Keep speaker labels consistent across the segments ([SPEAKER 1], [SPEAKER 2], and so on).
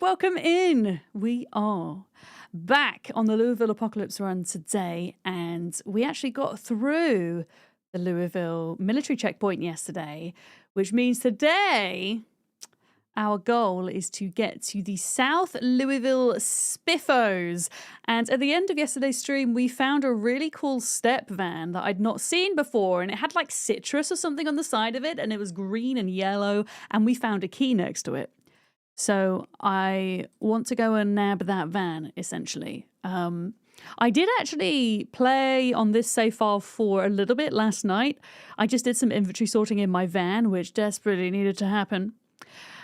[SPEAKER 1] Welcome in. We are back on the Louisville Apocalypse run today, and we actually got through the Louisville military checkpoint yesterday, which means today our goal is to get to the South Louisville Spiffos. And at the end of yesterday's stream, we found a really cool step van that I'd not seen before, and it had like citrus or something on the side of it, and it was green and yellow, and we found a key next to it. So I want to go and nab that van, essentially. I did actually play on this save file for a little bit last night. I just did some inventory sorting in my van, which desperately needed to happen.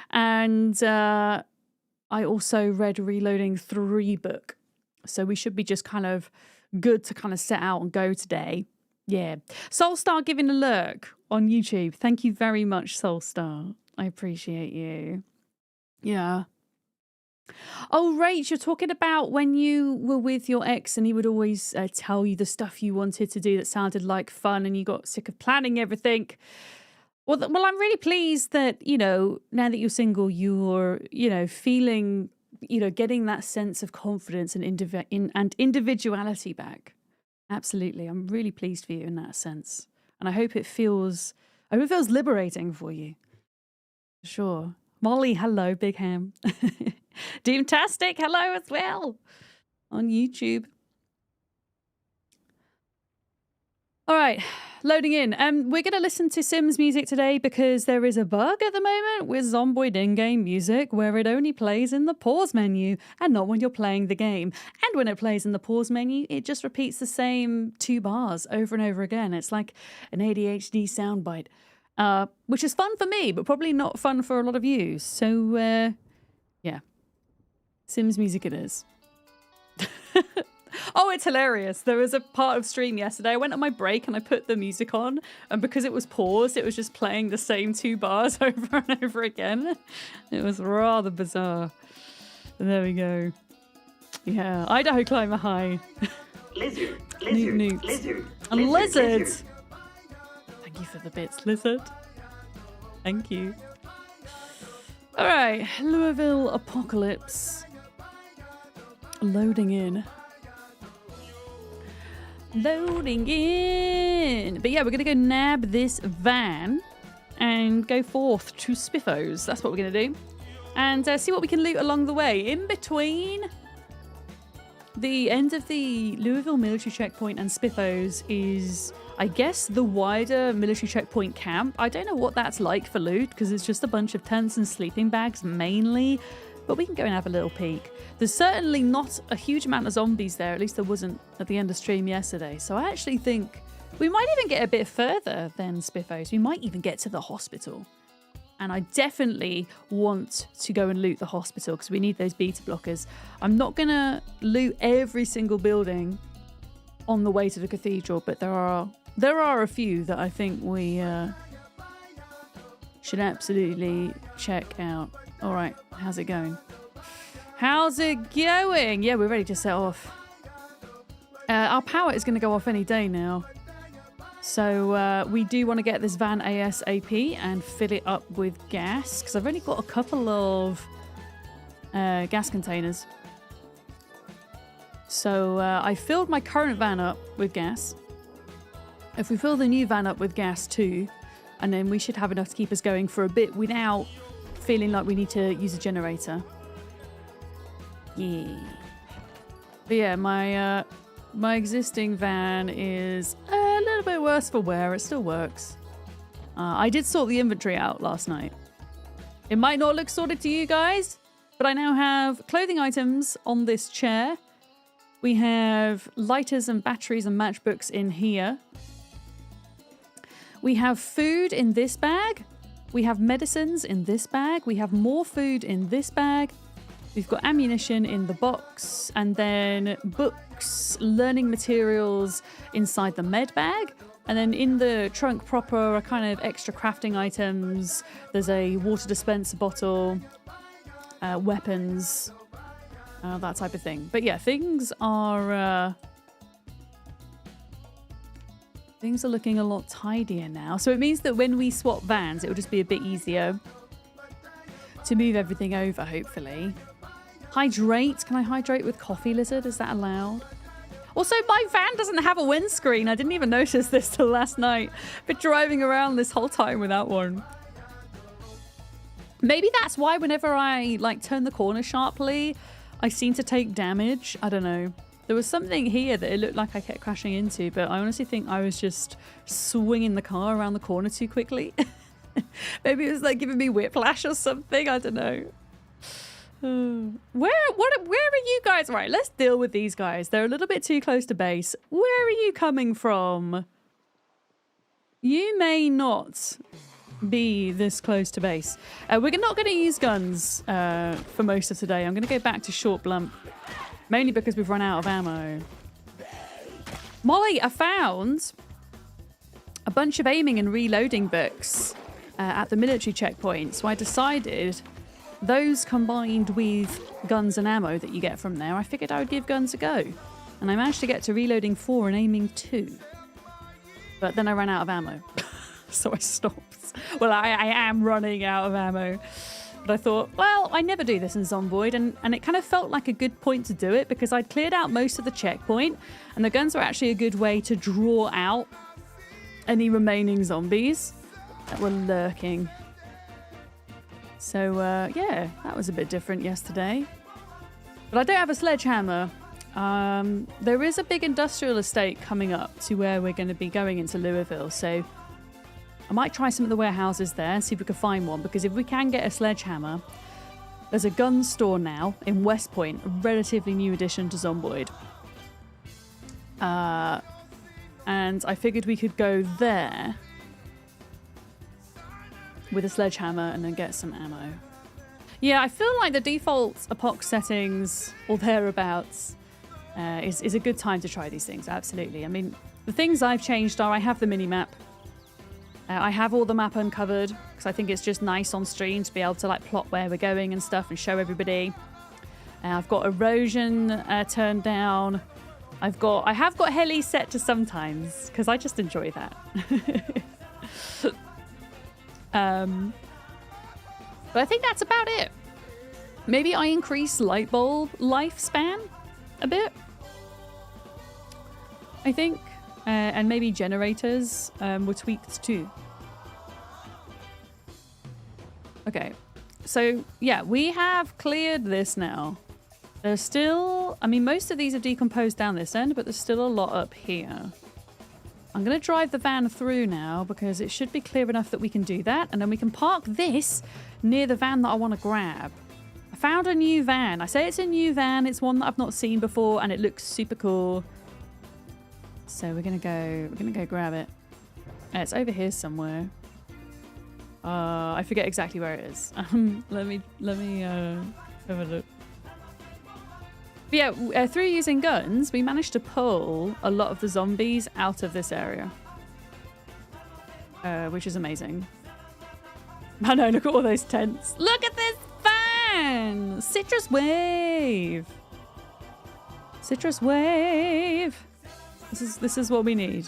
[SPEAKER 1] And I also read Reloading 3 book. So we should be just kind of good to kind of set out and go today. Yeah. Soulstar giving a lurk on YouTube. Thank you very much, Soulstar. I appreciate you. Yeah. Oh, Rach, you're talking about when you were with your ex and he would always tell you the stuff you wanted to do that sounded like fun and you got sick of planning everything. Well, I'm really pleased that, now that you're single, you're, feeling, getting that sense of confidence and individuality back. Absolutely. I'm really pleased for you in that sense. And I hope it feels liberating for you. For sure. Molly, hello, Big Ham. Doomtastic, hello as well on YouTube. All right, loading in. We're going to listen to Sims music today because there is a bug at the moment with Zomboid in-game music where it only plays in the pause menu and not when you're playing the game. And when it plays in the pause menu, it just repeats the same 2 bars over and over again. It's like an ADHD soundbite. Which is fun for me, but probably not fun for a lot of you. So, yeah. Sims music it is. Oh, it's hilarious. There was a part of stream yesterday. I went on my break and I put the music on. And because it was paused, it was just playing the same 2 bars over and over again. It was rather bizarre. There we go. Yeah, Idaho Climber High.
[SPEAKER 2] Lizard.
[SPEAKER 1] And lizard. Thank you for the bits, Lizard. Thank you. All right, Louisville Apocalypse. Loading in. Loading in. But yeah, we're going to go nab this van and go forth to Spiffos. That's what we're going to do. And see what we can loot along the way. In between the end of the Louisville military checkpoint and Spiffos is, I guess, the wider military checkpoint camp. I don't know what that's like for loot because it's just a bunch of tents and sleeping bags mainly, but we can go and have a little peek. There's certainly not a huge amount of zombies there, at least there wasn't at the end of stream yesterday. So I actually think we might even get a bit further than Spiffos. We might even get to the hospital. And I definitely want to go and loot the hospital because we need those beta blockers. I'm not going to loot every single building on the way to the cathedral, but there are a few that I think we should absolutely check out. All right, how's it going? How's it going? Yeah, we're ready to set off. Our power is going to go off any day now. So we do want to get this van ASAP and fill it up with gas because I've only got a couple of gas containers. So I filled my current van up with gas. If we fill the new van up with gas too, and then we should have enough to keep us going for a bit without feeling like we need to use a generator. Yeah. But yeah, my existing van is a little bit worse for wear. It still works. I did sort the inventory out last night. It might not look sorted to you guys, but I now have clothing items on this chair. We have lighters and batteries and matchbooks in here. We have food in this bag. We have medicines in this bag. We have more food in this bag. We've got ammunition in the box, and then books, learning materials inside the med bag. And then in the trunk proper are kind of extra crafting items. There's a water dispenser bottle, weapons, that type of thing. But yeah, things are looking a lot tidier now. So it means that when we swap vans, it will just be a bit easier to move everything over, hopefully. Hydrate. Can I hydrate with coffee, Lizard? Is that allowed? Also, my van doesn't have a windscreen. I didn't even notice this till last night. Been driving around this whole time without one. Maybe that's why whenever I like turn the corner sharply, I seem to take damage. I don't know. There was something here that it looked like I kept crashing into, but I honestly think I was just swinging the car around the corner too quickly. Maybe it was like giving me whiplash or something. I don't know. Where are you guys? Right, let's deal with these guys. They're a little bit too close to base. Where are you coming from? You may not be this close to base. We're not going to use guns for most of today. I'm going to go back to short blunt, mainly because we've run out of ammo. Molly, I found a bunch of aiming and reloading books at the military checkpoint, so I decided those combined with guns and ammo that you get from there, I figured I would give guns a go. And I managed to get to reloading 4 and aiming 2. But then I ran out of ammo. So I stopped. Well, I am running out of ammo. But I thought, well, I never do this in Zomboid. And it kind of felt like a good point to do it because I'd cleared out most of the checkpoint. And the guns were actually a good way to draw out any remaining zombies that were lurking. So, yeah, that was a bit different yesterday. But I don't have a sledgehammer. There is a big industrial estate coming up to where we're going to be going into Louisville. So I might try some of the warehouses there and see if we can find one. Because if we can get a sledgehammer, there's a gun store now in West Point, a relatively new addition to Zomboid. And I figured we could go there with a sledgehammer and then get some ammo. Yeah, I feel like the default epoch settings or thereabouts is a good time to try these things, absolutely. I mean, the things I've changed are I have the mini-map. I have all the map uncovered because I think it's just nice on stream to be able to like plot where we're going and stuff and show everybody. I've got erosion turned down. I have got heli set to sometimes because I just enjoy that. But I think that's about it. Maybe I increase light bulb lifespan a bit. I think. And maybe generators were tweaked too. Okay. So, yeah, we have cleared this now. There's still... I mean, most of these are decomposed down this end, but there's still a lot up here. I'm going to drive the van through now because it should be clear enough that we can do that. And then we can park this near the van that I want to grab. I found a new van. I say it's a new van. It's one that I've not seen before and it looks super cool. So we're gonna go grab it. It's over here somewhere. I forget exactly where it is. Let me have a look. But yeah, through using guns, we managed to pull a lot of the zombies out of this area, which is amazing. I know. Look at all those tents. Look at this van. Citrus wave. Citrus wave. This is what we need.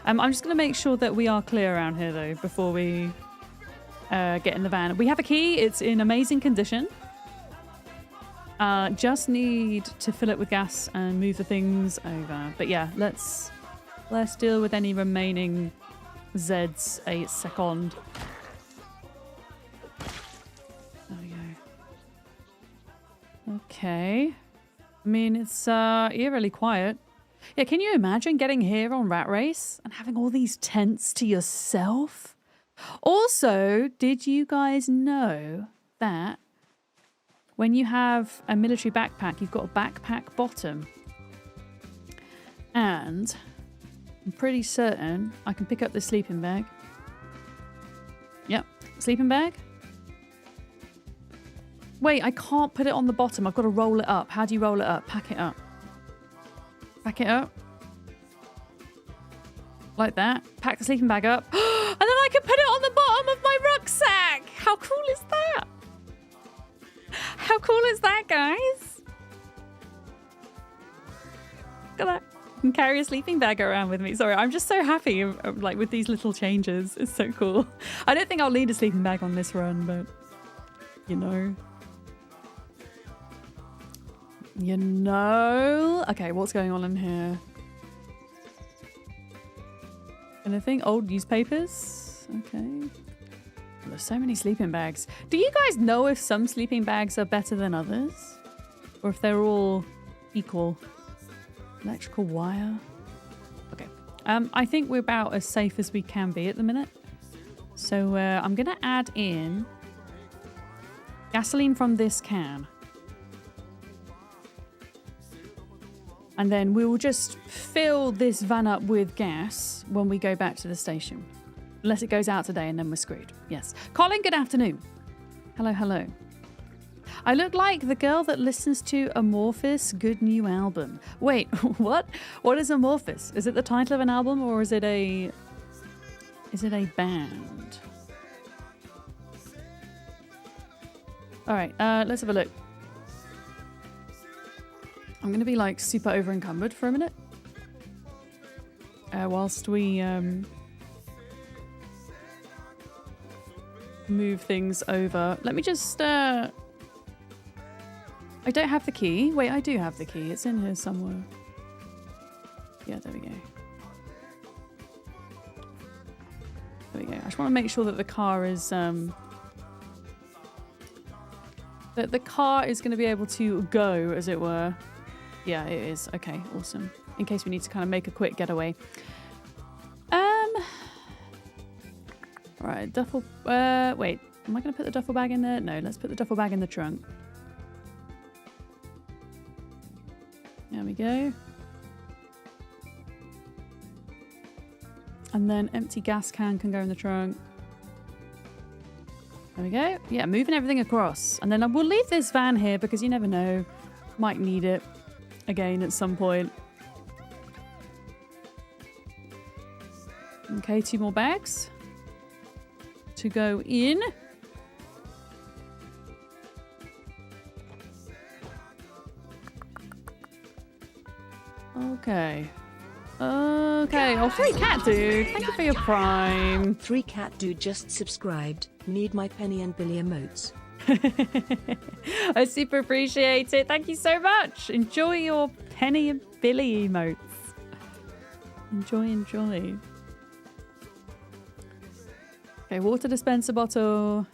[SPEAKER 1] I'm just going to make sure that we are clear around here, though, before we get in the van. We have a key. It's in amazing condition. Just need to fill it with gas and move the things over. But yeah, let's deal with any remaining Zeds a second. There we go. Okay. I mean, it's eerily quiet. Yeah, can you imagine getting here on Rat Race and having all these tents to yourself? Also, did you guys know that when you have a military backpack, you've got a backpack bottom? And I'm pretty certain I can pick up the sleeping bag. Yep, sleeping bag. Wait, I can't put it on the bottom. I've got to roll it up. How do you roll it up? Pack it up. Pack it up. Like that. Pack the sleeping bag up. And then I can put it on the bottom of my rucksack. How cool is that? How cool is that, guys? Look at that. I can carry a sleeping bag around with me. Sorry, I'm just so happy like with these little changes. It's so cool. I don't think I'll need a sleeping bag on this run, but you know. You know? Okay, what's going on in here? Anything? Old newspapers? Okay. There's so many sleeping bags. Do you guys know if some sleeping bags are better than others? Or if they're all equal? Electrical wire? Okay. I think we're about as safe as we can be at the minute. So I'm going to add in gasoline from this can. And then we will just fill this van up with gas when we go back to the station. Unless it goes out today and then we're screwed. Yes. Colin, good afternoon. Hello, hello. I look like the girl that listens to Amorphous' good new album. Wait, what? What is Amorphous? Is it the title of an album or is it a band? All right, let's have a look. I'm going to be like super over encumbered for a minute. Whilst we move things over. Let me just... I don't have the key. Wait, I do have the key. It's in here somewhere. Yeah, there we go. There we go. I just want to make sure that the car is... that the car is going to be able to go, as it were. Yeah, it is. Okay, awesome. In case we need to kind of make a quick getaway. Right, duffel... wait, am I going to put the duffel bag in there? No, let's put the duffel bag in the trunk. There we go. And then empty gas can go in the trunk. There we go. Yeah, moving everything across. And then we'll leave this van here because you never know. Might need it again at some point. Okay, 2 more bags to go in. Okay. Okay. Oh, free cat dude. Thank you for your prime.
[SPEAKER 2] Free cat dude just subscribed. Need my Penny and Billy emotes.
[SPEAKER 1] I super appreciate it. Thank you so much. Enjoy your Penny and Billy emotes. Enjoy, enjoy. Okay, water dispenser bottle.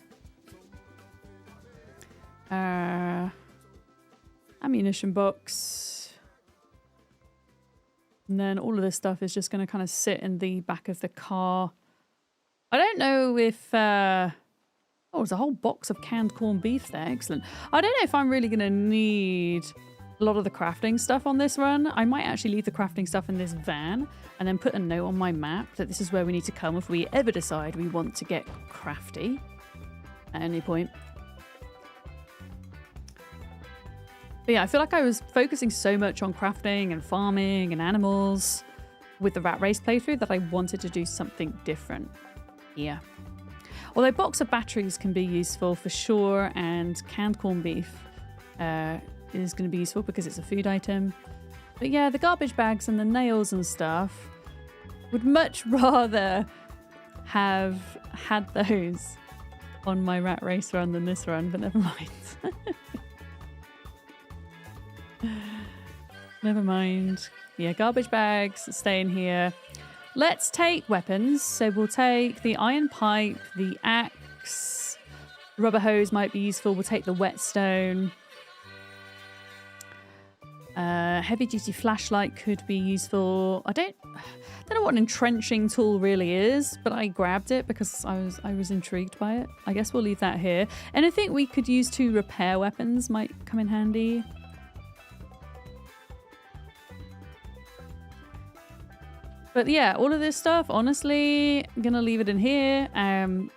[SPEAKER 1] Ammunition box. And then all of this stuff is just going to kind of sit in the back of the car. I don't know if... oh, there's a whole box of canned corned beef there. Excellent. I don't know if I'm really going to need a lot of the crafting stuff on this run. I might actually leave the crafting stuff in this van and then put a note on my map that this is where we need to come if we ever decide we want to get crafty at any point. But yeah, I feel like I was focusing so much on crafting and farming and animals with the rat race playthrough that I wanted to do something different here. Although box of batteries can be useful for sure, and canned corned beef is going to be useful because it's a food item. But yeah, the garbage bags and the nails and stuff would much rather have had those on my rat race run than this run, but never mind. Never mind. Yeah, garbage bags stay in here. Let's take weapons. So we'll take the iron pipe, the axe, rubber hose might be useful. We'll take the whetstone. Heavy duty flashlight could be useful. I don't know what an entrenching tool really is, but I grabbed it because I was intrigued by it. I guess we'll leave that here. Anything we could use to repair weapons might come in handy. But yeah, all of this stuff, honestly, I'm going to leave it in here. And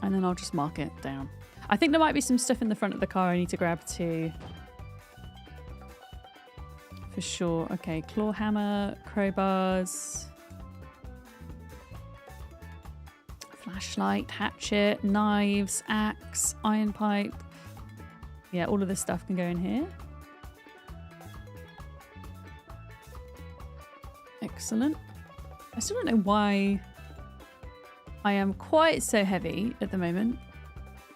[SPEAKER 1] then I'll just mark it down. I think there might be some stuff in the front of the car I need to grab too. For sure. Okay, claw hammer, crowbars. Flashlight, hatchet, knives, axe, iron pipe. Yeah, all of this stuff can go in here. Excellent. I still don't know why I am quite so heavy at the moment.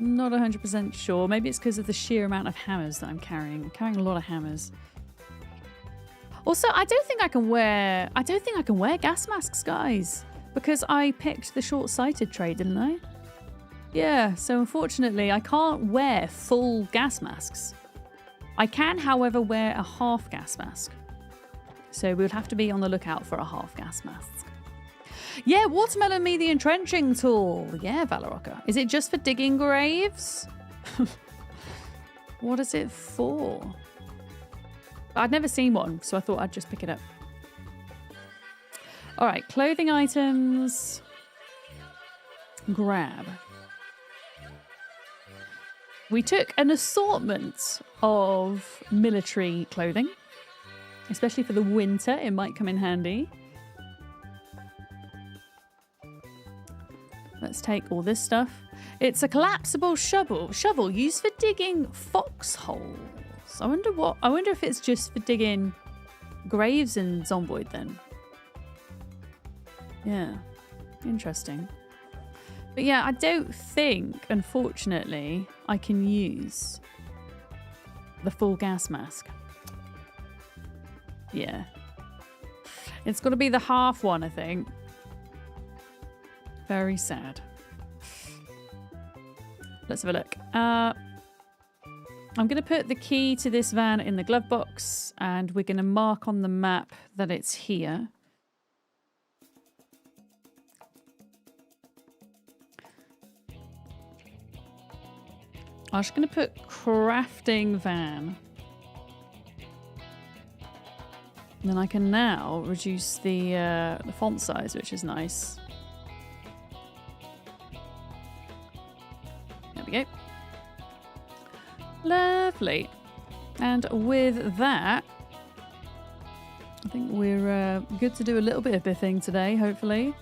[SPEAKER 1] Not 100% sure. Maybe it's because of the sheer amount of hammers that I'm carrying. I'm carrying a lot of hammers. Also, I don't think I can wear gas masks, guys, because I picked the short-sighted trait, didn't I? Yeah, so unfortunately, I can't wear full gas masks. I can, however, wear a half gas mask. So we would have to be on the lookout for a half gas mask. Yeah, watermelon me the entrenching tool. Yeah, Valoroka. Is it just for digging graves? What is it for? I'd never seen one, so I thought I'd just pick it up. All right, clothing items. Grab. We took an assortment of military clothing, especially for the winter. It might come in handy. Let's take all this stuff. It's a collapsible shovel used for digging foxholes. I wonder if it's just for digging graves in Zomboid then. Yeah, interesting. But yeah, I don't think, unfortunately, I can use the full gas mask. Yeah. It's got to be the half one, I think. Very sad. Let's have a look. I'm going to put the key to this van in the glove box, and we're going to mark on the map that it's here. I'm just going to put crafting van. And then I can now reduce the font size, which is nice. There we go. Lovely. And with that, I think we're good to do a little bit of biffing today, hopefully.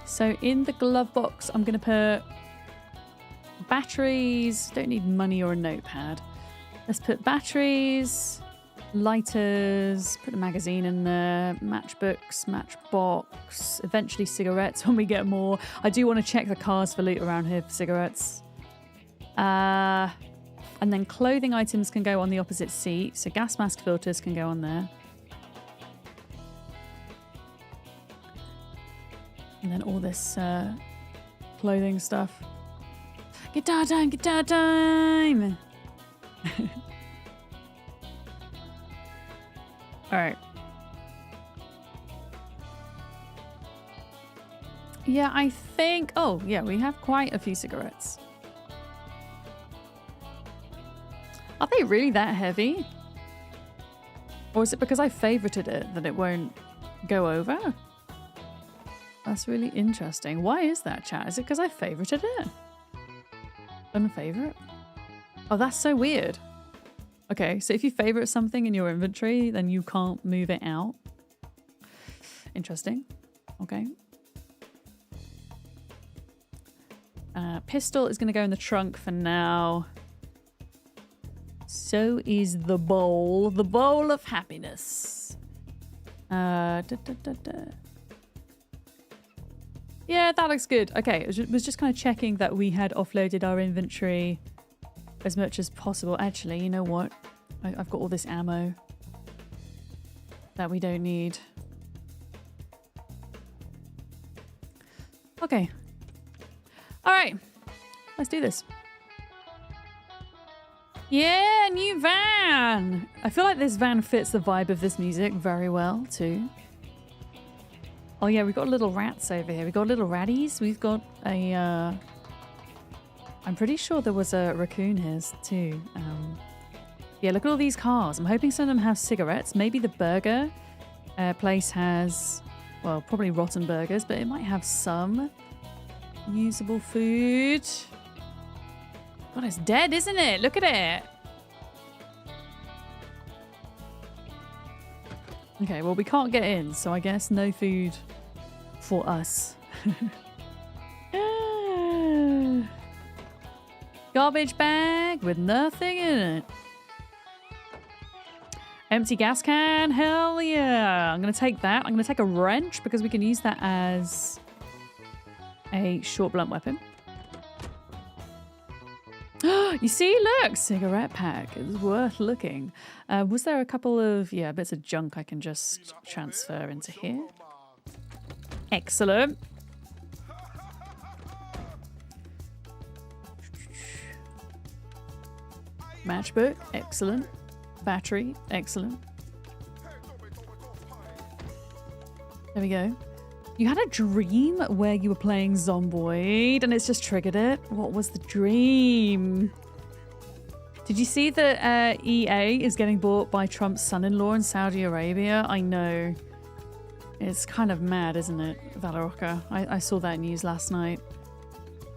[SPEAKER 1] So in the glove box, I'm going to put batteries. Don't need money or a notepad. Let's put batteries, lighters, put a magazine in there, matchbooks, matchbox, eventually cigarettes when we get more. I do want to check the cars for loot around here for cigarettes. And then clothing items can go on the opposite seat. So gas mask filters can go on there. And then all this clothing stuff. Guitar time, guitar time! Alright. Yeah, I think... Oh, yeah, we have quite a few cigarettes. Are they really that heavy? Or is it because I favorited it that it won't go over? That's really interesting. Why is that, chat? Is it because I favorited it? Unfavorite? Oh, that's so weird. Okay, so if you favorite something in your inventory, then you can't move it out. Interesting. Okay. Pistol is going to go in the trunk for now. So is the bowl. The bowl of happiness. Yeah, that looks good. Okay, I was just kind of checking that we had offloaded our inventory as much as possible. Actually, you know what? I've got all this ammo that we don't need. Okay. All right. Let's do this. Yeah, new van. I feel like this van fits the vibe of this music very well, too. Oh yeah, we've got little rats over here. We've got little ratties. We've got a... I'm pretty sure there was a raccoon here too. Yeah, look at all these cars. I'm hoping some of them have cigarettes. Maybe the burger place has... Well, probably rotten burgers, but it might have some usable food. God, it's dead, isn't it? Look at it. Okay, well, we can't get in, so I guess no food for us. Garbage bag with nothing in it. Empty gas can? Hell yeah. I'm going to take that. I'm going to take a wrench because we can use that as a short blunt weapon. You see, look, cigarette pack. It's worth looking. Was there a couple of, bits of junk I can just transfer into here? Excellent. Matchbook, excellent. Battery, excellent. There we go. You had a dream where you were playing Zomboid and it's just triggered it. What was the dream? Did you see that EA is getting bought by Trump's son-in-law in Saudi Arabia? I know. It's kind of mad, isn't it, Valeroka? I saw that news last night.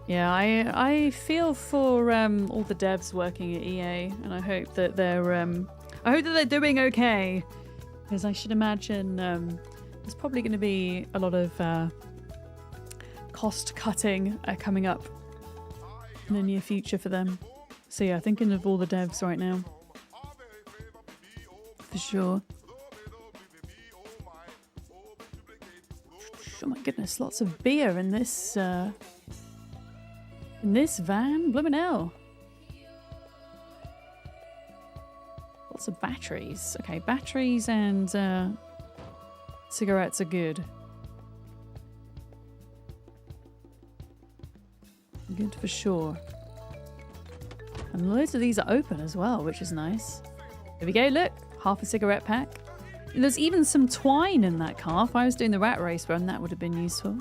[SPEAKER 1] Yeah, I feel for all the devs working at EA, and I hope that they're doing okay. Because I should imagine there's probably going to be a lot of cost cutting coming up in the near future for them. So yeah, thinking of all the devs right now. For sure. Oh my goodness, lots of beer in this van. Bloomin' hell. Lots of batteries. Okay, batteries and cigarettes are good. Good for sure. And loads of these are open as well, which is nice. Here we go, look. Half a cigarette pack. There's even some twine in that car. If I was doing the rat race run, that would have been useful.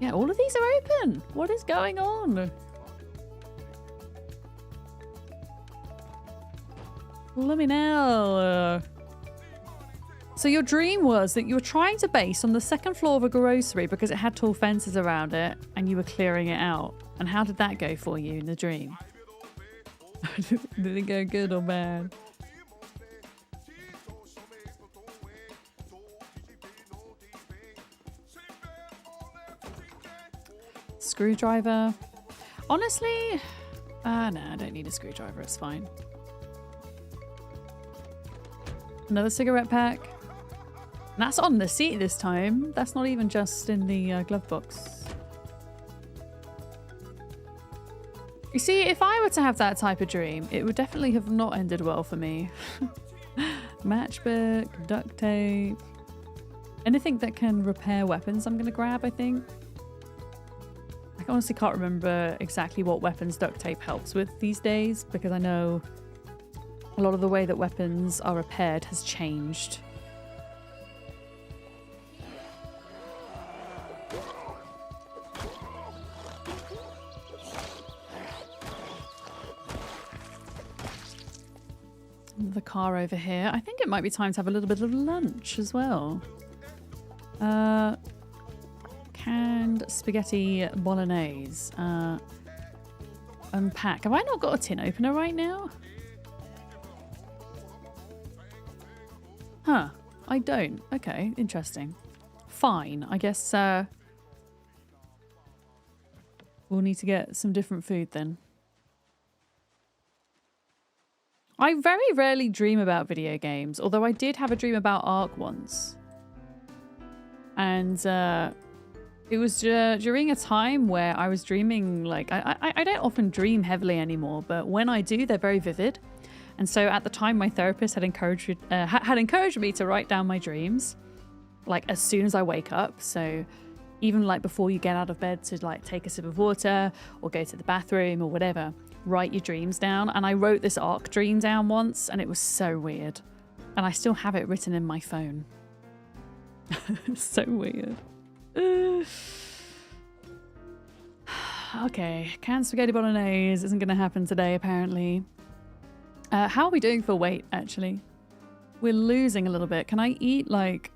[SPEAKER 1] Yeah, all of these are open. What is going on? Let me know. So your dream was that you were trying to base on the second floor of a grocery because it had tall fences around it and you were clearing it out. And how did that go for you in the dream? Did it go good or bad? Screwdriver. Honestly, no, I don't need a screwdriver. It's fine. Another cigarette pack. And that's on the seat this time. That's not even just in the glove box. You see, if I were to have that type of dream, it would definitely have not ended well for me. Matchbook, duct tape. Anything that can repair weapons I'm going to grab, I think. I honestly can't remember exactly what weapons duct tape helps with these days, because I know a lot of the way that weapons are repaired has changed. The car over here. I think it might be time to have a little bit of lunch as well. Canned spaghetti bolognese. Unpack. Have I not got a tin opener right now? Huh. I don't. Okay, interesting. Fine. I guess we'll need to get some different food then. I very rarely dream about video games, although I did have a dream about Ark once. And it was during a time where I was dreaming, like, I don't often dream heavily anymore, but when I do, they're very vivid. And so at the time, my therapist had encouraged me to write down my dreams, like, as soon as I wake up. So even, like, before you get out of bed to, like, take a sip of water or go to the bathroom or whatever, write your dreams down. And I wrote this Ark dream down once, and it was so weird. And I still have it written in my phone. So weird. Okay, canned spaghetti bolognese isn't going to happen today, apparently. How are we doing for weight, actually? We're losing a little bit. Can I eat, like...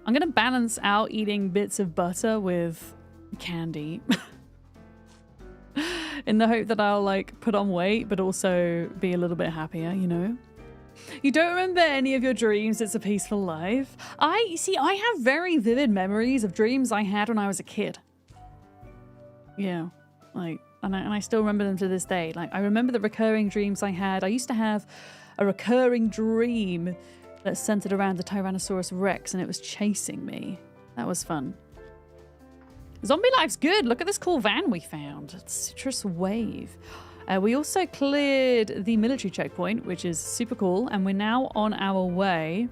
[SPEAKER 1] I'm going to balance out eating bits of butter with candy. In the hope that I'll, like, put on weight, but also be a little bit happier, you know? You don't remember any of your dreams, it's a peaceful life. I have very vivid memories of dreams I had when I was a kid. Yeah, like, and I still remember them to this day. Like, I remember the recurring dreams I had. I used to have a recurring dream that's centered around the Tyrannosaurus Rex and it was chasing me. That was fun. Zombie life's good. Look at this cool van we found. Citrus Wave. We also cleared the military checkpoint, which is super cool. And we're now on our way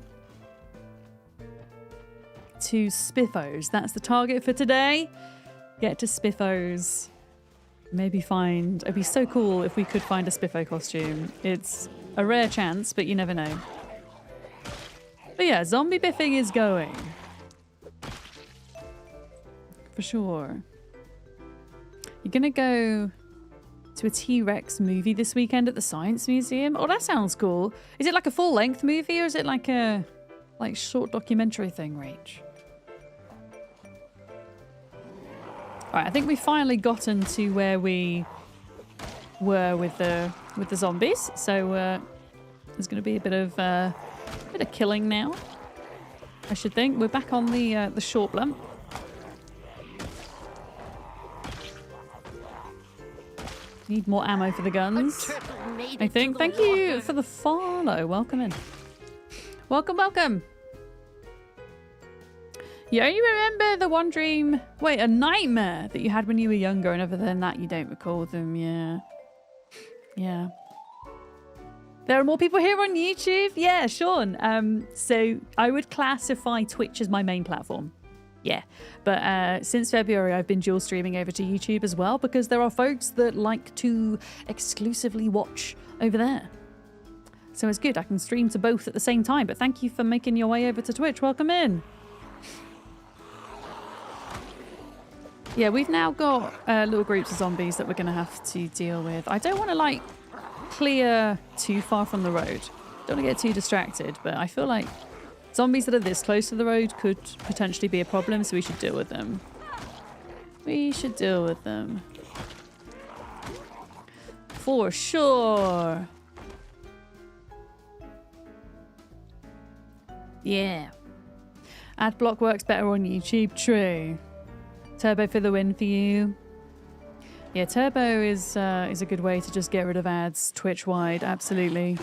[SPEAKER 1] to Spiffos. That's the target for today. Get to Spiffos. Maybe find... It'd be so cool if we could find a Spiffo costume. It's a rare chance, but you never know. But yeah, zombie biffing is going. For sure. You're gonna go to a T-Rex movie this weekend at the Science Museum? Oh, that sounds cool. Is it like a full-length movie or is it like a short documentary thing, Rach? Alright, I think we've finally gotten to where we were with the zombies. So there's gonna be a bit of killing now. I should think. We're back on the short blunt. Need more ammo for the guns, I think. Thank you for the follow. Welcome in. Welcome, welcome. You only remember the one dream... Wait, a nightmare that you had when you were younger, and other than that, you don't recall them. Yeah. Yeah. There are more people here on YouTube? Yeah, Sean. So I would classify Twitch as my main platform. Yeah, but since February, I've been dual streaming over to YouTube as well because there are folks that like to exclusively watch over there. So it's good. I can stream to both at the same time. But thank you for making your way over to Twitch. Welcome in. Yeah, we've now got little groups of zombies that we're going to have to deal with. I don't want to, like, clear too far from the road. Don't want to get too distracted, but I feel like zombies that are this close to the road could potentially be a problem, so we should deal with them. We should deal with them. For sure. Yeah. Ad block works better on YouTube. True. Turbo for the win for you. Yeah, Turbo is a good way to just get rid of ads Twitch-wide. Absolutely.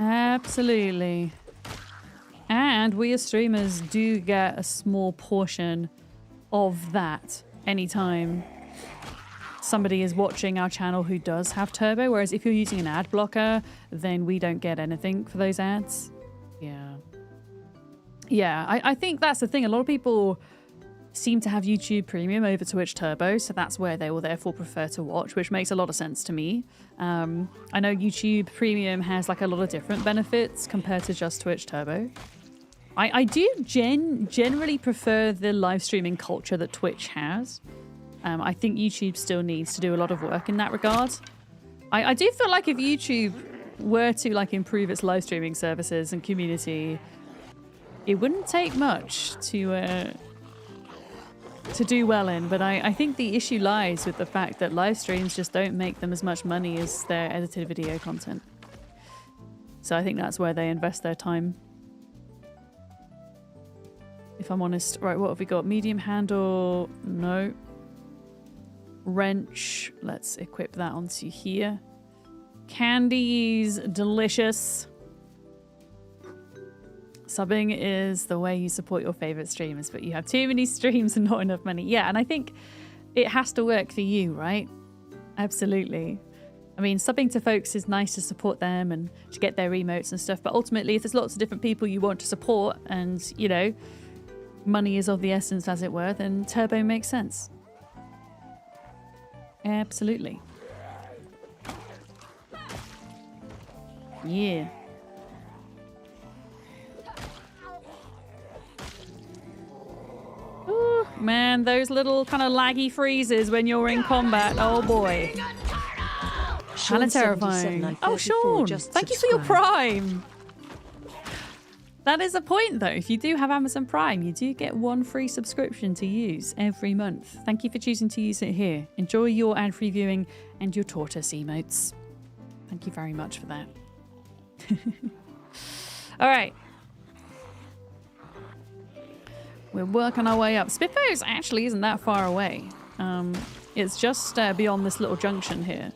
[SPEAKER 1] Absolutely. And we as streamers do get a small portion of that anytime somebody is watching our channel who does have Turbo, whereas if you're using an ad blocker, then we don't get anything for those ads. Yeah. Yeah, I think that's the thing. A lot of people seem to have YouTube Premium over Twitch Turbo, so that's where they will therefore prefer to watch, which makes a lot of sense to me. I know YouTube Premium has like a lot of different benefits compared to just Twitch Turbo. I do generally prefer the live streaming culture that Twitch has. I think YouTube still needs to do a lot of work in that regard. I do feel like if YouTube were to like improve its live streaming services and community, it wouldn't take much to do well in, but I think the issue lies with the fact that live streams just don't make them as much money as their edited video content. So I think that's where they invest their time. If I'm honest. Right, what have we got? Medium handle. No. Wrench. Let's equip that onto here. Candies. Delicious. Subbing is the way you support your favorite streamers, but you have too many streams and not enough money. Yeah, and I think it has to work for you, right? Absolutely. I mean, subbing to folks is nice to support them and to get their emotes and stuff, but ultimately, if there's lots of different people you want to support and, you know, money is of the essence, as it were, then Turbo makes sense. Absolutely. Yeah. Ooh, man, those little kind of laggy freezes when you're in combat. Oh boy. Kind of terrifying. Oh, Sean, thank you for your Prime. That is a point, though. If you do have Amazon Prime, you do get one free subscription to use every month. Thank you for choosing to use it here. Enjoy your ad-free viewing and your tortoise emotes. Thank you very much for that. All right. We're working our way up. Spiffos actually isn't that far away. It's just beyond this little junction here.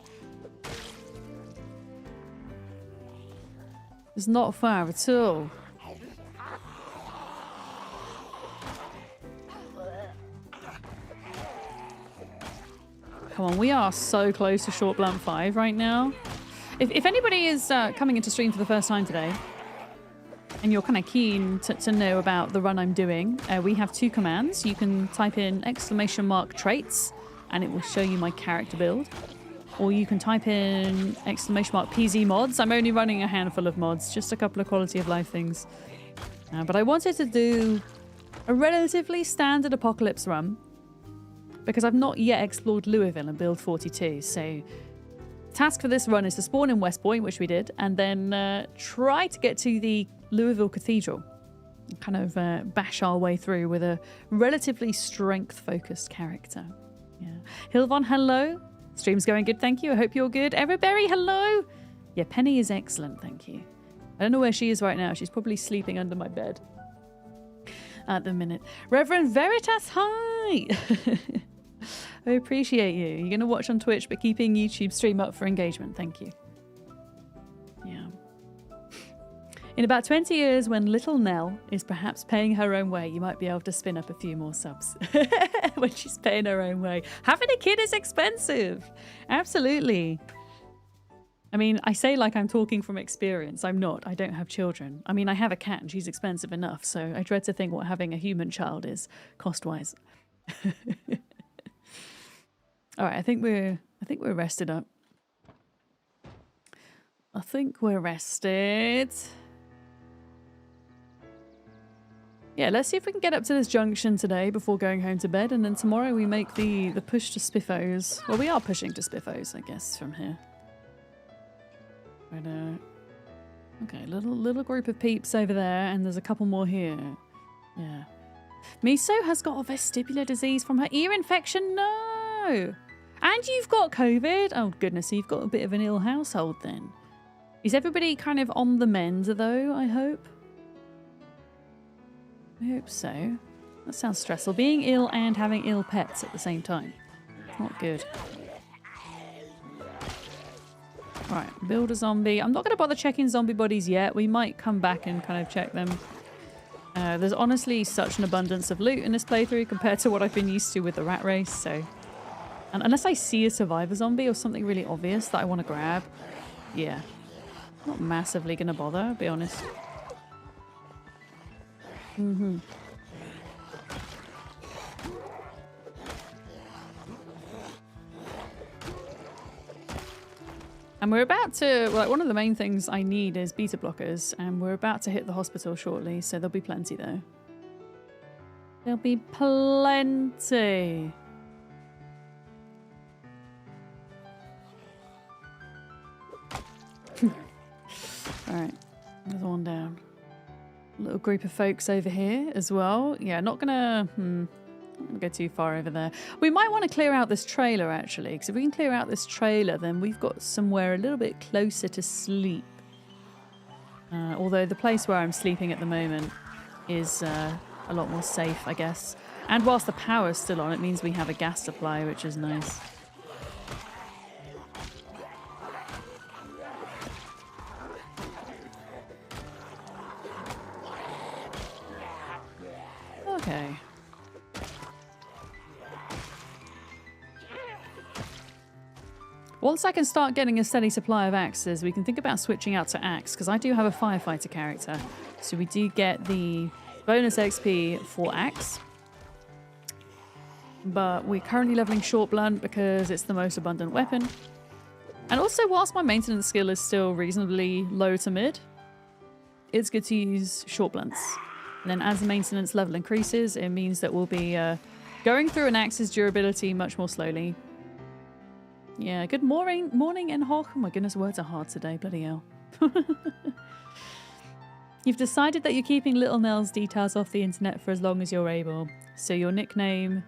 [SPEAKER 1] It's not far at all. Come on, we are so close to Short Blunt 5 right now. If anybody is coming into stream for the first time today, and you're kind of keen to know about the run I'm doing, we have 2 commands. You can type in !traits, and it will show you my character build. Or you can type in !PZ mods. I'm only running a handful of mods, just a couple of quality of life things. But I wanted to do a relatively standard apocalypse run, because I've not yet explored Louisville and build 42. So task for this run is to spawn in West Point, which we did, and then try to get to the Louisville Cathedral. Kind of bash our way through with a relatively strength-focused character. Yeah. Hilvon, hello. Stream's going good, thank you. I hope you're good. Everberry, hello. Yeah, Penny is excellent, thank you. I don't know where she is right now. She's probably sleeping under my bed at the minute. Reverend Veritas, hi. I appreciate you. You're going to watch on Twitch, but keeping YouTube stream up for engagement. Thank you. Yeah. In about 20 years, when little Nell is perhaps paying her own way, you might be able to spin up a few more subs. When she's paying her own way. Having a kid is expensive. Absolutely. I mean, I say like I'm talking from experience. I'm not. I don't have children. I mean, I have a cat and she's expensive enough. So I dread to think what having a human child is cost-wise. All right, I think we're rested up. I think we're rested. Yeah, let's see if we can get up to this junction today before going home to bed, and then tomorrow we make the push to Spiffos. Well, we are pushing to Spiffos, I guess, from here. But, okay, little group of peeps over there, and there's a couple more here. Yeah. Miso has got a vestibular disease from her ear infection. No! And you've got COVID. Oh, goodness, so you've got a bit of an ill household then. Is everybody kind of on the mend, though, I hope? I hope so. That sounds stressful. Being ill and having ill pets at the same time. Not good. Right, build a zombie. I'm not going to bother checking zombie bodies yet. We might come back and kind of check them. There's honestly such an abundance of loot in this playthrough compared to what I've been used to with the rat race, so... And unless I see a survivor zombie or something really obvious that I want to grab, yeah. Not massively going to bother, I'll be honest. Mm-hmm. And we're about to, like, one of the main things I need is beta blockers, and we're about to hit the hospital shortly, so there'll be plenty though. There'll be plenty. Alright, there's one down. A little group of folks over here as well. Yeah, not gonna go too far over there. We might want to clear out this trailer actually, because if we can clear out this trailer, then we've got somewhere a little bit closer to sleep. Although the place where I'm sleeping at the moment is a lot more safe, I guess. And whilst the power's still on, it means we have a gas supply, which is nice. Okay. Once I can start getting a steady supply of axes, we can think about switching out to axe, because I do have a firefighter character. So we do get the bonus XP for axe. But we're currently leveling short blunt because it's the most abundant weapon. And also, whilst my maintenance skill is still reasonably low to mid, it's good to use short blunts. And then as the maintenance level increases, it means that we'll be going through an axe's durability much more slowly. Yeah, good morning, and oh my goodness, words are hard today, bloody hell. You've decided that you're keeping Little Nell's details off the internet for as long as you're able. So your nickname...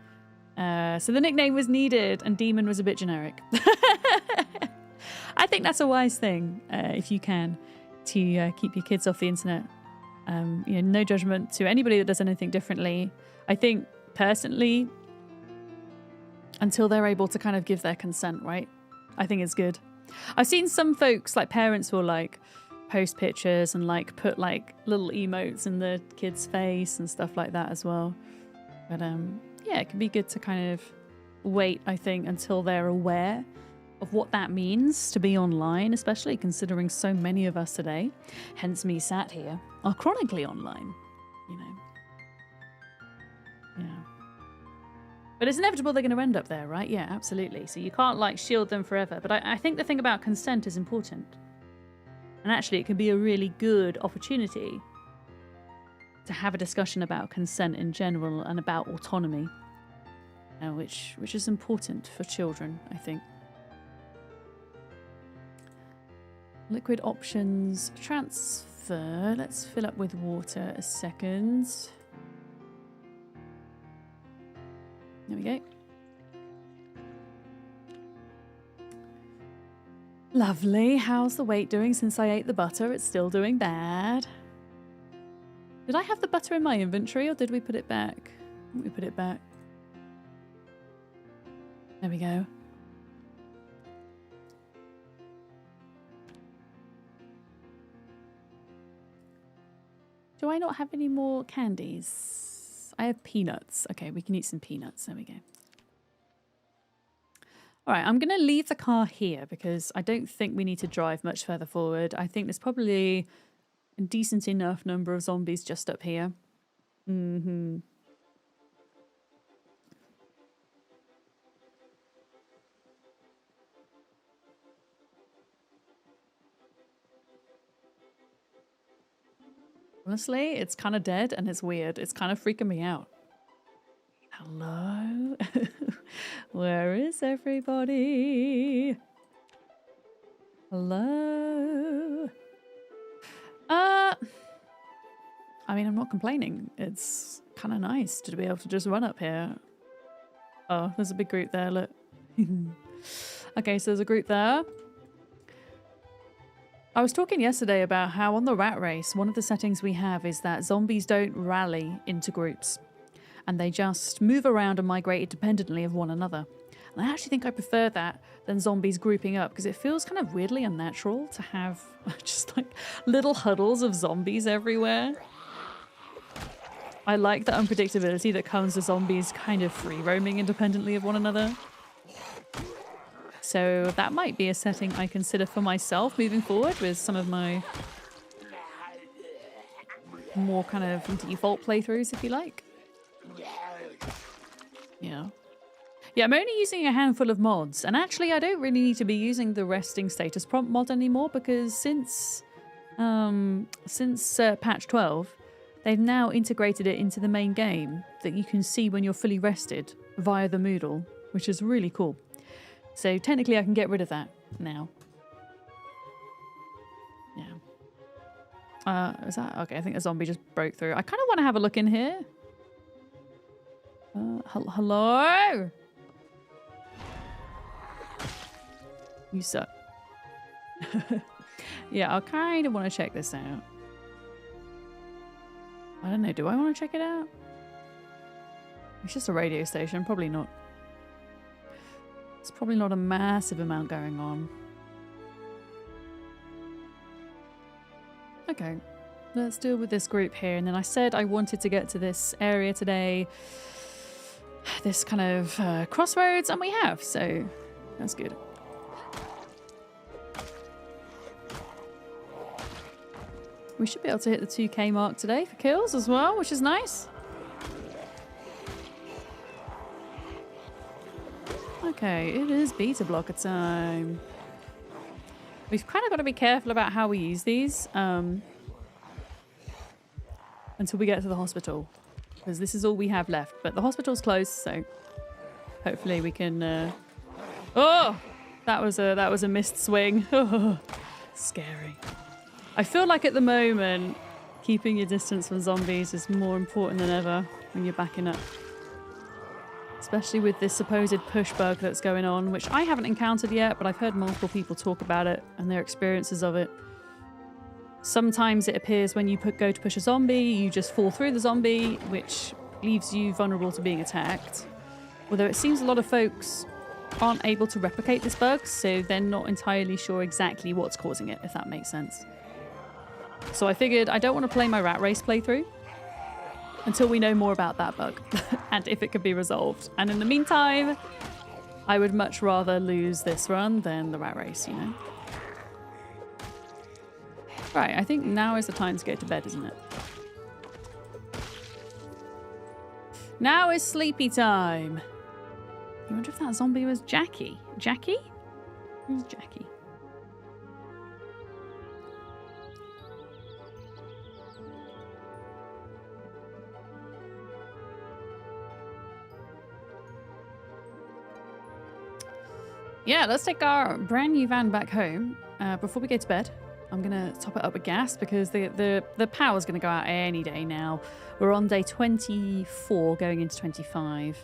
[SPEAKER 1] so the nickname was needed and Demon was a bit generic. I think that's a wise thing, if you can, to keep your kids off the internet. You know, no judgment to anybody that does anything differently. I think, personally, until they're able to kind of give their consent, right? I think it's good. I've seen some folks, like parents, will like post pictures and like put like little emotes in the kid's face and stuff like that as well. But yeah, it can be good to kind of wait, I think, until they're aware of what that means to be online, especially considering so many of us today, hence me sat here, are chronically online, you know. Yeah. But it's inevitable they're going to end up there, right? Yeah, absolutely. So you can't like shield them forever. But I think the thing about consent is important. And actually it can be a really good opportunity to have a discussion about consent in general and about autonomy, which is important for children, I think. Liquid options transfer. Let's fill up with water a second. There we go. Lovely. How's the weight doing since I ate the butter? It's still doing bad. Did I have the butter in my inventory or did we put it back? We put it back. There we go. Do I not have any more candies? I have peanuts. Okay, we can eat some peanuts. There we go. All right, I'm going to leave the car here because I don't think we need to drive much further forward. I think there's probably a decent enough number of zombies just up here. Mm-hmm. Honestly, it's kind of dead and it's weird. It's kind of freaking me out. Hello? Where is everybody? Hello? I mean, I'm not complaining. It's kind of nice to be able to just run up here. Oh, there's a big group there, look. Okay, so there's a group there. I was talking yesterday about how on the rat race, one of the settings we have is that zombies don't rally into groups and they just move around and migrate independently of one another. And I actually think I prefer that than zombies grouping up because it feels kind of weirdly unnatural to have just like little huddles of zombies everywhere. I like the unpredictability that comes with zombies kind of free roaming independently of one another. So that might be a setting I consider for myself moving forward with some of my more kind of default playthroughs, if you like. Yeah. Yeah, I'm only using a handful of mods. And actually, I don't really need to be using the resting status prompt mod anymore because since patch 12, they've now integrated it into the main game that you can see when you're fully rested via the Moodle, which is really cool. So technically I can get rid of that now. Yeah. Is that... Okay, I think a zombie just broke through. I kind of want to have a look in here. Hello? You suck. Yeah, I kind of want to check this out. I don't know, do I want to check it out? It's just a radio station, probably not. It's probably not a massive amount going on. Okay, let's deal with this group here. And then I said I wanted to get to this area today. This kind of crossroads, and we have, so that's good. We should be able to hit the 2K mark today for kills as well, which is nice. Okay, it is beta blocker time. We've kind of got to be careful about how we use these until we get to the hospital, because this is all we have left. But the hospital's closed, so hopefully we can... Oh! That was a missed swing. Scary. I feel like at the moment, keeping your distance from zombies is more important than ever when you're backing up. Especially with this supposed push bug that's going on, which I haven't encountered yet, but I've heard multiple people talk about it and their experiences of it. Sometimes it appears when you go to push a zombie, you just fall through the zombie, which leaves you vulnerable to being attacked. Although it seems a lot of folks aren't able to replicate this bug, so they're not entirely sure exactly what's causing it, if that makes sense. So I figured I don't want to play my rat race playthrough until we know more about that bug and if it could be resolved. And in the meantime, I would much rather lose this run than the rat race, you know? Right, I think now is the time to go to bed, isn't it? Now is sleepy time. I wonder if that zombie was Jackie. Jackie? Who's Jackie? Yeah, let's take our brand new van back home. Before we go to bed, I'm gonna top it up with gas because the power's gonna go out any day now. We're on day 24, going into 25.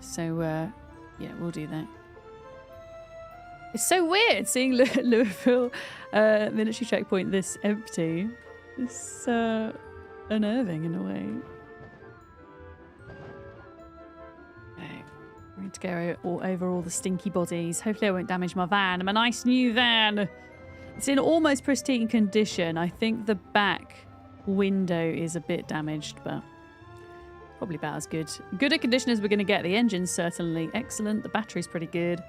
[SPEAKER 1] So, yeah, we'll do that. It's so weird seeing Louisville military checkpoint this empty. It's unnerving in a way. Okay, we're going to go over all the stinky bodies. Hopefully I won't damage my van. I'm a nice new van. It's in almost pristine condition. I think the back window is a bit damaged, but probably about as good. Good a condition as we're going to get. The engine's certainly excellent. The battery's pretty good.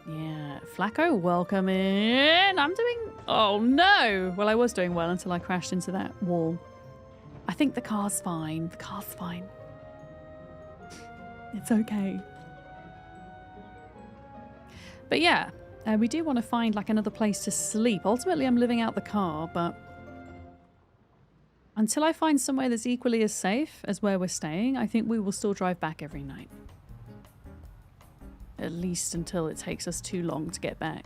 [SPEAKER 1] Yeah, Flacco, welcome in. I'm doing... Oh, no. Well, I was doing well until I crashed into that wall. I think the car's fine. The car's fine. It's okay. But yeah, we do want to find like another place to sleep. Ultimately, I'm living out the car, but until I find somewhere that's equally as safe as where we're staying, I think we will still drive back every night. At least until it takes us too long to get back.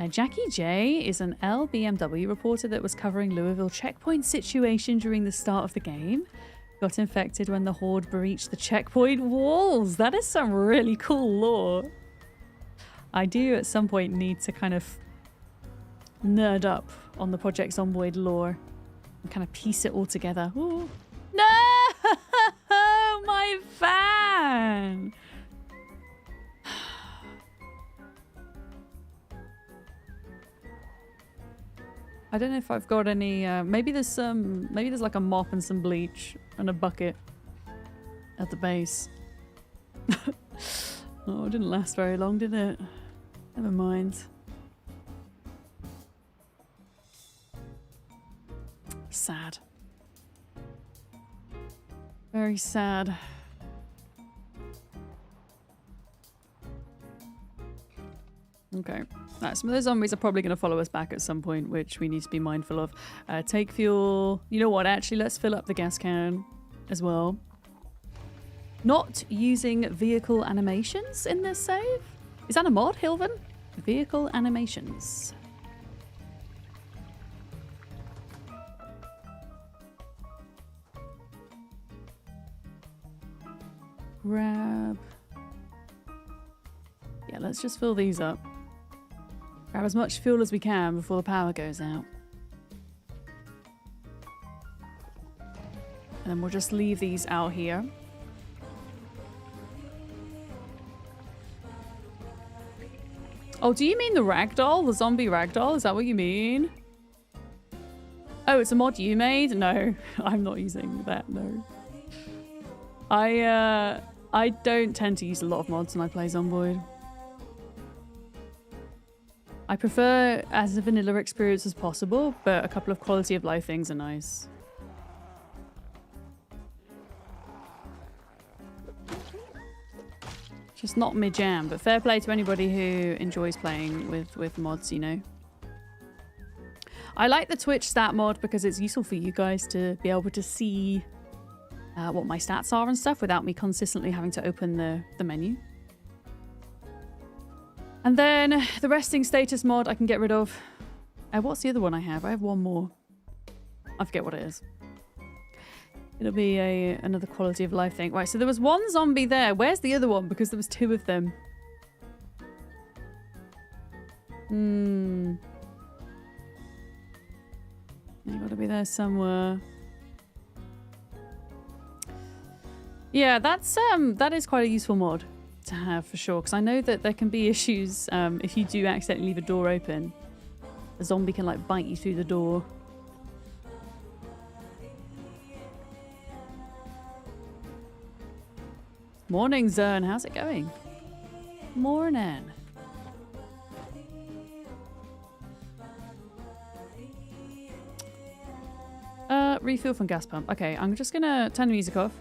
[SPEAKER 1] Jackie J is an LBMW reporter that was covering Louisville checkpoint situation during the start of the game. Got infected when the horde breached the checkpoint walls. That is some really cool lore. I do at some point need to kind of nerd up on the Project Zomboid lore and kind of piece it all together. Ooh. No! My van! I don't know if I've got any, maybe there's like a mop and some bleach and a bucket at the base. Oh, it didn't last very long, did it? Never mind. Sad. Very sad. Okay. Right, some of those zombies are probably going to follow us back at some point, which we need to be mindful of. Take fuel. You know what? Actually, let's fill up the gas can as well. Not using vehicle animations in this save? Is that a mod, Hilvan? Vehicle animations. Grab. Yeah, let's just fill these up. Grab as much fuel as we can before the power goes out. And then we'll just leave these out here. Oh, do you mean the ragdoll? The zombie ragdoll? Is that what you mean? Oh, it's a mod you made? No, I'm not using that, no. I don't tend to use a lot of mods when I play Zomboid. I prefer as a vanilla experience as possible, but a couple of quality of life things are nice. Just not my jam, but fair play to anybody who enjoys playing with mods, you know. I like the Twitch stat mod because it's useful for you guys to be able to see what my stats are and stuff without me consistently having to open the menu. And then the resting status mod I can get rid of. What's the other one I have? I have one more. I forget what it is. It'll be another quality of life thing. Right, so there was one zombie there. Where's the other one? Because there was two of them. They gotta be there somewhere. Yeah, that is quite a useful mod. to have for sure, because I know that there can be issues if you do accidentally leave a door open. A zombie can like bite you through the door. Morning, Zern. How's it going? Morning. Refuel from gas pump. Okay, I'm just gonna turn the music off.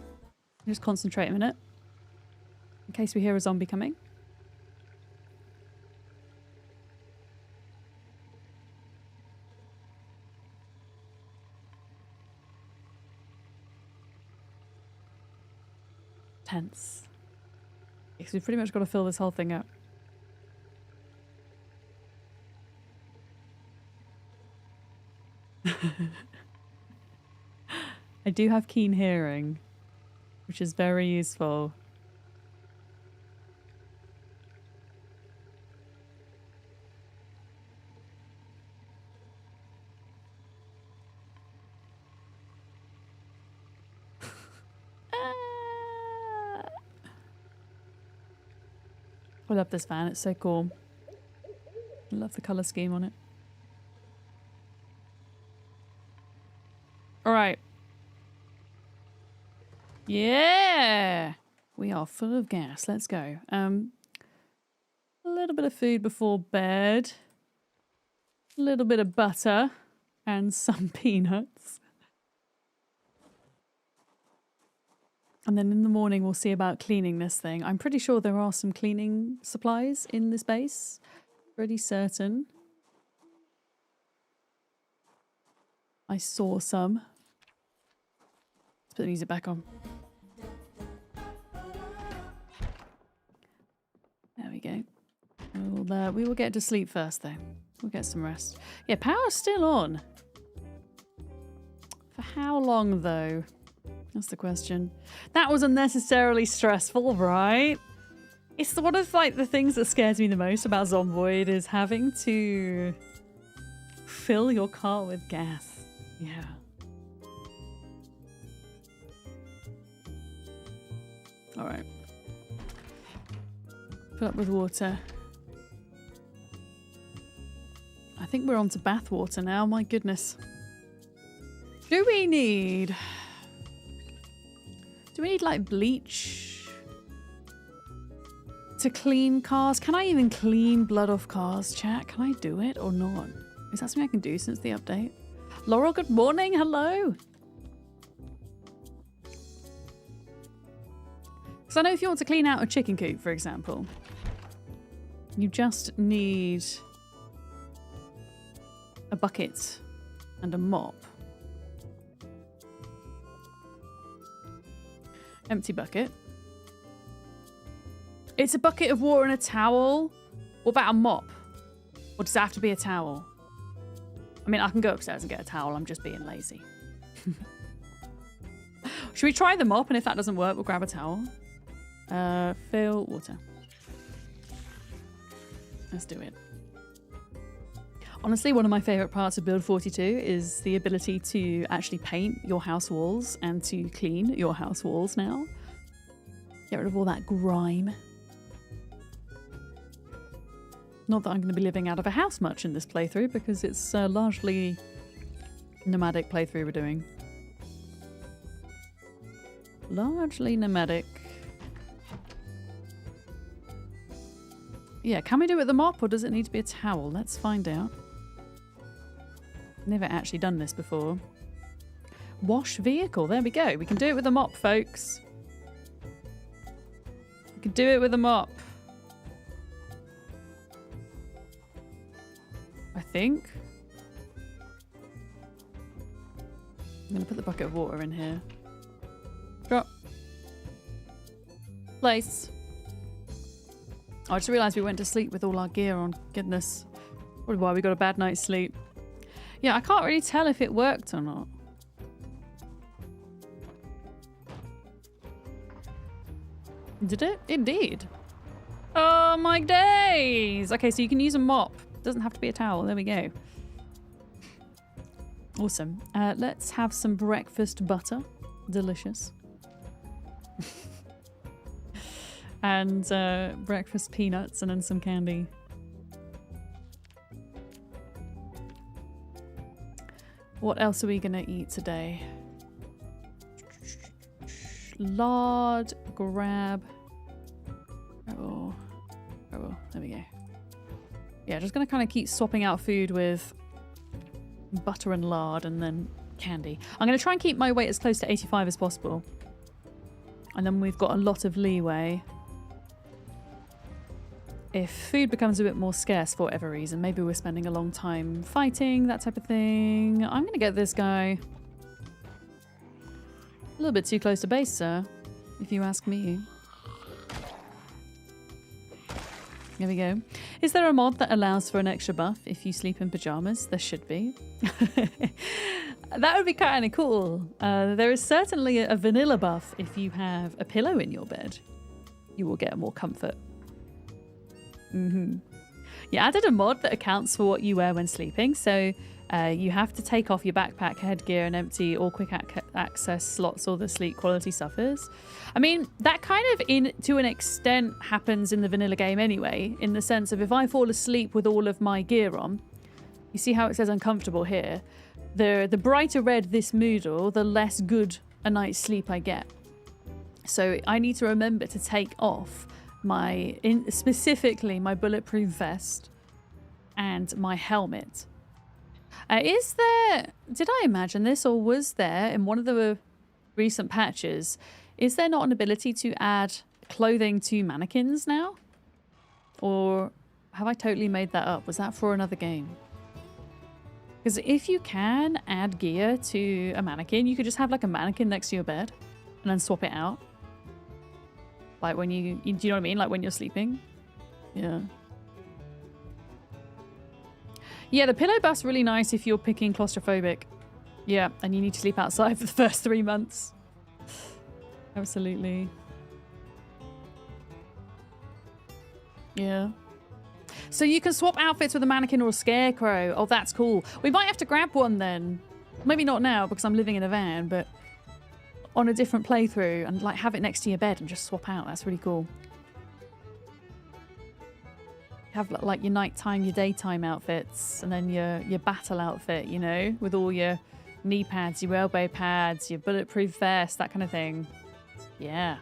[SPEAKER 1] Just concentrate a minute. In case we hear a zombie coming. Tense. Because we've pretty much got to fill this whole thing up. I do have keen hearing, which is very useful. I love this van, it's so cool. I love the colour scheme on it. Alright. Yeah! We are full of gas. Let's go. A little bit of food before bed. A little bit of butter. And some peanuts. And then in the morning we'll see about cleaning this thing. I'm pretty sure there are some cleaning supplies in this base. Pretty certain. I saw some. Let's put the music back on. There we go. We will get to sleep first though. We'll get some rest. Yeah, power's still on. For how long though? That's the question. That was unnecessarily stressful, right? It's one of like the things that scares me the most about Zomboid is having to fill your car with gas. Yeah. All right. Fill up with water. I think we're on to bath water now. My goodness. Do we need like bleach to clean cars? Can I even clean blood off cars, chat? Can I do it or not? Is that something I can do since the update? Laurel, good morning. Hello. Because I know if you want to clean out a chicken coop, for example, you just need a bucket and a mop. Empty bucket. It's a bucket of water and a towel. What about a mop? Or does it have to be a towel? I mean, I can go upstairs and get a towel. I'm just being lazy. Should we try the mop? And if that doesn't work, we'll grab a towel. Fill water. Let's do it. Honestly, one of my favourite parts of Build 42 is the ability to actually paint your house walls and to clean your house walls now. Get rid of all that grime. Not that I'm going to be living out of a house much in this playthrough because it's largely nomadic playthrough we're doing. Largely nomadic. Yeah, can we do it with the mop or does it need to be a towel? Let's find out. Never actually done this before. Wash vehicle. There we go. We can do it with a mop, folks. We can do it with a mop. I think. I'm going to put the bucket of water in here. Drop. Place. I just realised we went to sleep with all our gear on. Goodness. Probably why we got a bad night's sleep. Yeah, I can't really tell if it worked or not. Did it? It did. Oh my days! Okay, so you can use a mop. Doesn't have to be a towel. There we go. Awesome. Let's have some breakfast butter. Delicious. And breakfast peanuts and then some candy. What else are we gonna eat today? Lard, grab. Oh, there we go. Yeah, just gonna kind of keep swapping out food with butter and lard and then candy. I'm gonna try and keep my weight as close to 85 as possible. And then we've got a lot of leeway. If food becomes a bit more scarce for whatever reason, maybe we're spending a long time fighting, that type of thing. I'm gonna get this guy. A little bit too close to base, sir, if you ask me. There we go. Is there a mod that allows for an extra buff if you sleep in pajamas? There should be. That would be kind of cool. There is certainly a vanilla buff if you have a pillow in your bed. You will get more comfort. You added a mod that accounts for what you wear when sleeping, so you have to take off your backpack, headgear, and empty all quick access slots or the sleep quality suffers. I mean, that kind of, to an extent, happens in the vanilla game anyway, in the sense of if I fall asleep with all of my gear on, you see how it says uncomfortable here? The brighter red this Moodle, the less good a night's sleep I get. So I need to remember to take off specifically my bulletproof vest and my helmet. Did I imagine this, or was there in one of the recent patches, is there not an ability to add clothing to mannequins now? Or have I totally made that up? Was that for another game? Because if you can add gear to a mannequin, you could just have like a mannequin next to your bed and then swap it out. Like when do you know what I mean? Like when you're sleeping. Yeah. Yeah, the pillow buff's really nice if you're picking claustrophobic. Yeah, and you need to sleep outside for the first 3 months. Absolutely. Yeah. So you can swap outfits with a mannequin or a scarecrow. Oh, that's cool. We might have to grab one then. Maybe not now because I'm living in a van, but on a different playthrough and like have it next to your bed and just swap out. That's really cool. Have like your nighttime, your daytime outfits, and then your battle outfit, you know, with all your knee pads, your elbow pads, your bulletproof vest, that kind of thing. Yeah.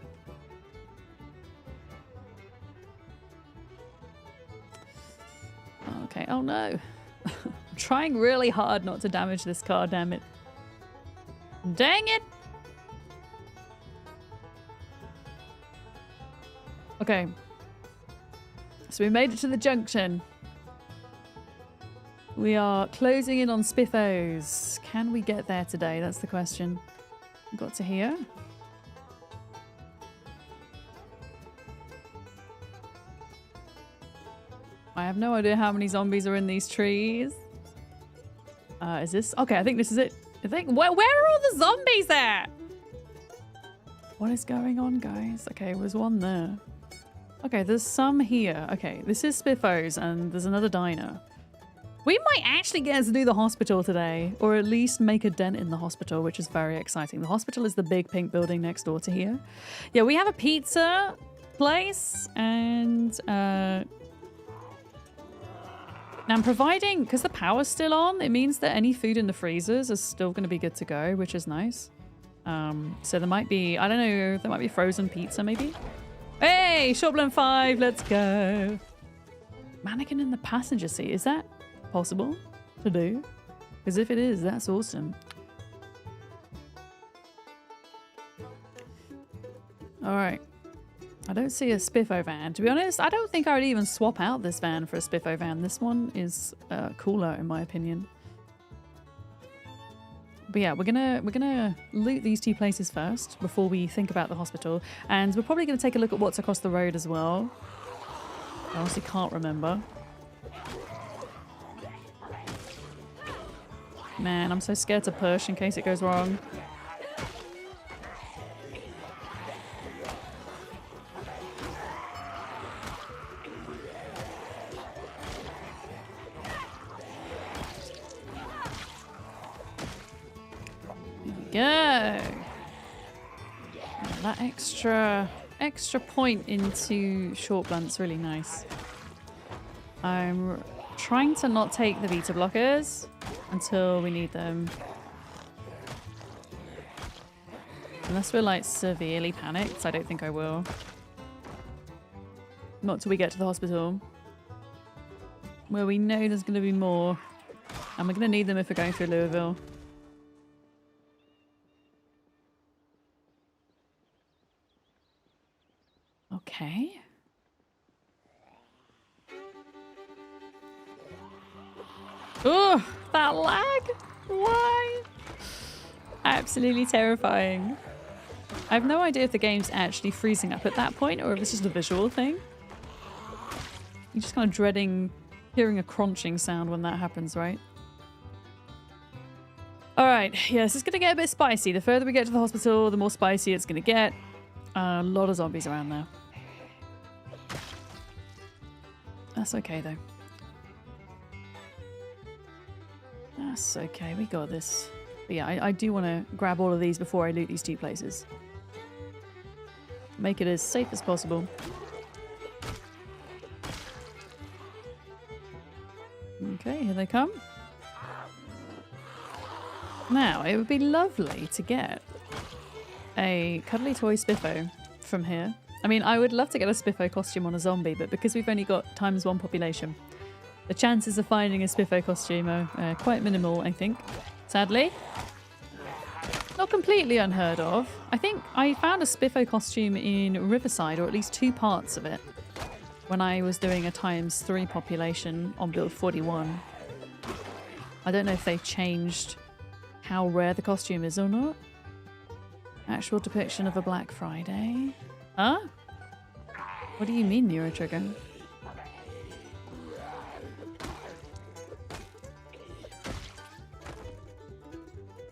[SPEAKER 1] Okay, oh no. I'm trying really hard not to damage this car, damn it. Dang it! Okay. So we made it to the junction. We are closing in on Spiffos. Can we get there today? That's the question. Got to here. I have no idea how many zombies are in these trees. Is this? Okay, I think this is it. Where are all the zombies at? What is going on, guys? Okay, there's one there. Okay, there's some here. Okay, this is Spiffos, and there's another diner. We might actually get to do the hospital today, or at least make a dent in the hospital, which is very exciting. The hospital is the big pink building next door to here. Yeah, we have a pizza place, and now I'm providing, because the power's still on, it means that any food in the freezers is still going to be good to go, which is nice. So there might be, I don't know, there might be frozen pizza maybe? Hey, Shopland 5, let's go. Mannequin in the passenger seat, is that possible to do? Because if it is, that's awesome. All right. I don't see a Spiffo van. To be honest, I don't think I would even swap out this van for a Spiffo van. This one is cooler in my opinion. But yeah, we're gonna loot these two places first before we think about the hospital, and we're probably gonna take a look at what's across the road as well. I honestly can't remember. Man, I'm so scared to push in case it goes wrong. Go. That extra extra point into short blunt's really nice. I'm trying to not take the beta blockers until we need them. Unless we're like severely panicked, I don't think I will. Not till we get to the hospital. Where we know there's going to be more. And we're going to need them if we're going through Louisville. Okay. Oh, that lag! Why? Absolutely terrifying. I have no idea if the game's actually freezing up at that point or if it's just a visual thing. You're just kind of dreading hearing a crunching sound when that happens, right? Alright, yeah, this is going to get a bit spicy. The further we get to the hospital, the more spicy it's going to get. A lot of zombies around there. That's okay, though. That's okay, we got this. But yeah, I do want to grab all of these before I loot these two places. Make it as safe as possible. Okay, here they come. Now, it would be lovely to get a cuddly toy Spiffo from here. I mean, I would love to get a Spiffo costume on a zombie, but because we've only got ×1 population, the chances of finding a Spiffo costume are quite minimal, I think. Sadly. Not completely unheard of. I think I found a Spiffo costume in Riverside, or at least 2 parts of it, when I was doing a ×3 population on build 41. I don't know if they've changed how rare the costume is or not. Actual depiction of a Black Friday. Huh? What do you mean, Neuro Trigger?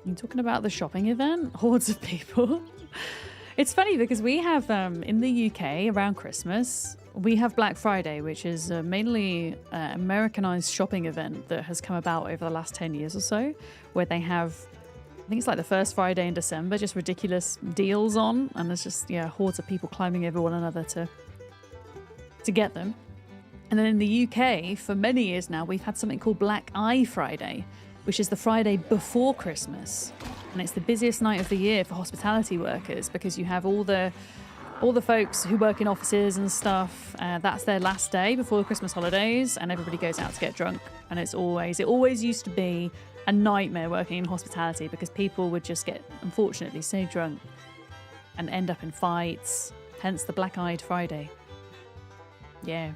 [SPEAKER 1] You talking about the shopping event? Hordes of people. It's funny because we have, in the UK, around Christmas, we have Black Friday, which is a mainly Americanized shopping event that has come about over the last 10 years or so, where they have, I think it's like the first Friday in December, just ridiculous deals on, and there's just, yeah, hordes of people climbing over one another to get them. And then in the UK, for many years now, we've had something called Black Eye Friday, which is the Friday before Christmas. And it's the busiest night of the year for hospitality workers because you have all the folks who work in offices and stuff. That's their last day before the Christmas holidays, and everybody goes out to get drunk. And it always used to be a nightmare working in hospitality because people would just get, unfortunately, so drunk and end up in fights. Hence the Black-Eyed Friday. Yeah.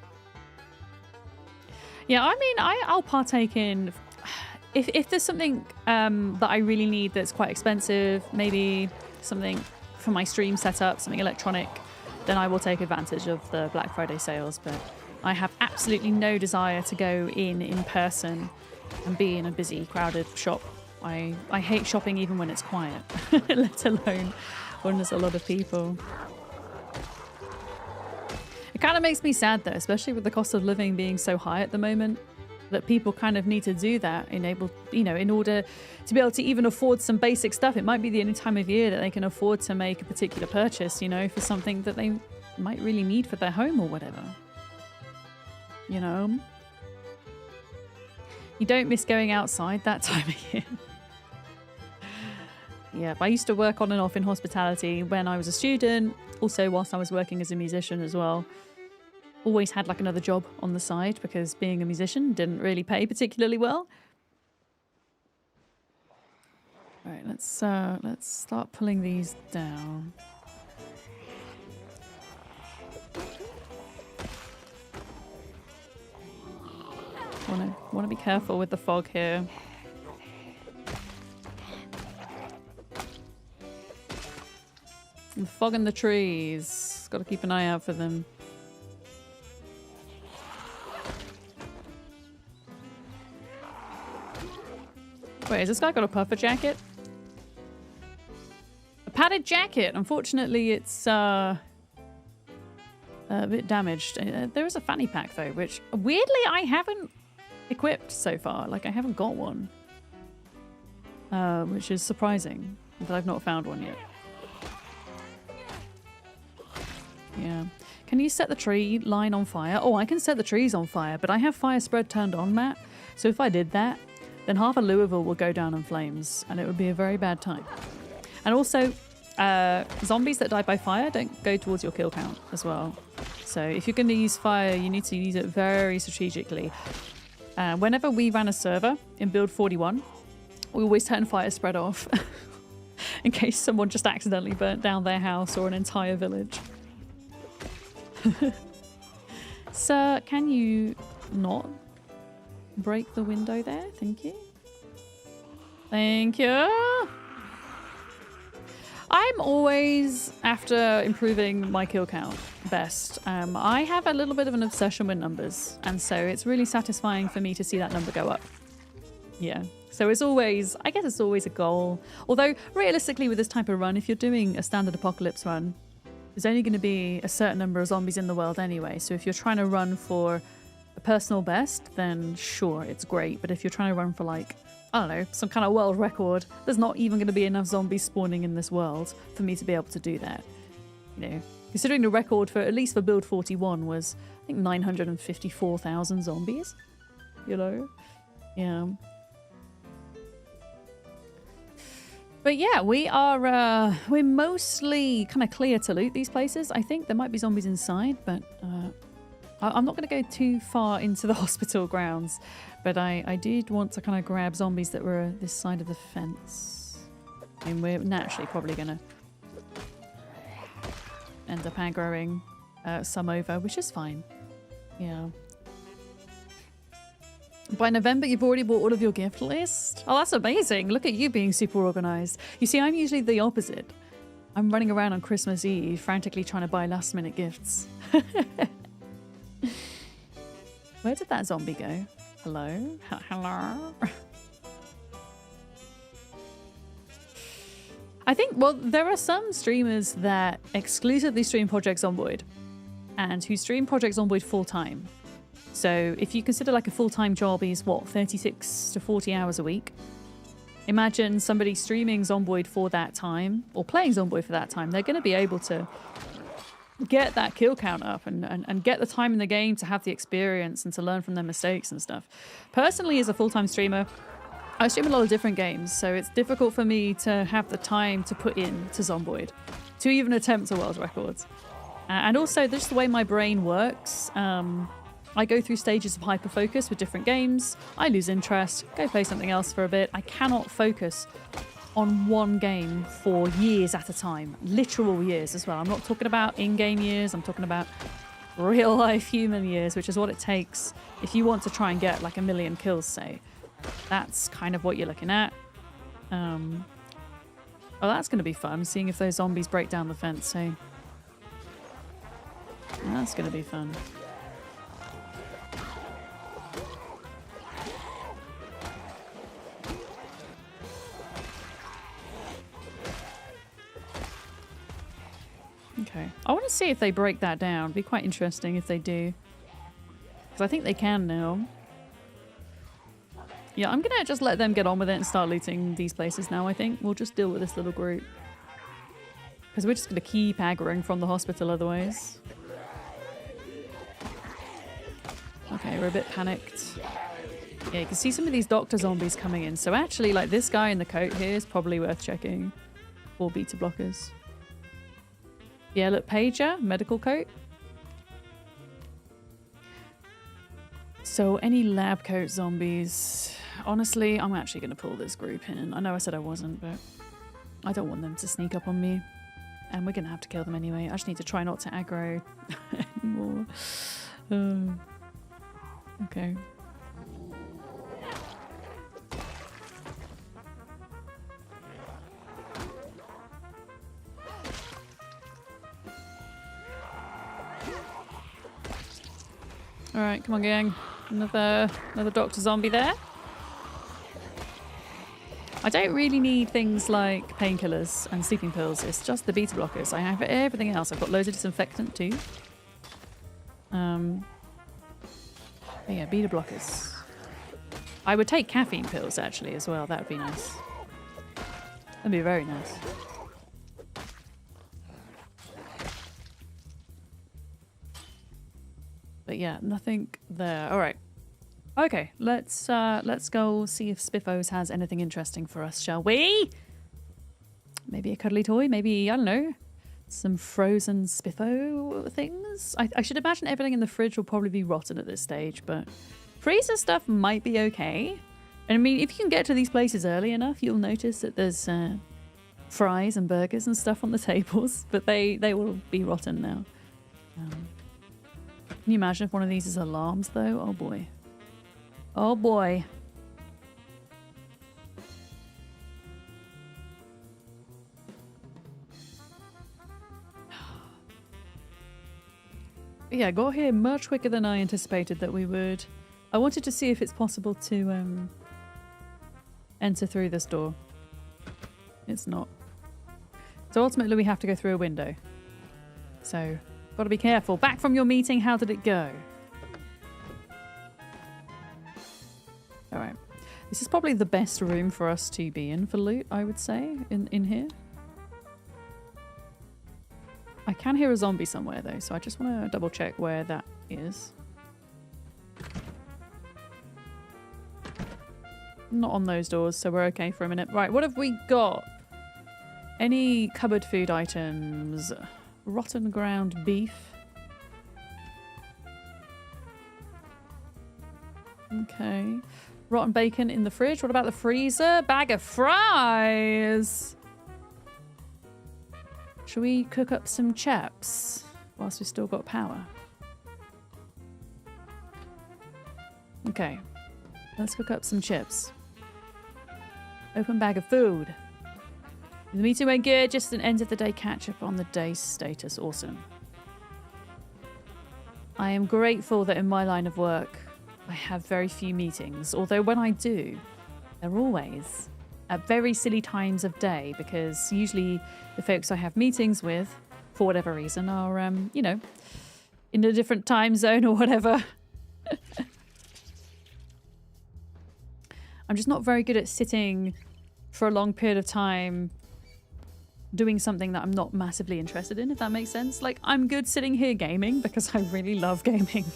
[SPEAKER 1] Yeah, I mean, I'll partake in... If there's something that I really need that's quite expensive, maybe something for my stream setup, something electronic, then I will take advantage of the Black Friday sales. But I have absolutely no desire to go in person and be in a busy, crowded shop. I hate shopping even when it's quiet, let alone when there's a lot of people. It kind of makes me sad though, especially with the cost of living being so high at the moment, that people kind of need to do that in order to be able to even afford some basic stuff. It might be the only time of year that they can afford to make a particular purchase, you know, for something that they might really need for their home or whatever. You know? You don't miss going outside that time of year. Yeah, I used to work on and off in hospitality when I was a student, also whilst I was working as a musician as well. Always had like another job on the side because being a musician didn't really pay particularly well. All right, let's start pulling these down. Want to be careful with the fog here. The fog in the trees. Got to keep an eye out for them. Wait, has this guy got a puffer jacket? A padded jacket! Unfortunately, it's a bit damaged. There is a fanny pack, though, which, weirdly, I haven't equipped so far. Like, I haven't got one. Which is surprising, that I've not found one yet. Yeah. Can you set the tree line on fire? Oh, I can set the trees on fire, but I have fire spread turned on, Matt. So if I did that, then half of Louisville will go down in flames, and it would be a very bad time. And also, zombies that die by fire don't go towards your kill count as well. So if you're going to use fire, you need to use it very strategically. Whenever we ran a server in build 41, we always turn fire spread off in case someone just accidentally burnt down their house or an entire village. Sir, can you not break the window there? Thank you. Thank you. I'm always after improving my kill count best. I have a little bit of an obsession with numbers, and so it's really satisfying for me to see that number go up. Yeah. So it's always, I guess it's always a goal. Although realistically with this type of run, if you're doing a standard apocalypse run, there's only going to be a certain number of zombies in the world anyway. So if you're trying to run for a personal best, then sure, it's great. But if you're trying to run for like, I don't know, some kind of world record, there's not even going to be enough zombies spawning in this world for me to be able to do that. You know, considering the record for, at least for build 41 was, I think 954,000 zombies, you know? Yeah. But yeah, we're mostly kind of clear to loot these places. I think there might be zombies inside, but I'm not going to go too far into the hospital grounds. But I did want to kind of grab zombies that were this side of the fence. And we're naturally probably going to end up aggroing some over, which is fine. Yeah. By November, you've already bought all of your gift list? Oh, that's amazing. Look at you being super organized. You see, I'm usually the opposite. I'm running around on Christmas Eve, frantically trying to buy last-minute gifts. Where did that zombie go? Hello? Hello? I think, well, there are some streamers that exclusively stream Project Zomboid and who stream Project Zomboid full-time. So if you consider like a full-time job is what, 36 to 40 hours a week? Imagine somebody streaming Zomboid for that time or playing Zomboid for that time. They're going to be able to get that kill count up and get the time in the game to have the experience and to learn from their mistakes and stuff. Personally, as a full-time streamer, I stream a lot of different games, so it's difficult for me to have the time to put in to Zomboid, to even attempt a world record. And also, just the way my brain works, I go through stages of hyper-focus with different games. I lose interest, go play something else for a bit. I cannot focus on one game for years at a time. Literal years as well. I'm not talking about in-game years. I'm talking about real-life human years, which is what it takes if you want to try and get like 1 million kills, say. That's kind of what you're looking at. Oh, that's going to be fun, seeing if those zombies break down the fence, so... That's going to be fun. Okay. I want to see if they break that down. It'd be quite interesting if they do. Because I think they can now. Yeah, I'm going to just let them get on with it and start looting these places now, I think. We'll just deal with this little group. Because we're just going to keep aggroing from the hospital otherwise. Okay, we're a bit panicked. Yeah, you can see some of these doctor zombies coming in. So actually, like, this guy in the coat here is probably worth checking for beta blockers. Yeah, look, pager, medical coat. So any lab coat zombies... Honestly, I'm actually going to pull this group in. I know I said I wasn't, but I don't want them to sneak up on me. And we're going to have to kill them anyway. I just need to try not to aggro anymore. Okay. Alright, come on, gang. Another doctor zombie there. I don't really need things like painkillers and sleeping pills. It's just the beta blockers. I have everything else. I've got loads of disinfectant too. But yeah, beta blockers. I would take caffeine pills actually as well. That would be nice. That'd be very nice. But yeah, nothing there. All right. Okay, let's go see if Spiffos has anything interesting for us, shall we? Maybe a cuddly toy, maybe, I don't know, some frozen Spiffo things. I should imagine everything in the fridge will probably be rotten at this stage, but freezer stuff might be okay. And I mean, if you can get to these places early enough, you'll notice that there's fries and burgers and stuff on the tables, but they will be rotten now. Can you imagine if one of these is alarms, though? Oh, boy. Oh, boy. Yeah, got here much quicker than I anticipated that we would. I wanted to see if it's possible to enter through this door. It's not. So ultimately we have to go through a window. So, gotta be careful. Back from your meeting, how did it go? Alright. This is probably the best room for us to be in for loot, I would say, in here. I can hear a zombie somewhere though, so I just want to double check where that is. Not on those doors, so we're okay for a minute. Right, what have we got? Any cupboard food items? Rotten ground beef. Okay. Rotten bacon in the fridge. What about the freezer? Bag of fries! Shall we cook up some chaps whilst we've still got power? Okay. Let's cook up some chips. Open bag of food. The meeting went good. Just an end of the day catch up on the day's status. Awesome. I am grateful that in my line of work, I have very few meetings. Although when I do, they're always at very silly times of day, because usually the folks I have meetings with, for whatever reason, are, you know, in a different time zone or whatever. I'm just not very good at sitting for a long period of time doing something that I'm not massively interested in, if that makes sense. Like, I'm good sitting here gaming because I really love gaming.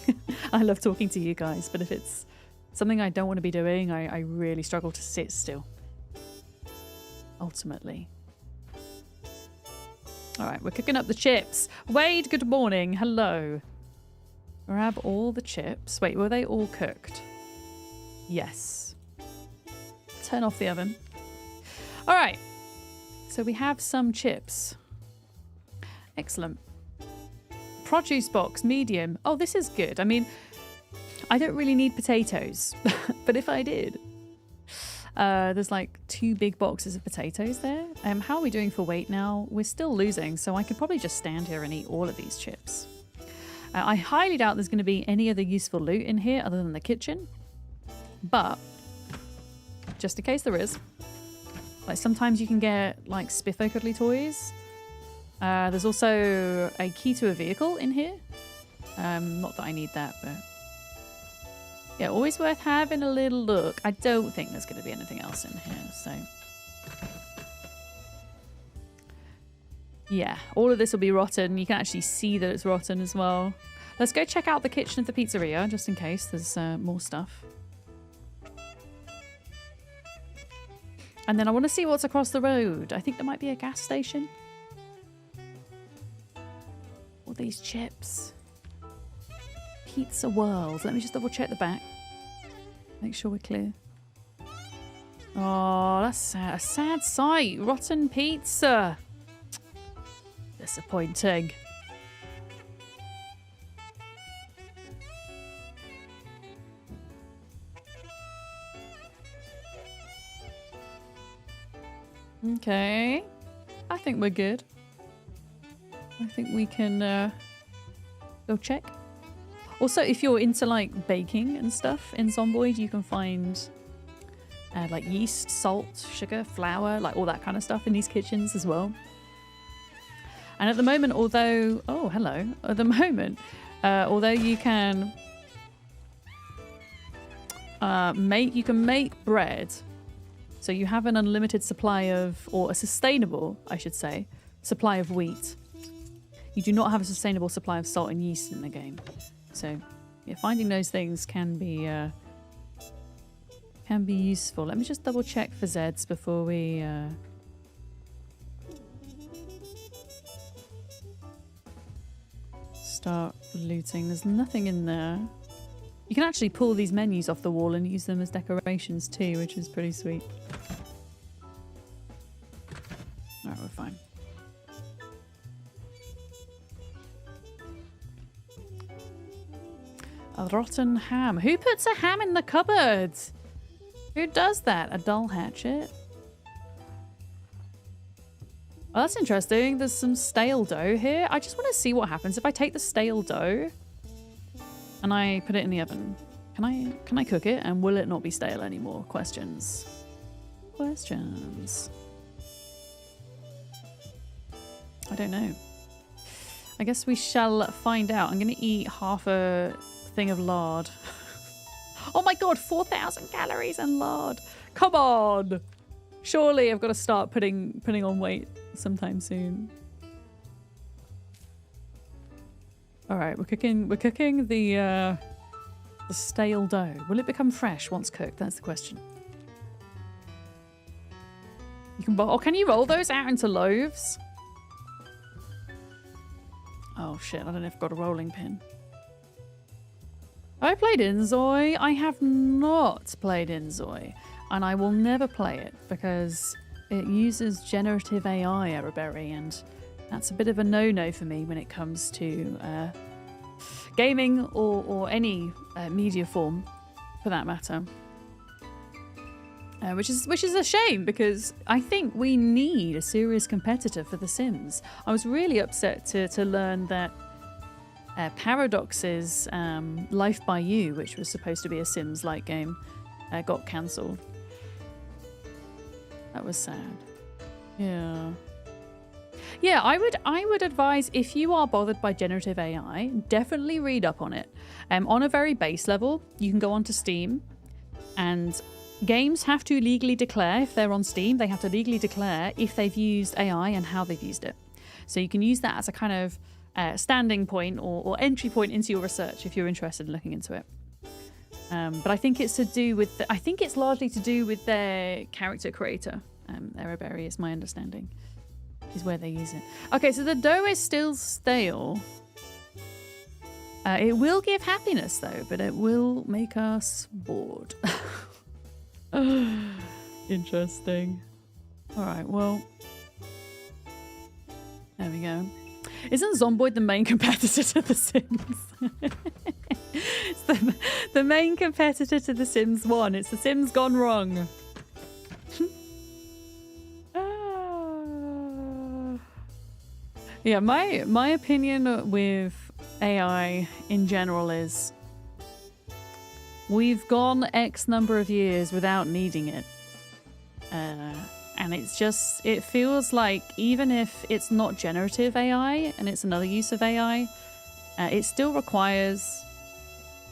[SPEAKER 1] I love talking to you guys, but if it's something I don't want to be doing, I really struggle to sit still. Ultimately. Alright, we're cooking up the chips. Wade, good morning. Hello. Grab all the chips. Wait, were they all cooked? Yes. Turn off the oven. Alright. So we have some chips. Excellent. Produce box, medium. Oh, this is good. I mean, I don't really need potatoes, but if I did, there's like 2 big boxes of potatoes there. How are we doing for weight now? We're still losing, so I could probably just stand here and eat all of these chips. I highly doubt there's going to be any other useful loot in here other than the kitchen, but just in case there is. Like, sometimes you can get, like, Spiffo cuddly toys. There's also a key to a vehicle in here. Not that I need that, but... yeah, always worth having a little look. I don't think there's going to be anything else in here, so... yeah, all of this will be rotten. You can actually see that it's rotten as well. Let's go check out the kitchen of the pizzeria, just in case there's more stuff. And then I want to see what's across the road. I think there might be a gas station. All these chips. Pizza World. Let me just double check the back. Make sure we're clear. Oh, that's sad. A sad sight. Rotten pizza. Disappointing. Okay. I think we're good. I think we can go check. Also, if you're into like baking and stuff in Zomboid, you can find like yeast, salt, sugar, flour, like all that kind of stuff in these kitchens as well. And at the moment, although... oh, hello. At the moment, although you can make bread. So you have an unlimited supply of, or a sustainable, I should say, supply of wheat. You do not have a sustainable supply of salt and yeast in the game. So Yeah, finding those things can be useful. Let me just double check for Zeds before we start looting. There's nothing in there. You can actually pull these menus off the wall and use them as decorations too, which is pretty sweet. Alright, we're fine. A rotten ham. Who puts a ham in the cupboard? Who does that? A dull hatchet? Oh, that's interesting. There's some stale dough here. I just want to see what happens if I take the stale dough and I put it in the oven. Can I cook it and will it not be stale anymore? Questions. Questions. I don't know. I guess we shall find out. I'm going to eat half a thing of lard. Oh my god, 4,000 calories and lard. Come on. Surely I've got to start putting on weight sometime soon. All right, we're cooking the stale dough. Will it become fresh once cooked? That's the question. You can can you roll those out into loaves? Oh shit, I don't know if I've got a rolling pin. Have I played Inzoi? I have not played Inzoi, and I will never play it because it uses generative AI, Araberry, and that's a bit of a no-no for me when it comes to gaming or any media form, for that matter. Which is a shame because I think we need a serious competitor for The Sims. I was really upset to learn that Paradox's Life by You, which was supposed to be a Sims-like game, got cancelled. That was sad. Yeah. Yeah, I would advise, if you are bothered by generative AI, definitely read up on it. On a very base level, you can go onto Steam, and games have to legally declare, if they're on Steam, they have to legally declare if they've used AI and how they've used it. So you can use that as a kind of standing point or entry point into your research if you're interested in looking into it. But I think it's to do with, I think it's largely to do with their character creator. Araberry is my understanding, is where they use it. Okay, so the dough is still stale. It will give happiness though, but it will make us bored. Interesting. All right, well, there we go. Isn't Zomboid the main competitor to The Sims? It's the main competitor to The Sims 1. It's The Sims gone wrong. Yeah, my opinion with AI in general is we've gone X number of years without needing it. And it feels like even if it's not generative AI and it's another use of AI, it still requires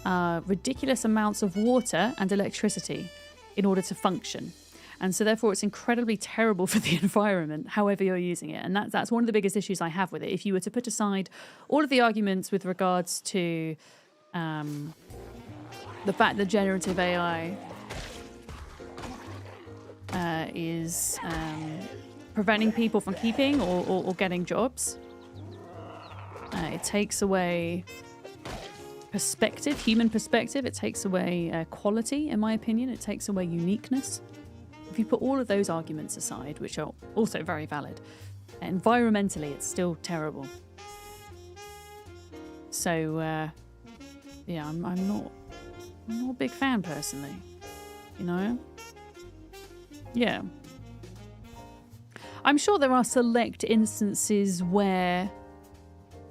[SPEAKER 1] ridiculous amounts of water and electricity in order to function. And so therefore it's incredibly terrible for the environment, however you're using it. And that's one of the biggest issues I have with it. If you were to put aside all of the arguments with regards to the fact that generative AI is preventing people from keeping or getting jobs. It takes away perspective, human perspective. It takes away quality, in my opinion. It takes away uniqueness. If you put all of those arguments aside, which are also very valid, environmentally, it's still terrible. So, yeah, I'm not a big fan personally, you know? Yeah. I'm sure there are select instances where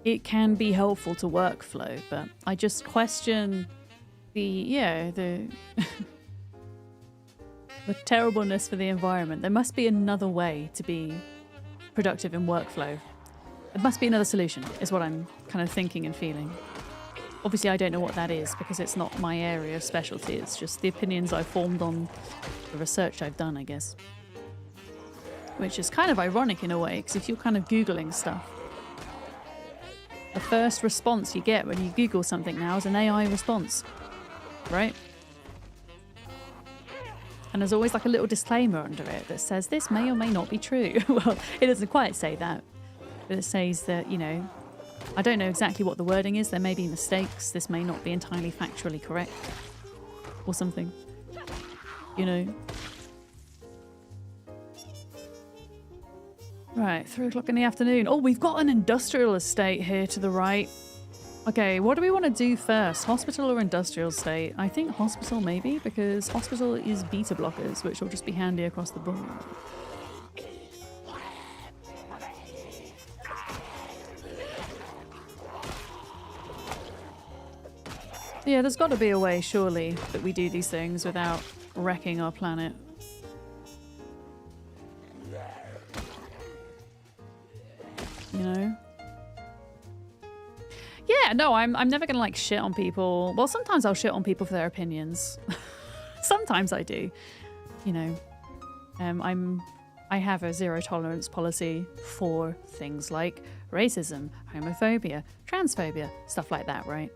[SPEAKER 1] it can be helpful to workflow, but I just question the terribleness for the environment. There must be another way to be productive in workflow. There must be another solution, is what I'm kind of thinking and feeling. Obviously, I don't know what that is because it's not my area of specialty. It's just the opinions I've formed on the research I've done, I guess. Which is kind of ironic in a way, because if you're kind of Googling stuff, The first response you get when you Google something now is an AI response, right? And there's always like a little disclaimer under it that says this may or may not be true. Well, it doesn't quite say that, but it says that, you know, I don't know exactly what the wording is. There may be mistakes. This may not be entirely factually correct or something, you know. Right, 3 o'clock in the afternoon. Oh, we've got an industrial estate here to the right. Okay, what do we want to do first? Hospital or industrial estate? I think hospital maybe, because hospital is beta blockers, which will just be handy across the board. Yeah, there's got to be a way, surely, that we do these things without wrecking our planet. You know? Yeah, no, I'm never gonna like shit on people. Well, sometimes I'll shit on people for their opinions. Sometimes I do. You know, I have a zero tolerance policy for things like racism, homophobia, transphobia, stuff like that, right?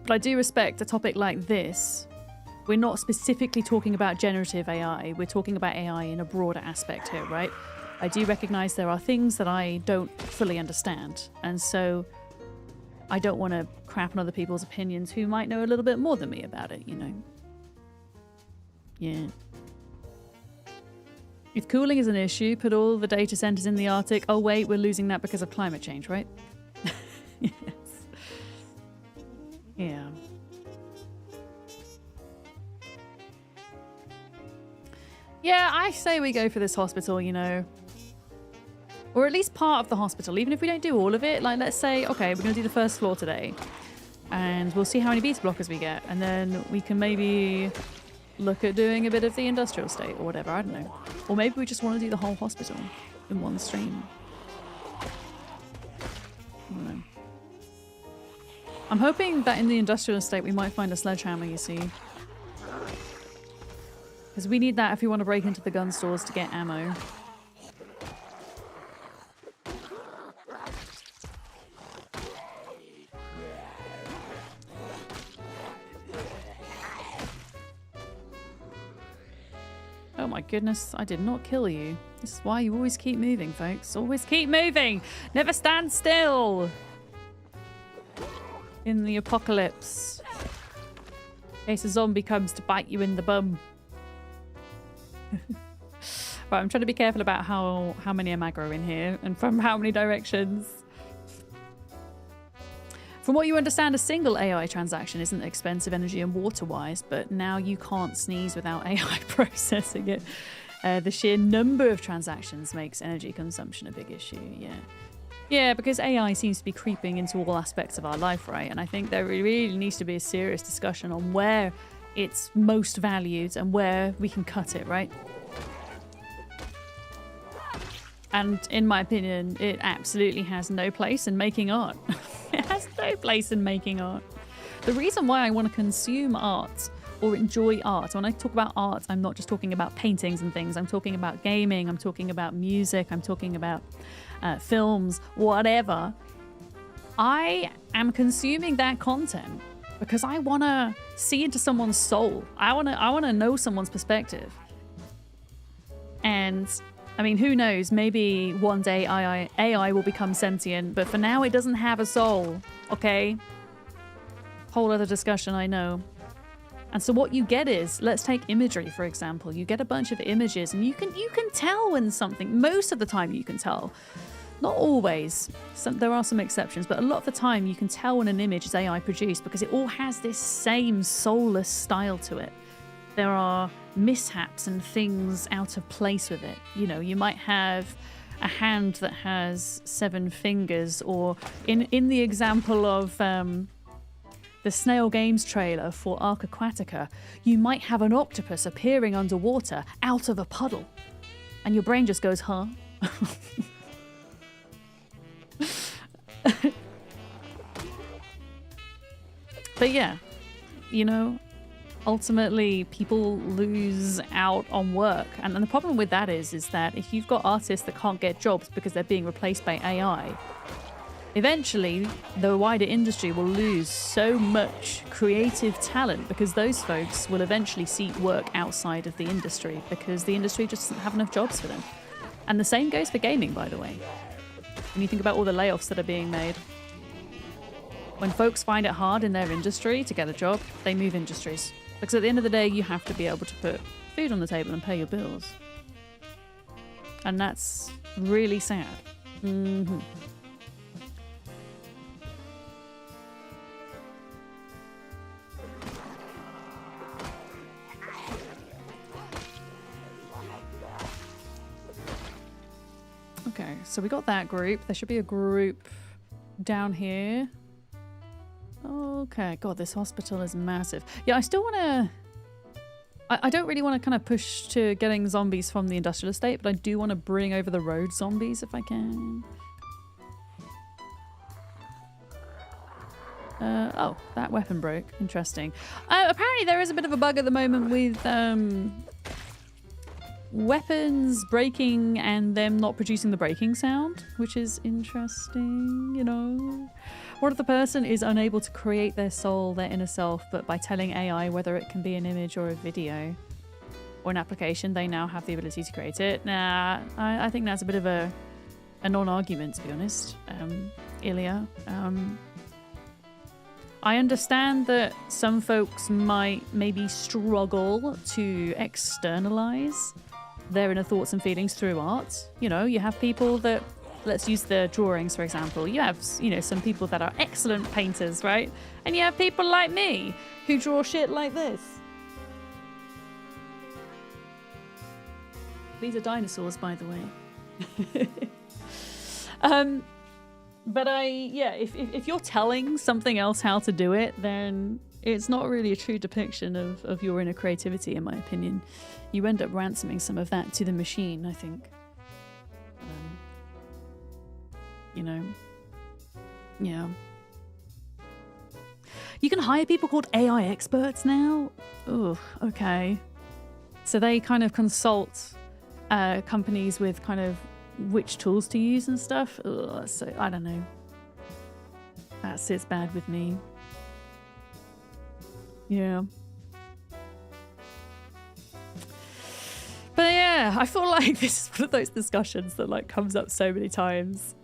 [SPEAKER 1] But I do respect a topic like this. We're not specifically talking about generative AI. We're talking about AI in a broader aspect here, right? I do recognize there are things that I don't fully understand. And so I don't want to crap on other people's opinions who might know a little bit more than me about it, you know? Yeah. If cooling is an issue, put all the data centers in the Arctic. Oh, wait, we're losing that because of climate change, right? Yes. Yeah. Yeah, I say we go for this hospital, you know. Or at least part of the hospital, even if we don't do all of it. Like, let's say, okay, we're going to do the first floor today. And we'll see how many beta blockers we get. And then we can maybe look at doing a bit of the industrial estate or whatever, I don't know. Or maybe we just want to do the whole hospital in one stream. I don't know. I'm hoping that in the industrial estate we might find a sledgehammer, you see. Because we need that if we want to break into the gun stores to get ammo. Oh my goodness, I did not kill you. This is why you always keep moving, folks. Always keep moving! Never stand still! In the apocalypse. In case a zombie comes to bite you in the bum. Right, I'm trying to be careful about how many am aggro in here and from how many directions. From what you understand, a single AI transaction isn't expensive energy and water-wise, but now you can't sneeze without AI processing it. The sheer number of transactions makes energy consumption a big issue, yeah. Yeah, because AI seems to be creeping into all aspects of our life, right? And I think there really needs to be a serious discussion on where it's most valued and where we can cut it, right? And in my opinion, it absolutely has no place in making art. It has no place in making art. The reason why I want to consume art or enjoy art, when I talk about art, I'm not just talking about paintings and things. I'm talking about gaming, I'm talking about music, I'm talking about films, whatever. I am consuming that content because I want to see into someone's soul. I want to know someone's perspective. And I mean, who knows? Maybe one day AI will become sentient, but for now it doesn't have a soul, okay? Whole other discussion, I know. And so what you get is, let's take imagery, for example. You get a bunch of images and you can tell when something, most of the time you can tell. Not always. There are some exceptions, but a lot of the time you can tell when an image is AI produced because it all has this same soulless style to it. There are mishaps and things out of place with it. You know, you might have a hand that has 7 fingers, or in the example of the Snail Games trailer for Arc Aquatica, you might have an octopus appearing underwater out of a puddle. And your brain just goes, huh? But yeah, you know, ultimately people lose out on work. And the problem with that is that if you've got artists that can't get jobs because they're being replaced by AI, eventually the wider industry will lose so much creative talent because those folks will eventually seek work outside of the industry because the industry just doesn't have enough jobs for them. And the same goes for gaming, by the way. When you think about all the layoffs that are being made. When folks find it hard in their industry to get a job, they move industries. Because at the end of the day, you have to be able to put food on the table and pay your bills. And that's really sad. Mm-hmm. Okay, so we got that group. There should be a group down here. Okay, God, this hospital is massive. Yeah, I still want to... I don't really want to kind of push to getting zombies from the industrial estate, but I do want to bring over the road zombies if I can. Oh, that weapon broke. Interesting. Apparently there is a bit of a bug at the moment with weapons breaking and them not producing the breaking sound, which is interesting, you know. What if the person is unable to create their soul, their inner self, but by telling AI whether it can be an image or a video or an application, they now have the ability to create it? Nah, I think that's a bit of a non-argument, to be honest, Ilya. I understand that some folks might maybe struggle to externalize their inner thoughts and feelings through art. You know, you have people that, let's use the drawings, for example. You have, you know, some people that are excellent painters, right? And you have people like me who draw shit like this. These are dinosaurs, by the way. But if you're telling something else how to do it, then it's not really a true depiction of your inner creativity, in my opinion. You end up ransoming some of that to the machine, I think. You know, yeah. You can hire people called AI experts now. Ugh, okay. So they kind of consult companies with kind of which tools to use and stuff. Ugh, so I don't know. That sits bad with me. Yeah. But yeah, I feel like this is one of those discussions that like comes up so many times.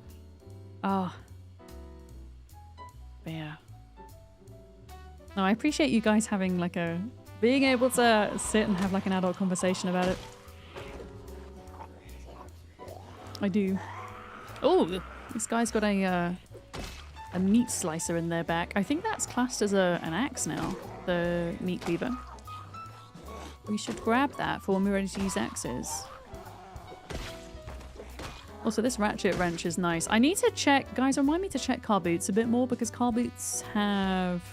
[SPEAKER 1] Ah. But yeah. No, I appreciate you guys having like being able to sit and have like an adult conversation about it. I do. Oh, this guy's got a meat slicer in their back. I think that's classed as an axe now, the meat cleaver. We should grab that for when we're ready to use axes. Also, this ratchet wrench is nice. I need to check, guys, remind me to check car boots a bit more because car boots have...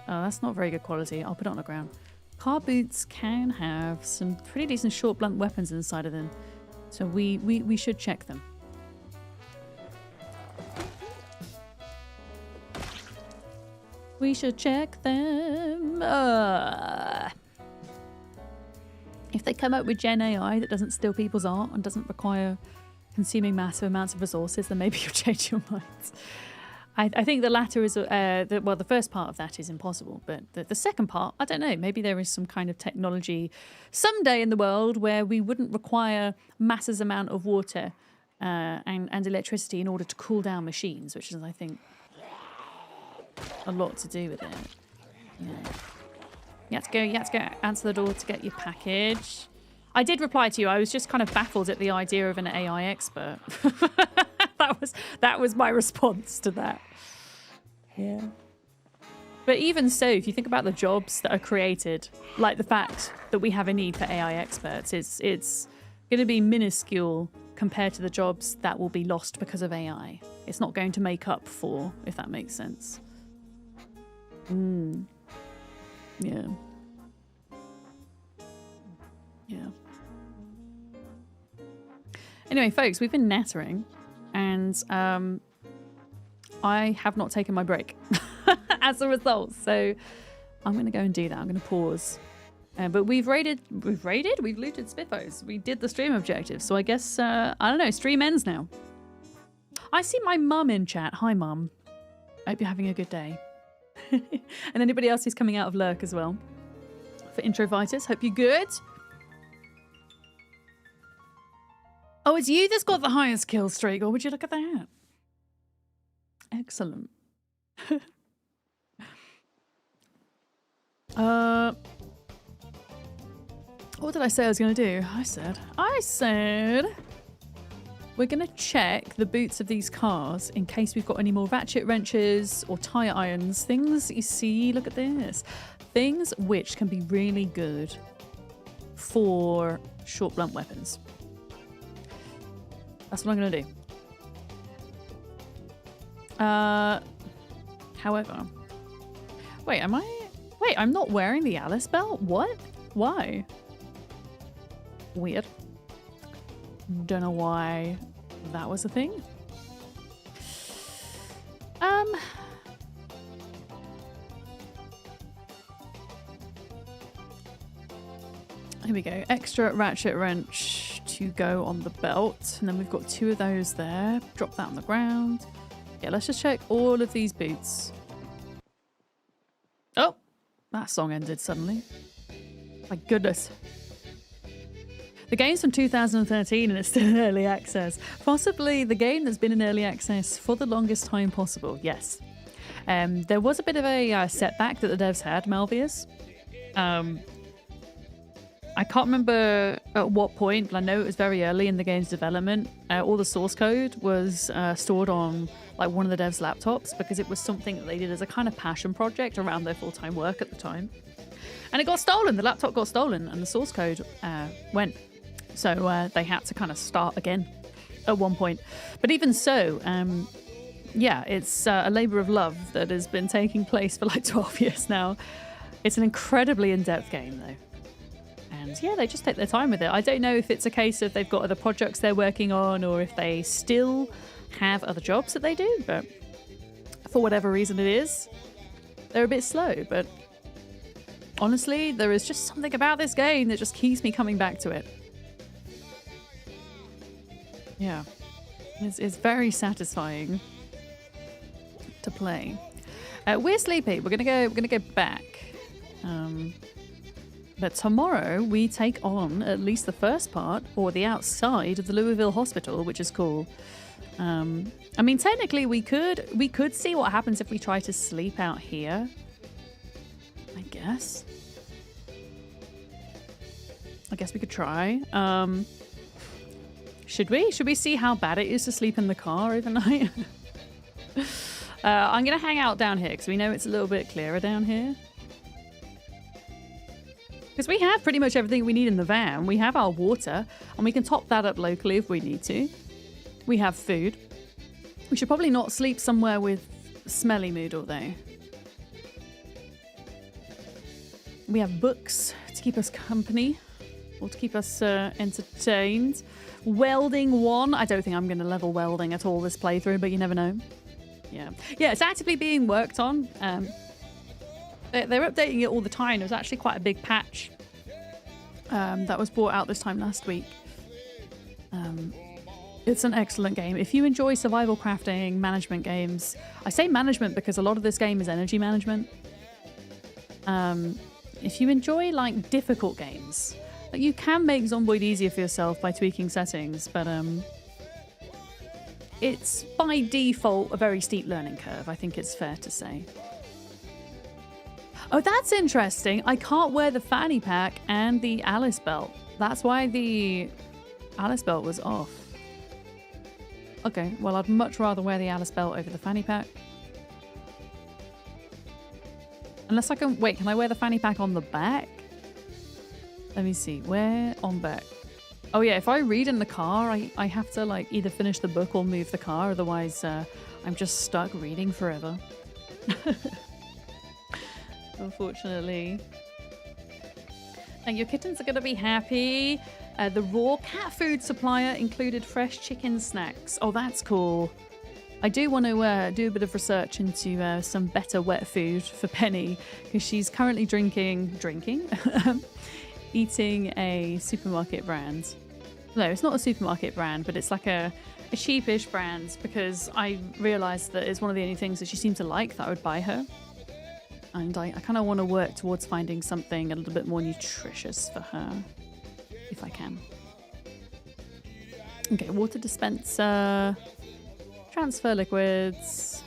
[SPEAKER 1] Oh, that's not very good quality. I'll put it on the ground. Car boots can have some pretty decent short blunt weapons inside of them. So we should check them. We should check them. If they come up with Gen AI that doesn't steal people's art and doesn't require consuming massive amounts of resources, then maybe you'll change your minds. I think the latter is, well, the first part of that is impossible, but the second part, I don't know, maybe there is some kind of technology someday in the world where we wouldn't require massive amount of water and electricity in order to cool down machines, which is, I think, a lot to do with it. Yeah. You have to go answer the door to get your package. I did reply to you. I was just kind of baffled at the idea of an AI expert. That was my response to that. Yeah. But even so, if you think about the jobs that are created, like the fact that we have a need for AI experts, it's going to be minuscule compared to the jobs that will be lost because of AI. It's not going to make up for, if that makes sense. Yeah. Yeah. Anyway, folks, we've been nattering, and I have not taken my break as a result. So I'm going to go and do that. I'm going to pause. But we've looted Spiffos. We did the stream objective. So I guess, I don't know, stream ends now. I see my mum in chat. Hi, mum. I hope you're having a good day. And anybody else who's coming out of lurk as well. For Introvitus, hope you're good. Oh, it's you that's got the highest kill streak. Oh, would you look at that? Excellent. What did I say I was going to do? I said we're going to check the boots of these cars in case we've got any more ratchet wrenches or tire irons. Things, you see, look at this. Things which can be really good for short blunt weapons. That's what I'm going to do. However, wait, I'm not wearing the Alice belt? What? Why? Weird. Don't know why that was a thing. Here we go. Extra ratchet wrench to go on the belt. And then we've got 2 of those there. Drop that on the ground. Yeah, let's just check all of these boots. Oh, that song ended suddenly. My goodness. The game's from 2013 and it's still in early access. Possibly the game that's been in early access for the longest time possible. Yes. There was a bit of a setback that the devs had, Malvius. I can't remember at what point, but I know it was very early in the game's development. All the source code was stored on like one of the devs' laptops because it was something that they did as a kind of passion project around their full-time work at the time. And it got stolen. The laptop got stolen and the source code went. So they had to kind of start again at one point. But even so, yeah, it's a labour of love that has been taking place for like 12 years now. It's an incredibly in-depth game, though. And yeah, they just take their time with it. I don't know if it's a case of they've got other projects they're working on or if they still have other jobs that they do. But for whatever reason it is, they're a bit slow. But honestly, there is just something about this game that just keeps me coming back to it. Yeah, it's very satisfying to play. We're sleepy. We're gonna go back. But tomorrow we take on at least the first part, or the outside of the Louisville hospital, which is cool. I mean, technically we could see what happens if we try to sleep out here. I guess we could try. Should we? Should we see how bad it is to sleep in the car overnight? I'm gonna hang out down here because we know it's a little bit clearer down here. Because we have pretty much everything we need in the van. We have our water, and we can top that up locally if we need to. We have food. We should probably not sleep somewhere with smelly moodle, though. We have books to keep us company, or to keep us entertained. Welding 1. I don't think I'm going to level welding at all this playthrough, but you never know. Yeah, it's actively being worked on. They're updating it all the time. It was actually quite a big patch that was brought out this time last week. It's an excellent game. If you enjoy survival crafting, management games, I say management because a lot of this game is energy management. If you enjoy like difficult games, like, you can make Zomboid easier for yourself by tweaking settings, but it's by default a very steep learning curve, I think it's fair to say. Oh, that's interesting. I can't wear the fanny pack and the Alice belt. That's why the Alice belt was off. Okay, well, I'd much rather wear the Alice belt over the fanny pack. Unless I can... Wait, can I wear the fanny pack on the back? Let me see. Where on back? Oh, yeah, if I read in the car, I have to, like, either finish the book or move the car. Otherwise, I'm just stuck reading forever. Unfortunately. And your kittens are going to be happy. The raw cat food supplier included fresh chicken snacks. Oh, that's cool. I do want to do a bit of research into some better wet food for Penny, because she's currently eating a supermarket brand. No, it's not a supermarket brand, but it's like a a cheapish brand because I realised that it's one of the only things that she seemed to like that I would buy her. And I kind of want to work towards finding something a little bit more nutritious for her, if I can. Okay, water dispenser, transfer liquids.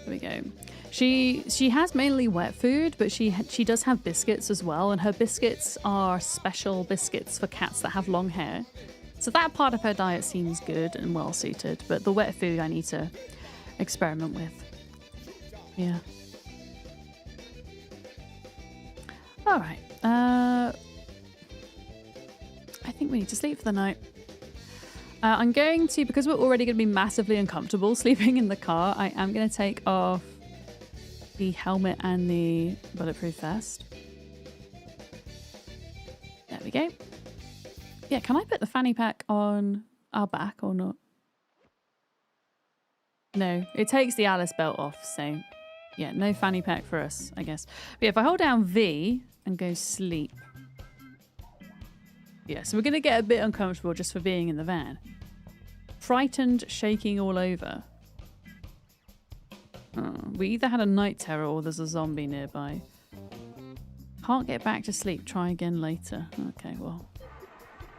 [SPEAKER 1] There we go. She has mainly wet food, but she does have biscuits as well, and her biscuits are special biscuits for cats that have long hair. So that part of her diet seems good and well suited, but the wet food I need to experiment with. Yeah. All right. I think we need to sleep for the night. I'm going to, because we're already going to be massively uncomfortable sleeping in the car, I am going to take off the helmet and the bulletproof vest. There we go. Yeah, can I put the fanny pack on our back or not? No, it takes the Alice belt off, so yeah, no fanny pack for us, I guess. But yeah, if I hold down V and go sleep. Yeah, so we're going to get a bit uncomfortable just for being in the van. Frightened, shaking all over. Oh, we either had a night terror or there's a zombie nearby. Can't get back to sleep. Try again later. Okay, well.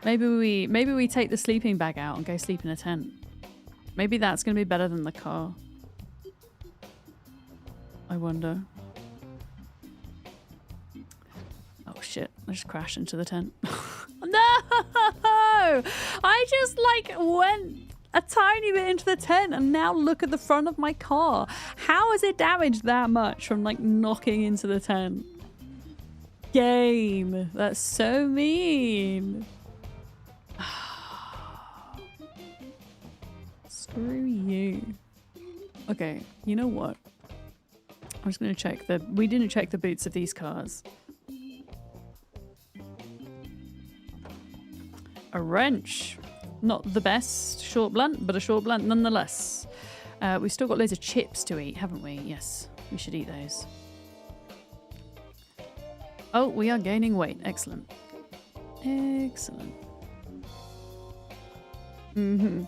[SPEAKER 1] Maybe we take the sleeping bag out and go sleep in a tent. Maybe that's going to be better than the car. I wonder. Oh shit, I just crashed into the tent. No! I just like went a tiny bit into the tent and now look at the front of my car. How is it damaged that much from like knocking into the tent? Game. That's so mean. Screw you. Okay, you know what? I'm just going to check the... We didn't check the boots of these cars. A wrench. Not the best short blunt, but a short blunt nonetheless. We've still got loads of chips to eat, haven't we? Yes, we should eat those. Oh, we are gaining weight. Excellent. Excellent. Mm-hmm.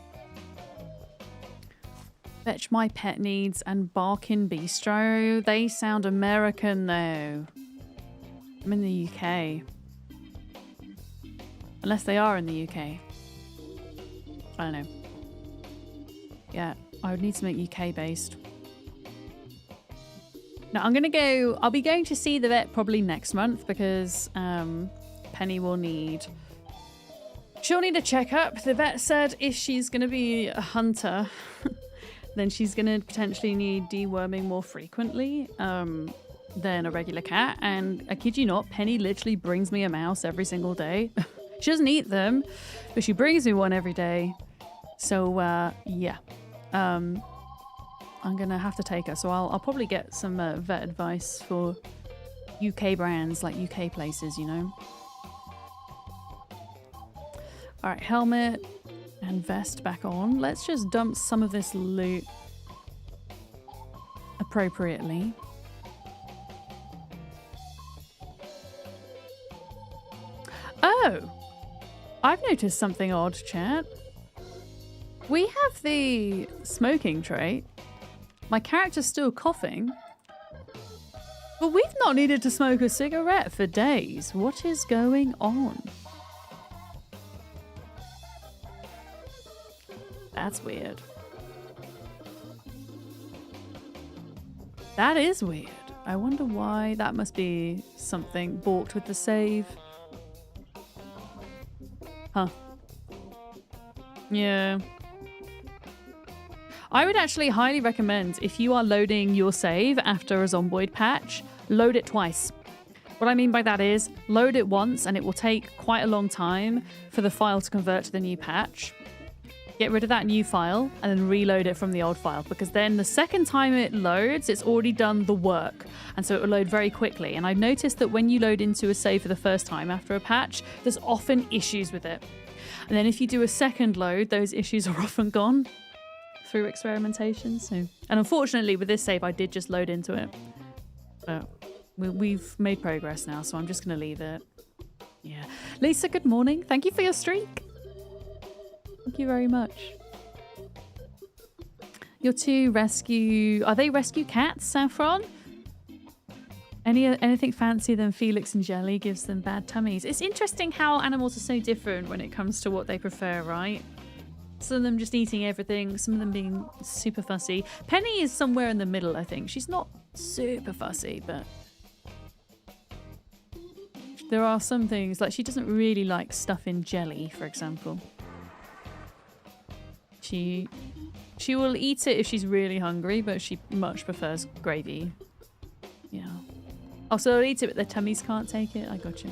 [SPEAKER 1] Fetch my pet needs and Barkin Bistro. They sound American though. I'm in the UK. Unless they are in the UK. I don't know. Yeah, I would need something UK based. Now I'll be going to see the vet probably next month because Penny will need... She'll need a checkup. The vet said if she's going to be a hunter, then she's going to potentially need deworming more frequently than a regular cat. And I kid you not, Penny literally brings me a mouse every single day. She doesn't eat them, but she brings me one every day. So, yeah. I'm going to have to take her. So I'll probably get some vet advice for UK brands, like UK places, you know. All right, helmet and vest back on. Let's just dump some of this loot appropriately. Oh, I've noticed something odd, chat. We have the smoking trait. My character's still coughing. But we've not needed to smoke a cigarette for days. What is going on? That's weird. That is weird. I wonder why. That must be something balked with the save. Huh. Yeah. I would actually highly recommend, if you are loading your save after a Zomboid patch, load it twice. What I mean by that is, load it once and it will take quite a long time for the file to convert to the new patch. Get rid of that new file and then reload it from the old file, because then the second time it loads, it's already done the work. And so it will load very quickly. And I've noticed that when you load into a save for the first time after a patch, there's often issues with it. And then if you do a second load, those issues are often gone through experimentation. So, and unfortunately with this save, I did just load into it. But we've made progress now, so I'm just going to leave it. Yeah. Lisa, good morning. Thank you for your streak. Thank you very much. Your two rescue... Are they rescue cats, Saffron? Anything fancier than Felix and Jelly gives them bad tummies. It's interesting how animals are so different when it comes to what they prefer, right? Some of them just eating everything, some of them being super fussy. Penny is somewhere in the middle, I think. She's not super fussy, but there are some things, like she doesn't really like stuff in jelly, for example. She will eat it if she's really hungry, but she much prefers gravy. Yeah. Oh, so they'll eat it, but their tummies can't take it? I got you.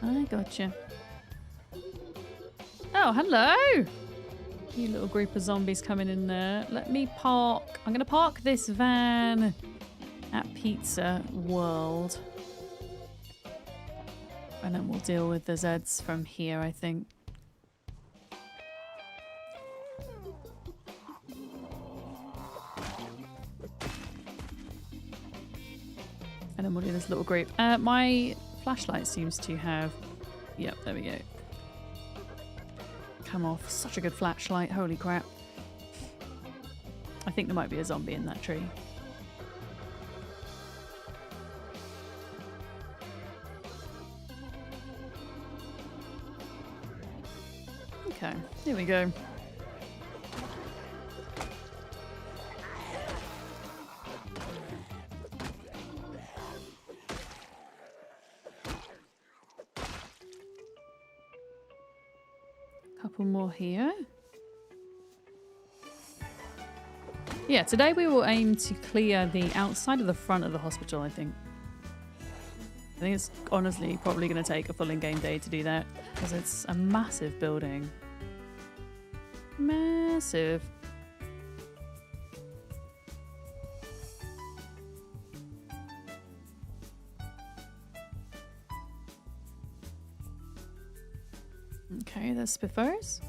[SPEAKER 1] I got you. Oh, hello! You little group of zombies coming in there. Let me park. I'm going to park this van at Pizza World. And then we'll deal with the Zeds from here, I think. And then we'll do this little group. My flashlight seems to have... Yep, there we go. Come off. Such a good flashlight. Holy crap. I think there might be a zombie in that tree. Okay, here we go. Couple more here. Yeah, today we will aim to clear the outside of the front of the hospital, I think. I think it's honestly probably going to take a full in-game day to do that, because it's a massive building. Massive. Okay, there's Spitfires.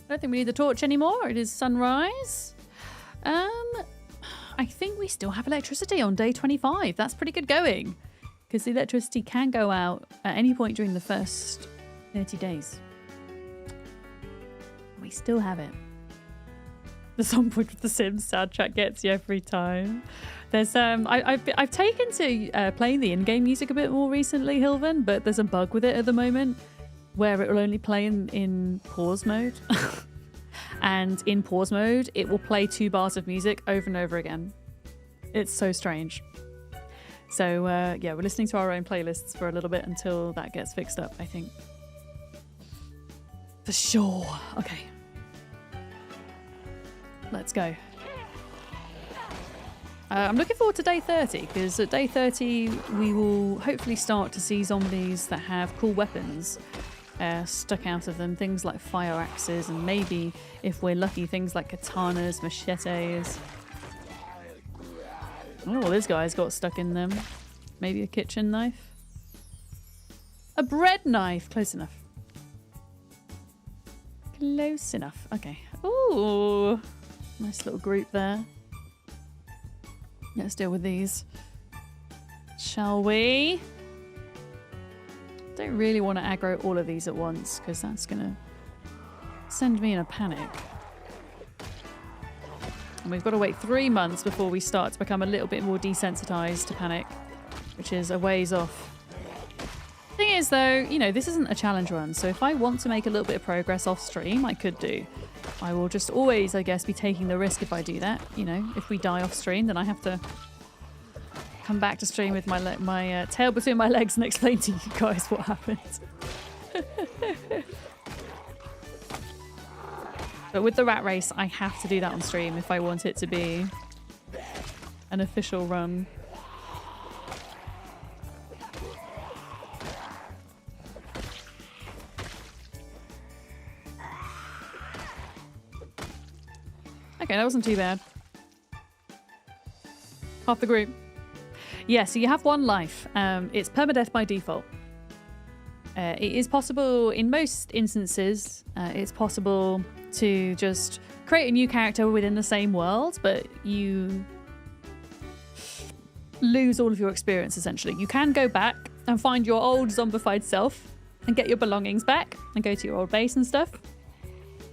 [SPEAKER 1] I don't think we need the torch anymore. It is sunrise. I think we still have electricity on day 25. That's pretty good going, because the electricity can go out at any point during the first 30 days. We still have it. The Zomboid with the Sims soundtrack gets you every time. There's I've taken to playing the in-game music a bit more recently, Hilvan, but there's a bug with it at the moment where it will only play in pause mode. And in pause mode, it will play 2 bars of music over and over again. It's so strange. So yeah, we're listening to our own playlists for a little bit until that gets fixed up, I think. For sure. Okay. Let's go. I'm looking forward to day 30, because at day 30 we will hopefully start to see zombies that have cool weapons stuck out of them. Things like fire axes, and maybe, if we're lucky, things like katanas, machetes. Oh, well, this guy's got stuck in them. Maybe a kitchen knife. A bread knife! Close enough. Close enough. Okay. Ooh. Nice little group there. Let's deal with these. Shall we? Don't really want to aggro all of these at once, because that's going to send me in a panic. And we've got to wait 3 months before we start to become a little bit more desensitized to panic, which is a ways off. Thing is, though, you know, this isn't a challenge run, so if I want to make a little bit of progress off stream, I could do. I will just always, I guess, be taking the risk if I do that. You know, if we die off stream, then I have to come back to stream with my tail between my legs and explain to you guys what happened. But with the rat race, I have to do that on stream if I want it to be an official run. Okay, that wasn't too bad. Half the group. Yeah, so you have 1 life. It's permadeath by default. It is possible, in most instances, it's possible to just create a new character within the same world, but you lose all of your experience, essentially. You can go back and find your old zombified self and get your belongings back and go to your old base and stuff.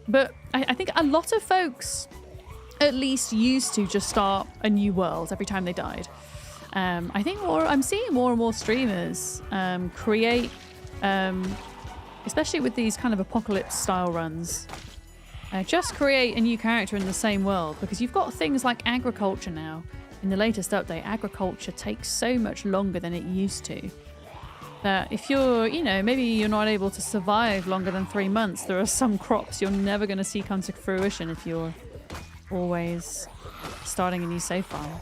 [SPEAKER 1] But I think a lot of folks at least used to just start a new world every time they died. I think I'm seeing more and more streamers create, especially with these kind of apocalypse style runs, just create a new character in the same world, because you've got things like agriculture now. In the latest update, agriculture takes so much longer than it used to. That if you're, maybe you're not able to survive longer than 3 months, there are some crops you're never going to see come to fruition if you're always starting a new save file.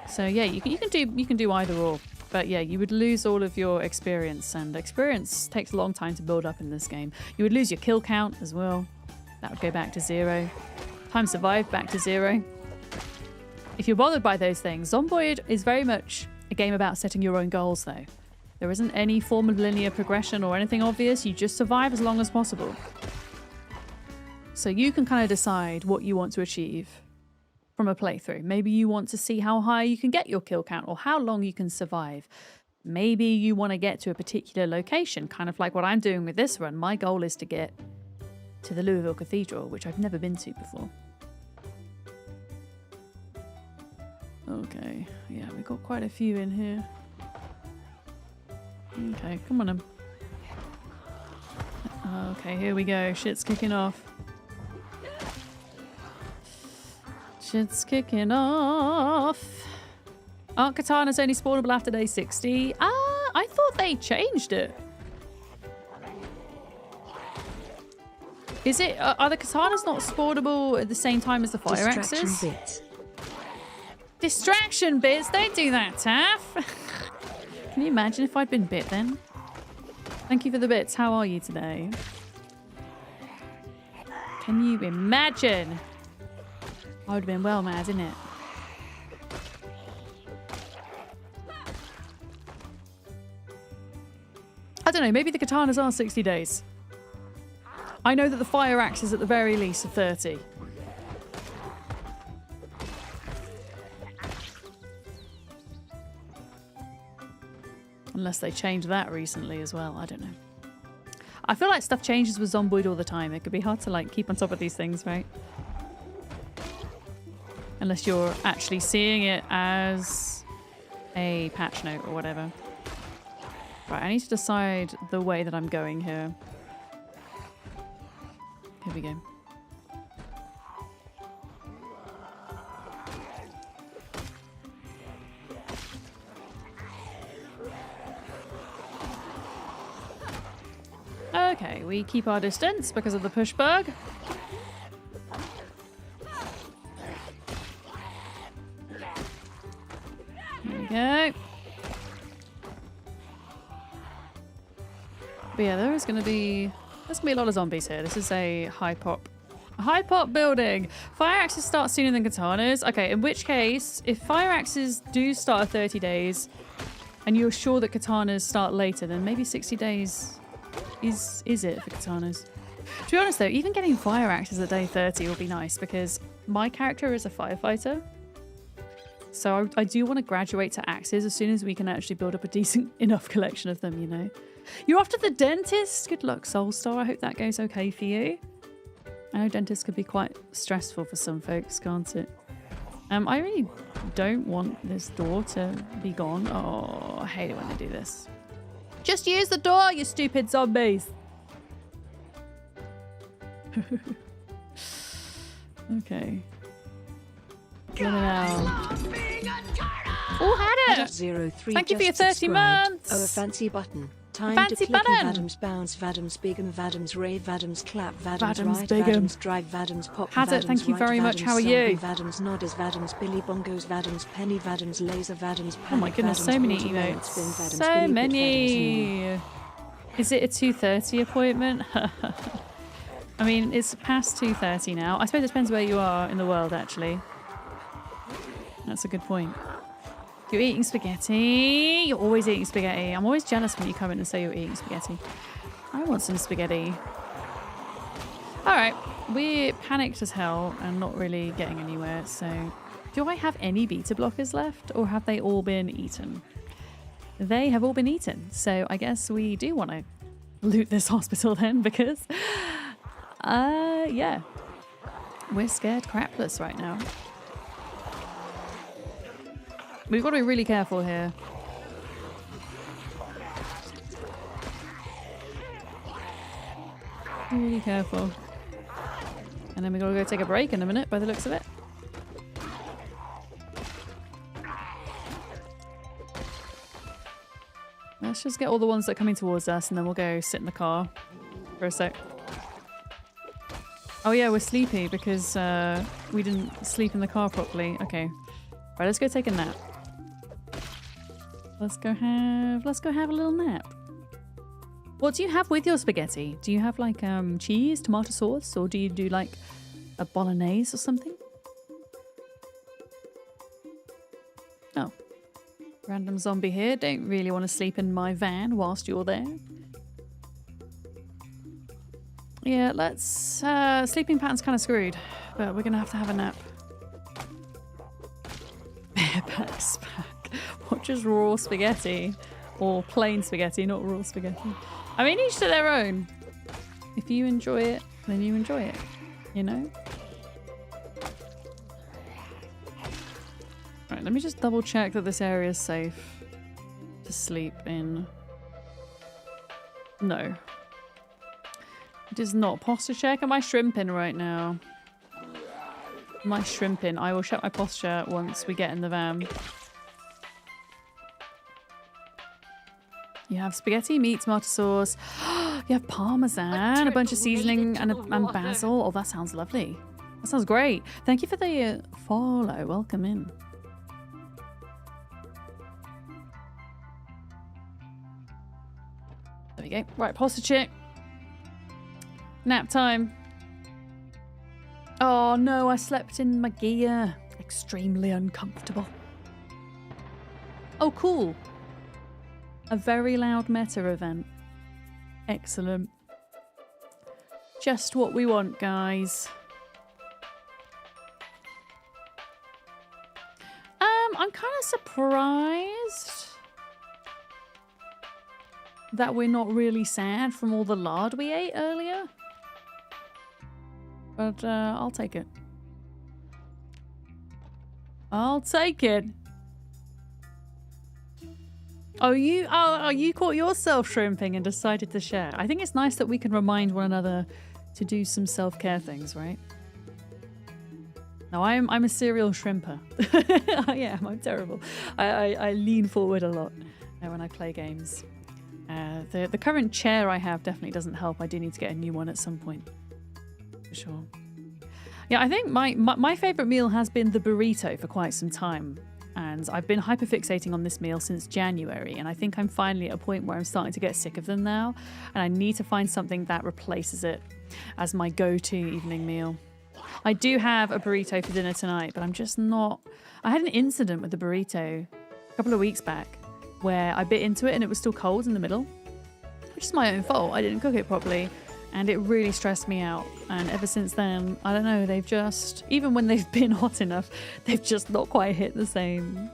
[SPEAKER 1] So yeah, you can do either or, but yeah, you would lose all of your experience, and experience takes a long time to build up in this game. You would lose your kill count as well. That would go back to 0. Time survived back to 0. If you're bothered by those things, Zomboid is very much a game about setting your own goals, though. There isn't any form of linear progression or anything obvious. You just survive as long as possible. So you can kind of decide what you want to achieve from a playthrough. Maybe you want to see how high you can get your kill count or how long you can survive. Maybe you want to get to a particular location, kind of like what I'm doing with this run. My goal is to get to the Louisville Cathedral, which I've never been to before. Okay, yeah, we've got quite a few in here. Okay, come on then. Okay, here we go. Shit's kicking off. Shit's kicking off. Aren't katanas only spawnable after day 60? I thought they changed it. Is it? Are the katanas not spawnable at the same time as the fire axes?
[SPEAKER 2] Bits.
[SPEAKER 1] Distraction bits? Don't do that, Taff. Can you imagine if I'd been bit then? Thank you for the bits. How are you today? Can you imagine? I would have been well mad, isn't it? I don't know. Maybe the katanas are 60 days. I know that the fire axes at the very least are 30. Unless they changed that recently as well. I don't know. I feel like stuff changes with Zomboid all the time. It could be hard to like keep on top of these things, right? Unless you're actually seeing it as a patch note or whatever. Right, I need to decide the way that I'm going here. Here we go. Okay, we keep our distance because of the push bug. There we go. But yeah, there's gonna be a lot of zombies here. This is a high pop building. Fire axes start sooner than katanas. Okay, in which case, if fire axes do start at 30 days, and you're sure that katanas start later, then maybe 60 days is it for katanas. To be honest though, even getting fire axes at day 30 will be nice, because my character is a firefighter. So I do want to graduate to axes as soon as we can actually build up a decent enough collection of them, you know. You're off to the dentist? Good luck, Soulstar. I hope that goes okay for you. I know dentists could be quite stressful for some folks, can't it? I really don't want this door to be gone. Oh, I hate it when they do this. Just use the door, you stupid zombies! Okay. Let me know. Oh, had it!
[SPEAKER 2] 03
[SPEAKER 1] Thank you for your 30
[SPEAKER 2] subscribed.
[SPEAKER 1] months!
[SPEAKER 2] Oh, a fancy button. Time
[SPEAKER 1] Fancy
[SPEAKER 2] to click
[SPEAKER 1] button.
[SPEAKER 2] Vadums bounce, Vadums bigum, Vadums rave, Vadums clap, Vadums
[SPEAKER 1] Vadums
[SPEAKER 2] right,
[SPEAKER 1] bigum.
[SPEAKER 2] Vadums drive, Vadums pop,
[SPEAKER 1] Had it,
[SPEAKER 2] Vadums
[SPEAKER 1] thank you
[SPEAKER 2] right,
[SPEAKER 1] very much.
[SPEAKER 2] Vadums
[SPEAKER 1] How are
[SPEAKER 2] zombie,
[SPEAKER 1] you?
[SPEAKER 2] Vadums nodders, Vadums Billy Bongos, Vadums penny, Vadums laser, Vadums
[SPEAKER 1] Oh my goodness, so many emotes. So many! Is it a 2:30 appointment? I mean, it's past 2:30 now. I suppose it depends where you are in the world, actually. That's a good point. You're eating spaghetti. You're always eating spaghetti. I'm always jealous when you come in and say you're eating spaghetti. I want some spaghetti. All right, we're panicked as hell and not really getting anywhere, so Do I have any beta blockers left, or have they all been eaten? They have all been eaten, so I guess we do want to loot this hospital then, because yeah, we're scared crapless right now. We've got to be really careful here. Really careful. And then we gotta go take a break in a minute by the looks of it. Let's just get all the ones that are coming towards us and then we'll go sit in the car for a sec. Oh yeah, we're sleepy because we didn't sleep in the car properly. Okay. Right, let's go take a nap. Let's go have a little nap. What do you have with your spaghetti? Do you have like cheese, tomato sauce, or do you do like a bolognese or something? Oh. Random zombie here. Don't really want to sleep in my van whilst you're there. Yeah, let's... sleeping pattern's kind of screwed, but we're going to have a nap. Bareback's back. What, just raw spaghetti? Or plain spaghetti, not raw spaghetti. I mean, each to their own. If you enjoy it, then you enjoy it. You know? Right, let me just double check that this area is safe to sleep in. No. It is not. Posture check. Am I shrimping right now? Am I shrimping? I will check my posture once we get in the van. You have spaghetti, meat, tomato sauce. You have parmesan, a bunch of seasoning, and basil. Oh, that sounds lovely. That sounds great. Thank you for the follow. Welcome in. There we go. Right, posture check. Nap time. Oh no, I slept in my gear. Extremely uncomfortable. Oh, cool. A very loud meta event. Excellent. Just what we want, guys. I'm kind of surprised that we're not really sad from all the lard we ate earlier. But I'll take it. I'll take it. Oh, you caught yourself shrimping and decided to share. I think it's nice that we can remind one another to do some self-care things, right? No, I'm a serial shrimper. I am. I'm terrible. I lean forward a lot when I play games. The current chair I have definitely doesn't help. I do need to get a new one at some point. For sure. Yeah, I think my favourite meal has been the burrito for quite some time. And I've been hyperfixating on this meal since January. And I think I'm finally at a point where I'm starting to get sick of them now. And I need to find something that replaces it as my go-to evening meal. I do have a burrito for dinner tonight, but I'm just not... I had an incident with the burrito a couple of weeks back where I bit into it and it was still cold in the middle, which is my own fault. I didn't cook it properly and it really stressed me out. And ever since then, I don't know, they've just... Even when they've been hot enough, they've just not quite hit the same.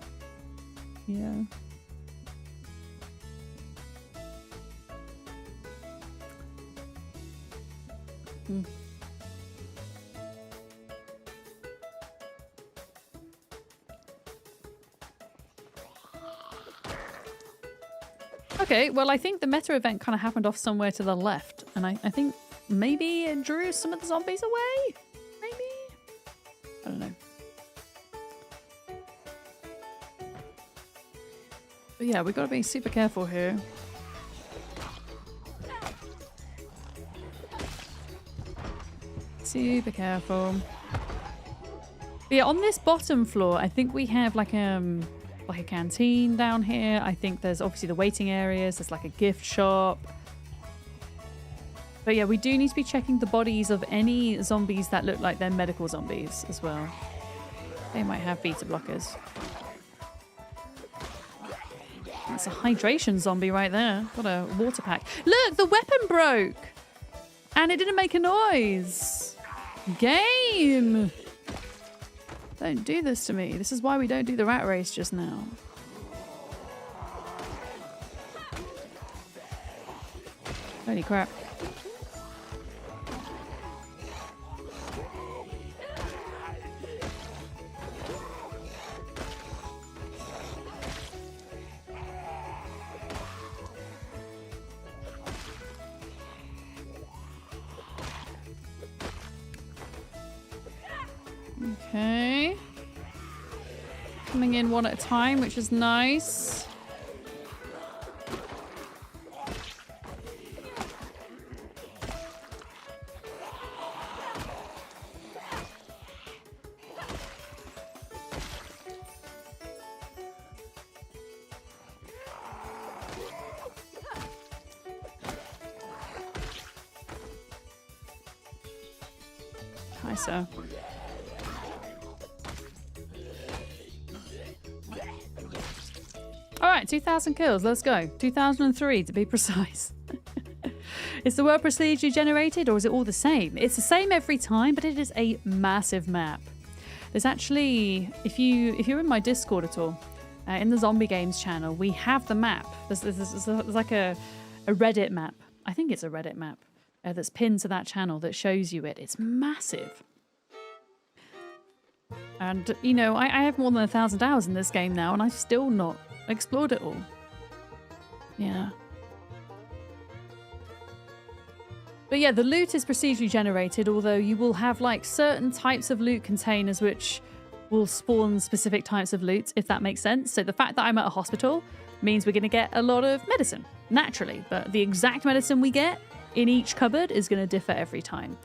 [SPEAKER 1] Yeah. Okay, well, I think the meta event kind of happened off somewhere to the left, and I think maybe it drew some of the zombies away? Maybe? I don't know. But yeah, we've got to be super careful here. Super careful. But yeah, on this bottom floor, I think we have like a canteen down here. I think there's obviously the waiting areas. There's like a gift shop. But yeah, we do need to be checking the bodies of any zombies that look like they're medical zombies as well. They might have beta blockers. That's a hydration zombie right there. Got a water pack. Look, the weapon broke! And it didn't make a noise. Game! Don't do this to me. This is why we don't do the rat race just now. Holy crap. Okay. Coming in one at a time, which is nice. Hi, sir. All right, 2,000 kills. Let's go. 2003 to be precise. Is the world procedurally generated or is it all the same? It's the same every time, but it is a massive map. There's actually, if you're in my Discord at all, in the Zombie Games channel, we have the map. There's like a Reddit map. I think it's a Reddit map that's pinned to that channel that shows you it. It's massive. And, you know, I have more than 1,000 hours in this game now, and I've still not explored it all. Yeah. But yeah, the loot is procedurally generated, although you will have like certain types of loot containers which will spawn specific types of loot, if that makes sense. So the fact that I'm at a hospital means we're going to get a lot of medicine, naturally. But the exact medicine we get in each cupboard is going to differ every time.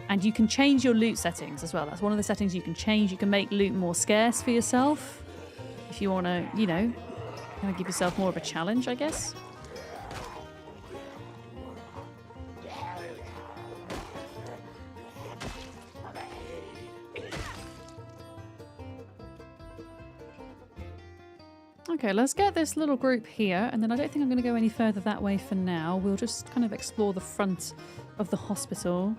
[SPEAKER 1] And you can change your loot settings as well. That's one of the settings you can change. You can make loot more scarce for yourself. If you want to, you know, kind of give yourself more of a challenge, I guess. Okay, let's get this little group here, and then I don't think I'm going to go any further that way for now. We'll just kind of explore the front of the hospital.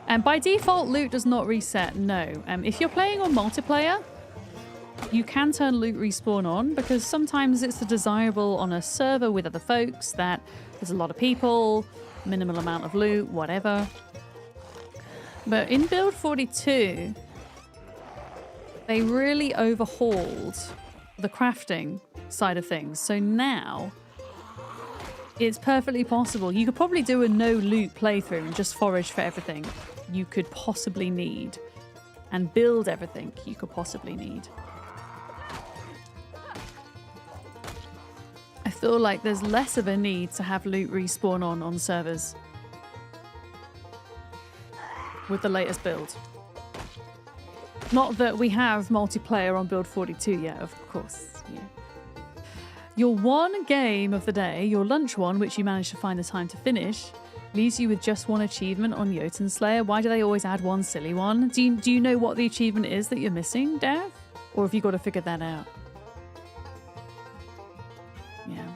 [SPEAKER 1] And by default, loot does not reset, no. If you're playing on multiplayer, you can turn loot respawn on, because sometimes it's desirable on a server with other folks that there's a lot of people, minimal amount of loot, whatever. But in build 42, they really overhauled the crafting side of things. So now it's perfectly possible. You could probably do a no loot playthrough and just forage for everything you could possibly need and build everything you could possibly need. I feel like there's less of a need to have loot respawn on servers with the latest build. Not that we have multiplayer on build 42 yet, of course. Yeah. Your one game of the day, your lunch one, which you managed to find the time to finish, leaves you with just one achievement on Jotun Slayer. Why do they always add one silly one? Do you know what the achievement is that you're missing, Dev? Or have you got to figure that out? Yeah.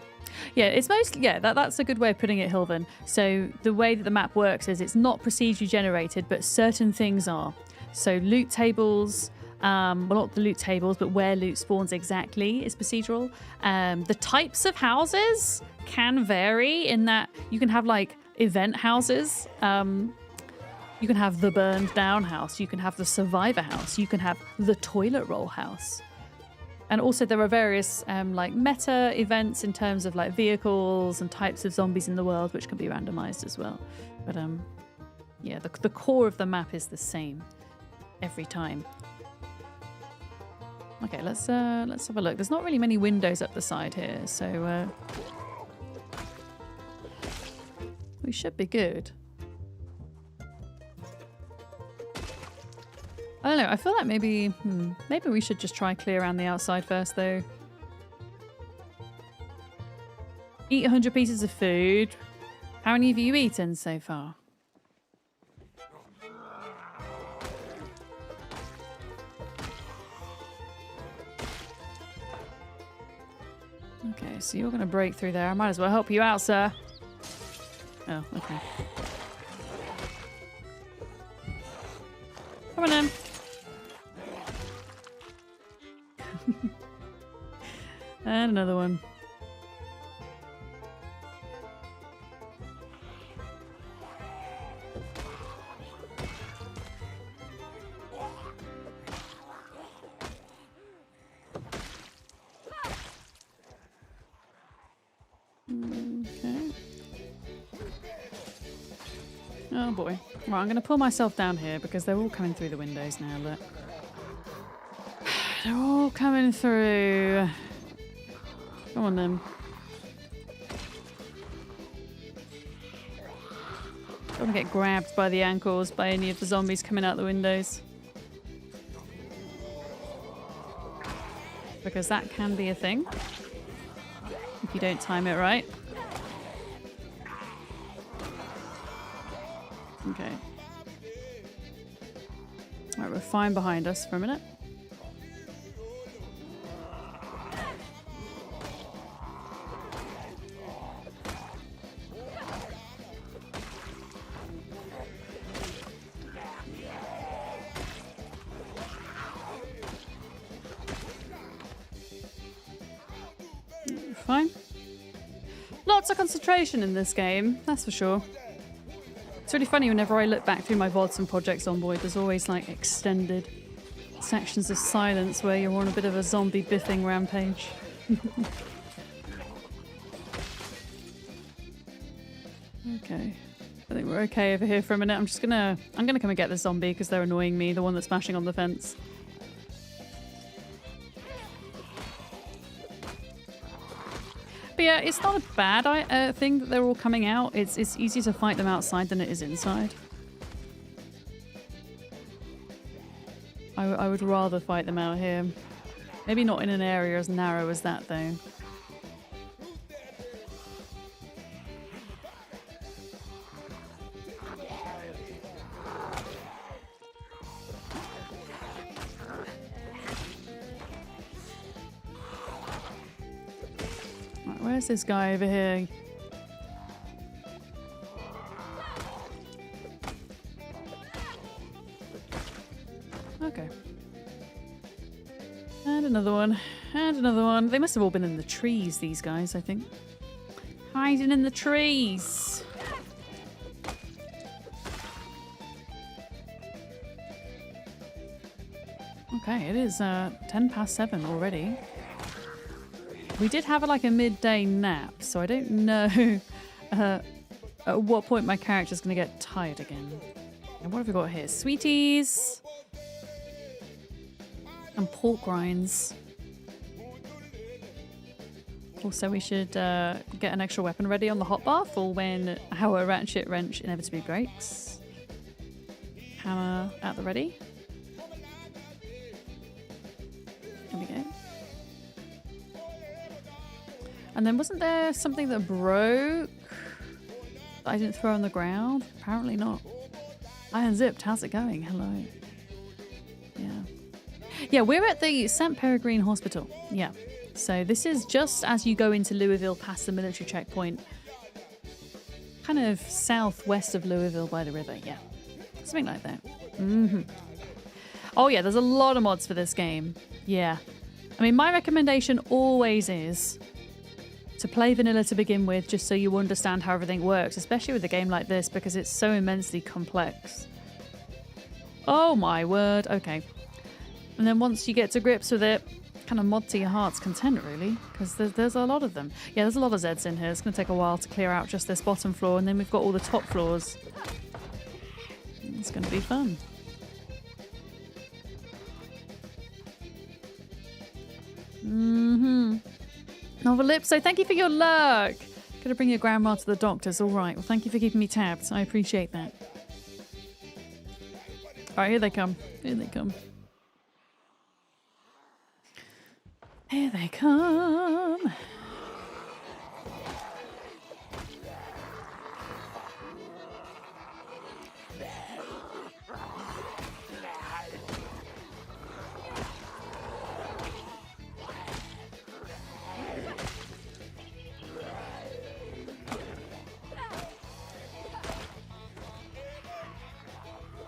[SPEAKER 1] Yeah, it's mostly, yeah, that's a good way of putting it, Hilvan. So the way that the map works is it's not procedurally generated, but certain things are. So loot tables, well, not the loot tables, but where loot spawns exactly is procedural. The types of houses can vary in that you can have like event houses. You can have the burned down house. You can have the survivor house. You can have the toilet roll house. And also there are various like meta events in terms of like vehicles and types of zombies in the world, which can be randomized as well. But yeah, the core of the map is the same every time. Okay, let's have a look. There's not really many windows up the side here, so we should be good. I don't know. I feel like maybe we should just try clear around the outside first, though. Eat 100 pieces of food. How many have you eaten so far? Okay, so you're going to break through there. I might as well help you out, sir. Oh, okay. Come on in. And another one. Okay. Oh boy. Right, I'm going to pull myself down here because they're all coming through the windows now, look. They're all coming through. Come on then. Don't want to get grabbed by the ankles by any of the zombies coming out the windows. Because that can be a thing. If you don't time it right. Okay. Alright, we're fine behind us for a minute. Fine. Lots of concentration in this game, that's for sure. It's really funny whenever I look back through my VODs and projects Zomboid, there's always like extended sections of silence where you're on a bit of a zombie biffing rampage. Okay. I think we're okay over here for a minute. I'm gonna come and get the zombie because they're annoying me, the one that's smashing on the fence. But yeah, it's not a bad thing that they're all coming out. It's easier to fight them outside than it is inside. I would rather fight them out here. Maybe not in an area as narrow as that, though. Where's this guy over here? Okay. And another one. And another one. They must have all been in the trees, these guys, I think. Hiding in the trees. Okay, it is 7:10 already. We did have like a midday nap, so I don't know at what point my character's going to get tired again. And what have we got here? Sweeties! And pork rinds. Also, we should get an extra weapon ready on the hotbar for when our ratchet wrench inevitably breaks. Hammer at the ready. There we go. And then wasn't there something that broke that I didn't throw on the ground? Apparently not. Iron Zipped, how's it going? Hello. Yeah. Yeah, we're at the St. Peregrine Hospital. Yeah. So this is just as you go into Louisville past the military checkpoint. Kind of southwest of Louisville by the river. Yeah. Something like that. Mm-hmm. Oh yeah, there's a lot of mods for this game. Yeah. I mean, my recommendation always is to play vanilla to begin with, just so you understand how everything works, especially with a game like this, because it's so immensely complex. Oh my word. Okay. And then once you get to grips with it, kind of mod to your heart's content, really, because there's a lot of them. Yeah, there's a lot of Zeds in here. It's going to take a while to clear out just this bottom floor, and then we've got all the top floors. It's going to be fun. Mm-hmm. Novelipso, thank you for your luck. Gotta bring your grandma to the doctors. All right. Well, thank you for keeping me tabbed. I appreciate that. All right, here they come. Here they come. Here they come.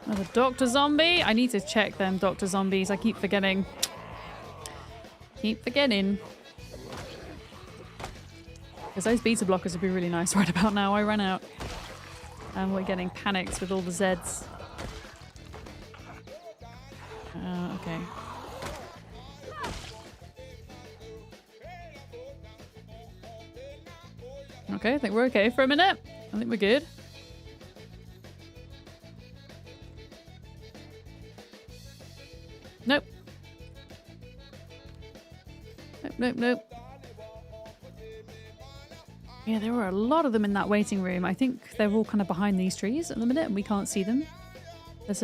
[SPEAKER 1] Another Dr. Zombie. I need to check them Dr. Zombies. I keep forgetting. Keep forgetting. Because those beta blockers would be really nice right about now. I ran out. And we're getting panicked with all the Zeds. Okay. Okay, I think we're okay for a minute. I think we're good. Nope. Nope. Yeah, there were a lot of them in that waiting room. I think they're all kind of behind these trees at the minute and we can't see them. There's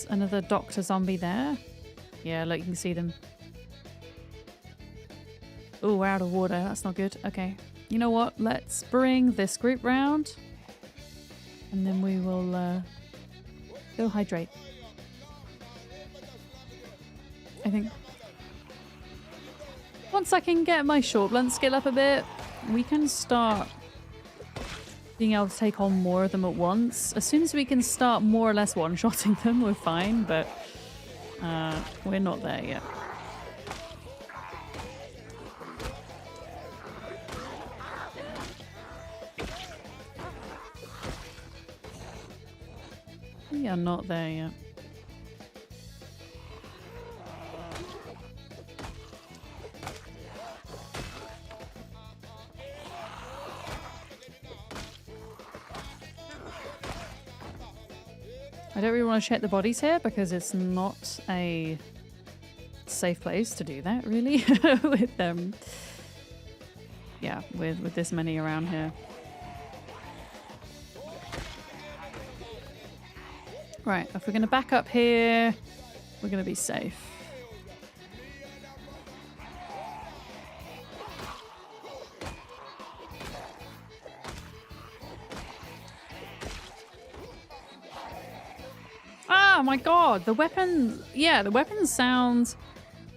[SPEAKER 1] another Dr. Zombie there. Yeah, look, you can see them. Oh, we're out of water. That's not good. Okay. You know what? Let's bring this group round. And then we will go hydrate. I think. Once I can get my short blunt skill up a bit, we can start being able to take on more of them at once. As soon as we can start more or less one-shotting them, we're fine, but we're not there yet. We are not there yet. I don't really want to check the bodies here because it's not a safe place to do that, really, with them. Yeah, with this many around here. Right, if we're going to back up here, we're going to be safe. Oh my god, the weapon... Yeah, the weapon sound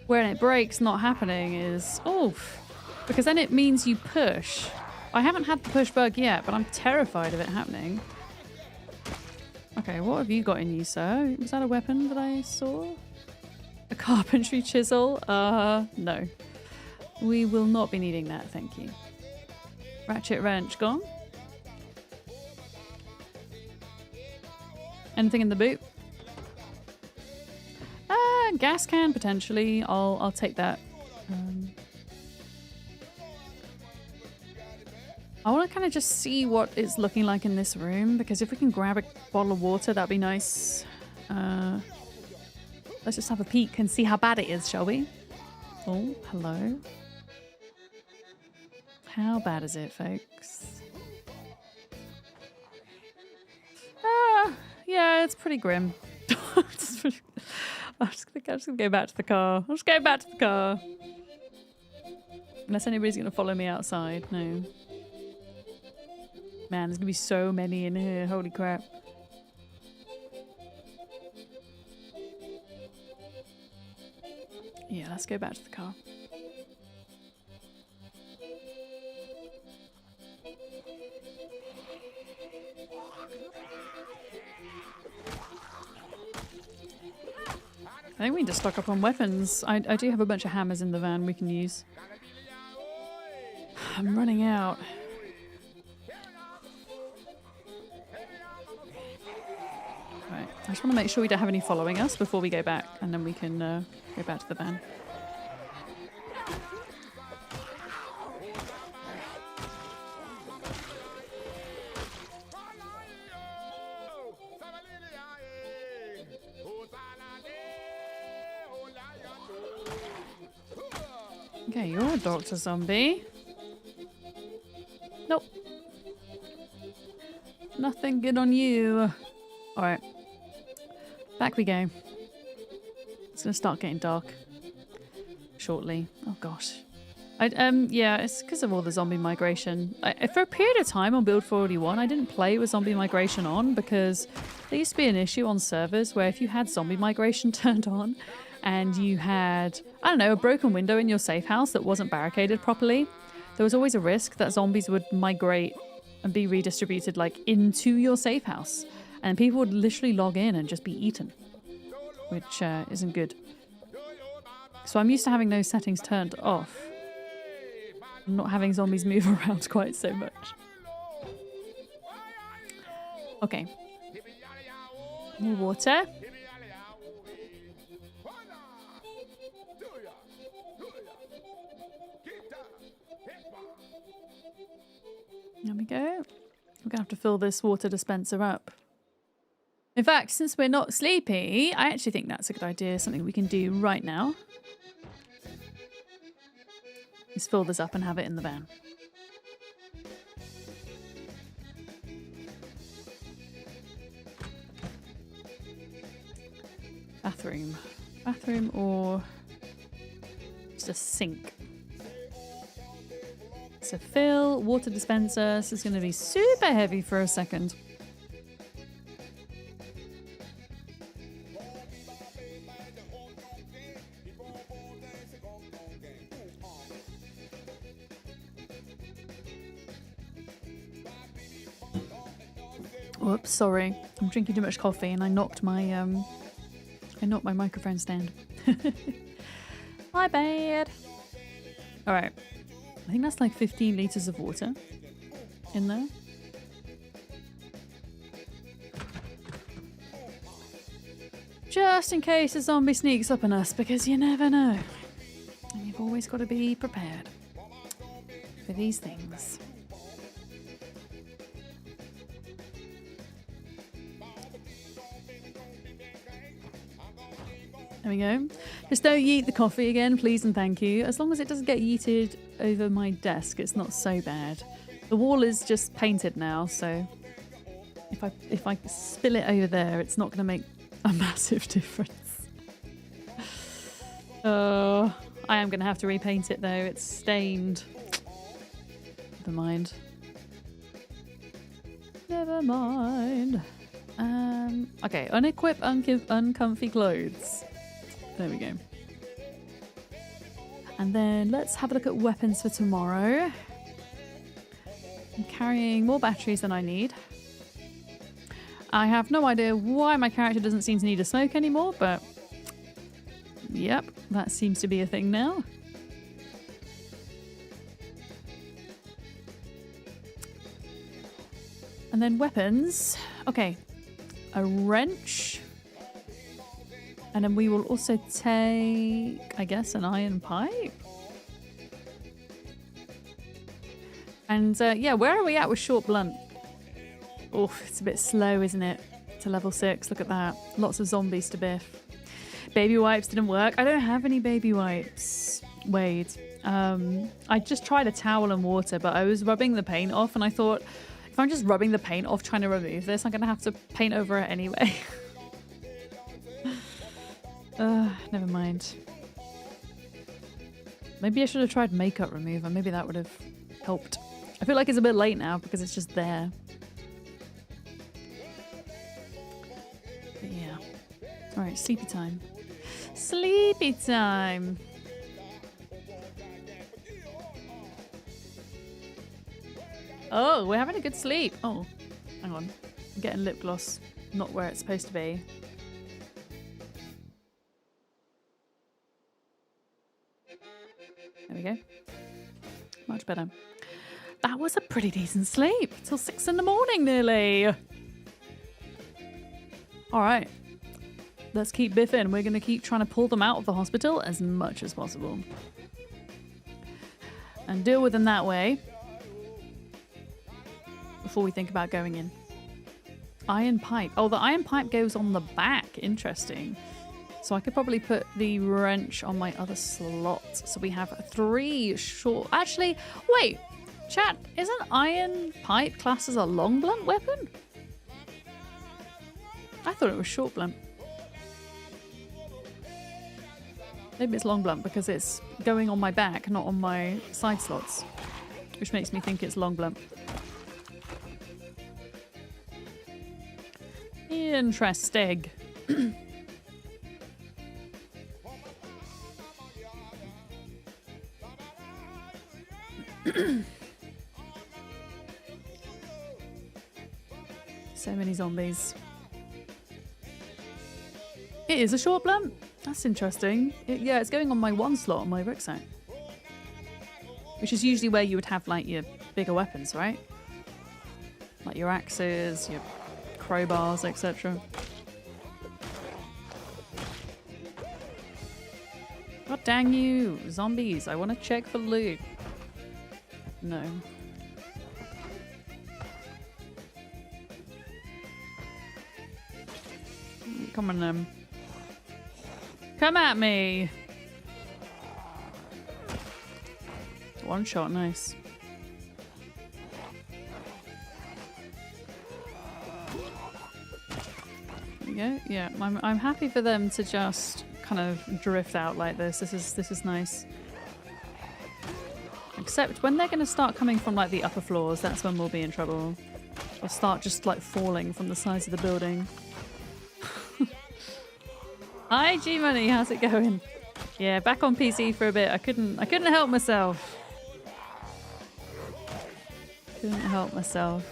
[SPEAKER 1] when it breaks not happening is... Oof. Because then it means you push. I haven't had the push bug yet, but I'm terrified of it happening. Okay, what have you got in you, sir? Was that a weapon that I saw? A carpentry chisel? No. We will not be needing that, thank you. Ratchet wrench gone. Anything in the boot? Gas can, potentially. I'll take that. I want to kind of just see what it's looking like in this room, because if we can grab a bottle of water, that'd be nice. Let's just have a peek and see how bad it is, shall we? Oh, hello. How bad is it, folks? Yeah, it's pretty grim. I'm just gonna go back to the car. I'm just going back to the car. Unless anybody's gonna follow me outside. No. Man, there's gonna be so many in here. Holy crap. Yeah, let's go back to the car. I think we need to stock up on weapons. I do have a bunch of hammers in the van we can use. I'm running out. Right, I just want to make sure we don't have any following us before we go back, and then we can go back to the van. Okay, you're a Dr. Zombie. Nope. Nothing good on you. Alright. Back we go. It's gonna start getting dark. Shortly. Oh gosh. Yeah, it's because of all the zombie migration. For a period of time on Build 441, I didn't play with zombie migration on because there used to be an issue on servers where if you had zombie migration turned on and you had, I don't know, a broken window in your safe house that wasn't barricaded properly, there was always a risk that zombies would migrate and be redistributed like into your safe house. And people would literally log in and just be eaten, which isn't good. So I'm used to having those settings turned off. I'm not having zombies move around quite so much. Okay. More water. There we go. We're going to have to fill this water dispenser up. In fact, since we're not sleepy, I actually think that's a good idea. Something we can do right now. Is fill this up and have it in the van. Bathroom. Bathroom or just a sink. So fill, water dispenser. This is going to be super heavy for a second. Whoops, sorry. I'm drinking too much coffee and I knocked my microphone stand. My bad. All right. I think that's like 15 liters of water in there. Just in case a zombie sneaks up on us, because you never know. And you've always got to be prepared for these things. There we go. Just don't yeet the coffee again, please and thank you. As long as it doesn't get yeeted over my desk, it's not so bad. The wall is just painted now, so if I spill it over there, it's not going to make a massive difference. Oh, I am going to have to repaint it though. It's stained. Never mind. Never mind. Okay, unequip uncomfy clothes. There we go. And then let's have a look at weapons for tomorrow. I'm carrying more batteries than I need. I have no idea why my character doesn't seem to need a smoke anymore, but yep, that seems to be a thing now. And then weapons. Okay, a wrench. And then we will also take, I guess, an iron pipe. And yeah, where are we at with short blunt? Oh, it's a bit slow, isn't it? To level 6, look at that. Lots of zombies to biff. Baby wipes didn't work. I don't have any baby wipes, Wade. I just tried a towel and water, but I was rubbing the paint off and I thought, if I'm just rubbing the paint off trying to remove this, I'm going to have to paint over it anyway. Never mind. Maybe I should have tried makeup remover. Maybe that would have helped. I feel like it's a bit late now because it's just there. But yeah. Alright, sleepy time. Sleepy time! Oh, we're having a good sleep. Oh, hang on. I'm getting lip gloss. Not where it's supposed to be. There we go. Much better. That was a pretty decent sleep. Till 6 in the morning nearly. All right. Let's keep biffing. We're going to keep trying to pull them out of the hospital as much as possible. And deal with them that way. Before we think about going in. Iron pipe. Oh, the iron pipe goes on the back. Interesting. So I could probably put the wrench on my other slot. So we have 3 short... Actually, wait. Chat, isn't iron pipe classed as a long blunt weapon? I thought it was short blunt. Maybe it's long blunt because it's going on my back, not on my side slots. Which makes me think it's long blunt. Interesting. So many zombies. It is a short blunt. That's interesting. Yeah, it's going on my 1 slot on my rucksack. Which is usually where you would have like your bigger weapons, right? Like your axes, your crowbars, etc. God dang you, zombies. I want to check for loot. No. Come on, come at me. One shot, nice. There we go. Yeah, I'm happy for them to just kind of drift out like this. This is nice. Except when they're going to start coming from like the upper floors, that's when we'll be in trouble. Or start just like falling from the sides of the building. Hi G-Money, how's it going? Yeah, back on PC for a bit. I couldn't help myself. Couldn't help myself.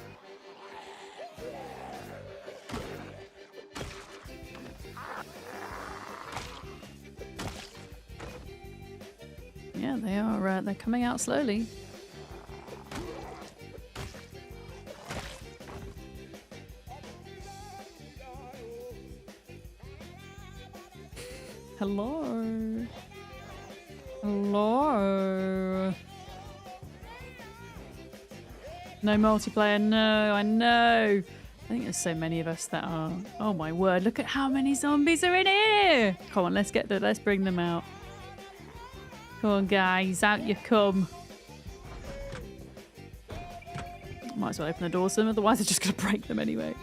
[SPEAKER 1] Yeah, they are. They're coming out slowly. Hello. Hello. No multiplayer, no, I know. I think there's so many of us that are. Oh my word, look at how many zombies are in here. Come on, let's bring them out. Come on guys, out you come. Might as well open the doors to them, otherwise they're just gonna break them anyway.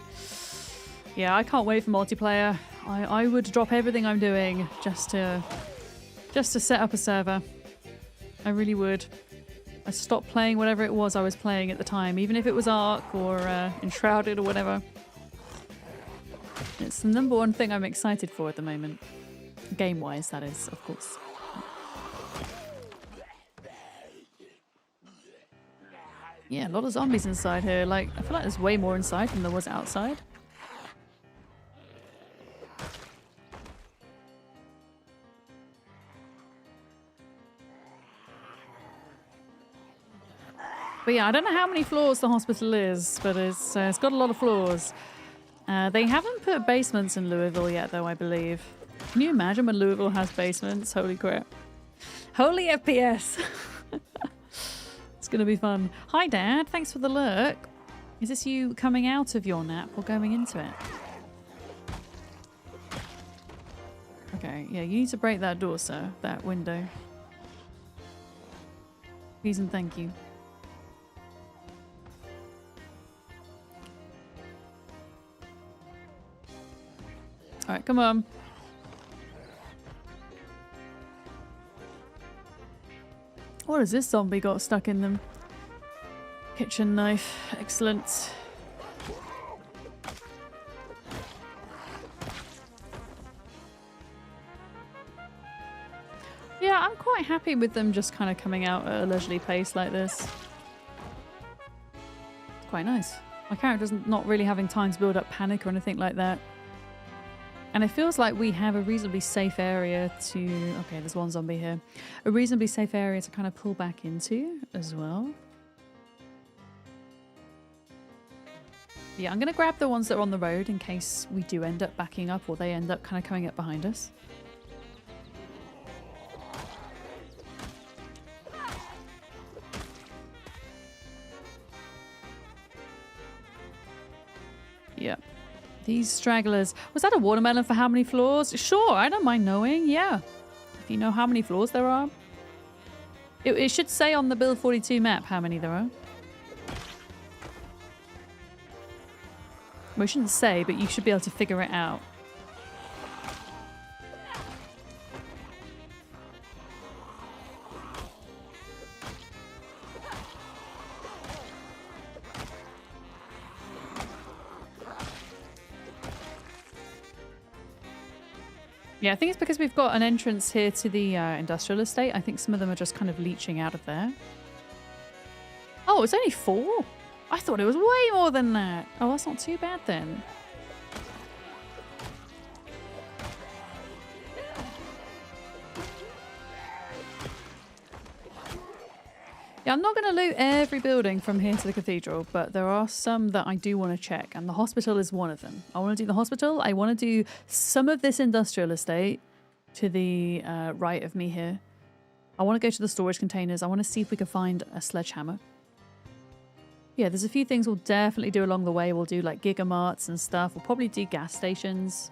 [SPEAKER 1] Yeah, I can't wait for multiplayer. I would drop everything I'm doing just to set up a server. I really would. I stopped playing whatever it was I was playing at the time, even if it was Ark or Enshrouded or whatever. It's the #1 thing I'm excited for at the moment. Game-wise, that is, of course. Yeah, a lot of zombies inside here. Like, I feel like there's way more inside than there was outside. But yeah, I don't know how many floors the hospital is, but it's got a lot of floors. They haven't put basements in Louisville yet, though, I believe. Can you imagine when Louisville has basements? Holy crap. Holy FPS! It's going to be fun. Hi, Dad. Thanks for the lurk. Is this you coming out of your nap or going into it? Okay, yeah, you need to break that door, sir. That window. Please and thank you. Alright, come on. What has this zombie got stuck in them? Kitchen knife. Excellent. Yeah, I'm quite happy with them just kind of coming out at a leisurely pace like this. It's quite nice. My character's not really having time to build up panic or anything like that. And it feels like we have a reasonably safe area to... Okay, there's one zombie here. A reasonably safe area to kind of pull back into as well. Yeah, I'm going to grab the ones that are on the road in case we do end up backing up or they end up kind of coming up behind us. Yeah. These stragglers. Was that a watermelon for how many floors? Sure, I don't mind knowing. Yeah. If you know how many floors there are. It should say on the B42 map how many there are. Well, it shouldn't say, but you should be able to figure it out. Yeah, I think it's because we've got an entrance here to the industrial estate. I think some of them are just kind of leeching out of there. Oh, it's only 4? I thought it was way more than that. Oh, that's not too bad then. Yeah, I'm not going to loot every building from here to the cathedral, but there are some that I do want to check, and the hospital is one of them. I want to do the hospital. I want to do some of this industrial estate to the right of me here. I want to go to the storage containers. I want to see if we can find a sledgehammer. Yeah, there's a few things we'll definitely do along the way. We'll do like gigamarts and stuff. We'll probably do gas stations.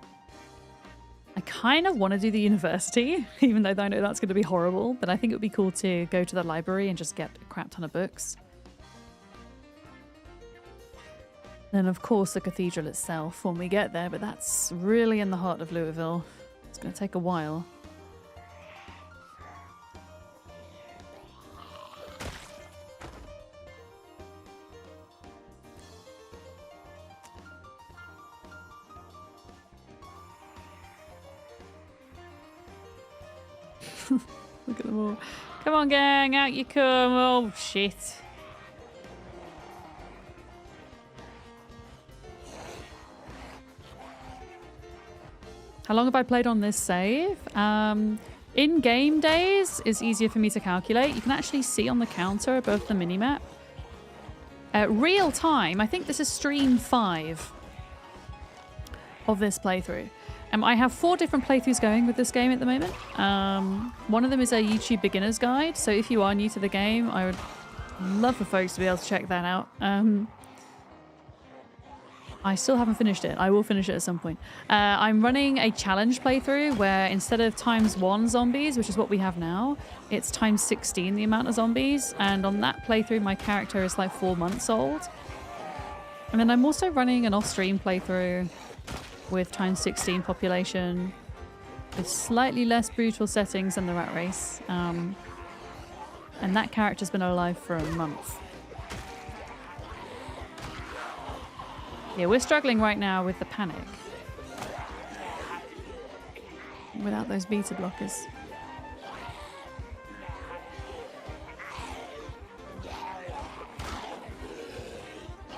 [SPEAKER 1] I kind of want to do the university, even though I know that's going to be horrible. But I think it would be cool to go to the library and just get a crap ton of books. Then, of course, the cathedral itself when we get there. But that's really in the heart of Louisville. It's going to take a while. Look at them all. Come on, gang, out you come. Oh, shit. How long have I played on this save? In-game days is easier for me to calculate. You can actually see on the counter above the minimap. Real time, I think this is stream 5 of this playthrough. I have 4 different playthroughs going with this game at the moment. One of them is a YouTube beginner's guide. So if you are new to the game, I would love for folks to be able to check that out. I still haven't finished it. I will finish it at some point. I'm running a challenge playthrough where instead of ×1 zombies, which is what we have now, it's ×16 the amount of zombies. And on that playthrough, my character is like 4 months old. And then I'm also running an off-stream playthrough with ×16 population, with slightly less brutal settings than the rat race. And that character's been alive for a month. Yeah, we're struggling right now with the panic. Without those beta blockers.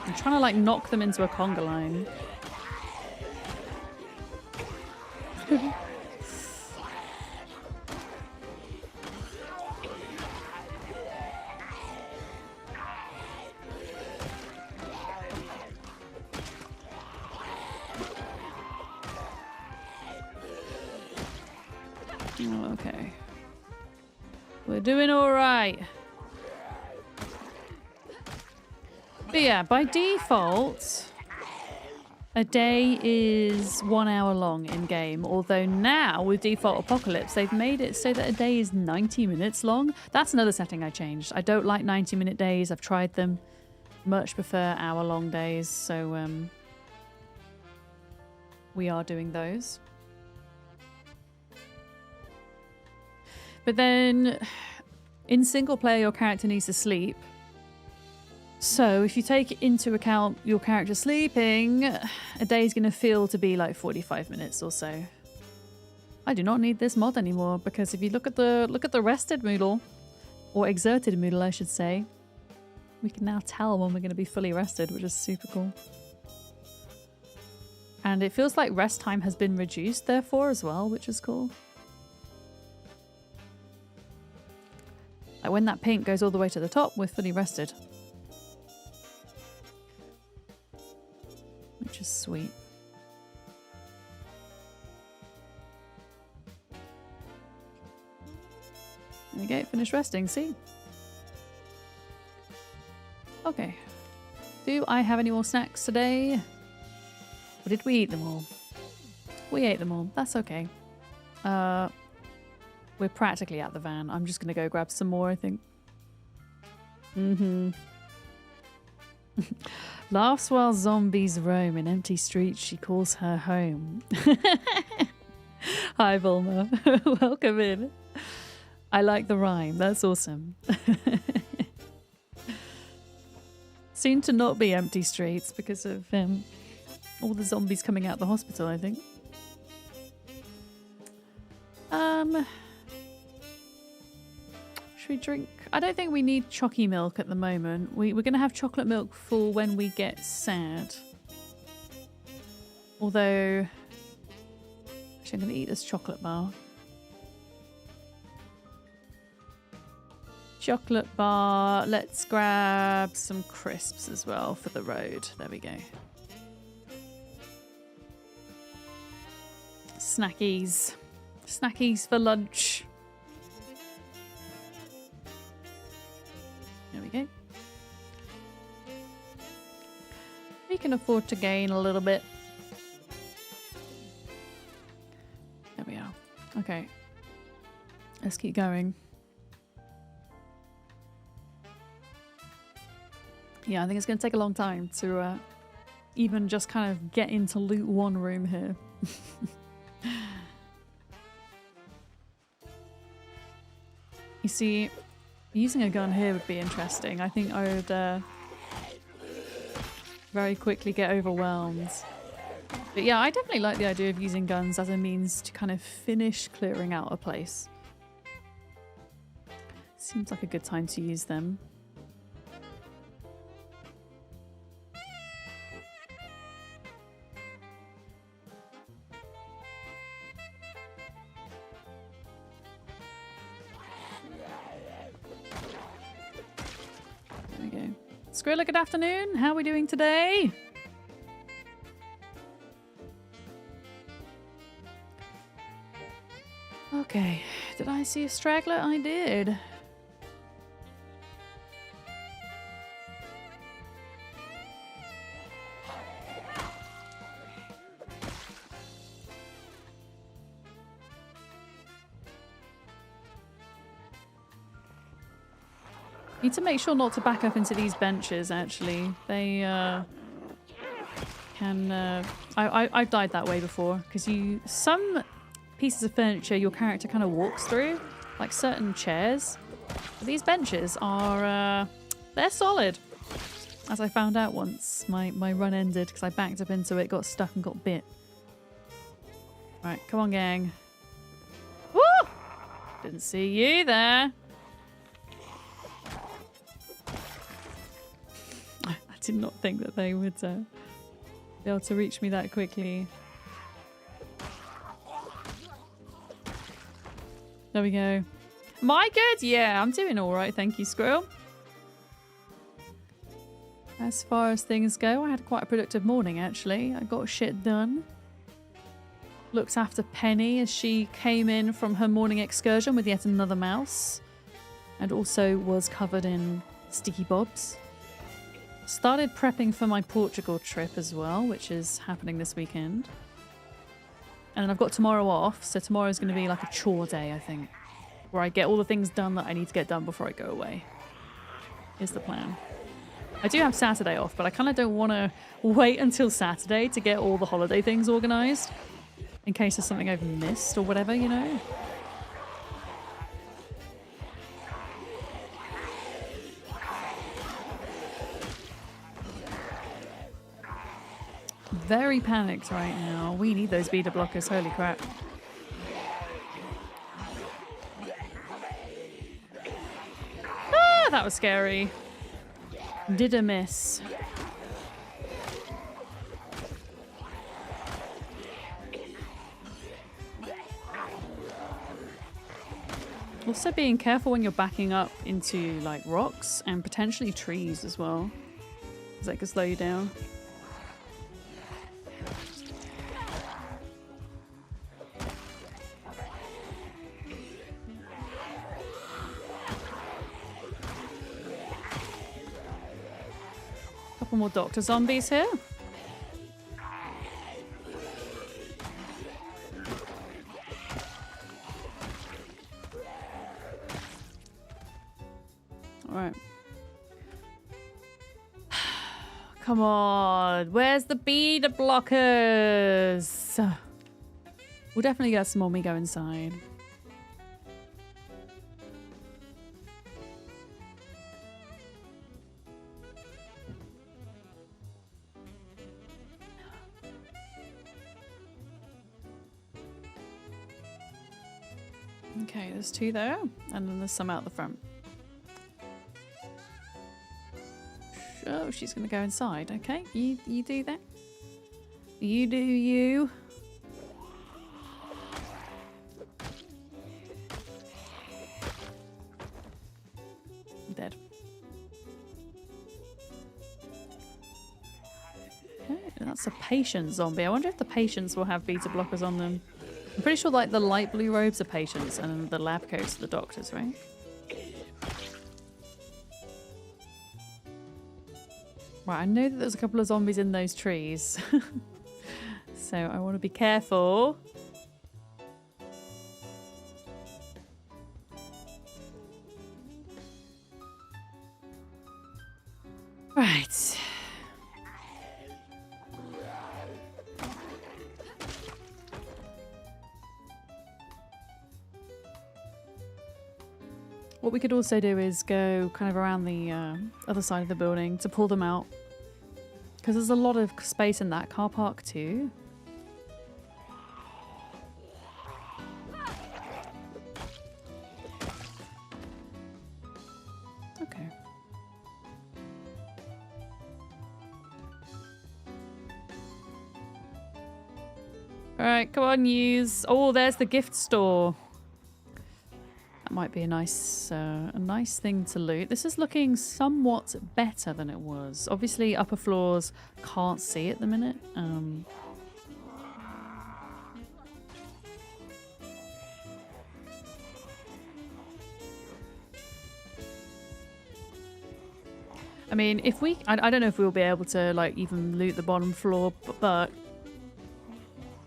[SPEAKER 1] I'm trying to like knock them into a conga line. Oh, okay. We're doing all right. But yeah, by default, a day is 1 hour long in game. Although now with default apocalypse, they've made it so that a day is 90 minutes long. That's another setting I changed. I don't like 90-minute days. I've tried them. Much prefer hour-long days. So we are doing those. But then in single player, your character needs to sleep. So if you take into account your character sleeping, a day is going to feel to be like 45 minutes or so. I do not need this mod anymore because if you look at the rested Moodle, or exerted Moodle, I should say, we can now tell when we're going to be fully rested, which is super cool. And it feels like rest time has been reduced, therefore, as well, which is cool. Like when that pink goes all the way to the top, we're fully rested. Which is sweet. There we go, finish resting, see? Okay. Do I have any more snacks today? Or did we eat them all? We ate them all, that's okay. We're practically at the van. I'm just going to go grab some more, I think. Laughs while zombies roam in empty streets. She calls her home. Hi, Volma. Welcome in. I like the rhyme. That's awesome. Soon to not be empty streets because of all the zombies coming out the hospital, I think. Should we drink? I don't think we need chocky milk at the moment. We're going to have chocolate milk for when we get sad. Although, actually I'm going to eat this chocolate bar. chocolate bar. Let's grab some crisps as well for the road. There we go. Snackies. Snackies for lunch. There we go. We can afford to gain a little bit. There we are. Okay. Let's keep going. Yeah, I think it's going to take a long time to even just kind of get into loot one room here. You see, using a gun here would be interesting. I think I would very quickly get overwhelmed. But yeah, I definitely like the idea of using guns as a means to kind of finish clearing out a place. Seems like a good time to use them. There we go. Skrilla, good afternoon. How are we doing today? Okay, did I see a straggler? I did. Need to make sure not to back up into these benches, actually. They can... I've died that way before, because some pieces of furniture your character kind of walks through, like certain chairs. But these benches are... they're solid. As I found out once, my run ended because I backed up into it, got stuck and got bit. Right, come on, gang. Woo! Didn't see you there. I did not think that they would be able to reach me that quickly. There we go. Am I good? Yeah, I'm doing all right. Thank you, Squirrel. As far as things go, I had quite a productive morning, actually. I got shit done. Looked after Penny as she came in from her morning excursion with yet another mouse. And also was covered in sticky bobs. Started prepping for my Portugal trip as well, which is happening this weekend. And then I've got tomorrow off, so tomorrow's going to be like a chore day, I think. Where I get all the things done that I need to get done before I go away. Is the plan. I do have Saturday off, but I kind of don't want to wait until Saturday to get all the holiday things organised. In case there's something I've missed or whatever, you know? Very panicked right now. We need those beta blockers, holy crap. Ah, that was scary. Did a miss. Also being careful when you're backing up into like rocks and potentially trees as well, because that could slow you down. Couple more doctor zombies here. Alright. Come on. Where's the beta blockers? We'll definitely get some more when we go inside. Okay, there's two there, and then there's some out the front. Oh, she's gonna go inside. Okay, you do that. You do you. That's a patient zombie. I wonder if the patients will have beta blockers on them. I'm pretty sure like the light blue robes are patients and the lab coats are the doctors, right? Right, I know that there's a couple of zombies in those trees. So I want to be careful. Right. What we could also do is go kind of around the other side of the building to pull them out. Because there's a lot of space in that car park too. Okay. Alright, come on, use. Oh, there's the gift store. That might be a nice thing to loot. This is looking somewhat better than it was. Obviously, upper floors can't see at the minute. I mean, if we... I don't know if we'll be able to, like, even loot the bottom floor, but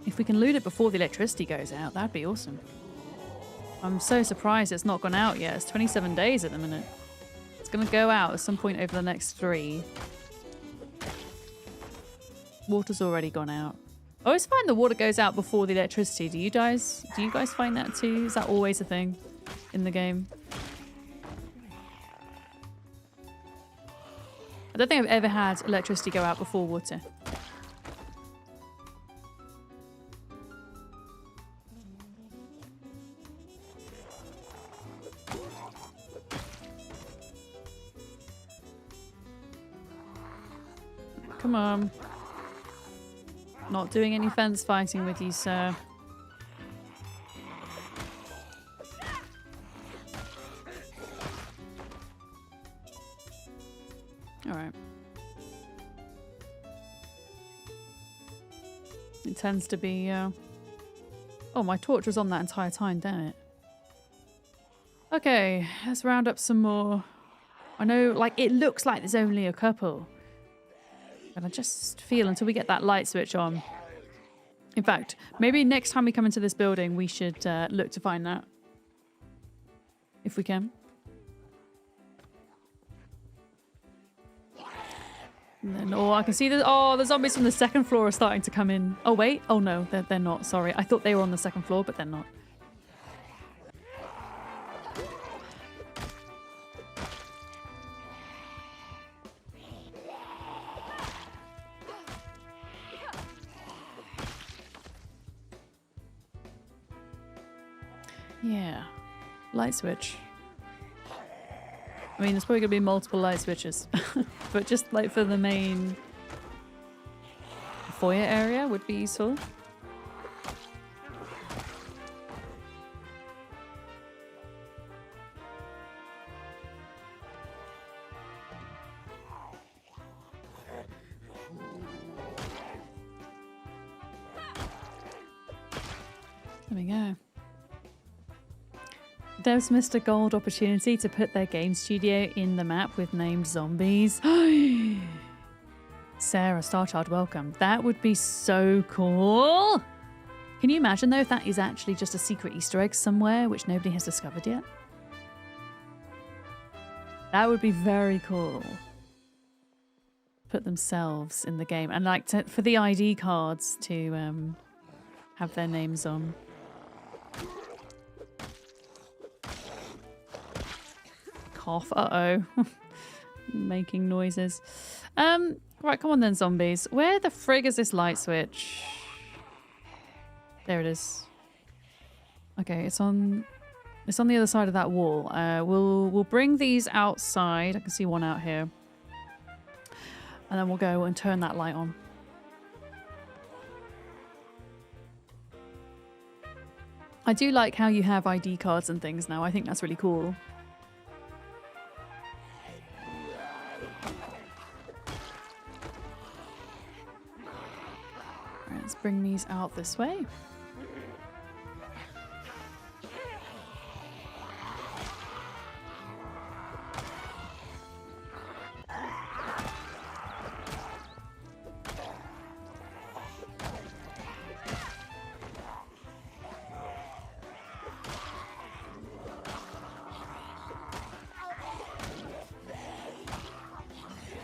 [SPEAKER 1] if we can loot it before the electricity goes out, that'd be awesome. I'm so surprised it's not gone out yet. It's 27 days at the minute. It's going to go out at some point over the next 3. Water's already gone out. I always find the water goes out before the electricity. Do you guys find that too? Is that always a thing in the game? I don't think I've ever had electricity go out before water. Come on. Not doing any fence fighting with you, sir. Alright. It tends to be, Oh, my torch was on that entire time, damn it. Okay, let's round up some more. I know, like, it looks like there's only a couple. And I just feel until we get that light switch on. In fact, maybe next time we come into this building, we should look to find that. If we can. And then, oh, I can see the... Oh, the zombies from the second floor are starting to come in. Oh, wait. Oh, no, they're not. Sorry. I thought they were on the second floor, but they're not. Yeah. Light switch. I mean, there's probably going to be multiple light switches. But just like for the main foyer area would be useful. There we go. Devs missed a gold opportunity to put their game studio in the map with named zombies. Sarah, Starchild, welcome. That would be so cool. Can you imagine though if that is actually just a secret Easter egg somewhere which nobody has discovered yet? That would be very cool. Put themselves in the game and like for the ID cards to have their names on. Cough. Uh-oh. Making noises. Right, come on then, zombies. Where the frig is this light switch? There it is. Okay, it's on the other side of that wall. We'll bring these outside. I can see one out here. And then we'll go and turn that light on. I do like how you have ID cards and things now. I think that's really cool. Right, let's bring these out this way.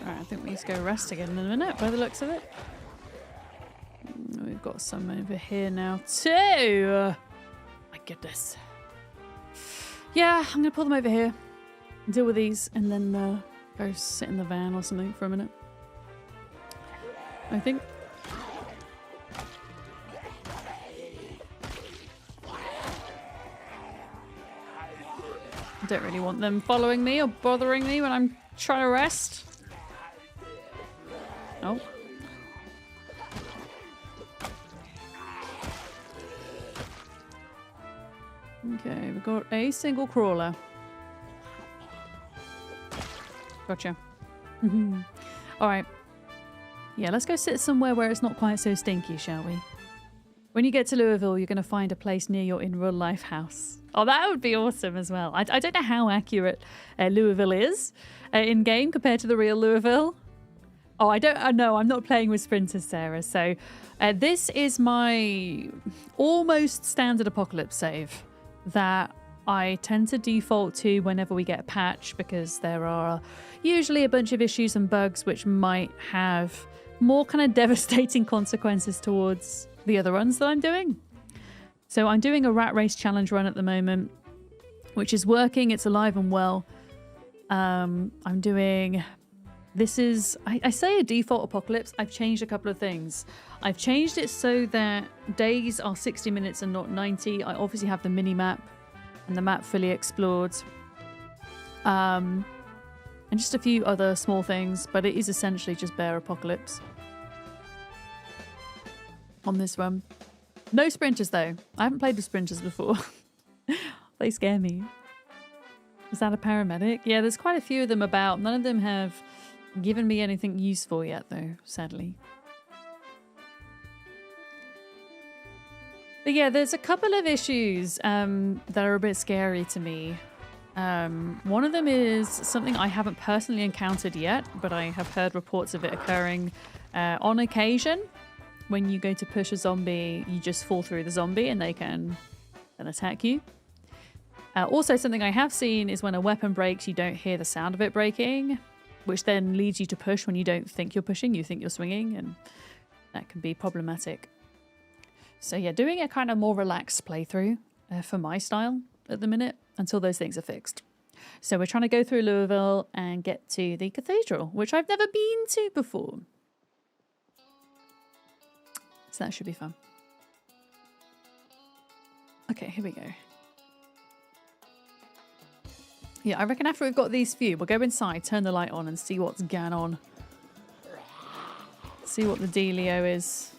[SPEAKER 1] Alright, I think we need to go rest again in a minute by the looks of it. We've got some over here now too. My goodness. Yeah, I'm gonna pull them over here, deal with these, and then go sit in the van or something for a minute. I think. I don't really want them following me or bothering me when I'm trying to rest. Oh. Okay, we've got a single crawler. Gotcha. Alright. Yeah, let's go sit somewhere where it's not quite so stinky, shall we? When you get to Louisville, you're going to find a place near your in-real-life house. Oh, that would be awesome as well. I don't know how accurate Louisville is in-game compared to the real Louisville. Oh, I know. I'm not playing with sprinters, Sarah. So this is my almost standard apocalypse save that I tend to default to whenever we get a patch, because there are usually a bunch of issues and bugs which might have more kind of devastating consequences towards the other runs that I'm doing. So I'm doing a rat race challenge run at the moment, which is working. It's alive and well. I'm doing... This is, I say a default apocalypse. I've changed a couple of things. I've changed it so that days are 60 minutes and not 90. I obviously have the mini map and the map fully explored. And just a few other small things, but it is essentially just bare apocalypse on this run. No sprinters though. I haven't played with sprinters before. They scare me. Is that a paramedic? Yeah, there's quite a few of them about. None of them have given me anything useful yet though, sadly. But yeah, there's a couple of issues that are a bit scary to me. One of them is something I haven't personally encountered yet, but I have heard reports of it occurring on occasion. When you go to push a zombie, you just fall through the zombie and they can then attack you. Also, something I have seen is when a weapon breaks, you don't hear the sound of it breaking, which then leads you to push when you don't think you're pushing, you think you're swinging, and that can be problematic. So yeah, doing a kind of more relaxed playthrough for my style at the minute until those things are fixed. So we're trying to go through Louisville and get to the cathedral, which I've never been to before. So that should be fun. Okay, here we go. Yeah, I reckon after we've got these few, we'll go inside, turn the light on and see what's going on. See what the dealio is.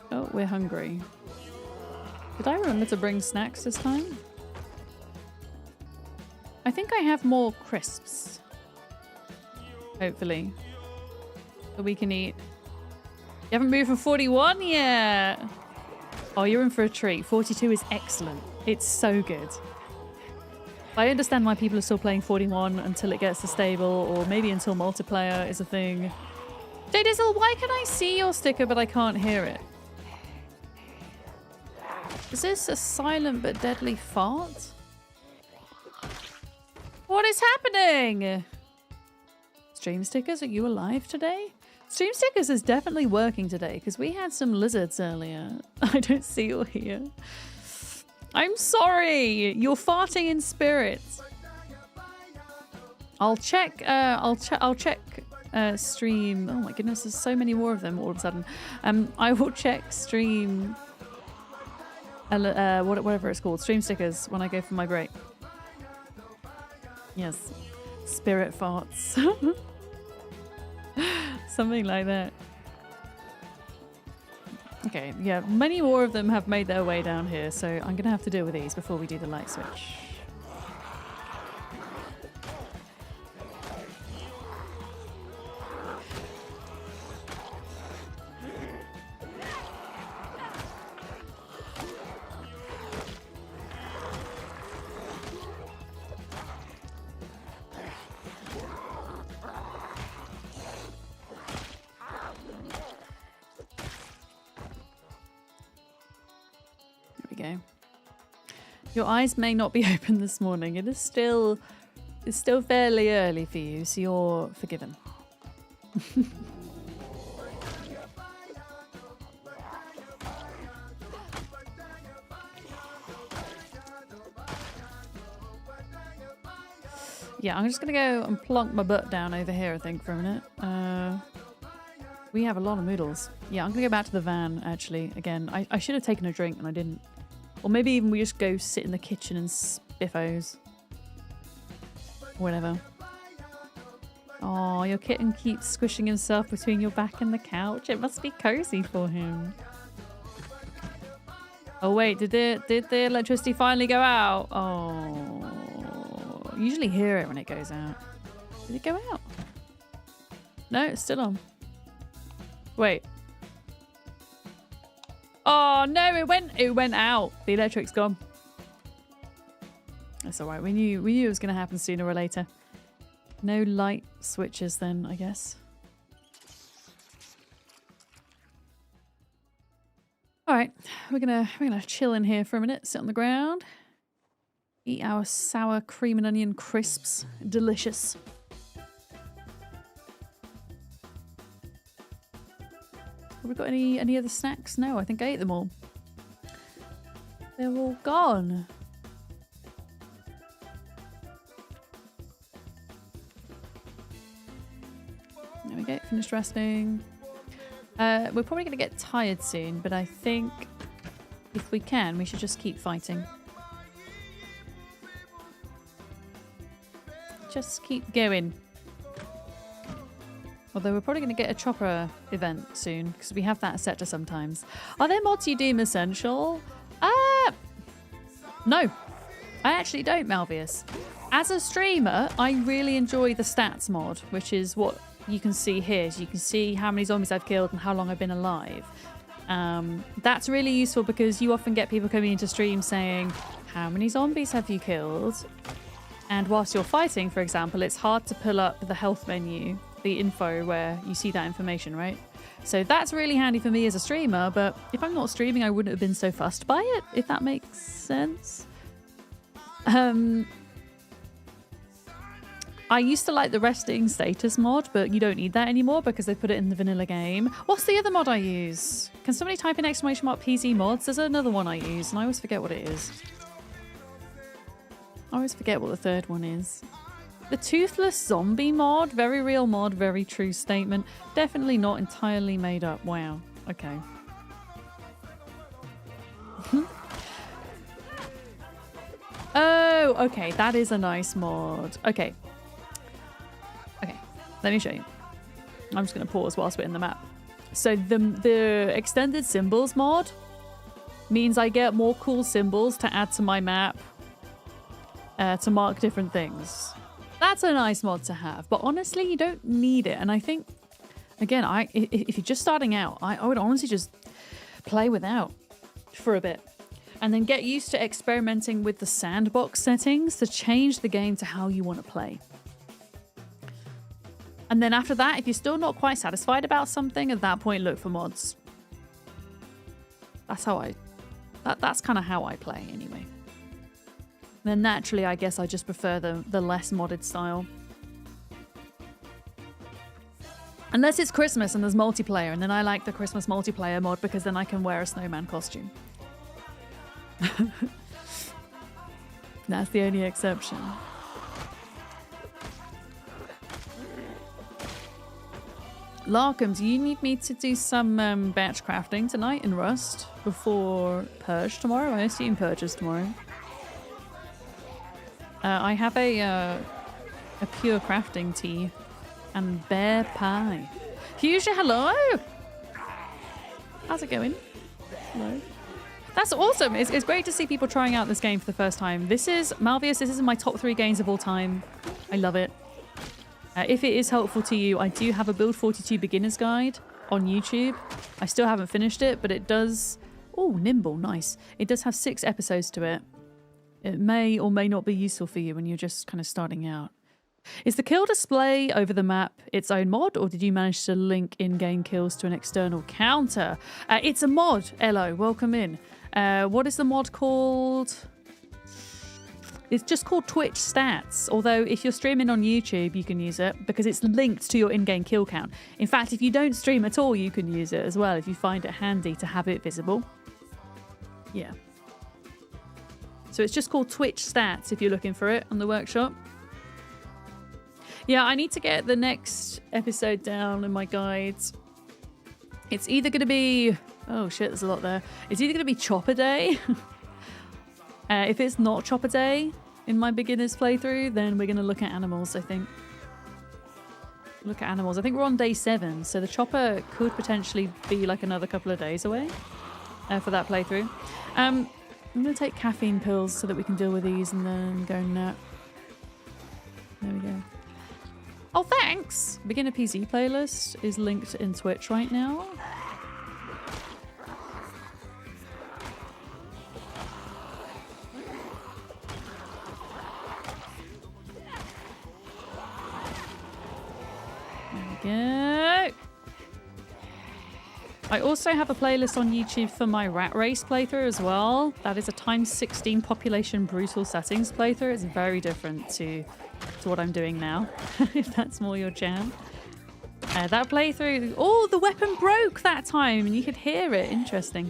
[SPEAKER 1] Oh, we're hungry. Did I remember to bring snacks this time? I think I have more crisps. Hopefully. That we can eat. You haven't moved from 41 yet? Oh, you're in for a treat. 42 is excellent. It's so good. I understand why people are still playing 41 until it gets to stable, or maybe until multiplayer is a thing. J-Dizzle, why can I see your sticker but I can't hear it? Is this a silent but deadly fart? What is happening? Stream stickers, are you alive today? Stream stickers is definitely working today because we had some lizards earlier. I don't see or hear. I'm sorry. You're farting in spirit. I'll check. I'll check. Stream. Oh my goodness, there's so many more of them all of a sudden. I will check stream. Whatever it's called, stream stickers when I go for my break. Yes, spirit farts. Something like that. Okay, yeah, many more of them have made their way down here, so I'm going to have to deal with these before we do the light switch. Go. Your eyes may not be open this morning. It's still fairly early for you, so you're forgiven. Yeah, I'm just gonna go and plonk my butt down over here, I think, for a minute. We have a lot of noodles. Yeah, I'm gonna go back to the van, actually, again. I should have taken a drink and I didn't. Or maybe even we just go sit in the kitchen and spiffos. Whatever. Oh, your kitten keeps squishing himself between your back and the couch. It must be cozy for him. Oh wait, did the electricity finally go out? Oh, I usually hear it when it goes out. Did it go out? No, it's still on. Wait. Oh no, it went out. The electric's gone. That's all right. We knew it was going to happen sooner or later. No light switches then, I guess. All right, we're gonna chill in here for a minute. Sit on the ground. Eat our sour cream and onion crisps. Delicious. Have we got any other snacks? No, I think I ate them all. They're all gone. There we go, finished resting. We're probably going to get tired soon, but I think if we can, we should just keep fighting. Just keep going. Although we're probably going to get a chopper event soon, because we have that set to sometimes. Are there mods you deem essential? No. I actually don't, Malvius. As a streamer, I really enjoy the stats mod, which is what you can see here. So you can see how many zombies I've killed and how long I've been alive. That's really useful because you often get people coming into stream saying, how many zombies have you killed? And whilst you're fighting, for example, it's hard to pull up the health menu, the info where you see that information, right? So that's really handy for me as a streamer, but if I'm not streaming, I wouldn't have been so fussed by it, if that makes sense. I used to like the resting status mod, but you don't need that anymore because they put it in the vanilla game. What's the other mod I use? Can somebody type in !PZ mods? There's another one I use, and I always forget what it is. I always forget what the third one is. The Toothless Zombie mod, very real mod, very true statement. Definitely not entirely made up. Wow. Okay. Oh, okay. That is a nice mod. Okay. Okay. Let me show you. I'm just going to pause whilst we're in the map. So the extended symbols mod means I get more cool symbols to add to my map to mark different things. That's a nice mod to have, but honestly, you don't need it. And I think, again, if you're just starting out, I would honestly just play without for a bit. And then get used to experimenting with the sandbox settings to change the game to how you want to play. And then after that, if you're still not quite satisfied about something, at that point, look for mods. That's kind of how I play anyway. Then naturally, I guess I just prefer the less modded style. Unless it's Christmas and there's multiplayer, and then I like the Christmas multiplayer mod because then I can wear a snowman costume. That's the only exception. Larkham, do you need me to do some batch crafting tonight in Rust before Purge tomorrow? I assume Purge is tomorrow. I have a pure crafting tea and bear pie. Fuchsia, hello! How's it going? Hello. That's awesome. It's great to see people trying out this game for the first time. This is Malvius. This is in my top 3 games of all time. I love it. If it is helpful to you, I do have a Build 42 beginner's guide on YouTube. I still haven't finished it, but it does... Oh, nimble. Nice. It does have 6 episodes to it. It may or may not be useful for you when you're just kind of starting out. Is the kill display over the map its own mod, or did you manage to link in-game kills to an external counter? It's a mod, Elo. Welcome in. What is the mod called? It's just called Twitch Stats, although if you're streaming on YouTube, you can use it because it's linked to your in-game kill count. In fact, if you don't stream at all, you can use it as well if you find it handy to have it visible. Yeah. So it's just called Twitch Stats if you're looking for it on the workshop. Yeah, I need to get the next episode down in my guides. It's either going to be... Oh shit, there's a lot there. It's either going to be Chopper Day. If it's not Chopper Day in my beginner's playthrough, then we're going to look at animals, I think. Look at animals. I think we're on day 7, so the Chopper could potentially be like another couple of days away for that playthrough. I'm going to take caffeine pills so that we can deal with these and then go nap. There we go. Oh, thanks! Beginner PC playlist is linked in Twitch right now. There we go. I also have a playlist on YouTube for my Rat Race playthrough as well. That is a times 16 population brutal settings playthrough. It's very different to what I'm doing now, if that's more your jam. That playthrough... Oh, the weapon broke that time and you could hear it. Interesting.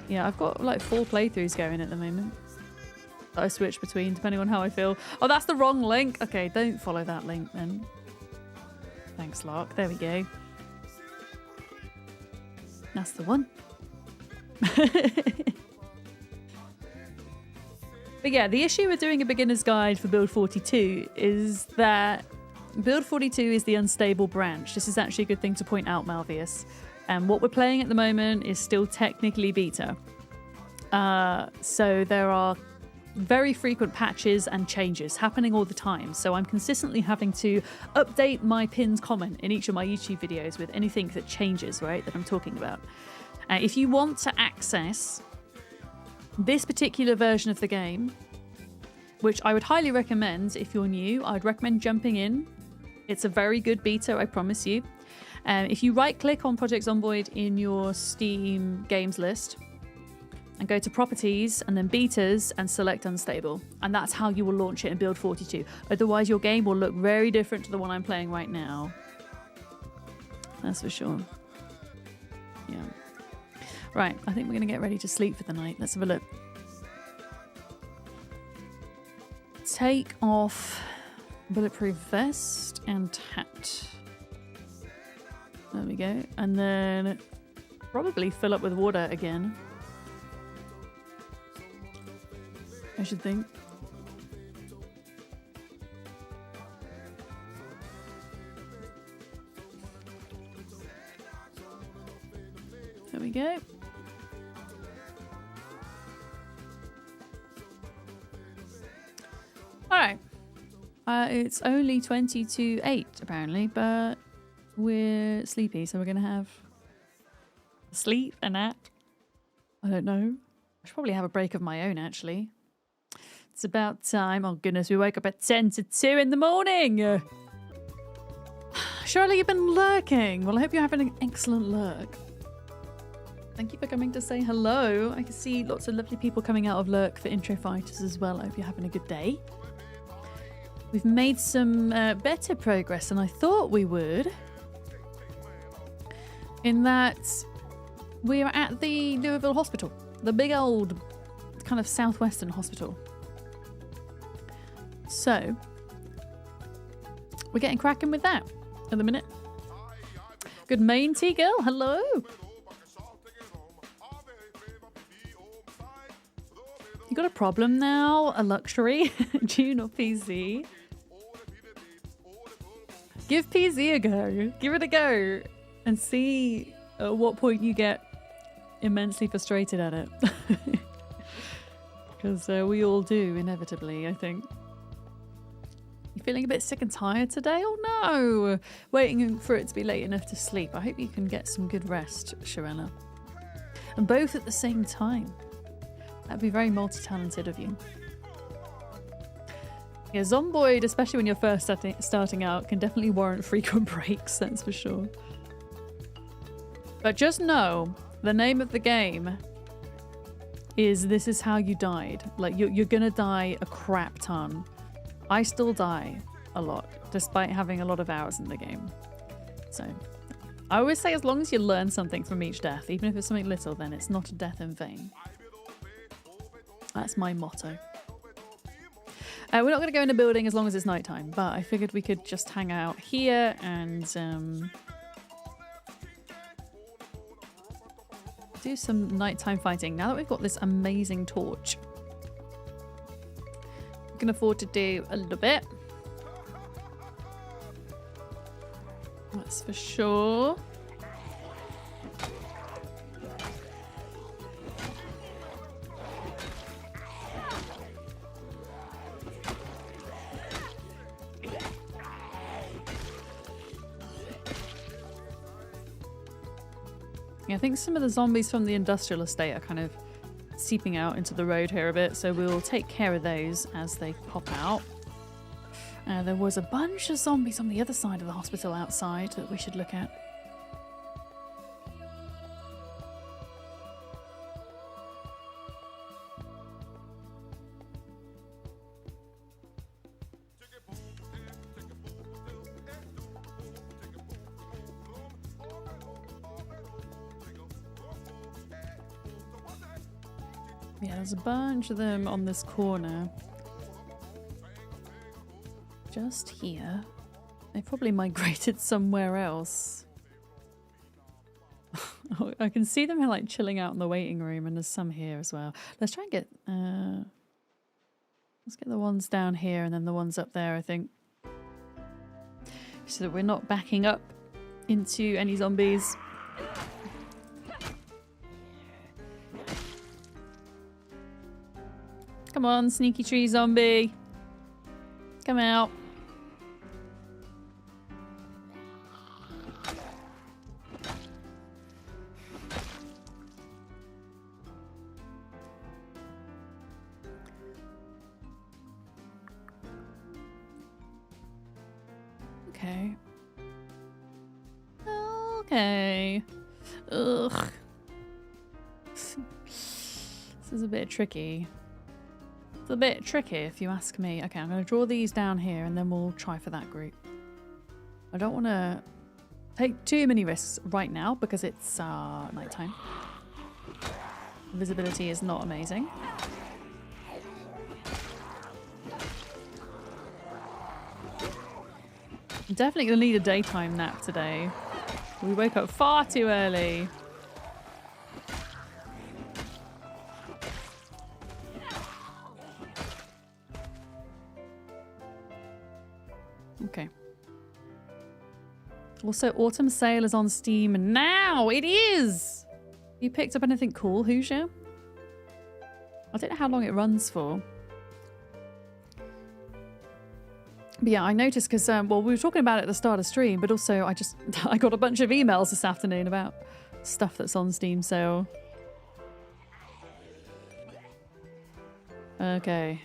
[SPEAKER 1] Yeah, I've got like 4 playthroughs going at the moment that I switch between depending on how I feel. Oh, that's the wrong link. Okay, don't follow that link then. Thanks, Lark. There we go. That's the one. But yeah, the issue with doing a beginner's guide for Build 42 is that Build 42 is the unstable branch. This is actually a good thing to point out, Malvius. And what we're playing at the moment is still technically beta. So there are very frequent patches and changes happening all the time. So I'm consistently having to update my pinned comment in each of my YouTube videos with anything that changes, right, that I'm talking about. If you want to access this particular version of the game, which I would highly recommend if you're new, I'd recommend jumping in. It's a very good beta, I promise you. If you right-click on Project Zomboid in your Steam games list and go to Properties and then Betas and select Unstable, and that's how you will launch it in Build 42. Otherwise, your game will look very different to the one I'm playing right now. That's for sure. Yeah. Right, I think we're going to get ready to sleep for the night. Let's have a look. Take off bulletproof vest and hat. There we go. And then probably fill up with water again. I should think. There we go. Alright. It's only 20 to 8 apparently, but we're sleepy, so we're going to have a sleep, a nap. I don't know. I should probably have a break of my own, actually. It's about time. Oh, goodness, we wake up at 10 to 2 in the morning. Surely you've been lurking. Well, I hope you're having an excellent lurk. Thank you for coming to say hello. I can see lots of lovely people coming out of lurk for intro fighters as well. I hope you're having a good day. We've made some better progress than I thought we would. In that we are at the Louisville hospital. The big old kind of southwestern hospital. So, we're getting cracking with that at the minute. Good main tea girl, hello. You got a problem now? A luxury? June or PZ? Give PZ a go. Give it a go. And see at what point you get immensely frustrated at it. Because we all do, inevitably, I think. You feeling a bit sick and tired today? Oh no! Waiting for it to be late enough to sleep. I hope you can get some good rest, Sharella. And both at the same time. That'd be very multi-talented of you. Yeah, Zomboid, especially when you're first starting out, can definitely warrant frequent breaks, that's for sure. But just know, the name of the game is This Is How You Died. Like, you're gonna die a crap ton. I still die a lot, despite having a lot of hours in the game. So, I always say as long as you learn something from each death, even if it's something little, then it's not a death in vain. That's my motto. We're not going to go in the building as long as it's nighttime, but I figured we could just hang out here and do some nighttime fighting. Now that we've got this amazing torch, we can afford to do a little bit. That's for sure. I think some of the zombies from the industrial estate are kind of seeping out into the road here a bit, so we'll take care of those as they pop out. There was a bunch of zombies on the other side of the hospital outside that we should look at. Yeah, there's a bunch of them on this corner. Just here. They probably migrated somewhere else. I can see them like chilling out in the waiting room, and there's some here as well. Let's try and get let's get the ones down here and then the ones up there, I think. So that we're not backing up into any zombies. Come on, sneaky tree zombie. Come out. Okay. Okay. Ugh. This is a bit tricky. It's a bit tricky if you ask me. Okay, I'm going to draw these down here and then we'll try for that group. I don't want to take too many risks right now because it's nighttime. Visibility is not amazing. I'm definitely going to need a daytime nap today. We woke up far too early. Okay. Also, Autumn Sale is on Steam now. It is! You picked up anything cool, Hoosier? I don't know how long it runs for. But yeah, I noticed because, well, we were talking about it at the start of stream, but also I got a bunch of emails this afternoon about stuff that's on Steam sale. Okay.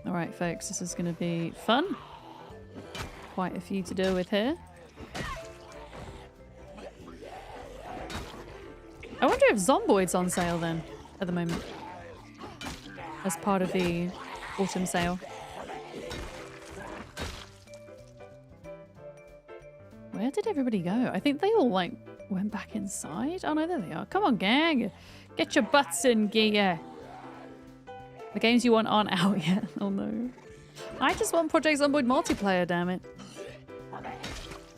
[SPEAKER 1] All right, folks, this is going to be fun. Quite a few to deal with here. I wonder if Zomboid's on sale then, at the moment. As part of the autumn sale. Where did everybody go? I think they all, like, went back inside. Oh, no, there they are. Come on, gang. Get your butts in gear. The games you want aren't out yet. Oh, no. I just want Project Zomboid multiplayer, damn it.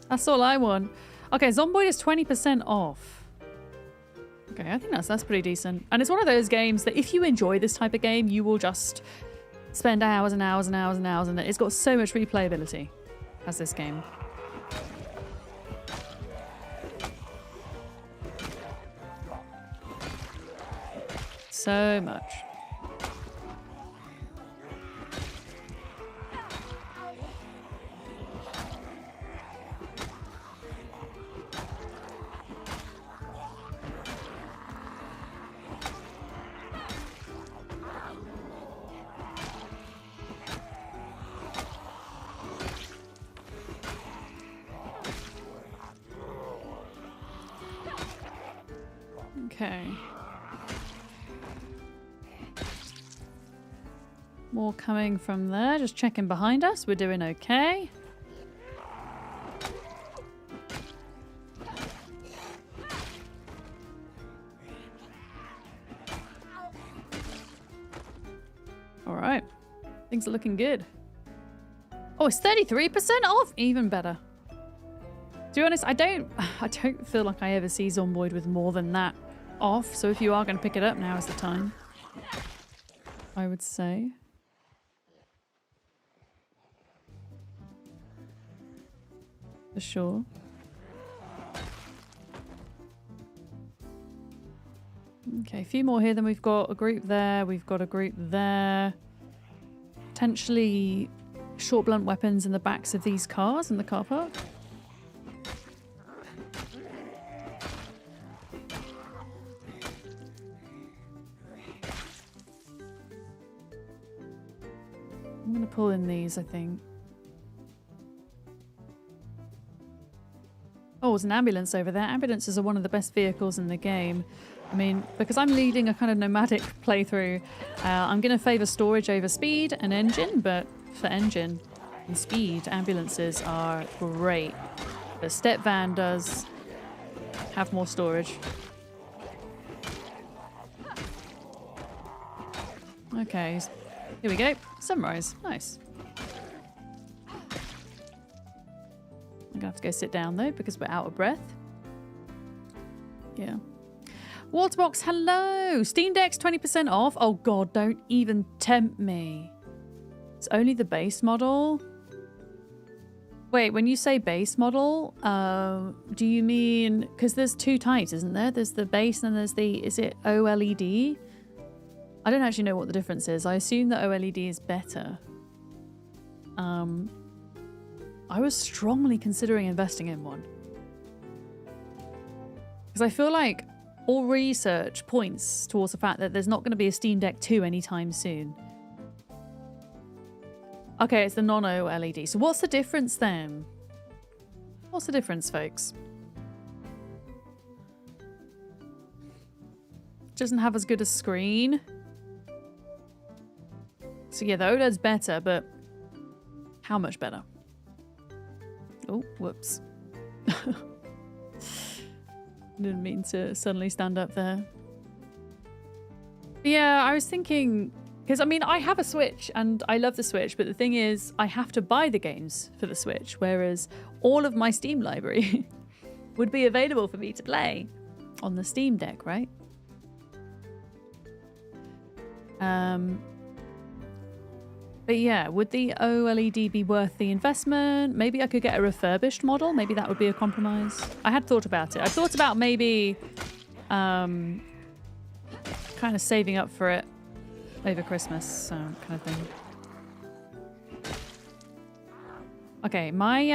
[SPEAKER 1] That's all I want. Okay, Zomboid is 20% off. Okay, I think that's pretty decent. And it's one of those games that if you enjoy this type of game, you will just spend hours and hours and hours and hours in it. It's got so much replayability, has this game. So much. Okay. More coming from there. Just checking behind us. We're doing okay. All right. Things are looking good. Oh, it's 33% off. Even better. To be honest, I don't feel like I ever see Zomboid with more than that off. So if you are going to pick it up, now is the time. I would say. For sure. Okay, a few more here. Then we've got a group there. We've got a group there. Potentially short blunt weapons in the backs of these cars in the car park. I'm going to pull in these, I think. Oh, there's an ambulance over there. Ambulances are one of the best vehicles in the game. I mean, because I'm leading a kind of nomadic playthrough, I'm going to favour storage over speed and engine, but for engine and speed, ambulances are great. The step van does have more storage. Okay, here we go. Sunrise. Nice. I'm gonna have to go sit down though because we're out of breath. Yeah. Waterbox, hello! Steam Deck's 20% off. Oh god, don't even tempt me. It's only the base model. Wait, when you say base model, do you mean... Because there's two types, isn't there? There's the base and there's the... Is it OLED? I don't actually know what the difference is. I assume that OLED is better. I was strongly considering investing in one. Because I feel like all research points towards the fact that there's not going to be a Steam Deck 2 anytime soon. Okay, it's the non-OLED. So what's the difference then? What's the difference, folks? Doesn't have as good a screen. So yeah, the OLED's better, but how much better? Oh, whoops. Didn't mean to suddenly stand up there. But yeah, I was thinking... Because, I mean, I have a Switch, and I love the Switch, but the thing is, I have to buy the games for the Switch, whereas all of my Steam library would be available for me to play on the Steam Deck, right? But yeah, would the OLED be worth the investment? Maybe I could get a refurbished model. Maybe that would be a compromise. I had thought about it. I thought about maybe kind of saving up for it over Christmas, kind of thing. Okay, my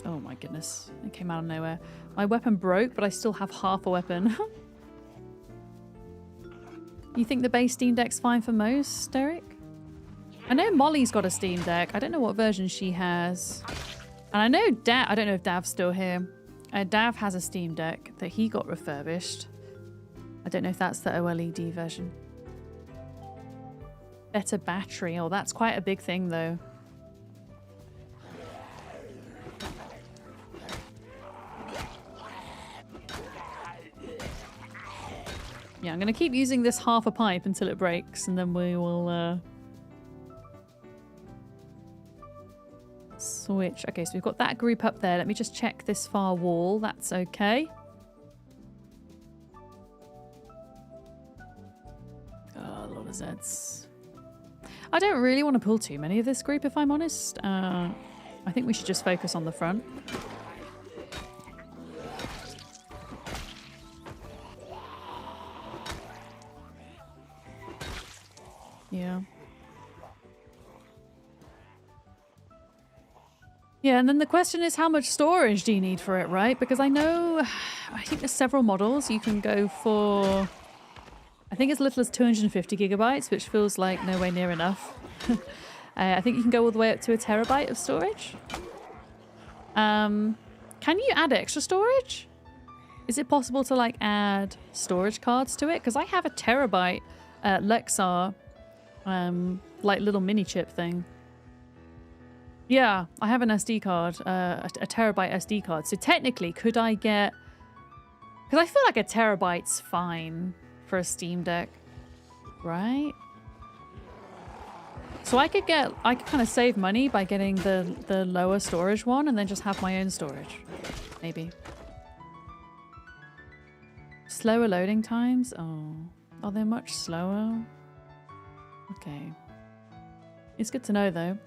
[SPEAKER 1] oh my goodness, it came out of nowhere. My weapon broke, but I still have half a weapon. You think the base Steam Deck's fine for most, Derek? I know Molly's got a Steam Deck. I don't know what version she has. And I know Dav, I don't know if Dav's still here. Dav has a Steam Deck that he got refurbished. I don't know if that's the OLED version. Better battery. Oh, that's quite a big thing though. Yeah, I'm going to keep using this half a pipe until it breaks, and then we will switch. Okay, so we've got that group up there. Let me just check this far wall. That's okay. Oh, a lot of Zeds. I don't really want to pull too many of this group, if I'm honest. I think we should just focus on the front. Yeah. Yeah, and then the question is, how much storage do you need for it, right? Because I know, I think there's several models. You can go for, I think as little as 250 gigabytes, which feels like nowhere near enough. I think you can go all the way up to a terabyte of storage. Can you add extra storage? Is it possible to like add storage cards to it? Because I have a terabyte Lexar, like little mini chip thing. Yeah, I have an SD card, a terabyte SD card. So technically, could I get... Because I feel like a terabyte's fine for a Steam Deck, right? So I could kind of save money by getting the lower storage one and then just have my own storage, maybe. Slower loading times? Oh, are they much slower? Okay. It's good to know though.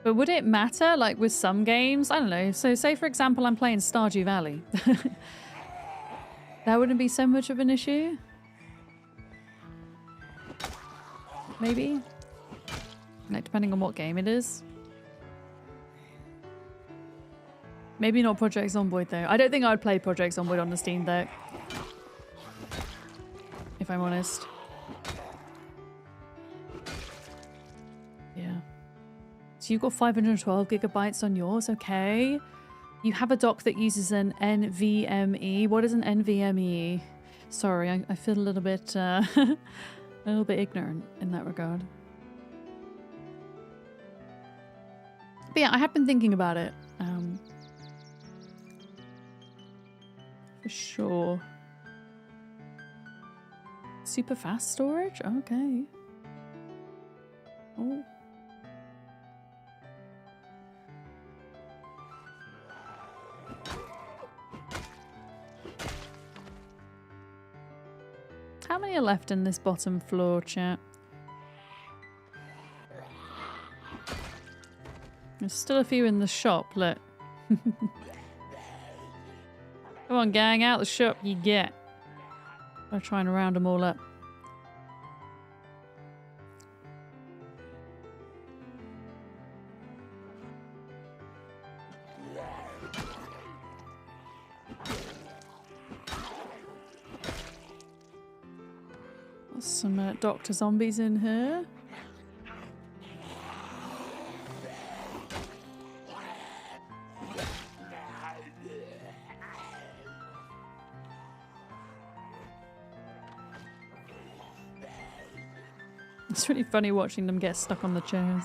[SPEAKER 1] But would it matter, like with some games? I don't know. So say, for example, I'm playing Stardew Valley. That wouldn't be so much of an issue? Maybe? Like, depending on what game it is. Maybe not Project Zomboid, though. I don't think I would play Project Zomboid on the Steam Deck. If I'm honest. Yeah. So you've got 512 gigabytes on yours, okay. You have a dock that uses an NVMe. What is an NVMe? Sorry, I feel a little bit ignorant in that regard. But yeah, I have been thinking about it. For sure. Super fast storage? Okay. Oh. How many are left in this bottom floor, chat? There's still a few in the shop, look. Come on, gang, out the shop you get. I'm trying to round them all up. Some Dr. Zombies in here. It's really funny watching them get stuck on the chairs.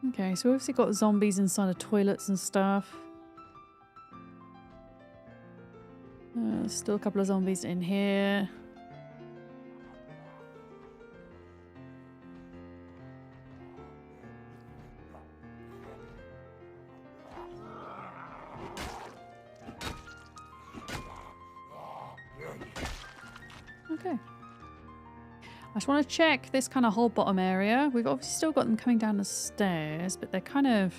[SPEAKER 1] Okay, so we've obviously got zombies inside of toilets and stuff. Still a couple of zombies in here. Okay. I just want to check this kind of whole bottom area. We've obviously still got them coming down the stairs, but they're kind of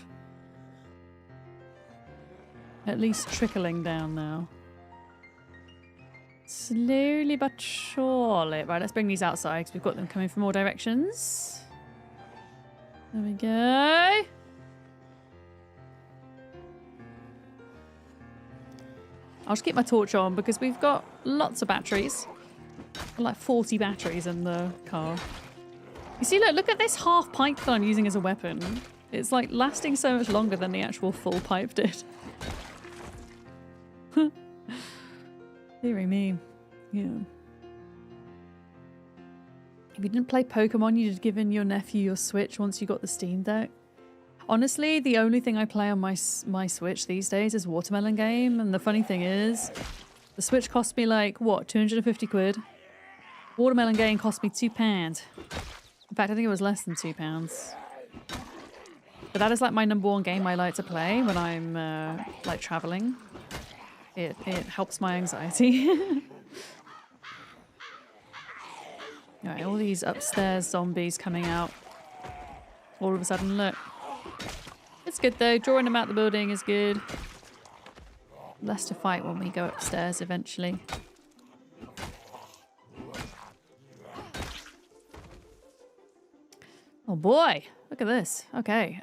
[SPEAKER 1] at least trickling down now. Slowly but surely. Right, let's bring these outside because we've got them coming from all directions. There we go. I'll just keep my torch on because we've got lots of batteries. Like 40 batteries in the car. You see, look at this half pipe that I'm using as a weapon. It's like lasting so much longer than the actual full pipe did. Deary me. Yeah. If you didn't play Pokemon, you'd have given your nephew your Switch once you got the Steam Deck. Honestly, the only thing I play on my Switch these days is Watermelon Game. And the funny thing is, the Switch cost me like, what, 250 quid? Watermelon Game cost me £2. In fact, I think it was less than £2. But that is like my #1 game I like to play when I'm like traveling. It helps my anxiety. Alright, all these upstairs zombies coming out. All of a sudden, look. It's good though. Drawing them out the building is good. Less to fight when we go upstairs eventually. Oh boy, look at this. Okay,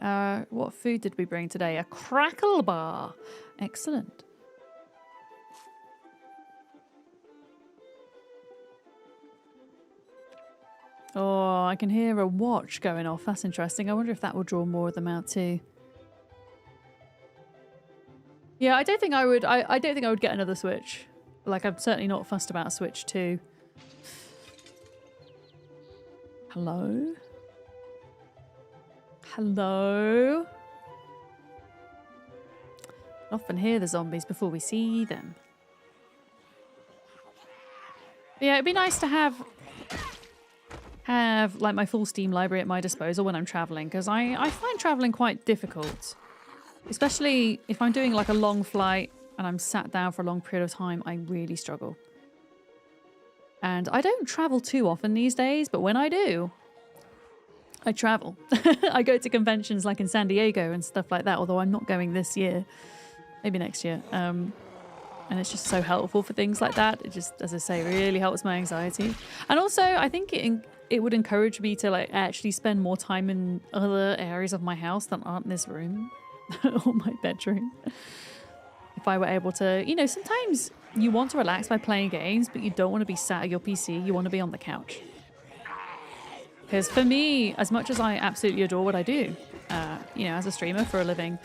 [SPEAKER 1] what food did we bring today? A crackle bar. Excellent. Oh, I can hear a watch going off. That's interesting. I wonder if that will draw more of them out too. Yeah, I don't think I would. I don't think I would get another Switch. Like, I'm certainly not fussed about a Switch 2. Hello? Hello? I often hear the zombies before we see them. But yeah, it'd be nice to have like my full Steam library at my disposal when I'm traveling, because I find traveling quite difficult. Especially if I'm doing like a long flight and I'm sat down for a long period of time, I really struggle. And I don't travel too often these days, but when I do, I travel. I go to conventions like in San Diego and stuff like that, although I'm not going this year. Maybe next year. And it's just so helpful for things like that. It just, as I say, really helps my anxiety. And also, I think it would encourage me to like actually spend more time in other areas of my house that aren't this room or my bedroom. If I were able to, you know, sometimes you want to relax by playing games, but you don't want to be sat at your PC. You want to be on the couch. Because for me, as much as I absolutely adore what I do, you know, as a streamer for a living,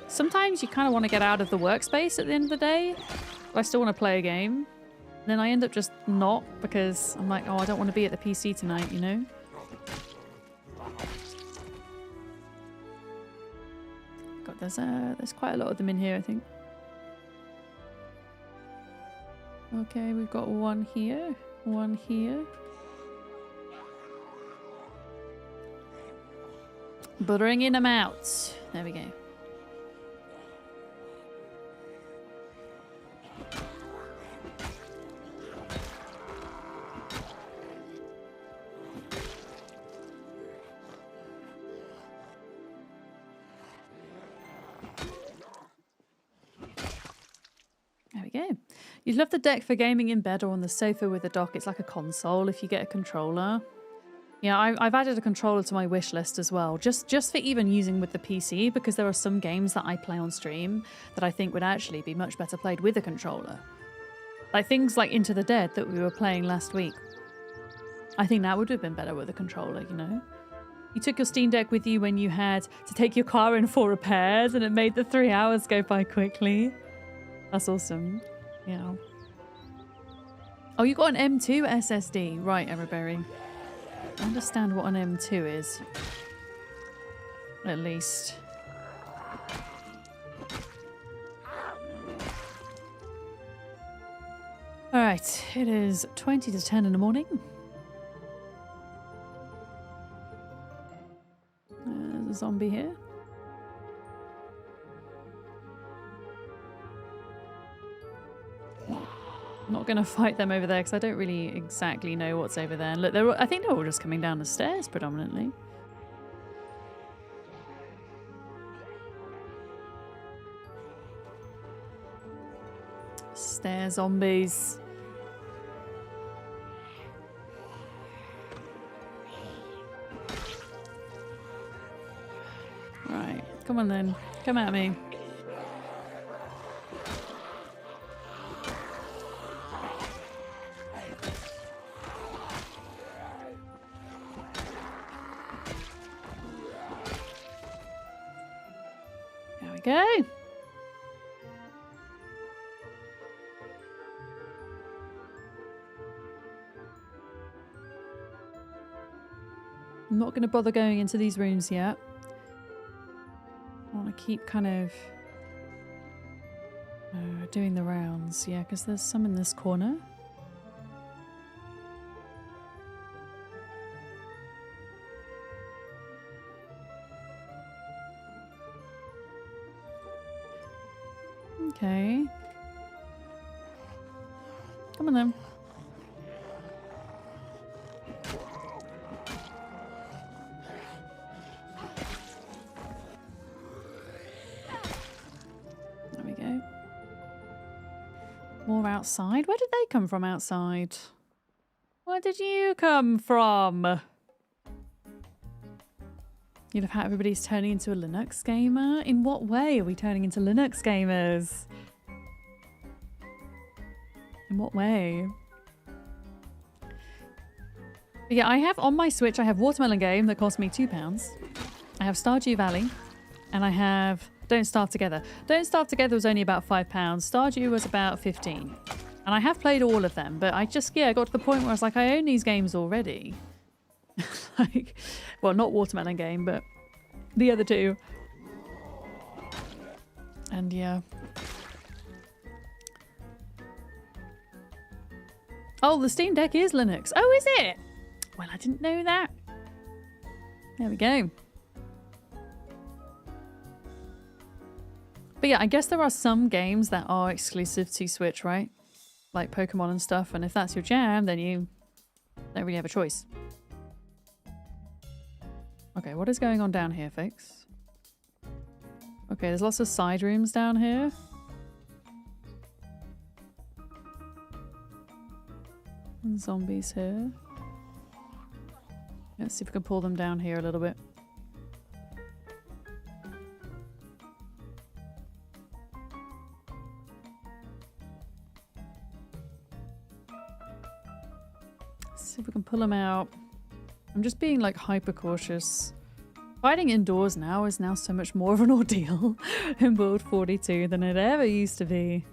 [SPEAKER 1] sometimes you kind of want to get out of the workspace at the end of the day, but I still want to play a game. Then I end up just not, because I'm like, oh, I don't want to be at the PC tonight, you know? God, there's quite a lot of them in here, I think. Okay, we've got one here, one here. Bringing them out. There we go. There we go. You'd love the deck for gaming in bed or on the sofa with a dock. It's like a console if you get a controller. Yeah, I've added a controller to my wish list as well, just for even using with the PC, because there are some games that I play on stream that I think would actually be much better played with a controller. Like things like Into the Dead that we were playing last week. I think that would have been better with a controller, you know? You took your Steam Deck with you when you had to take your car in for repairs and it made the 3 hours go by quickly. That's awesome. Yeah. Oh, you got an M2 SSD. Right, Everberry. I understand what an M2 is. At least. Alright, it is 20 to 10 in the morning. There's a zombie here. I'm not going to fight them over there because I don't really exactly know what's over there. Look, I think they're all just coming down the stairs predominantly. Stair zombies. Right, come on then. Come at me. Okay. I'm not going to bother going into these rooms yet. I want to keep kind of doing the rounds, yeah, because there's some in this corner. Okay. Come on then. There we go. More outside? Where did they come from outside? Where did you come from? You love how everybody's turning into a Linux gamer? In what way are we turning into Linux gamers? In what way? But yeah, I have on my Switch, I have Watermelon Game that cost me £2. I have Stardew Valley. And I have Don't Starve Together. Don't Starve Together was only about £5. Stardew was about 15. And I have played all of them, but I just, yeah, got to the point where I was like, I own these games already. Like, well, not Watermelon Game, but the other two. And yeah. Oh, the Steam Deck is Linux. Oh, is it? Well, I didn't know that. There we go. But yeah, I guess there are some games that are exclusive to Switch, right? Like Pokemon and stuff. And if that's your jam, then you don't really have a choice. Okay, what is going on down here, folks? Okay, there's lots of side rooms down here. And zombies here. Let's see if we can pull them down here a little bit. Let's see if we can pull them out. I'm just being like hyper cautious. Fighting indoors now is now so much more of an ordeal in Build 42 than it ever used to be.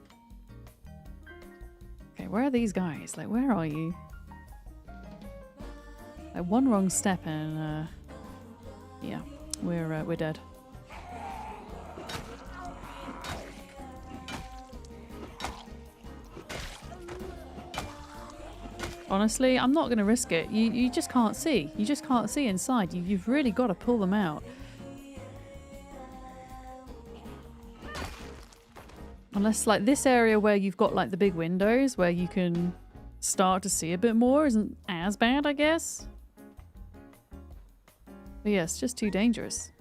[SPEAKER 1] Okay, where are these guys? Like, where are you? Like, one wrong step and yeah, we're dead. Honestly, I'm not going to risk it. You just can't see. You just can't see inside. You've really got to pull them out. Unless, like, this area where you've got, like, the big windows where you can start to see a bit more isn't as bad, I guess. But yeah, it's just too dangerous.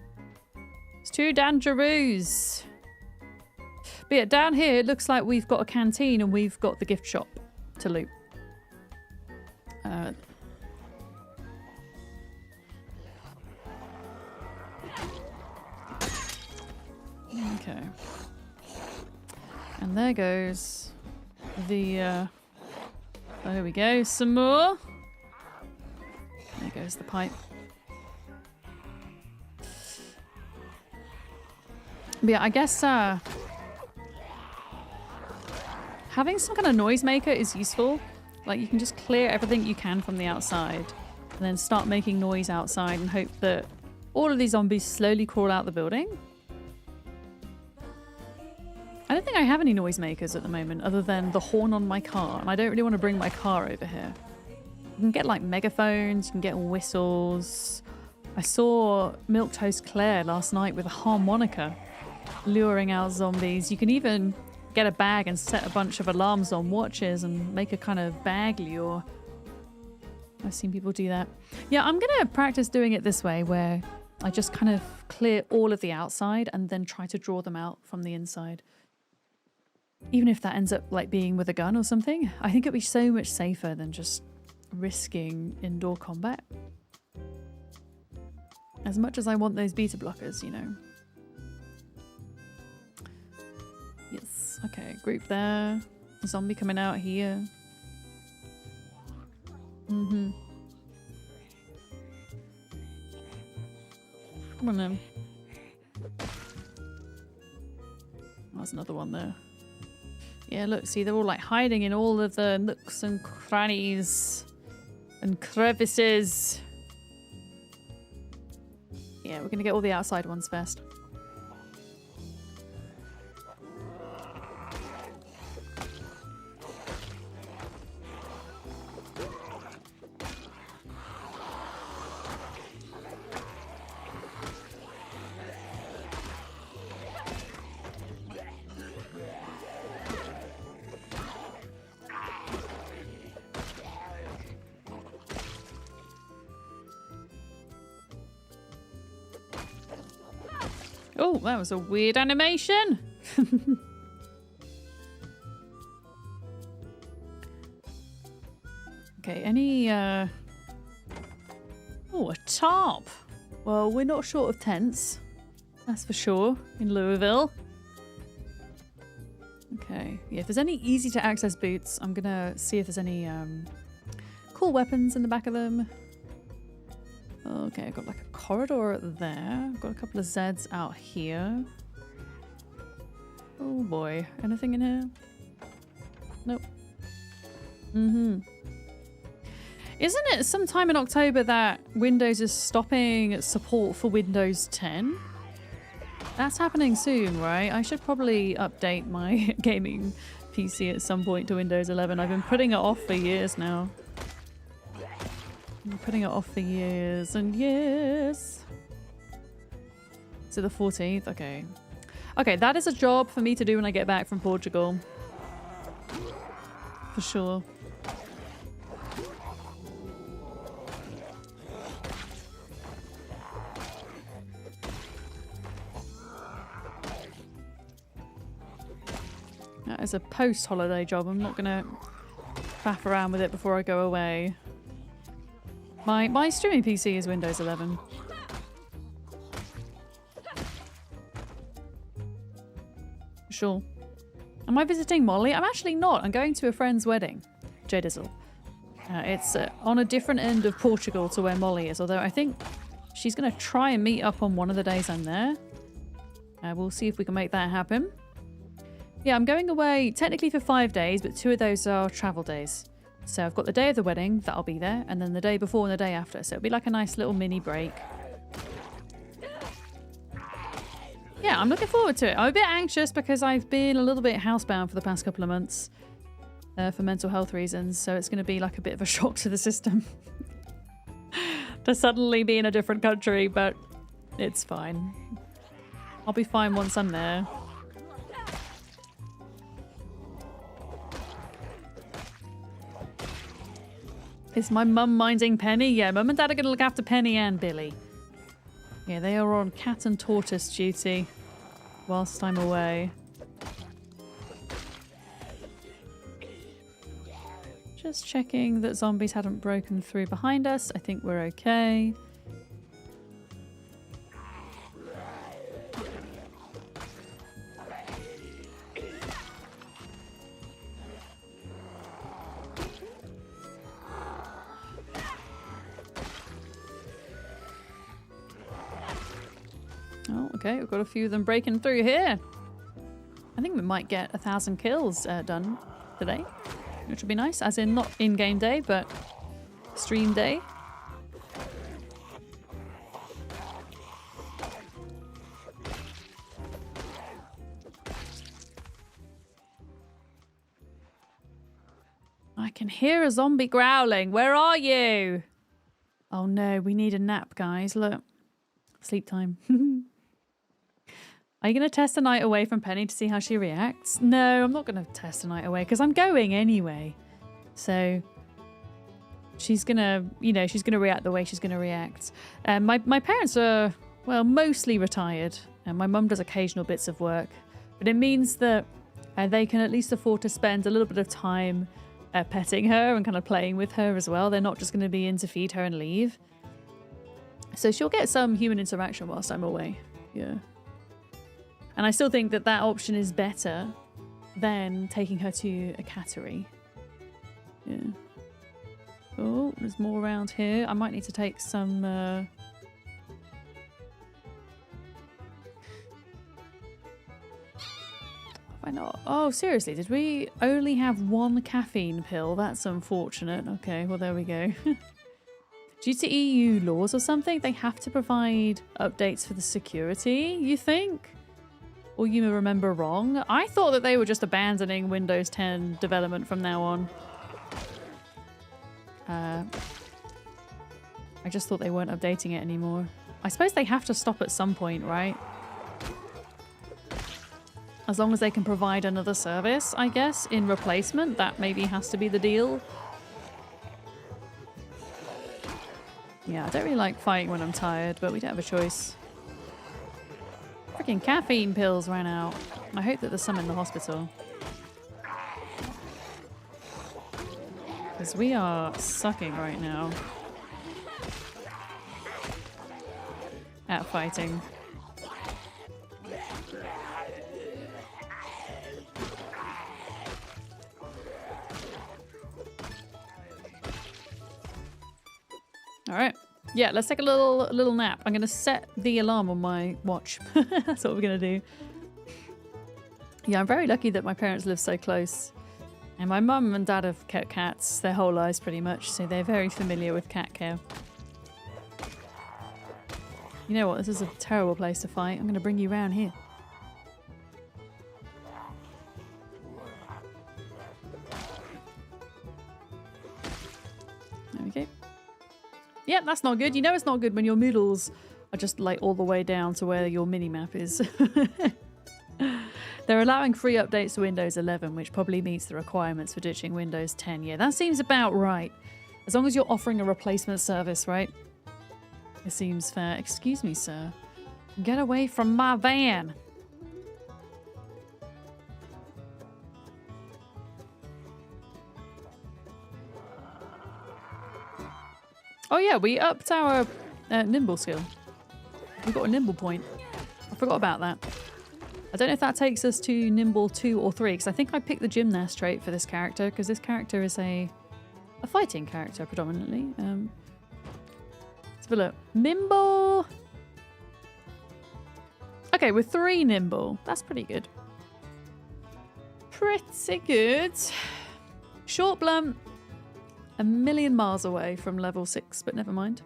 [SPEAKER 1] It's too dangerous. But yeah, down here, it looks like we've got a canteen and we've got the gift shop to loot. Okay. And there goes the, there we go, some more. There goes the pipe. But yeah, I guess, having some kind of noisemaker is useful. Like, you can just clear everything you can from the outside and then start making noise outside and hope that all of these zombies slowly crawl out the building. I don't think I have any noisemakers at the moment other than the horn on my car, and I don't really want to bring my car over here. You can get like megaphones, you can get whistles. I saw Milquetoast Claire last night with a harmonica luring out zombies. You can even get a bag and set a bunch of alarms on watches and make a kind of bag lure. I've seen people do that. Yeah, I'm gonna practice doing it this way where I just kind of clear all of the outside and then try to draw them out from the inside. Even if that ends up like being with a gun or something, I think it'd be so much safer than just risking indoor combat. As much as I want those beta blockers, you know. Yes, okay, group there. Zombie coming out here. Mm-hmm. Come on then. There's another one there. Yeah, look, see, they're all like hiding in all of the nooks and crannies and crevices. Yeah, we're gonna get all the outside ones first. Oh, that was a weird animation. Okay, any oh, a tarp. Well, we're not short of tents. That's for sure in Louisville. Okay, yeah, if there's any easy to access boots, I'm gonna see if there's any cool weapons in the back of them. Okay, I've got like a corridor there. I've got a couple of Zeds out here. Oh boy, anything in here? Nope. Isn't it sometime in October that Windows is stopping support for Windows 10? That's happening soon, right? I should probably update my gaming PC at some point to Windows 11. I've been putting it off for years now. I'm putting it off for years and years. So the 14th, okay. Okay, that is a job for me to do when I get back from Portugal. For sure. That is a post-holiday job. I'm not gonna faff around with it before I go away. My streaming PC is Windows 11. Sure. Am I visiting Molly? I'm actually not. I'm going to a friend's wedding. Jadizzle. It's on a different end of Portugal to where Molly is, although I think she's going to try and meet up on one of the days I'm there. We'll see if we can make that happen. Yeah, I'm going away technically for 5 days, but 2 of those are travel days. So I've got the day of the wedding that I'll be there, and then the day before and the day after. So it'll be like a nice little mini break. Yeah, I'm looking forward to it. I'm a bit anxious because I've been a little bit housebound for the past couple of months for mental health reasons. So it's going to be like a bit of a shock to the system to suddenly be in a different country, but it's fine. I'll be fine once I'm there. Is my mum minding Penny? Yeah, mum and dad are going to look after Penny and Billy. Yeah, they are on cat and tortoise duty whilst I'm away. Just checking that zombies hadn't broken through behind us. I think we're okay. Oh, okay, we've got a few of them breaking through here. I think we might get 1,000 kills done today, which would be nice, as in not in-game day, but stream day. I can hear a zombie growling. Where are you? Oh no, we need a nap, guys. Look. Sleep time. Are you going to test a night away from Penny to see how she reacts? No, I'm not going to test a night away because I'm going anyway. So she's going to, you know, she's going to react the way she's going to react. My parents are, well, mostly retired. And my mum does occasional bits of work. But it means that they can at least afford to spend a little bit of time petting her and kind of playing with her as well. They're not just going to be in to feed her and leave. So she'll get some human interaction whilst I'm away. Yeah. And I still think that that option is better than taking her to a cattery. Yeah. Oh, there's more around here. I might need to take some... Why not? Oh, seriously, did we only have one caffeine pill? That's unfortunate. Okay, well, there we go. Due to EU laws or something, they have to provide updates for the security, you think? Or you remember wrong? I thought that they were just abandoning Windows 10 development from now on. I just thought they weren't updating it anymore. I suppose they have to stop at some point, right? As long as they can provide another service, I guess, in replacement. That maybe has to be the deal. Yeah, I don't really like fighting when I'm tired, but we don't have a choice. Freaking caffeine pills ran out. I hope that there's some in the hospital. Because we are sucking right now at fighting. All right. Yeah, let's take a little nap. I'm going to set the alarm on my watch. That's what we're going to do. Yeah, I'm very lucky that my parents live so close. And my mum and dad have kept cats their whole lives pretty much, so they're very familiar with cat care. You know what? This is a terrible place to fight. I'm going to bring you round here. There we go. Yeah, that's not good. You know it's not good when your noodles are just like all the way down to where your mini-map is. They're allowing free updates to Windows 11, which probably meets the requirements for ditching Windows 10. Yeah, that seems about right. As long as you're offering a replacement service, right? It seems fair. Excuse me, sir. Get away from my van. Oh yeah, we upped our nimble skill. We got a nimble point. I forgot about that. I don't know if that takes us to nimble 2 or 3, because I think I picked the gymnast trait for this character, because this character is a fighting character predominantly. Let's have a look. Nimble. Okay, we're 3 nimble. That's pretty good. Pretty good. Short blunt. A million miles away from level 6, but never mind.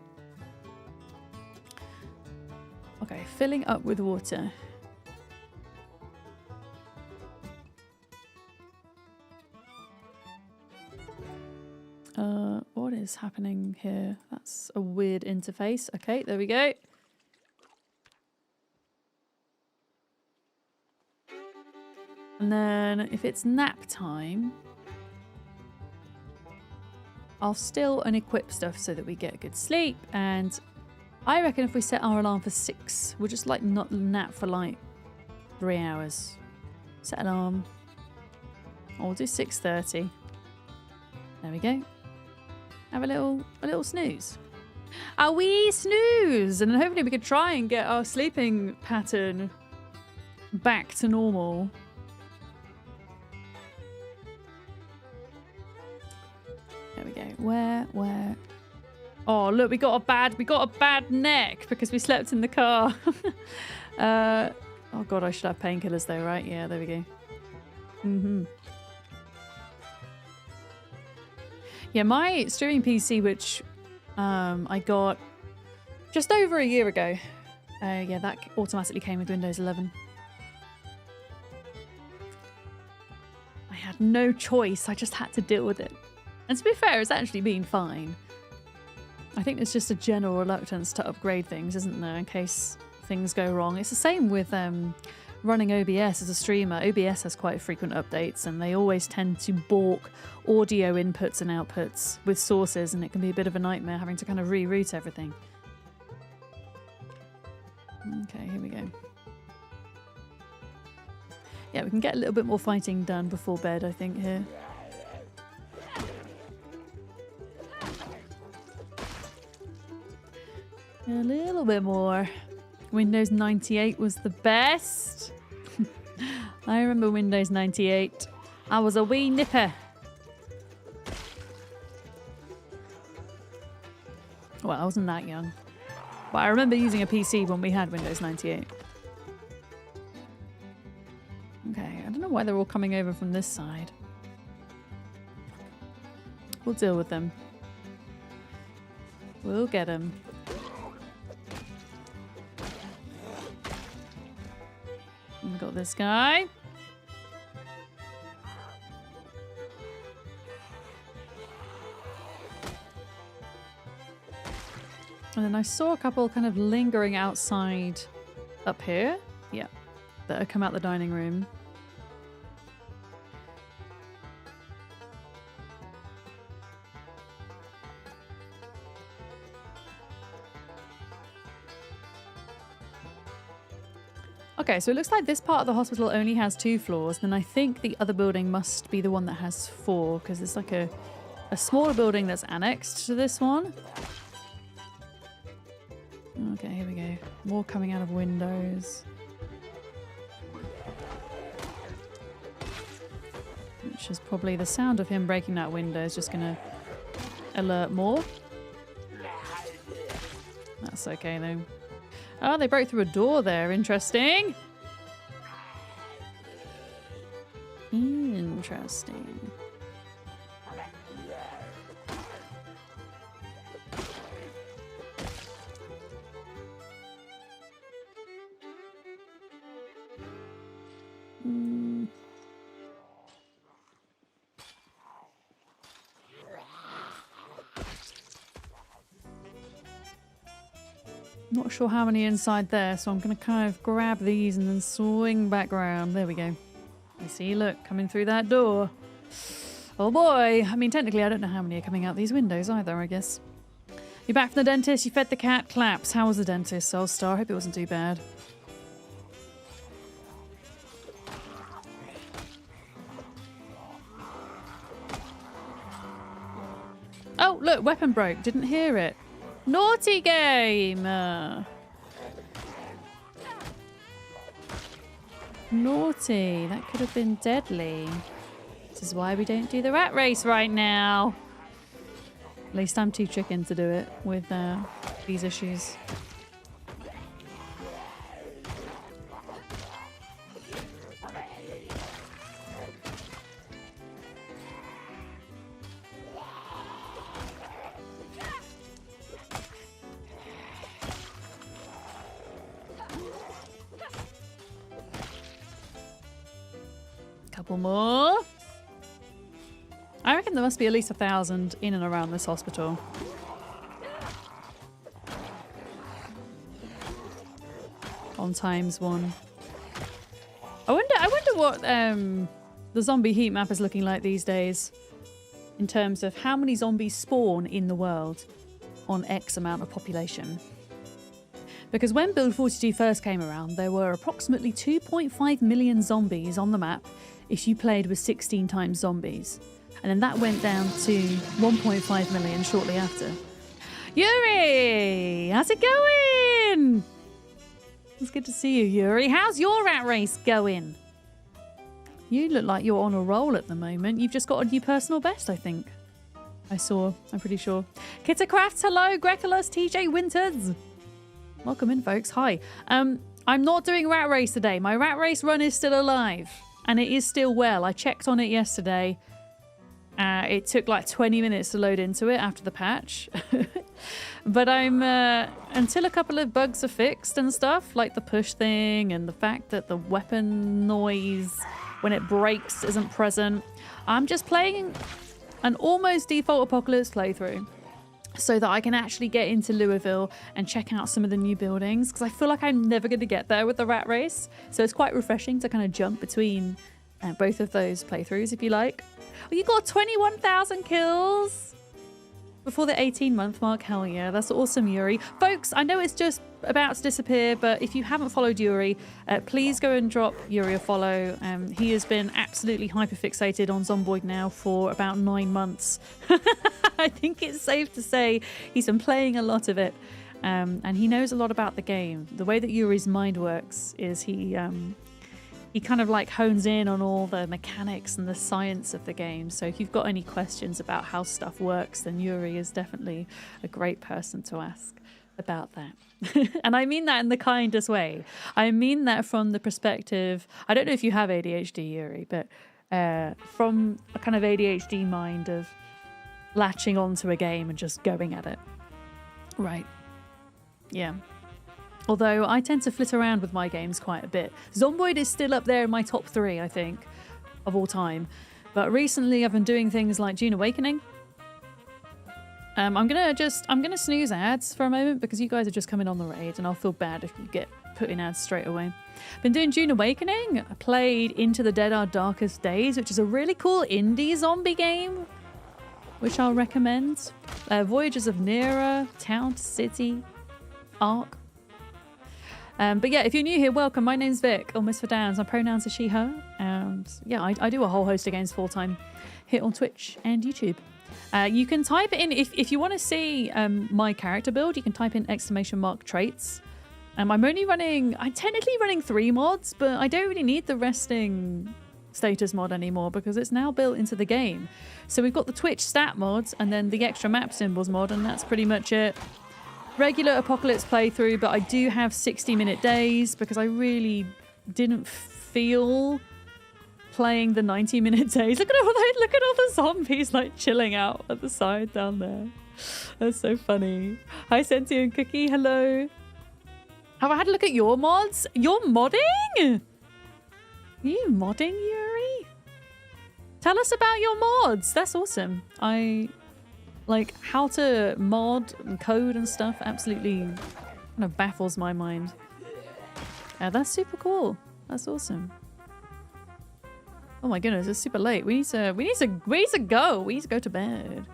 [SPEAKER 1] Okay, filling up with water. What is happening here? That's a weird interface. Okay, there we go. And then if it's nap time, I'll still unequip stuff so that we get good sleep. And I reckon if we set our alarm for 6, we'll just like not nap for like 3 hours. Set alarm. I'll do 6:30. There we go. Have a little snooze. A wee snooze! And then hopefully we could try and get our sleeping pattern back to normal. There we go. Where? Oh, look, we got a bad neck because we slept in the car. Oh god, I should have painkillers though, right? Yeah, there we go. Yeah, my streaming PC, which I got just over a year ago. Yeah, that automatically came with Windows 11. I had no choice. I just had to deal with it. And to be fair, it's actually been fine. I think there's just a general reluctance to upgrade things, isn't there, in case things go wrong. It's the same with running OBS as a streamer. OBS has quite frequent updates, and they always tend to balk audio inputs and outputs with sources, and it can be a bit of a nightmare having to kind of reroute everything. Okay, here we go. Yeah, we can get a little bit more fighting done before bed, I think, here. A little bit more. Windows 98 was the best. I remember Windows 98. I was a wee nipper. Well, I wasn't that young. But I remember using a PC when we had Windows 98. Okay, I don't know why they're all coming over from this side. We'll deal with them. We'll get them. We've got this guy. And then I saw a couple kind of lingering outside up here. Yeah, that have come out the dining room. Okay, so it looks like this part of the hospital only has 2 floors. Then I think the other building must be the one that has 4, because it's like a smaller building that's annexed to this one. Okay, here we go. More coming out of windows. Which is probably the sound of him breaking that window is just going to alert more. That's okay though. Oh, they broke through a door there. Interesting. Interesting. Not sure how many inside there, so I'm going to kind of grab these and then swing back around. There we go. You see, look, coming through that door. Oh boy. I mean, technically, I don't know how many are coming out these windows either, I guess. You're back from the dentist, you fed the cat, claps. How was the dentist, Soul Star? I hope it wasn't too bad. Oh, look, weapon broke. Didn't hear it. Naughty game! Naughty. That could have been deadly. This is why we don't do the rat race right now. At least I'm too chicken to do it with these issues. Couple more. I reckon there must be at least 1,000 in and around this hospital. On ×1. I wonder what the zombie heat map is looking like these days in terms of how many zombies spawn in the world on X amount of population. Because when Build 42 first came around, there were approximately 2.5 million zombies on the map if you played with 16 times zombies. And then that went down to 1.5 million shortly after. Yuri! How's it going? It's good to see you, Yuri. How's your rat race going? You look like you're on a roll at the moment. You've just got a new personal best, I think. I'm pretty sure. Kittercrafts, hello. Greculus, TJ Winters. Welcome in, folks. Hi. I'm not doing rat race today. My rat race run is still alive. And it is still well. I checked on it yesterday. It took like 20 minutes to load into it after the patch. But I'm until a couple of bugs are fixed and stuff, like the push thing and the fact that the weapon noise when it breaks isn't present, I'm just playing an almost default Apocalypse playthrough so that I can actually get into Louisville and check out some of the new buildings, because I feel like I'm never going to get there with the rat race. So it's quite refreshing to kind of jump between both of those playthroughs, if you like. Oh, you got 21,000 kills before the 18-month mark. Hell yeah, that's awesome, Yuri. Folks, I know it's just about to disappear, but if you haven't followed Yuri, please go and drop Yuri a follow. He has been absolutely hyperfixated on Zomboid now for about 9 months. I think it's safe to say he's been playing a lot of it, and he knows a lot about the game. The way that Yuri's mind works is he kind of like hones in on all the mechanics and the science of the game. So if you've got any questions about how stuff works, then Yuri is definitely a great person to ask about that. And I mean that in the kindest way. I mean that from the perspective, I don't know if you have ADHD, Yuri, but from a kind of ADHD mind of latching onto a game and just going at it. Right. Yeah. Although I tend to flit around with my games quite a bit. Zomboid is still up there in my top 3, I think, of all time. But recently I've been doing things like Dune Awakening. I'm gonna snooze ads for a moment because you guys are just coming on the raid and I'll feel bad if you get put in ads straight away. Been doing Dune Awakening. I played Into the Dead Our Darkest Days, which is a really cool indie zombie game, which I'll recommend. Voyages of Nera, Town to City, Ark. But yeah, if you're new here, welcome. My name's Vic, or Miss for Downs. My pronouns are she, her. And yeah, I do a whole host of games full-time here on Twitch and YouTube. You can type in, if you want to see my character build, you can type in !traits. I'm technically running 3 mods, but I don't really need the resting status mod anymore because it's now built into the game. So we've got the Twitch stat mods and then the extra map symbols mod, and that's pretty much it. Regular Apocalypse playthrough, but I do have 60-minute days because I really didn't feel playing the 90-minute days. Look at all the zombies like chilling out at the side down there. That's so funny. Hi Sentient Cookie, hello. Have I had a look at your mods? You're modding? Are you modding, Yuri? Tell us about your mods. That's awesome. Like, how to mod and code and stuff absolutely kind of baffles my mind. That's super cool. That's awesome. Oh my goodness, it's super late. We need to go. We need to go to bed.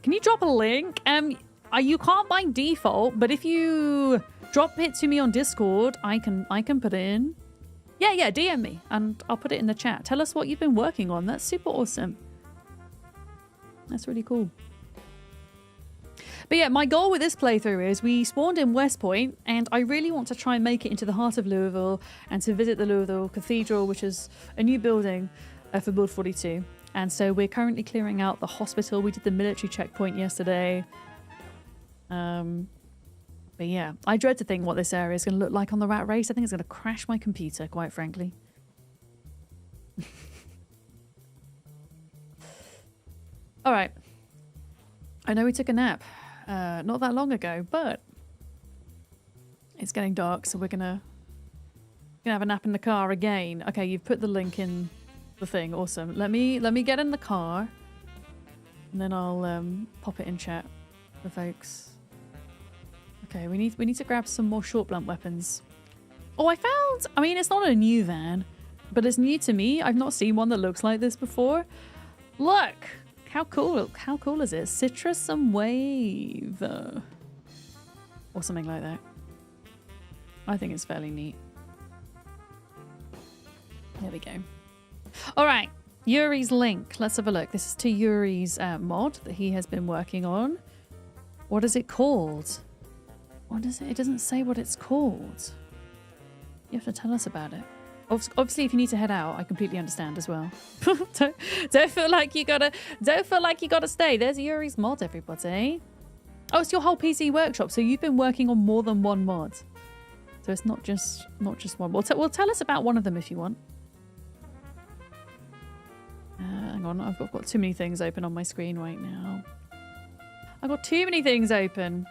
[SPEAKER 1] Can you drop a link? You can't by default, but if you drop it to me on Discord, I can put it in. Yeah, DM me and I'll put it in the chat. Tell us what you've been working on. That's super awesome. That's really cool. But yeah, my goal with this playthrough is we spawned in West Point, and I really want to try and make it into the heart of Louisville and to visit the Louisville Cathedral, which is a new building for Build 42. And so we're currently clearing out the hospital. We did the military checkpoint yesterday. But yeah, I dread to think what this area is going to look like on the rat race. I think it's going to crash my computer, quite frankly. All right. I know we took a nap not that long ago, but it's getting dark, so we're gonna have a nap in the car again. Okay, you've put the link in the thing. Awesome. Let me get in the car, and then I'll pop it in chat for folks. Okay, we need to grab some more short blunt weapons. Oh, I mean, it's not a new van, but it's new to me. I've not seen one that looks like this before. Look! How cool is it? Citrus and Wave. Or something like that. I think it's fairly neat. There we go. All right, Yuri's link. Let's have a look. This is to Yuri's mod that he has been working on. What is it called? What is it? It doesn't say what it's called. You have to tell us about it. Obviously, if you need to head out, I completely understand as well. don't feel like you gotta stay. There's Yuri's mod, everybody. Oh, it's your whole PC workshop. So you've been working on more than one mod. So it's not just one. Well, tell us about one of them if you want. Hang on, I've got too many things open on my screen right now. I've got too many things open.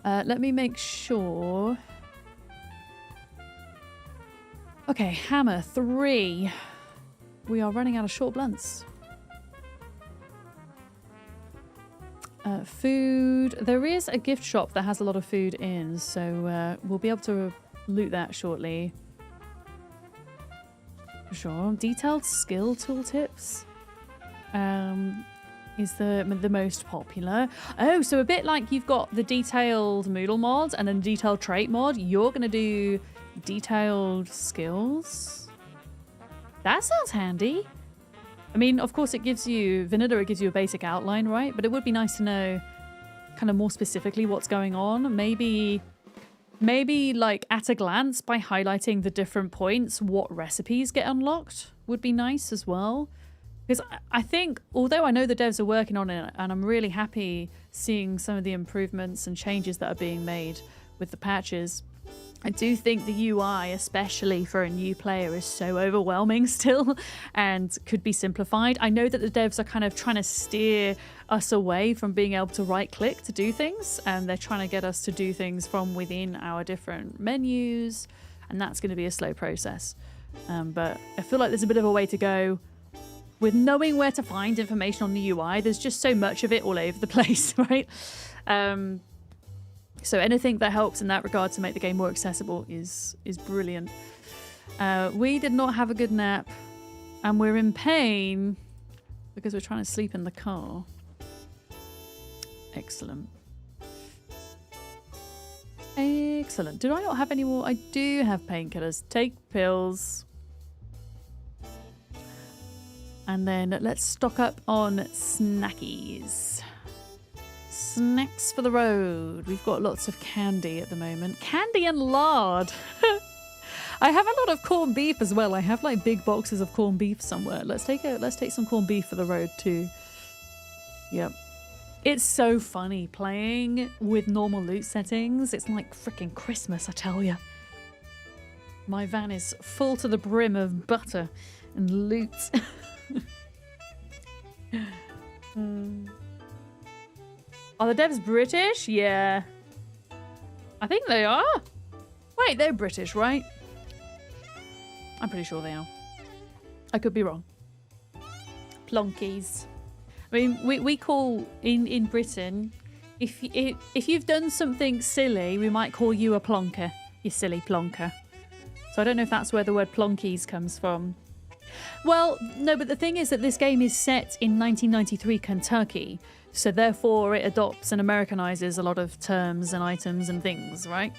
[SPEAKER 1] Let me make sure. Okay, hammer 3. We are running out of short blunts. Food. There is a gift shop that has a lot of food in, so we'll be able to loot that shortly. For sure. Detailed skill tooltips is the most popular. Oh, so a bit like you've got the detailed Moodle mod and then detailed trait mod, you're going to do detailed skills. That sounds handy. I mean, of course, it gives you vanilla. It gives you a basic outline, right? But it would be nice to know, kind of more specifically, what's going on. Maybe like at a glance, by highlighting the different points, what recipes get unlocked would be nice as well. Because I think, although I know the devs are working on it, and I'm really happy seeing some of the improvements and changes that are being made with the patches, I do think the UI, especially for a new player, is so overwhelming still and could be simplified. I know that the devs are kind of trying to steer us away from being able to right-click to do things, and they're trying to get us to do things from within our different menus, and that's going to be a slow process. But I feel like there's a bit of a way to go with knowing where to find information on the UI. There's just so much of it all over the place, right? So anything that helps in that regard to make the game more accessible is brilliant. We did not have a good nap, and we're in pain because we're trying to sleep in the car. Excellent. Excellent. Did I not have any more? I do have painkillers. Take pills. And then let's stock up on snackies. Snacks for the road. We've got lots of candy at the moment. Candy and lard. I have a lot of corned beef as well. I have like big boxes of corned beef somewhere. Let's take some corned beef for the road too. Yep. It's so funny playing with normal loot settings. It's like freaking Christmas, I tell you. My van is full to the brim of butter and loot. Are the devs British? Yeah. I think they are. Wait, they're British, right? I'm pretty sure they are. I could be wrong. Plonkies. I mean, we call in Britain, if you've done something silly, we might call you a plonker, you silly plonker. So I don't know if that's where the word plonkies comes from. Well, no, but the thing is that this game is set in 1993 Kentucky, so therefore it adopts and Americanizes a lot of terms and items and things, right?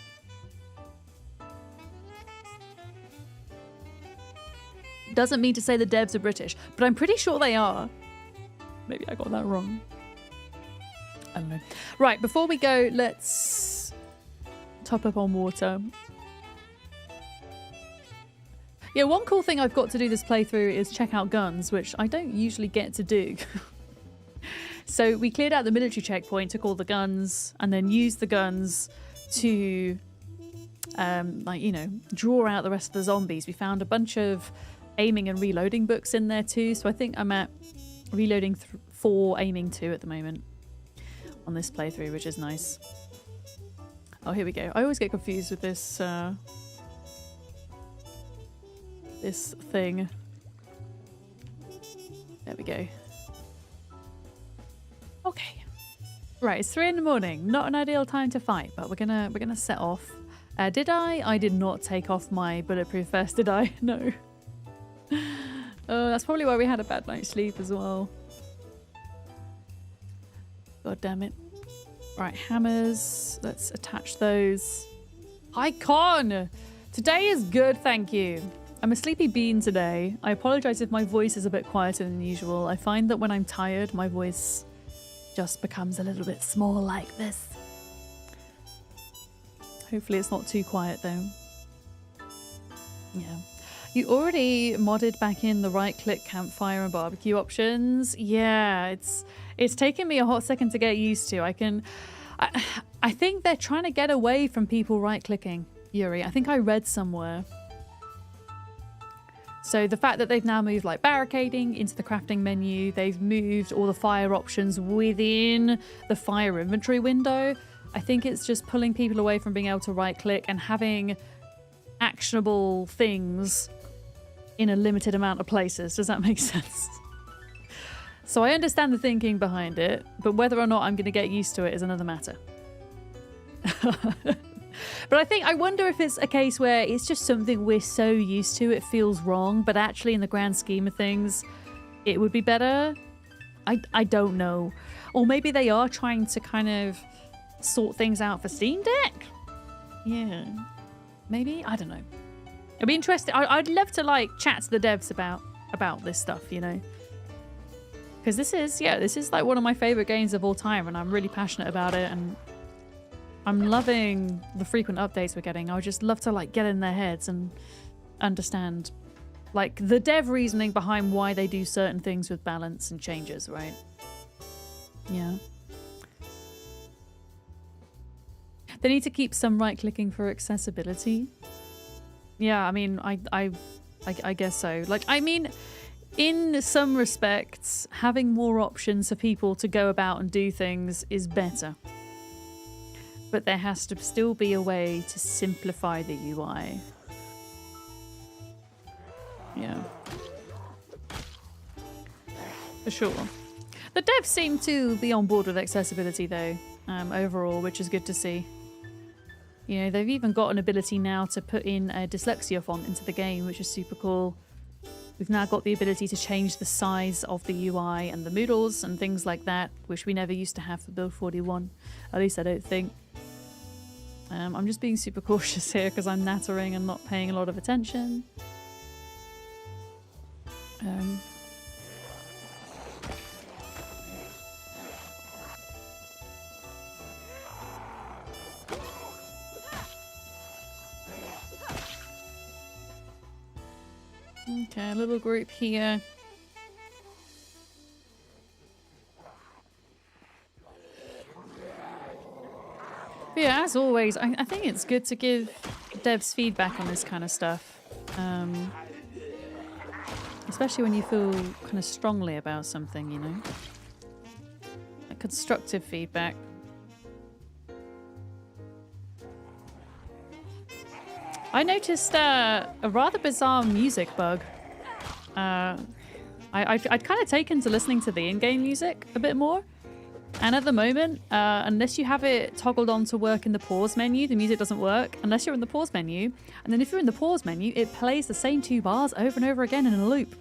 [SPEAKER 1] Doesn't mean to say the devs are British, but I'm pretty sure they are. Maybe I got that wrong. I don't know. Right, before we go, let's top up on water. Yeah, one cool thing I've got to do this playthrough is check out guns, which I don't usually get to do. So we cleared out the military checkpoint, took all the guns, and then used the guns to, like, you know, draw out the rest of the zombies. We found a bunch of aiming and reloading books in there too, so I think I'm at reloading 4, aiming 2 at the moment on this playthrough, which is nice. Oh, here we go. I always get confused with this this thing. There we go. Okay. Right, it's 3 in the morning. Not an ideal time to fight, but we're gonna set off. Did I? I did not take off my bulletproof vest, did I? No. Oh, that's probably why we had a bad night's sleep as well. God damn it. Right, hammers. Let's attach those. Hi, Con! Today is good, thank you. I'm a sleepy bean today. I apologize if my voice is a bit quieter than usual. I find that when I'm tired, my voice just becomes a little bit small like this. Hopefully it's not too quiet though. Yeah. You already modded back in the right-click campfire and barbecue options. Yeah, it's taken me a hot second to get used to. I think they're trying to get away from people right-clicking, Yuri. I think I read somewhere. So the fact that they've now moved like barricading into the crafting menu, they've moved all the fire options within the fire inventory window. I think it's just pulling people away from being able to right-click and having actionable things in a limited amount of places. Does that make sense? So I understand the thinking behind it, but whether or not I'm going to get used to it is another matter. But I wonder if it's a case where it's just something we're so used to it feels wrong, but actually in the grand scheme of things, it would be better. I don't know. Or maybe they are trying to kind of sort things out for Steam Deck? Yeah. Maybe? I don't know. It'd be interesting. I'd love to like chat to the devs about this stuff, you know. Because this is like one of my favorite games of all time, and I'm really passionate about it, and I'm loving the frequent updates we're getting. I would just love to like get in their heads and understand like the dev reasoning behind why they do certain things with balance and changes, right? Yeah. They need to keep some right-clicking for accessibility. Yeah, I mean, I guess so. Like, I mean, in some respects, having more options for people to go about and do things is better. But there has to still be a way to simplify the UI. Yeah. For sure. The devs seem to be on board with accessibility though, overall, which is good to see. You know, they've even got an ability now to put in a dyslexia font into the game, which is super cool. We've now got the ability to change the size of the UI and the moodles and things like that, which we never used to have for Build 41. At least I don't think. I'm just being super cautious here because I'm nattering and not paying a lot of attention. Okay, a little group here. But yeah, as always, I think it's good to give devs feedback on this kind of stuff. Especially when you feel kind of strongly about something, you know? Like constructive feedback. I noticed a rather bizarre music bug. I'd kind of taken to listening to the in-game music a bit more. And at the moment, unless you have it toggled on to work in the pause menu, the music doesn't work unless you're in the pause menu. And then if you're in the pause menu, it plays the same 2 bars over and over again in a loop.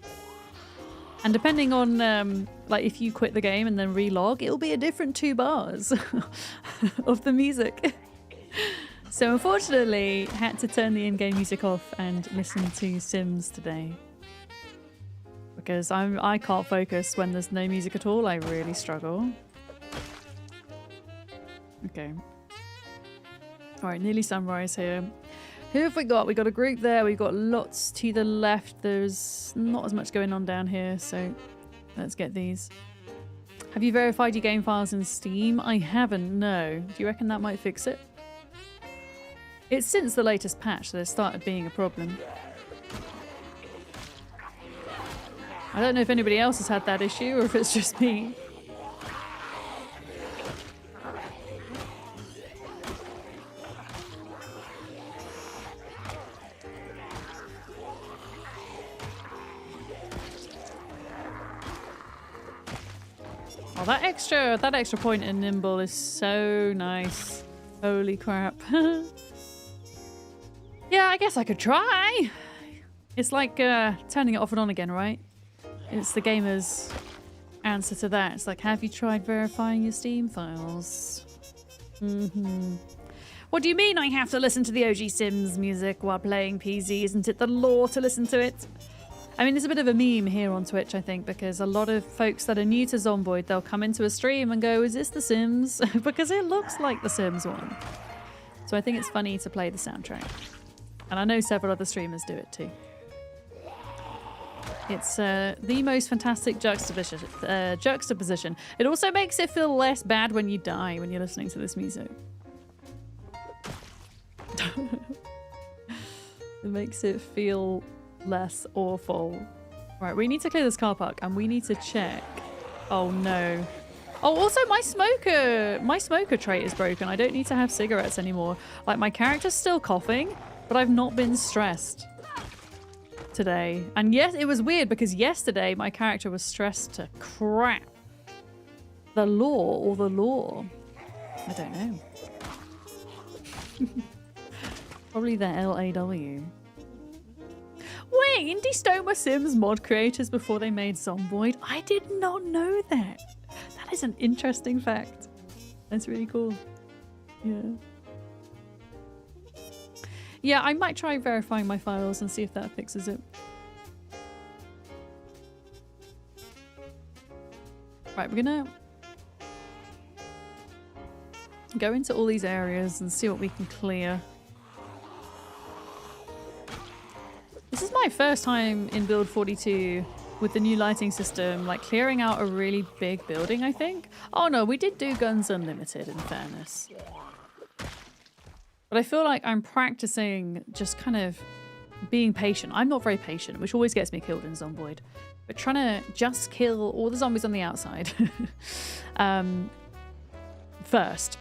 [SPEAKER 1] And depending on, like, if you quit the game and then relog, it'll be a different 2 bars of the music. So unfortunately, had to turn the in-game music off and listen to Sims today. Because I can't focus when there's no music at all. I really struggle. Okay. Alright, nearly sunrise here. Who have we got? We got a group there. We've got lots to the left. There's not as much going on down here, so let's get these. Have you verified your game files in Steam? I haven't, no. Do you reckon that might fix it? It's since the latest patch that it started being a problem. I don't know if anybody else has had that issue or if it's just me. Oh, that extra point in Nimble is so nice. Holy crap. Yeah, I guess I could try. It's like turning it off and on again, right? It's the gamer's answer to that. It's like, have you tried verifying your Steam files? What do you mean I have to listen to the OG Sims music while playing PZ? Isn't it the law to listen to it? I mean, it's a bit of a meme here on Twitch, I think, because a lot of folks that are new to Zomboid, they'll come into a stream and go, is this The Sims? Because it looks like The Sims one. So I think it's funny to play the soundtrack. And I know several other streamers do it too. It's the most fantastic juxtaposition. It also makes it feel less bad when you die when you're listening to this music. It makes it feel less awful. Right, we need to clear this car park and we need to check. Oh no. Oh, also my smoker trait is broken. I don't need to have cigarettes anymore. Like, my character's still coughing, but I've not been stressed today. And yes, it was weird because yesterday my character was stressed to crap. The law or the law? I don't know. Probably the LAW. Wait, Indie Stone were Sims mod creators before they made Zomboid? I did not know that. That is an interesting fact. That's really cool. Yeah. Yeah, I might try verifying my files and see if that fixes it. Right, we're gonna go into all these areas and see what we can clear. This is my first time in build 42 with the new lighting system, like clearing out a really big building, I think. Oh no, we did do Guns Unlimited in fairness. But I feel like I'm practicing just kind of being patient. I'm not very patient, which always gets me killed in Zomboid. But trying to just kill all the zombies on the outside first.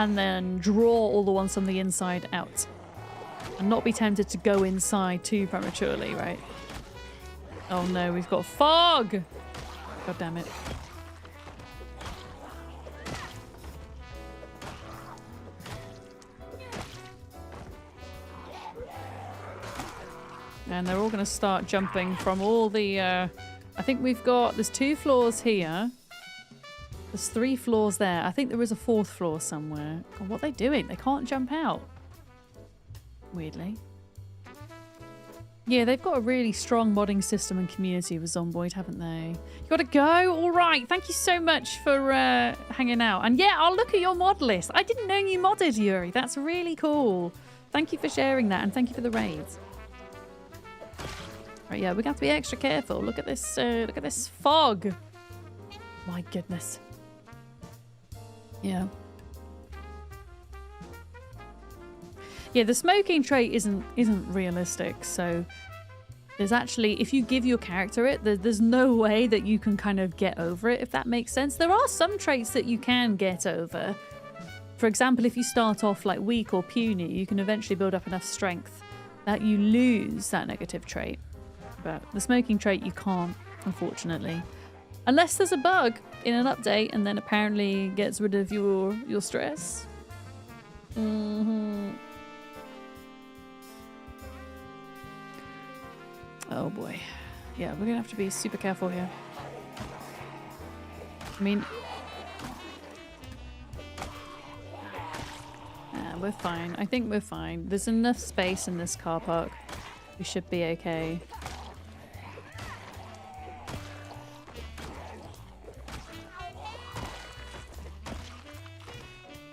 [SPEAKER 1] And then draw all the ones on the inside out. And not be tempted to go inside too prematurely, right? Oh no, we've got fog! God damn it. And they're all going to start jumping from all the... I think we've got... There's 2 floors here. There's 3 floors there. I think there is a 4th floor somewhere. God, what are they doing? They can't jump out. Weirdly. Yeah, they've got a really strong modding system and community with Zomboid, haven't they? You gotta go? All right. Thank you so much for hanging out. And yeah, I'll look at your mod list. I didn't know you modded, Yuri. That's really cool. Thank you for sharing that, and thank you for the raids. Right, yeah, we're gonna have to be extra careful. Look at this fog. My goodness. Yeah. Yeah, the smoking trait isn't realistic, so there's actually, if you give your character it, there's no way that you can kind of get over it, if that makes sense. There are some traits that you can get over. For example, if you start off like weak or puny, you can eventually build up enough strength that you lose that negative trait. But the smoking trait you can't, unfortunately. Unless there's a bug in an update and then apparently gets rid of your stress. Oh boy. Yeah, we're gonna have to be super careful here. I mean... we're fine. I think we're fine. There's enough space in this car park. We should be okay.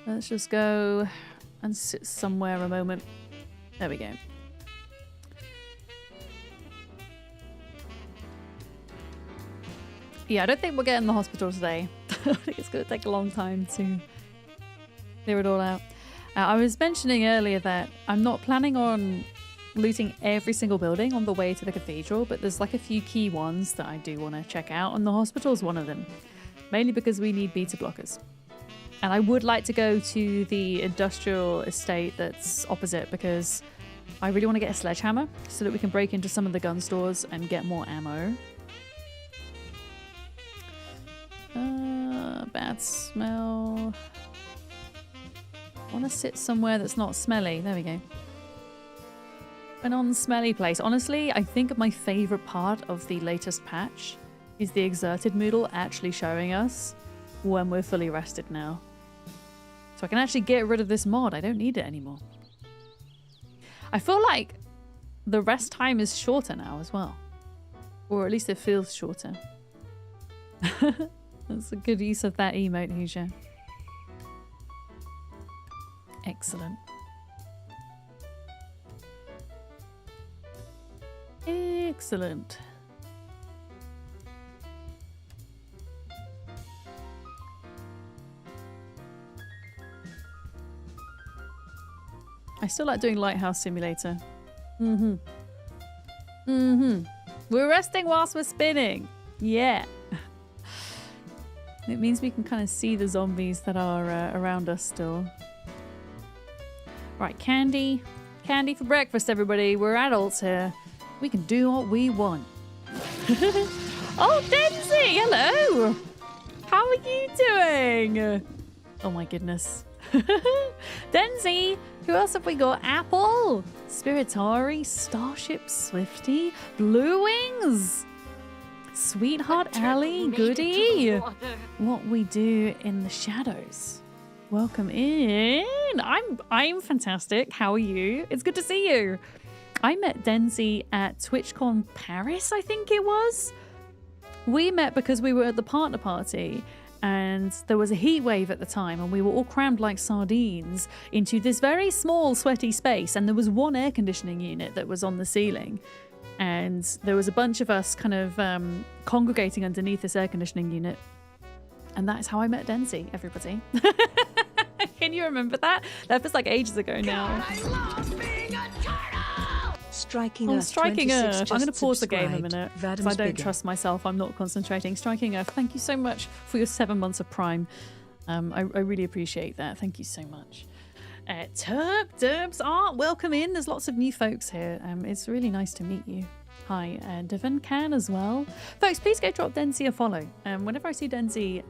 [SPEAKER 1] Let's just go and sit somewhere a moment. There we go. Yeah, I don't think we'll get in the hospital today. I think it's going to take a long time to clear it all out. I was mentioning earlier that I'm not planning on looting every single building on the way to the cathedral, but there's like a few key ones that I do want to check out, and the hospital's one of them. Mainly because we need beta blockers. And I would like to go to the industrial estate that's opposite because I really want to get a sledgehammer so that we can break into some of the gun stores and get more ammo. Bad smell. I want to sit somewhere that's not smelly. There we go. A non-smelly place. Honestly, I think my favorite part of the latest patch is the exerted Moodle actually showing us when we're fully rested now. So I can actually get rid of this mod. I don't need it anymore. I feel like the rest time is shorter now as well. Or at least it feels shorter. That's a good use of that emote, Hoosier. Excellent. Excellent. I still like doing Lighthouse Simulator. We're resting whilst we're spinning. Yeah. It means we can kind of see the zombies that are around us still. Right, candy. Candy for breakfast, everybody. We're adults here. We can do what we want. Oh, Denzi! Hello! How are you doing? Oh my goodness. Denzi! Who else have we got? Apple, Spiritari, Starship Swifty, Blue Wings, Sweetheart Alley, Goody. What we do in the shadows. Welcome in. I'm fantastic. How are you? It's good to see you. I met Denzi at TwitchCon Paris, I think it was. We met because we were at the partner party and there was a heat wave at the time and we were all crammed like sardines into this very small sweaty space, and there was one air conditioning unit that was on the ceiling, and there was a bunch of us kind of congregating underneath this air conditioning unit, and that is how I met Denzi, everybody. Can you remember that? That was like ages ago now.
[SPEAKER 2] God, I love being a turtle! Striking Earth.
[SPEAKER 1] Striking Earth. I'm going to pause the game a
[SPEAKER 2] subscribed.
[SPEAKER 1] minute because
[SPEAKER 2] Vadim's
[SPEAKER 1] I don't
[SPEAKER 2] bigger.
[SPEAKER 1] trust myself. I'm not concentrating. Striking Earth, thank you so much for your 7 months of Prime. I really appreciate that. Thank you so much. Terp, Derbs, Art, welcome in. There's lots of new folks here. It's really nice to meet you. Hi, Devon can as well. Folks, please go drop Denzi a follow. Whenever I see Denzi,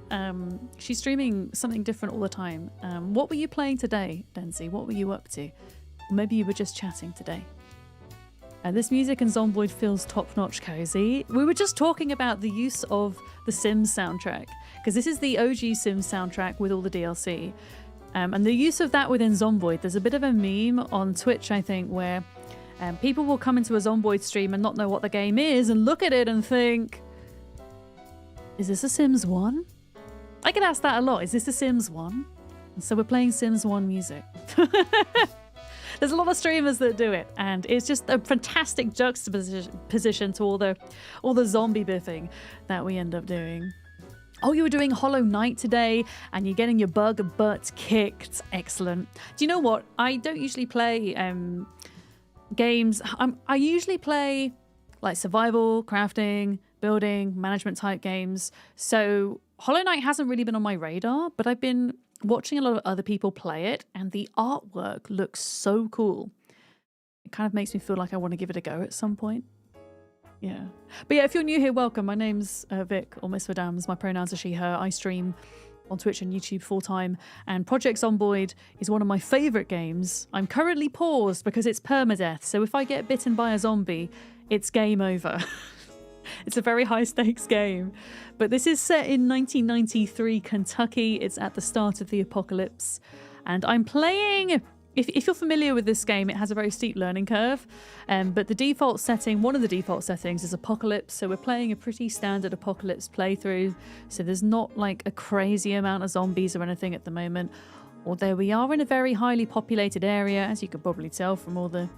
[SPEAKER 1] she's streaming something different all the time. What were you playing today, Denzi? What were you up to? Maybe you were just chatting today. This music in Zomboid feels top-notch cozy. We were just talking about the use of the Sims soundtrack, because this is the OG Sims soundtrack with all the DLC. And the use of that within Zomboid, there's a bit of a meme on Twitch, I think, where people will come into a Zomboid stream and not know what the game is and look at it and think, is this a Sims 1? I get asked that a lot. Is this a Sims 1? And so we're playing Sims 1 music. There's a lot of streamers that do it, and it's just a fantastic juxtaposition to all the zombie biffing that we end up doing. Oh, you were doing Hollow Knight today, and you're getting your bug butt kicked. Excellent. Do you know what? I don't usually play games. I usually play like survival, crafting, building, management type games. So Hollow Knight hasn't really been on my radar, but I've been watching a lot of other people play it, and the artwork looks so cool. It kind of makes me feel like I want to give it a go at some point. Yeah. But yeah, if you're new here, welcome. My name's Vic, or Miss Vadams. My pronouns are she, her. I stream on Twitch and YouTube full-time, and Project Zomboid is one of my favourite games. I'm currently paused because it's permadeath, so if I get bitten by a zombie, it's game over. It's a very high-stakes game. But this is set in 1993 Kentucky. It's at the start of the apocalypse. And I'm playing... If you're familiar with this game, it has a very steep learning curve. But the default setting, one of the default settings, is apocalypse. So we're playing a pretty standard apocalypse playthrough. So there's not like a crazy amount of zombies or anything at the moment. Although we are in a very highly populated area, as you could probably tell from all the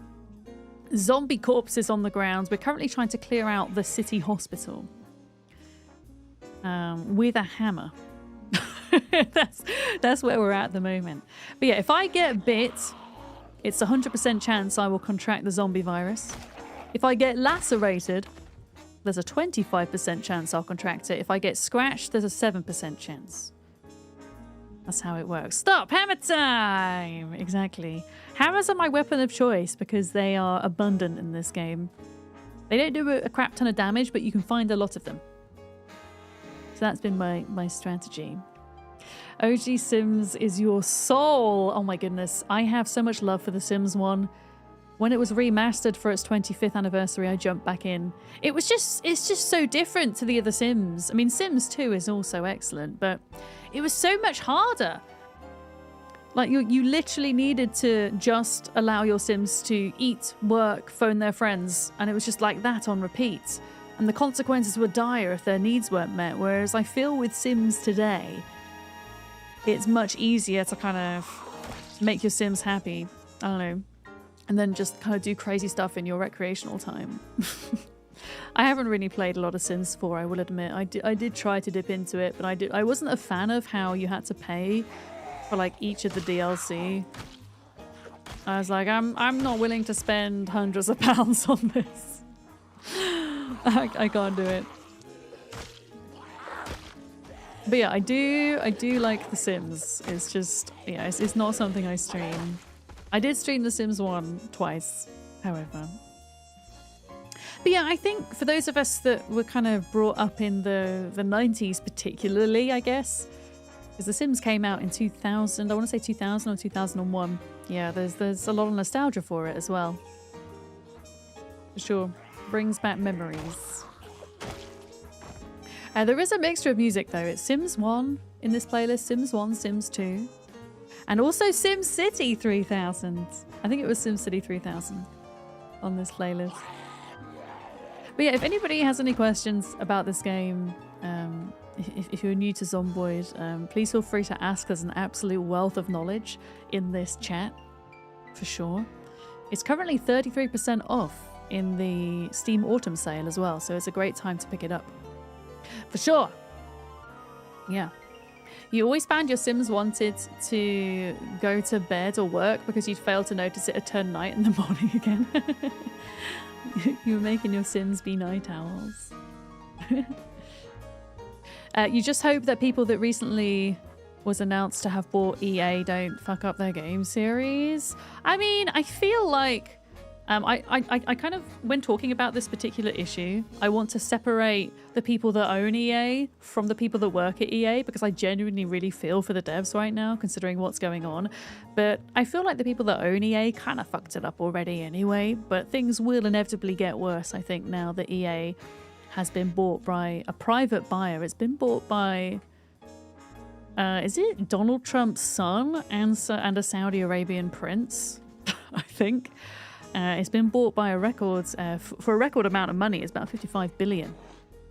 [SPEAKER 1] zombie corpses on the ground. We're currently trying to clear out the city hospital with a hammer. that's where we're at the moment. But yeah, if I get bit, it's a 100% chance I will contract the zombie virus. If I get lacerated, there's a 25% chance I'll contract it. If I get scratched, there's a 7% chance. That's how it works. Stop! Hammer time! Exactly. Hammers are my weapon of choice because they are abundant in this game. They don't do a crap ton of damage, but you can find a lot of them. So that's been my strategy. OG Sims is your soul. Oh my goodness. I have so much love for The Sims 1. When it was remastered for its 25th anniversary, I jumped back in. It's just so different to the other Sims. I mean, Sims 2 is also excellent, but it was so much harder. Like, you literally needed to just allow your Sims to eat, work, phone their friends, and it was just like that on repeat. And the consequences were dire if their needs weren't met, whereas I feel with Sims today, it's much easier to kind of make your Sims happy. I don't know. And then just kind of do crazy stuff in your recreational time. I haven't really played a lot of Sims 4, I will admit. I did try to dip into it, but I wasn't a fan of how you had to pay for like each of the DLC. I was like, I'm not willing to spend hundreds of pounds on this. I can't do it. But yeah, I do like The Sims. It's just, yeah, it's not something I stream. I did stream The Sims 1 twice, however. But yeah, I think for those of us that were kind of brought up in the 90s particularly, I guess, because The Sims came out in 2000, I want to say 2000 or 2001. Yeah, there's a lot of nostalgia for it as well. For sure. Brings back memories. There is a mixture of music though. It's Sims 1 in this playlist, Sims 1, Sims 2, and also SimCity 3000. I think it was SimCity 3000 on this playlist. But yeah, if anybody has any questions about this game, if you're new to Zomboid, please feel free to ask. There's an absolute wealth of knowledge in this chat, for sure. It's currently 33% off in the Steam Autumn sale as well, so it's a great time to pick it up. For sure. Yeah. You always found your Sims wanted to go to bed or work because you'd failed to notice it had turned night in the morning again. You were making your Sims be night owls. You just hope that people that recently was announced to have bought EA don't fuck up their game series. I mean, I feel like I kind of, when talking about this particular issue, I want to separate the people that own EA from the people that work at EA, because I genuinely really feel for the devs right now, considering what's going on. But I feel like the people that own EA kind of fucked it up already anyway, but things will inevitably get worse, I think, now that EA has been bought by a private buyer. It's been bought by, is it Donald Trump's son and a Saudi Arabian prince, I think. It's been bought by a record for a record amount of money. It's about 55 billion.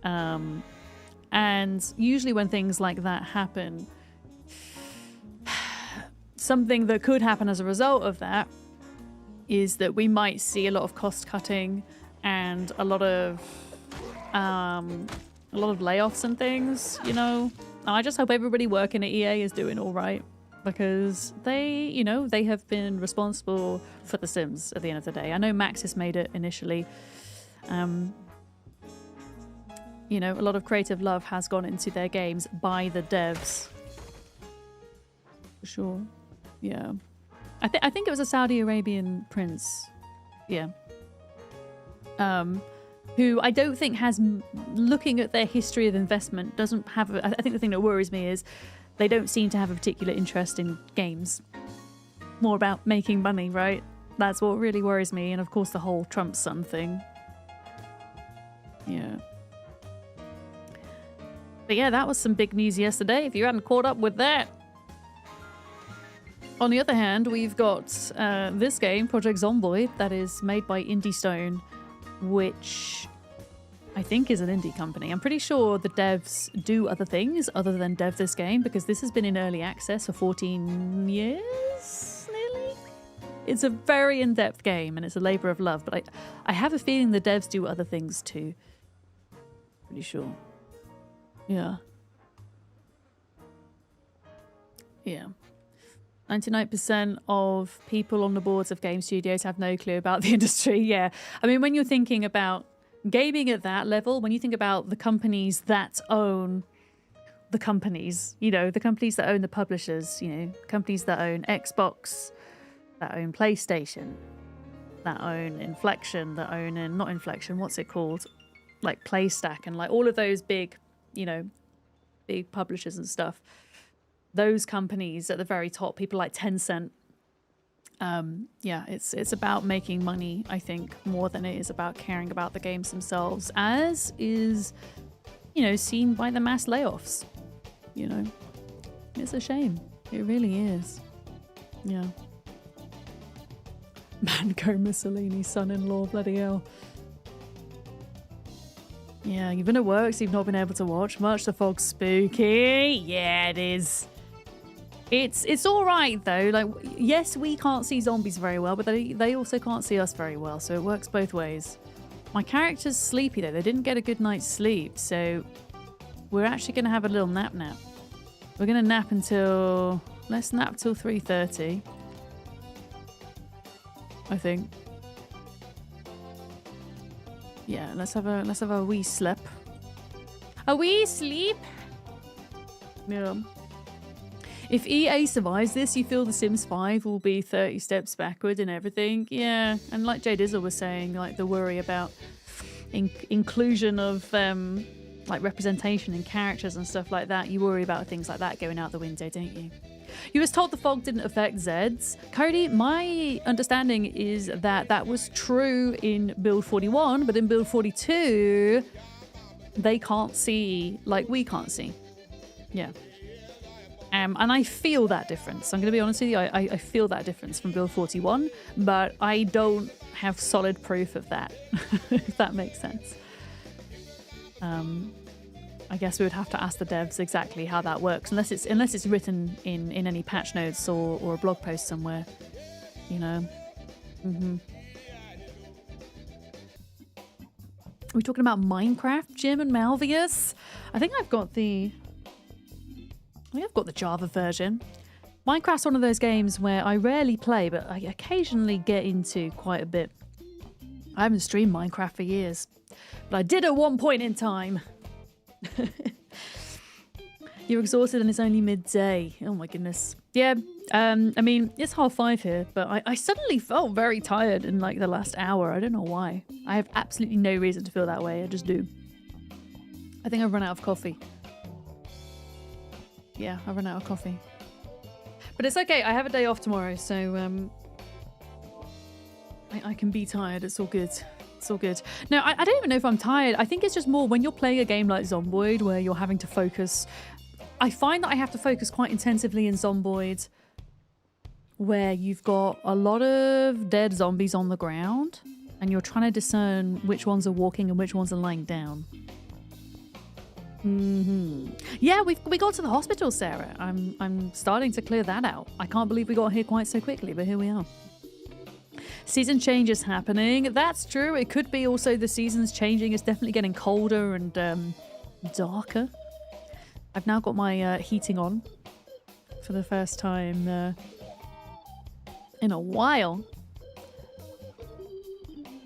[SPEAKER 1] And usually when things like that happen, something that could happen as a result of that is that we might see a lot of cost cutting and a lot of layoffs and things, you know. I just hope everybody working at EA is doing all right, because they, you know, they have been responsible for The Sims at the end of the day. I know Maxis made it initially. You know, a lot of creative love has gone into their games by the devs. For sure. Yeah. I think it was a Saudi Arabian prince. Yeah. Who I don't think has, looking at their history of investment, doesn't have, I think the thing that worries me is they don't seem to have a particular interest in games. More about making money, right? That's what really worries me. And of course the whole Trump son thing. Yeah. But yeah, that was some big news yesterday, if you hadn't caught up with that. On the other hand, we've got this game, Project Zomboid, that is made by Indie Stone, which I think is an indie company. I'm pretty sure the devs do other things other than dev this game, because this has been in early access for 14 years, nearly. It's a very in-depth game and it's a labor of love, but I have a feeling the devs do other things too. Pretty sure. Yeah. Yeah. 99% of people on the boards of game studios have no clue about the industry. Yeah. I mean, when you're thinking about gaming at that level, when you think about the companies that own the companies, you know, the companies that own the publishers, you know, companies that own Xbox, that own PlayStation, that own Inflection, that own, and not Inflection, what's it called? Like PlayStack and like all of those big, you know, big publishers and stuff. Those companies at the very top, people like Tencent, yeah, it's about making money, I think, more than it is about caring about the games themselves, as is, you know, seen by the mass layoffs. You know, it's a shame. It really is. Yeah. Mango Mussolini's son-in-law, bloody hell. Yeah, you've been at work, so you've not been able to watch much. The fog's spooky. Yeah, it is. It's all right though. Like, yes, we can't see zombies very well, but they also can't see us very well, so it works both ways. My character's sleepy though. They didn't get a good night's sleep, so we're actually going to have a little nap. We're going to nap until, let's nap till 3:30, I think. Yeah, let's have a wee slip. A wee sleep. Yeah. If EA survives this, you feel The Sims 5 will be 30 steps backward and everything. Yeah, and like Jay Dizzle was saying, like the worry about inclusion of like representation in characters and stuff like that. You worry about things like that going out the window, don't you? You was told the fog didn't affect Zeds. Cody, my understanding is that that was true in build 41, but in build 42, they can't see like we can't see. Yeah. And I feel that difference. I'm going to be honest with you. I feel that difference from build 41, but I don't have solid proof of that, if that makes sense. I guess we would have to ask the devs exactly how that works, unless it's written in any patch notes or a blog post somewhere, you know. Mm-hmm. Are we talking about Minecraft, Jim and Malvius? I think I've got the Java version. Minecraft's one of those games where I rarely play, but I occasionally get into quite a bit. I haven't streamed Minecraft for years, but I did at one point in time. You're exhausted and it's only midday. Oh my goodness. Yeah, I mean, it's 5:30 here, but I suddenly felt very tired in like the last hour. I don't know why. I have absolutely no reason to feel that way. I just do. I think I've run out of coffee. Yeah, I've run out of coffee. But it's okay. I have a day off tomorrow, so I can be tired. It's all good. It's all good. No, I don't even know if I'm tired. I think it's just more when you're playing a game like Zomboid where you're having to focus. I find that I have to focus quite intensively in Zomboid where you've got a lot of dead zombies on the ground and you're trying to discern which ones are walking and which ones are lying down. Yeah, we got to the hospital, Sarah. I'm starting to clear that out. I can't believe we got here quite so quickly, but here we are. Season change is happening. That's true. It could be also the season's changing. It's definitely getting colder and darker. I've now got my heating on for the first time in a while.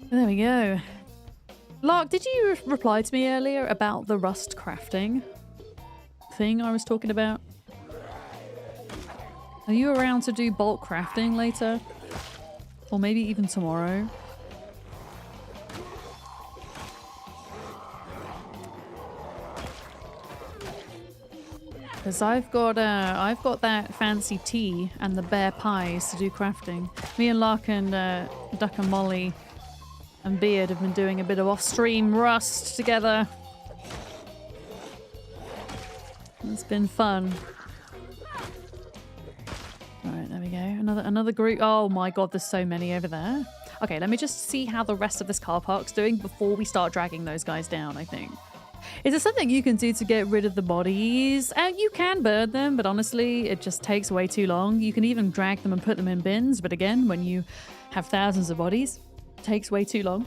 [SPEAKER 1] There we go. Lark, did you reply to me earlier about the rust crafting thing I was talking about? Are you around to do bulk crafting later? Or maybe even tomorrow? Because I've got that fancy tea and the bear pies to do crafting. Me and Lark and Duck and Molly and Beard have been doing a bit of off-stream rust together. It's been fun. Alright, there we go. Another group. Oh my god, there's so many over there. Okay, let me just see how the rest of this car park's doing before we start dragging those guys down, I think. Is there something you can do to get rid of the bodies? You can burn them, but honestly, it just takes way too long. You can even drag them and put them in bins, but again, when you have thousands of bodies, it takes way too long.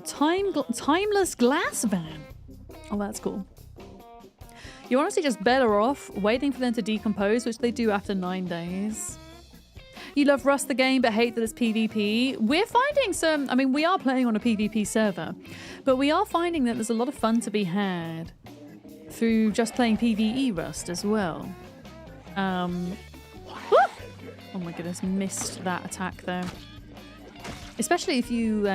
[SPEAKER 1] Timeless glass van. Oh, that's cool. You're honestly just better off waiting for them to decompose, which they do after 9 days. You love Rust the game, but hate that it's PvP. We're finding some... I mean, we are playing on a PvP server, but we are finding that there's a lot of fun to be had through just playing PvE Rust as well. Oh my goodness, missed that attack there. Especially if you,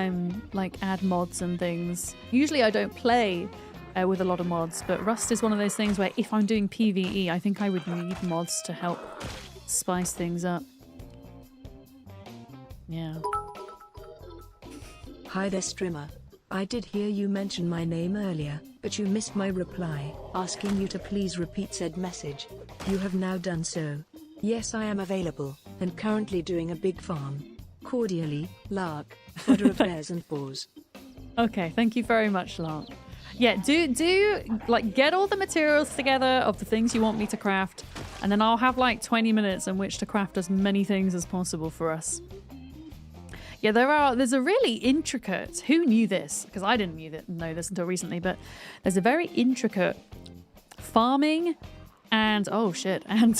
[SPEAKER 1] like, add mods and things. Usually I don't play with a lot of mods, but Rust is one of those things where if I'm doing PvE, I think I would need mods to help spice things up. Yeah.
[SPEAKER 2] Hi there, streamer. I did hear you mention my name earlier, but you missed my reply, asking you to please repeat said message. You have now done so. Yes, I am available, and currently doing a big farm. Cordially, Lark, fodder of bears and boars.
[SPEAKER 1] Okay, thank you very much, Lark. Yeah, do like get all the materials together of the things you want me to craft, and then I'll have like 20 minutes in which to craft as many things as possible for us. Yeah, there's a really intricate, who knew this? Because I didn't know this until recently, but there's a very intricate farming and, oh shit, and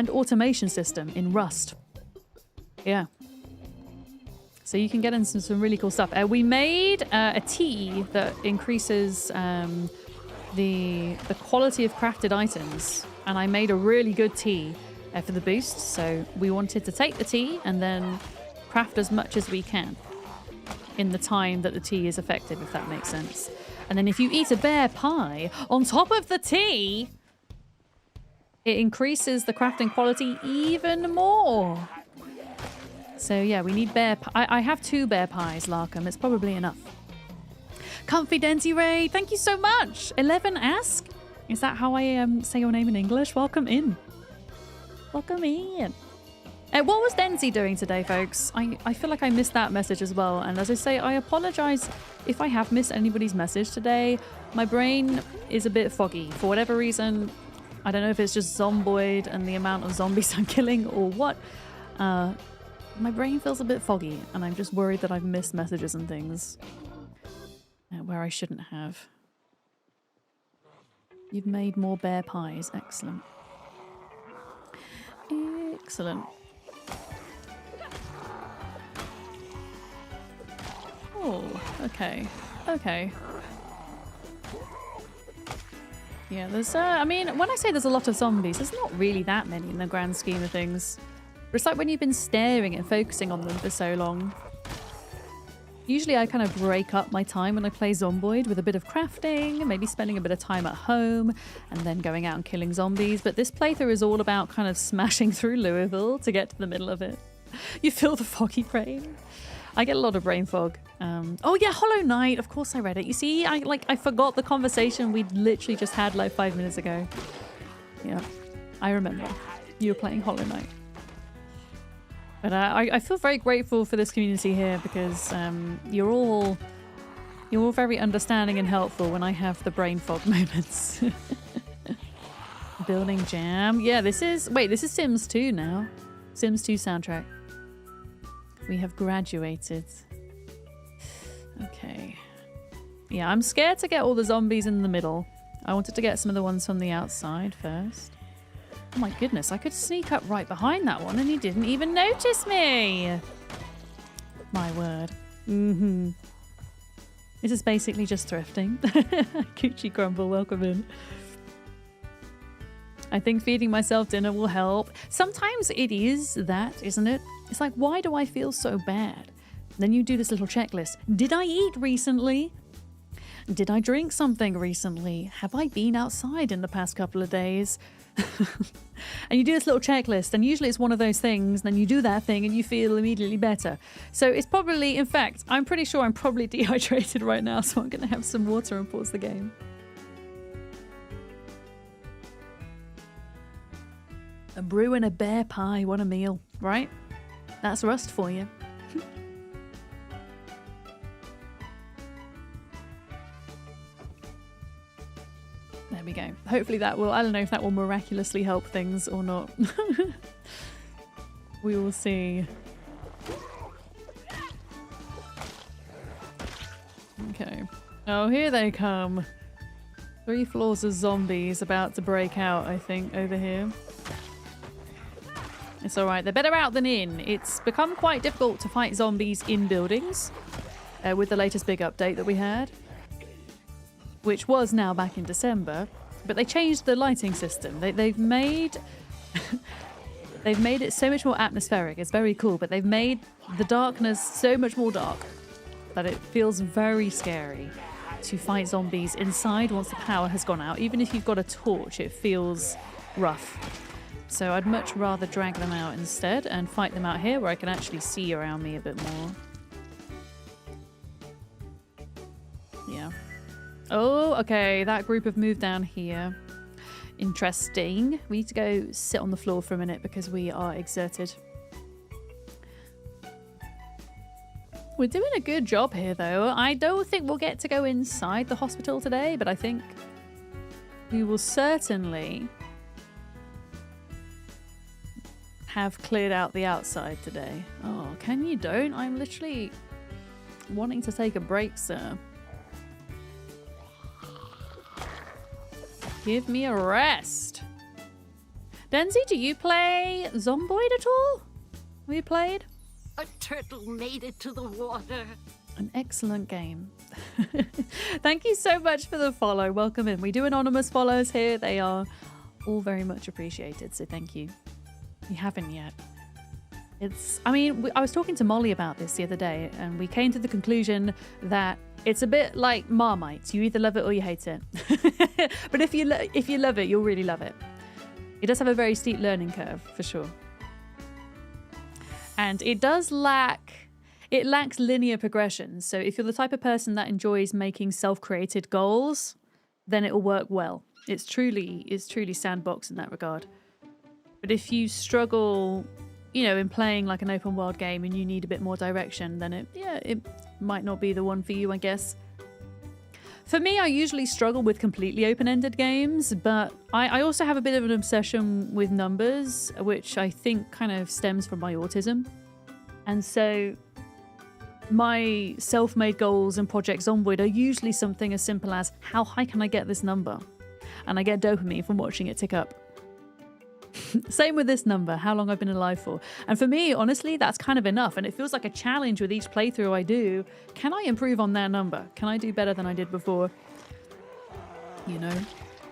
[SPEAKER 1] automation system in Rust. Yeah. So you can get into some really cool stuff. We made a tea that increases the quality of crafted items, and I made a really good tea for the boost. So we wanted to take the tea and then craft as much as we can in the time that the tea is effective, if that makes sense. And then if you eat a bear pie on top of the tea, it increases the crafting quality even more. So yeah, we need bear pie. I have 2 bear pies, Larkham. It's probably enough. Comfy Denty Ray, thank you so much. 11 Ask? Is that how I say your name in English? Welcome in. Welcome in. What was Denzi doing today, folks? I feel like I missed that message as well. And as I say, I apologize if I have missed anybody's message today. My brain is a bit foggy. For whatever reason, I don't know if it's just Zomboid and the amount of zombies I'm killing or what. My brain feels a bit foggy, and I'm just worried that I've missed messages and things where I shouldn't have. You've made more bear pies. Excellent. Excellent. Oh, okay. Okay. Yeah, there's, I mean, when I say there's a lot of zombies, there's not really that many in the grand scheme of things. But it's like when you've been staring and focusing on them for so long. Usually I kind of break up my time when I play Zomboid with a bit of crafting, maybe spending a bit of time at home, and then going out and killing zombies. But this playthrough is all about kind of smashing through Louisville to get to the middle of it. You feel the foggy brain. I get a lot of brain fog. Oh yeah, Hollow Knight. Of course I read it. You see, I forgot the conversation we'd literally just had like 5 minutes ago. Yeah, I remember. You were playing Hollow Knight. But I feel very grateful for this community here because you're all very understanding and helpful when I have the brain fog moments. Building Jam. Yeah, this is Sims 2 now. Sims 2 soundtrack. We have graduated. Okay. Yeah, I'm scared to get all the zombies in the middle. I wanted to get some of the ones from the outside first. Oh my goodness, I could sneak up right behind that one and he didn't even notice me. My word. Mm-hmm. This is basically just thrifting. Coochie Grumble, welcome in. I think feeding myself dinner will help. Sometimes it is that, isn't it? It's like, why do I feel so bad? Then you do this little checklist. Did I eat recently? Did I drink something recently? Have I been outside in the past couple of days? And you do this little checklist, and usually it's one of those things, then you do that thing and you feel immediately better. So it's probably, in fact, I'm pretty sure I'm probably dehydrated right now, so I'm going to have some water and pause the game. A brew and a bear pie, what a meal, right? That's Rust for you. There we go. Hopefully that will, I don't know if that will miraculously help things or not. We will see. Okay. Oh, here they come. 3 floors of zombies about to break out, I think, over here. It's alright. They're better out than in. It's become quite difficult to fight zombies in buildings with the latest big update that we had, which was now back in December. But they changed the lighting system. They've made they've made it so much more atmospheric. It's very cool, but they've made the darkness so much more dark that it feels very scary to fight zombies inside once the power has gone out. Even if you've got a torch, it feels rough. So I'd much rather drag them out instead and fight them out here where I can actually see around me a bit more. Yeah. Oh, okay. That group have moved down here. Interesting. We need to go sit on the floor for a minute because we are exerted. We're doing a good job here, though. I don't think we'll get to go inside the hospital today, but I think we will certainly have cleared out the outside today. Oh, can you don't? I'm literally wanting to take a break, sir. Give me a rest. Denzi, do you play Zomboid at all? Have you played?
[SPEAKER 3] A turtle made it to the water.
[SPEAKER 1] An excellent game. Thank you so much for the follow. Welcome in. We do anonymous follows here. They are all very much appreciated, so thank you. You haven't yet. I was talking to Molly about this the other day, and we came to the conclusion that it's a bit like Marmite. You either love it or you hate it. But if you love it, you'll really love it. It does have a very steep learning curve, for sure. And it lacks linear progression. So if you're the type of person that enjoys making self-created goals, then it'll work well. It's truly sandbox in that regard. But if you struggle, in playing like an open world game and you need a bit more direction, then it might not be the one for you, I guess. For me, I usually struggle with completely open-ended games, but I also have a bit of an obsession with numbers, which I think kind of stems from my autism. And so my self-made goals and Project Zomboid are usually something as simple as, how high can I get this number? And I get dopamine from watching it tick up. Same with this number, how long I've been alive for. And for me, honestly, that's kind of enough. And it feels like a challenge with each playthrough I do. Can I improve on that number? Can I do better than I did before?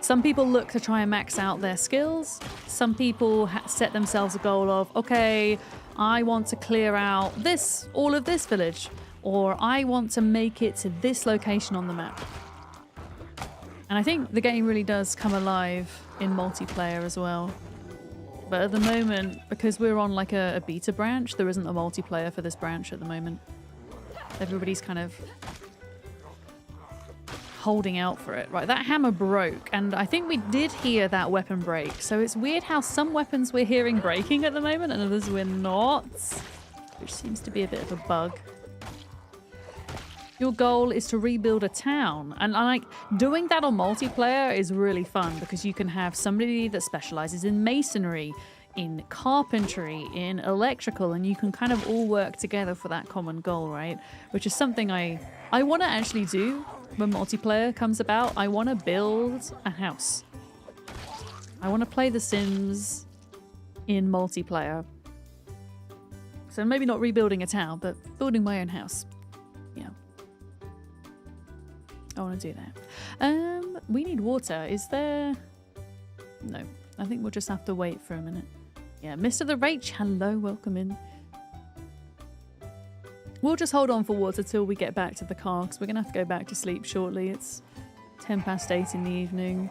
[SPEAKER 1] Some people look to try and max out their skills. Some people set themselves a goal of, okay, I want to clear out all of this village, or I want to make it to this location on the map. And I think the game really does come alive in multiplayer as well. But at the moment, because we're on like a beta branch, there isn't a multiplayer for this branch at the moment. Everybody's kind of holding out for it. Right, that hammer broke, and I think we did hear that weapon break. So it's weird how some weapons we're hearing breaking at the moment and others we're not, which seems to be a bit of a bug. Your goal is to rebuild a town, and like doing that on multiplayer is really fun because you can have somebody that specializes in masonry, in carpentry, in electrical, and you can kind of all work together for that common goal, right? Which is something I want to actually do when multiplayer comes about. I want to build a house. I want to play The Sims in multiplayer. So maybe not rebuilding a town, but building my own house. Yeah. I want to do that. We need water. Is there... No. I think we'll just have to wait for a minute. Yeah, Mr. the Rach, hello, welcome in. We'll just hold on for water till we get back to the car, because we're going to have to go back to sleep shortly. It's 8:10 in the evening.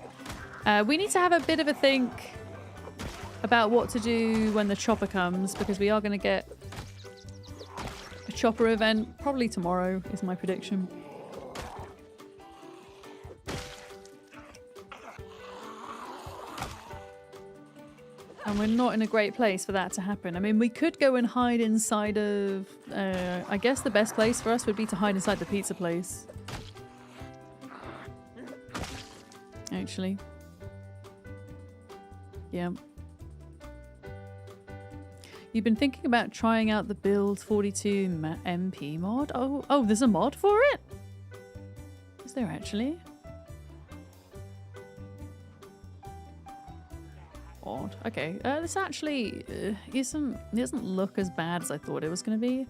[SPEAKER 1] We need to have a bit of a think about what to do when the chopper comes, because we are going to get a chopper event probably tomorrow, is my prediction. And we're not in a great place for that to happen. I mean, we could go and hide inside of... I guess the best place for us would be to hide inside the pizza place. Actually. Yeah. You've been thinking about trying out the Build 42 MP mod? Oh, there's a mod for it? Is there actually? Odd. Okay, this actually doesn't look as bad as I thought it was going to be.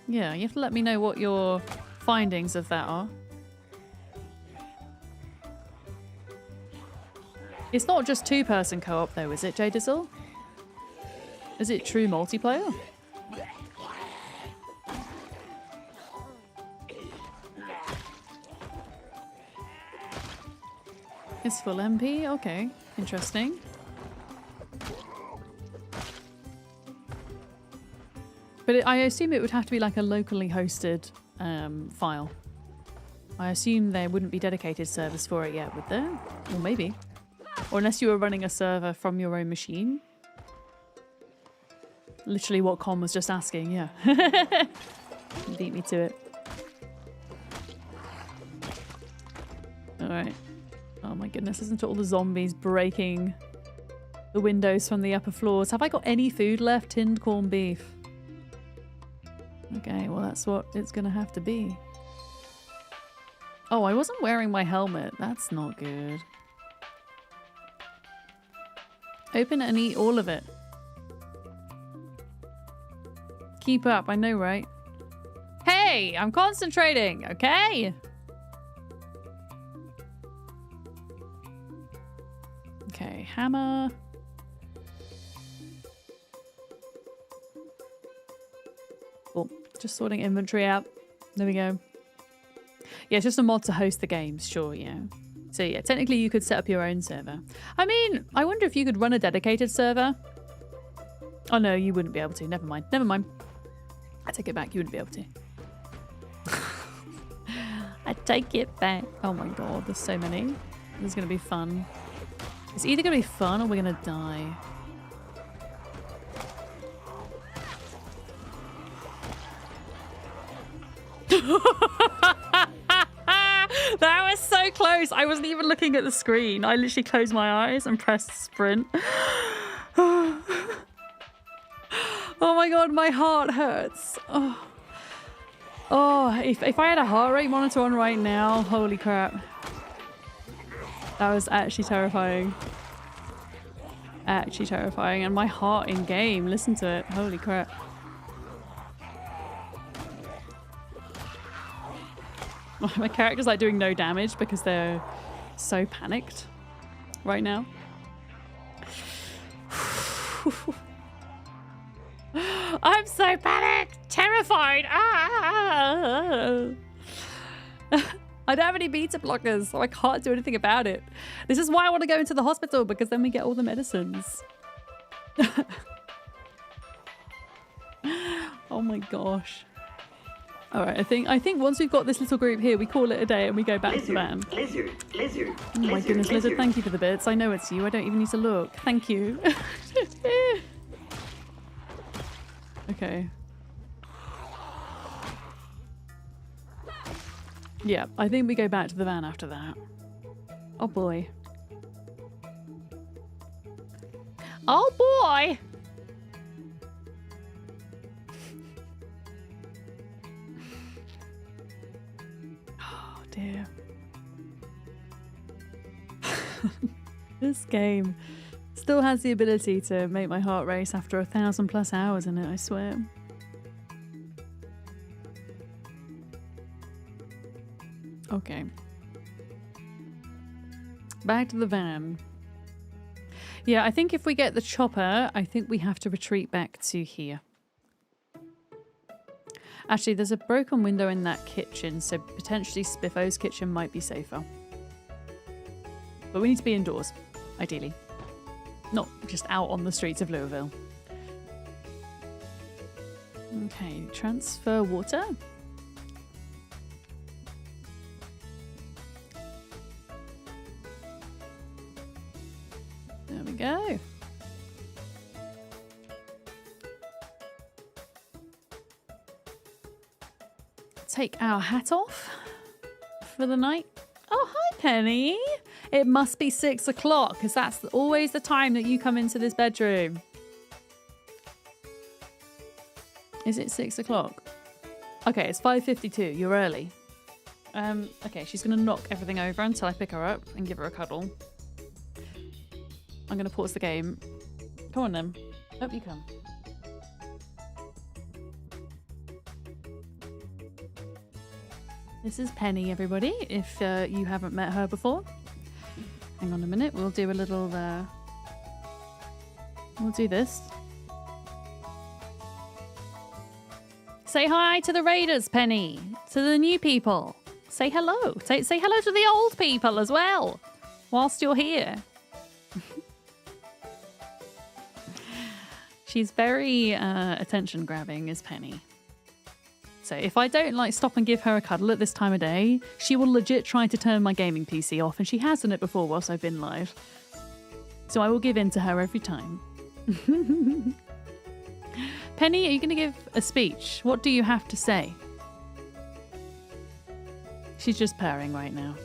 [SPEAKER 1] Yeah, you have to let me know what your findings of that are. It's not just two-person co-op though, is it, J Dizzle? Is it true multiplayer? It's full MP? Okay. Interesting. But I assume it would have to be like a locally hosted file. I assume there wouldn't be dedicated servers for it yet, would there? Or maybe. Or unless you were running a server from your own machine. Literally what Con was just asking, yeah. Beat me to it. Alright. Oh my goodness, listen to all the zombies breaking the windows from the upper floors. Have I got any food left? Tinned corned beef. Okay, well that's what it's gonna have to be. Oh, I wasn't wearing my helmet. That's not good. Open and eat all of it. Keep up, I know, right? Hey, I'm concentrating, okay? Okay, hammer. Cool. Just sorting inventory out. There we go. Yeah, it's just a mod to host the games, sure, yeah. So yeah, technically you could set up your own server. I mean, I wonder if you could run a dedicated server. Oh no, you wouldn't be able to. Never mind. Never mind. I take it back. You wouldn't be able to. I take it back. Oh my god, there's so many. This is going to be fun. It's either going to be fun or we're going to die. That was so close. I wasn't even looking at the screen. I literally closed my eyes and pressed sprint. Oh my god, my heart hurts. Oh, if I had a heart rate monitor on right now, holy crap. That was actually terrifying. Actually terrifying. And my heart in game, listen to it. Holy crap. My character's like doing no damage because they're so panicked right now. I'm so panicked, terrified. Ah! I don't have any beta blockers, so I can't do anything about it. This is why I want to go into the hospital, because then we get all the medicines. Oh my gosh. All right, I think once we've got this little group here, we call it a day and we go back to the van.
[SPEAKER 4] Lizard.
[SPEAKER 1] Oh my goodness, Lizard, thank you for the bits. I know it's you. I don't even need to look. Thank you. Okay. Yeah, I think we go back to the van after that. Oh boy. Oh boy! Oh dear. This game still has the ability to make my heart race after 1,000+ hours in it, I swear. Okay. Back to the van. Yeah, I think if we get the chopper, I think we have to retreat back to here. Actually, there's a broken window in that kitchen, so potentially Spiffo's kitchen might be safer. But we need to be indoors, ideally. Not just out on the streets of Louisville. Okay, transfer water. There we go. Take our hat off for the night. Oh, hi, Penny. It must be 6 o'clock because that's always the time that you come into this bedroom. Is it 6 o'clock? Okay, it's 5:52. You're early. Okay, she's going to knock everything over until I pick her up and give her a cuddle. I'm going to pause the game. Come on, then. Up you come. This is Penny, everybody, if you haven't met her before. Hang on a minute. We'll do a little... We'll do this. Say hi to the raiders, Penny. To the new people. Say hello. Say hello to the old people as well, whilst you're here. She's very attention-grabbing, is Penny. So if I don't like stop and give her a cuddle at this time of day, she will legit try to turn my gaming PC off, and she has done it before whilst I've been live. So I will give in to her every time. Penny, are you going to give a speech? What do you have to say? She's just purring right now.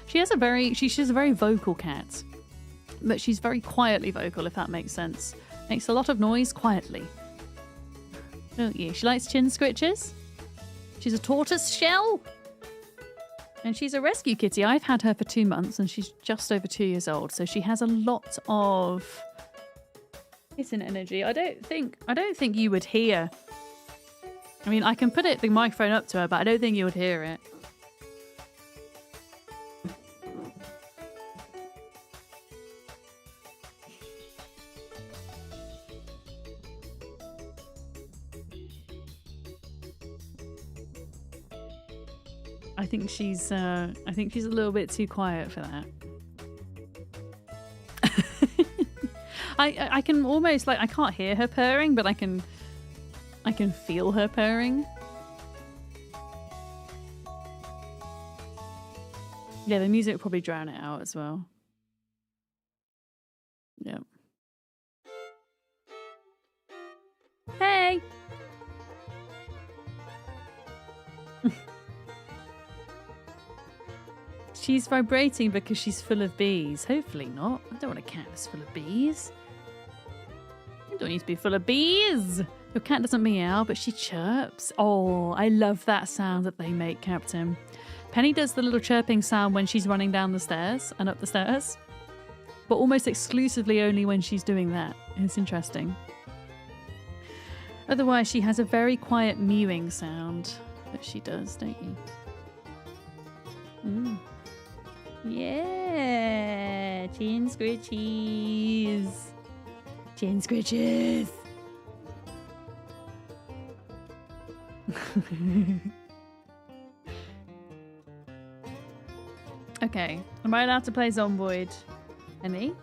[SPEAKER 1] She's a very vocal cat, but she's very quietly vocal, if that makes sense. Makes a lot of noise quietly. Don't you? She likes chin scritches. She's a tortoise shell. And she's a rescue kitty. I've had her for 2 months and she's just over 2 years old. So she has a lot of hidden energy. I don't think you would hear. I mean, I can put the microphone up to her, but I don't think you would hear it. I think she's a little bit too quiet for that. I can almost I can't hear her purring, but I can feel her purring. Yeah, the music will probably drown it out as well. Yeah. Hey. She's vibrating because she's full of bees. Hopefully not. I don't want a cat that's full of bees. You don't need to be full of bees. Your cat doesn't meow, but she chirps. Oh, I love that sound that they make, Captain. Penny does the little chirping sound when she's running down the stairs and up the stairs, but almost exclusively only when she's doing that. It's interesting. Otherwise, she has a very quiet mewing sound that she does, don't you? Mm. Yeah, chin scritchies. Chin scritches. Okay, am I allowed to play Zomboid? Any?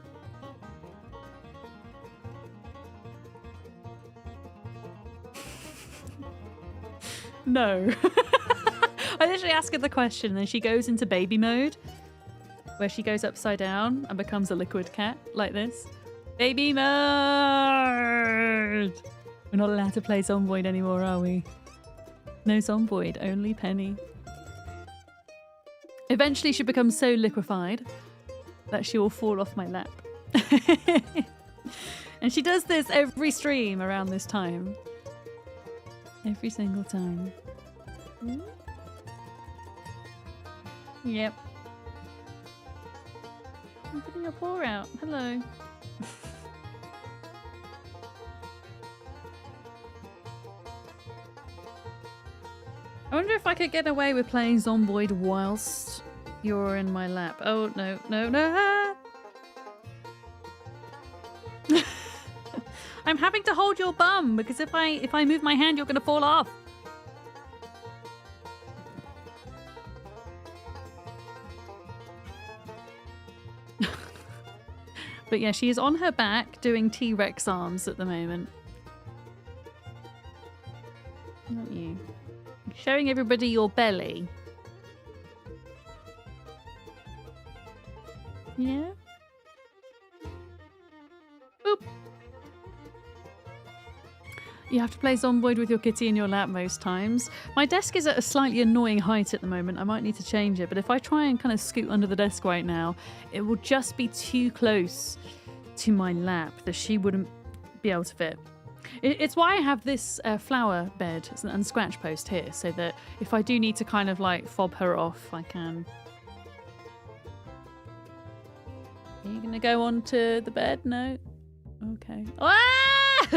[SPEAKER 1] No. I literally ask her the question and then she goes into baby mode, where she goes upside down and becomes a liquid cat, like this. Baby mode! We're not allowed to play Zomboid anymore, are we? No Zomboid, only Penny. Eventually she becomes so liquefied that she will fall off my lap. And she does this every stream around this time. Every single time. Mm. Yep. I'm putting your paw out. Hello. I wonder if I could get away with playing Zomboid whilst you're in my lap. Oh, no, no, no. I'm having to hold your bum because if I move my hand, you're going to fall off. But yeah, she is on her back doing T-Rex arms at the moment. Not you. Showing everybody your belly. Yeah? Boop. You have to play Zomboid with your kitty in your lap most times. My desk is at a slightly annoying height at the moment. I might need to change it, but if I try and kind of scoot under the desk right now, it will just be too close to my lap that she wouldn't be able to fit. It's why I have this flower bed and scratch post here, so that if I do need to kind of like fob her off, I can. Are you gonna go onto the bed? No? Okay. Ah!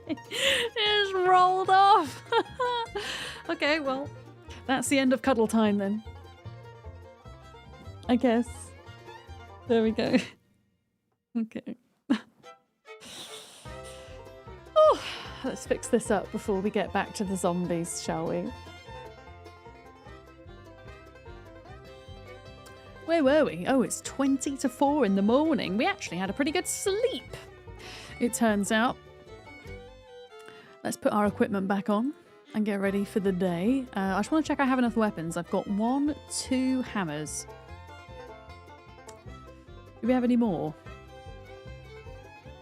[SPEAKER 1] It just rolled off. Okay, well, that's the end of cuddle time then. I guess. There we go. Okay. Oh, let's fix this up before we get back to the zombies, shall we? Where were we? Oh, it's 20 to 4 in the morning. We actually had a pretty good sleep, it turns out. Let's put our equipment back on and get ready for the day. I just want to check I have enough weapons. I've got 2 hammers. Do we have any more?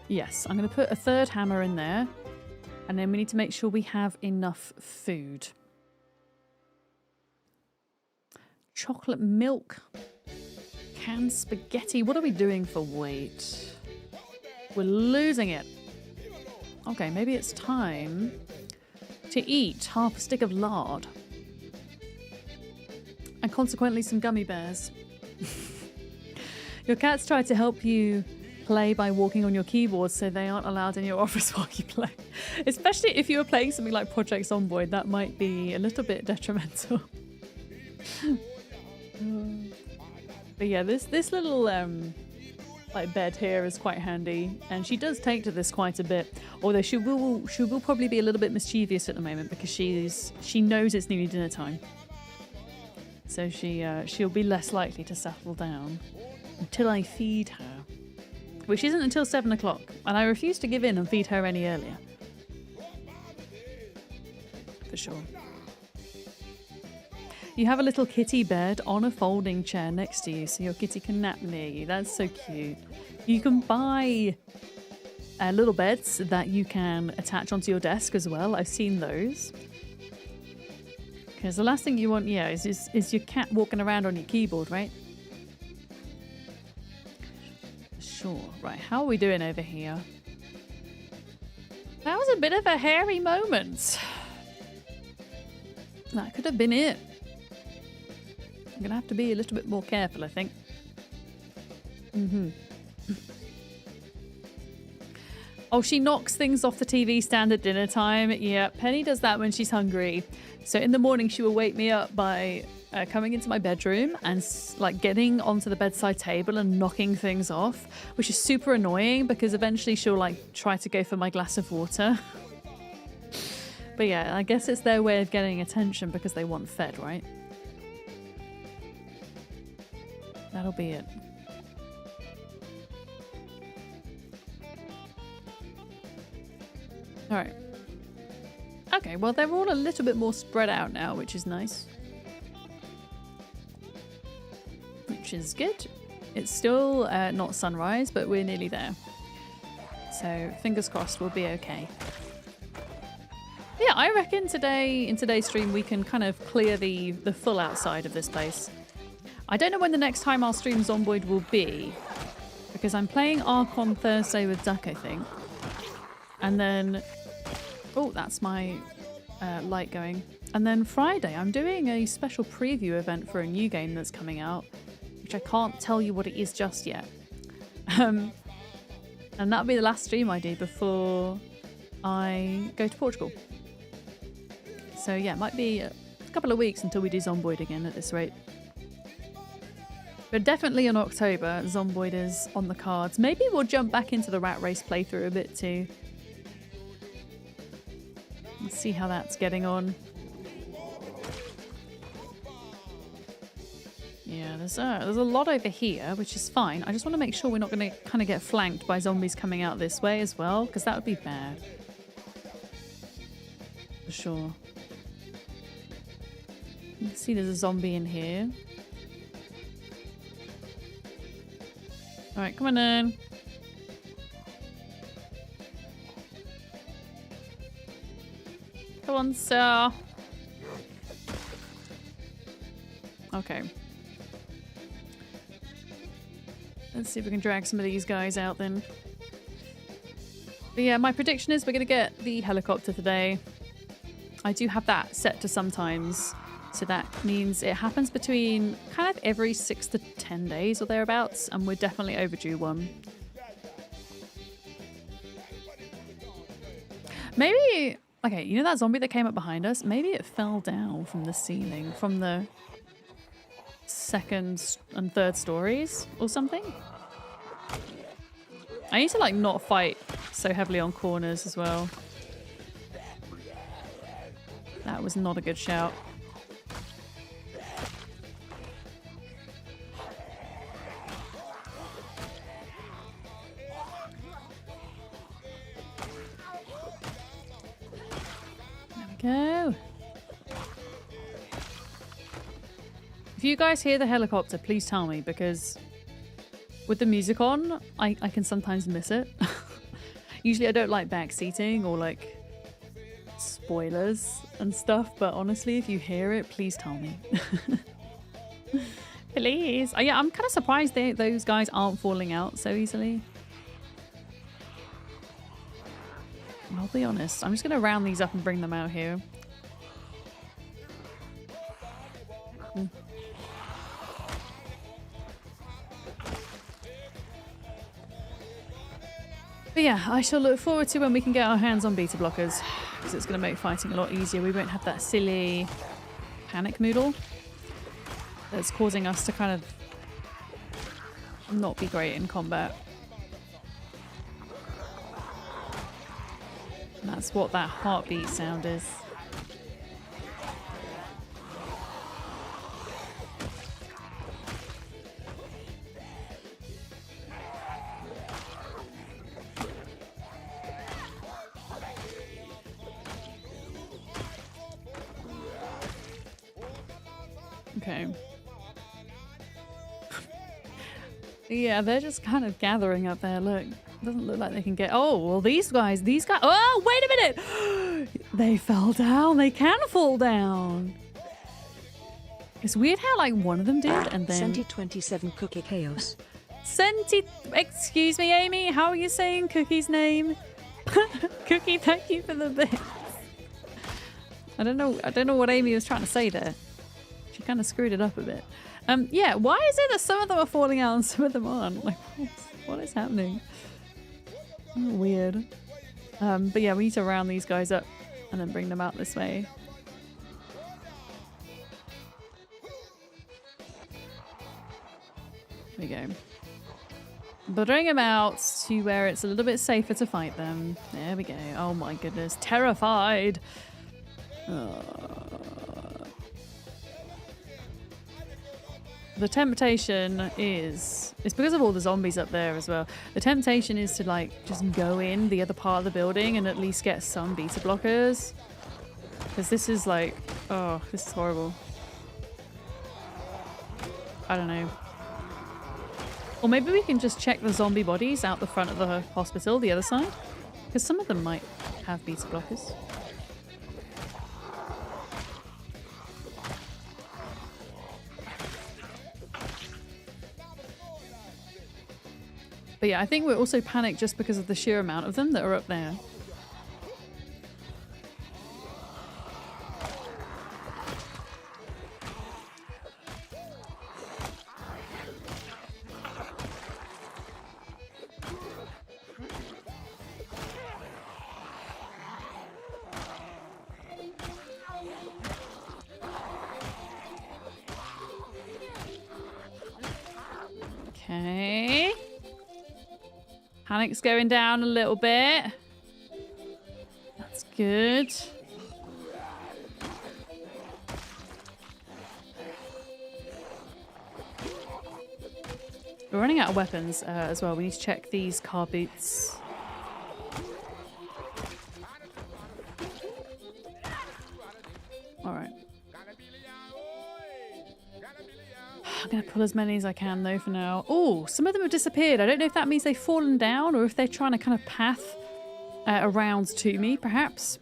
[SPEAKER 1] Yes, I'm going to put a 3rd hammer in there. And then we need to make sure we have enough food. Chocolate milk. Canned spaghetti. What are we doing for weight? We're losing it. Okay, maybe it's time to eat half a stick of lard. And consequently some gummy bears. Your cats try to help you play by walking on your keyboard, so they aren't allowed in your office while you play. Especially if you were playing something like Project Zomboid, that might be a little bit detrimental. But yeah, this little like bed here is quite handy, and she does take to this quite a bit. Although she will probably be a little bit mischievous at the moment because she knows it's nearly dinner time, so she'll be less likely to settle down until I feed her, which isn't until 7 o'clock, and I refuse to give in and feed her any earlier. For sure. You have a little kitty bed on a folding chair next to you so your kitty can nap near you. That's so cute. You can buy little beds that you can attach onto your desk as well. I've seen those. Because the last thing you want, yeah, is your cat walking around on your keyboard, right? Sure. Right, how are we doing over here? That was a bit of a hairy moment. That could have been it. I'm going to have to be a little bit more careful, I think. Oh, she knocks things off the TV stand at dinner time. Yeah, Penny does that when she's hungry. So in the morning, she will wake me up by coming into my bedroom and like getting onto the bedside table and knocking things off, which is super annoying because eventually she'll like try to go for my glass of water. But yeah, I guess it's their way of getting attention because they want fed, right? That'll be it. All right. Okay, well, they're all a little bit more spread out now, which is nice. Which is good. It's still not sunrise, but we're nearly there. So fingers crossed we'll be okay. Yeah, I reckon in today's stream we can kind of clear the full outside of this place. I don't know when the next time I'll stream Zomboid will be, because I'm playing Ark on Thursday with Duck, I think. And then... Oh, that's my light going. And then Friday, I'm doing a special preview event for a new game that's coming out, which I can't tell you what it is just yet. And that'll be the last stream I do before I go to Portugal. So yeah, it might be a couple of weeks until we do Zomboid again at this rate. But definitely in October, Zomboid is on the cards. Maybe we'll jump back into the Rat Race playthrough a bit too. Let's see how that's getting on. Yeah, there's a lot over here, which is fine. I just want to make sure we're not going to kind of get flanked by zombies coming out this way as well, because that would be bad. For sure. You can see there's a zombie in here. Alright, come on in. Come on, sir. Okay. Let's see if we can drag some of these guys out then. But yeah, my prediction is we're going to get the helicopter today. I do have that set to sometimes. So that means it happens between kind of every 6 to 10 days or thereabouts. And we're definitely overdue one. Maybe... Okay, you know that zombie that came up behind us? Maybe it fell down from the ceiling, from the second and third stories or something. I need to like not fight so heavily on corners as well. That was not a good shout. Go. If you guys hear the helicopter, please tell me, because with the music on, I can sometimes miss it. Usually I don't like backseating or like spoilers and stuff, but honestly, if you hear it, please tell me. Please. Oh, yeah, I'm kind of surprised those guys aren't falling out so easily. I'll be honest. I'm just going to round these up and bring them out here. But yeah, I shall look forward to when we can get our hands on beta blockers, because it's going to make fighting a lot easier. We won't have that silly panic noodle that's causing us to kind of not be great in combat. That's what that heartbeat sound is. Okay. Yeah, they're just kind of gathering up there. Look. Doesn't look like they can get... Oh, well, these guys... Oh, wait a minute! They fell down. They can fall down. It's weird how, like, one of them did, and then...
[SPEAKER 2] Senti 27 Cookie Chaos.
[SPEAKER 1] Senti... Excuse me, Amy. How are you saying Cookie's name? Cookie, thank you for the bits. I don't know what Amy was trying to say there. She kind of screwed it up a bit. Yeah, why is it that some of them are falling out and some of them aren't? Like, what is happening? Weird. But yeah, we need to round these guys up and then bring them out this way. Here we go. Bring them out to where it's a little bit safer to fight them. There we go. Oh my goodness. Terrified. The temptation is... It's because of all the zombies up there as well. The temptation is to like just go in the other part of the building and at least get some beta blockers. Because this is like... Oh, this is horrible. I don't know. Or maybe we can just check the zombie bodies out the front of the hospital, the other side. Because some of them might have beta blockers. But yeah, I think we're also panicked just because of the sheer amount of them that are up there. Okay. Panic's going down a little bit. That's good. We're running out of weapons as well. We need to check these car boots. All right. I'm going to pull as many as I can, though, for now. Oh, some of them have disappeared. I don't know if that means they've fallen down or if they're trying to kind of path around to me, perhaps.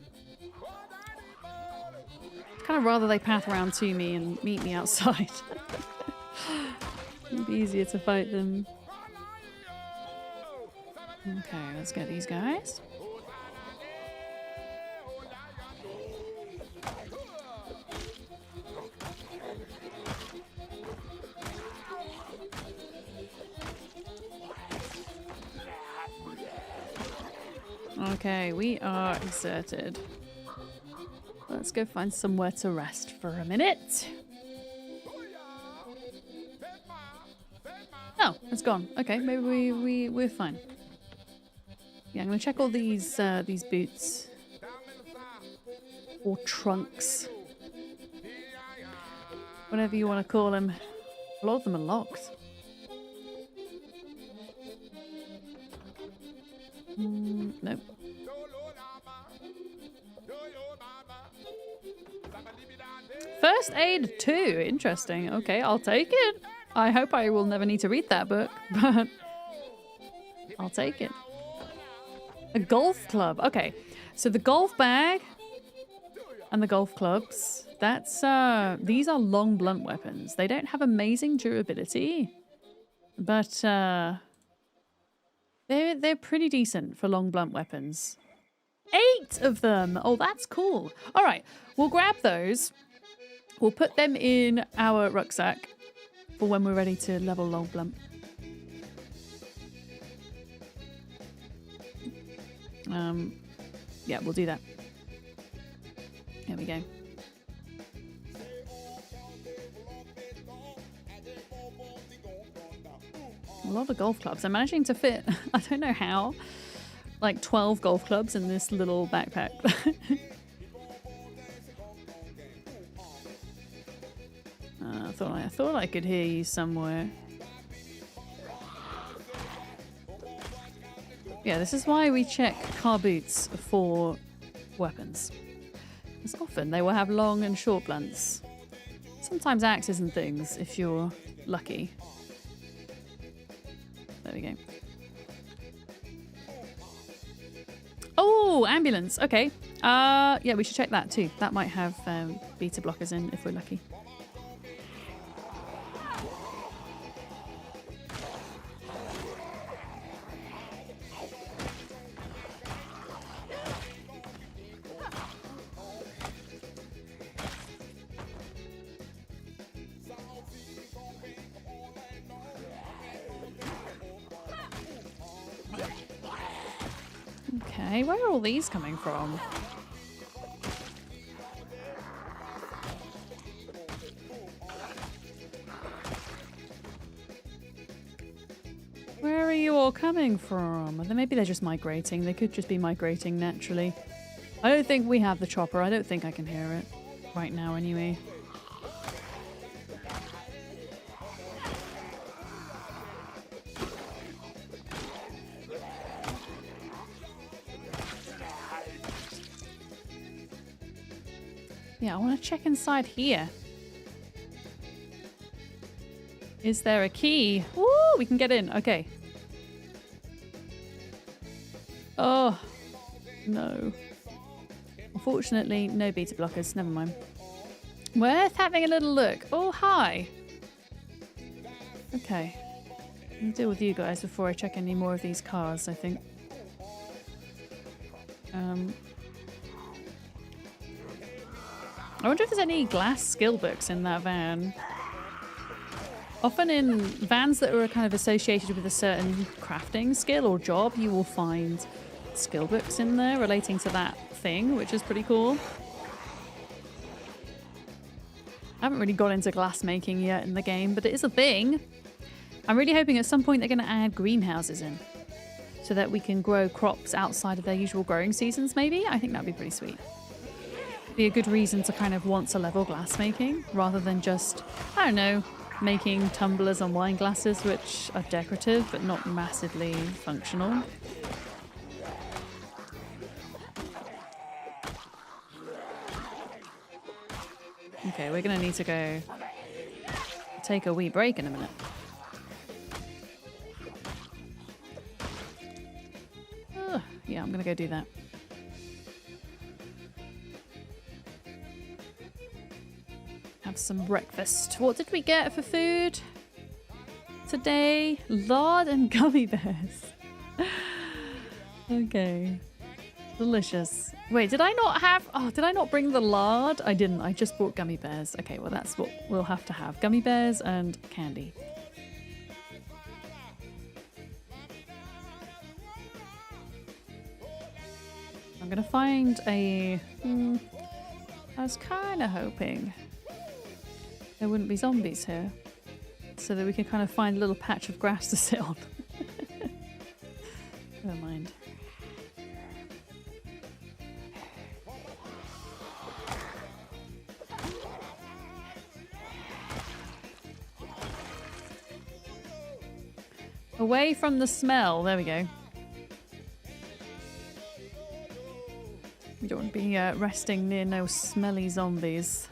[SPEAKER 1] Kind of rather they path around to me and meet me outside. It'd be easier to fight them. Okay, let's get these guys. Okay, we are exerted. Let's go find somewhere to rest for a minute. Oh, it's gone. Okay, maybe we're fine. Yeah, I'm gonna check all these boots or trunks, whatever you want to call them. A lot of them are locked. Nope. First aid 2. Interesting. Okay, I'll take it. I hope I will never need to read that book, but I'll take it. A golf club. Okay, so the golf bag and the golf clubs, that's these are long blunt weapons. They don't have amazing durability, but they're pretty decent for long blunt weapons. 8 of them. Oh, that's cool. All right, we'll grab those. We'll put them in our rucksack for when we're ready to level long blunt. Yeah, we'll do that. There we go. A lot of golf clubs. I'm managing to fit, I don't know how, like 12 golf clubs in this little backpack. I thought I could hear you somewhere. Yeah, this is why we check car boots for weapons. Because often they will have long and short blunts. Sometimes axes and things, if you're lucky. There we go. Oh, ambulance. Okay. Yeah, we should check that too. That might have beta blockers in if we're lucky. Okay, where are all these coming from? Where are you all coming from? Maybe they're just migrating. They could just be migrating naturally. I don't think we have the chopper. I don't think I can hear it right now anyway. Yeah, I want to check inside here. Is there a key? Woo! We can get in. Okay. Oh, no. Unfortunately, no beta blockers. Never mind. Worth having a little look. Oh, hi. Okay. I'll deal with you guys before I check any more of these cars, I think. I wonder if there's any glass skill books in that van. Often in vans that are kind of associated with a certain crafting skill or job, you will find skill books in there relating to that thing, which is pretty cool. I haven't really got into glass making yet in the game, but it is a thing. I'm really hoping at some point they're going to add greenhouses in so that we can grow crops outside of their usual growing seasons, maybe. I think that'd be pretty sweet. Be a good reason to kind of want to level glass making rather than just, I don't know, making tumblers and wine glasses, which are decorative but not massively functional. Okay, we're gonna need to go take a wee break in a minute. Yeah, I'm gonna go do that. Have some breakfast. What did we get for food today? Lard and gummy bears. Okay. Delicious. Wait, did I not have... Oh, did I not bring the lard? I didn't. I just bought gummy bears. Okay, well, that's what we'll have to have. Gummy bears and candy. I'm going to find a... I was kind of hoping there wouldn't be zombies here, so that we can kind of find a little patch of grass to sit on. Never mind. Away from the smell. There we go. We don't want to be resting near no smelly zombies.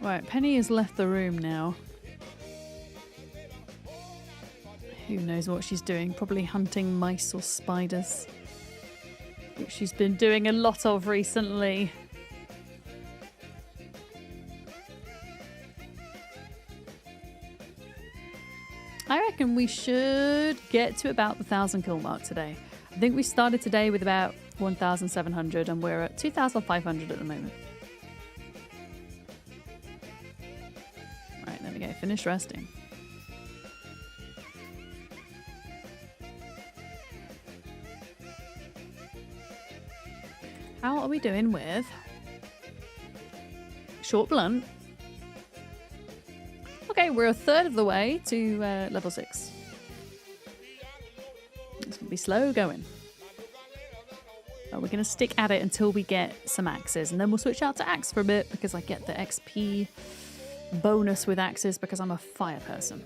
[SPEAKER 1] Right, Penny has left the room now. Who knows what she's doing? Probably hunting mice or spiders, which she's been doing a lot of recently. I reckon we should get to about the 1,000 kill mark today. I think we started today with about 1,700 and we're at 2,500 at the moment. Right, there we go. Finish resting. How are we doing with short blunt? Okay, we're a third of the way to level 6. It's going to be slow going. But we're going to stick at it until we get some axes. And then we'll switch out to axe for a bit because I get the XP bonus with axes because I'm a fire person.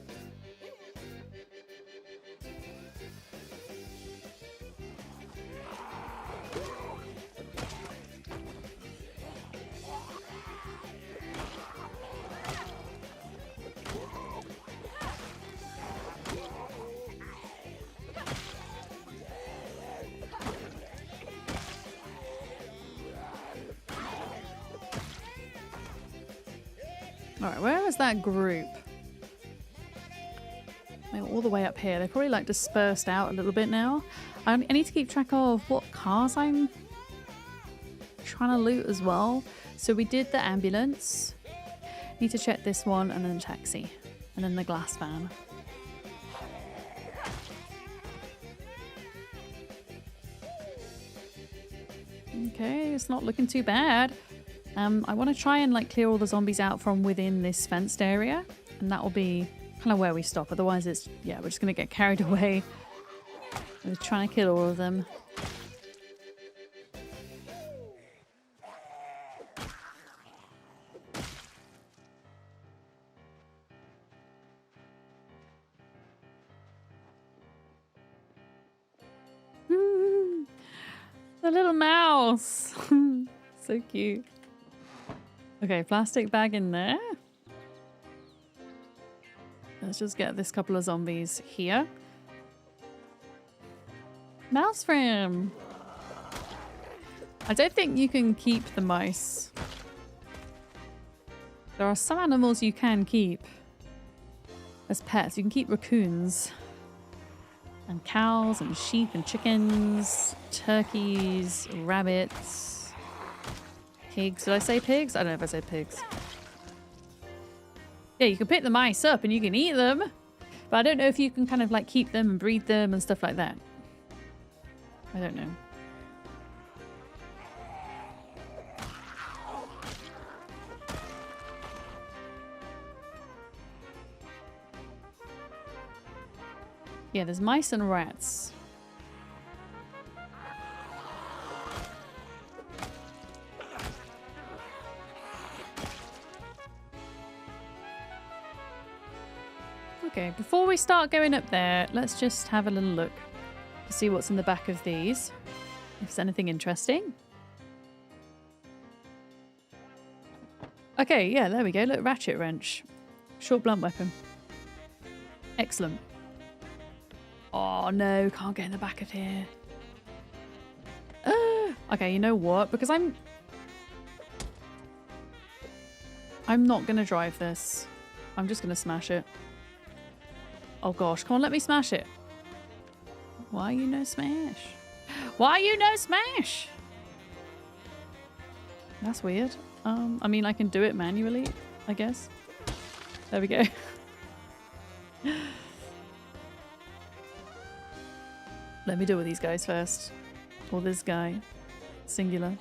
[SPEAKER 1] Alright, where is that group? They're all the way up here. They're probably like dispersed out a little bit now. I need to keep track of what cars I'm trying to loot as well. So we did the ambulance. Need to check this one and then the taxi. And then the glass van. Okay, it's not looking too bad. I want to try and like clear all the zombies out from within this fenced area, and that will be kind of where we stop. Otherwise, it's we're just gonna get carried away. We're trying to kill all of them. The little mouse. So cute. Okay, plastic bag in there. Let's just get this couple of zombies here. Mouse frame. I don't think you can keep the mice. There are some animals you can keep as pets. You can keep raccoons and cows and sheep and chickens, turkeys, rabbits, pigs. Did I say pigs? I don't know if I said pigs. Yeah, you can pick the mice up and you can eat them, but I don't know if you can kind of like keep them and breed them and stuff like that. I don't know. Yeah, there's mice and rats. Okay, before we start going up there, let's just have a little look to see what's in the back of these. If there's anything interesting. Okay, yeah, there we go. Look, ratchet wrench. Short blunt weapon. Excellent. Oh no, can't get in the back of here. Okay, you know what? Because I'm not gonna drive this. I'm just gonna smash it. Oh gosh, come on, let me smash it. Why you no smash? Why you no smash? That's weird. I mean, I can do it manually, I guess. There we go. Let me deal with these guys first. Or this guy. Singular.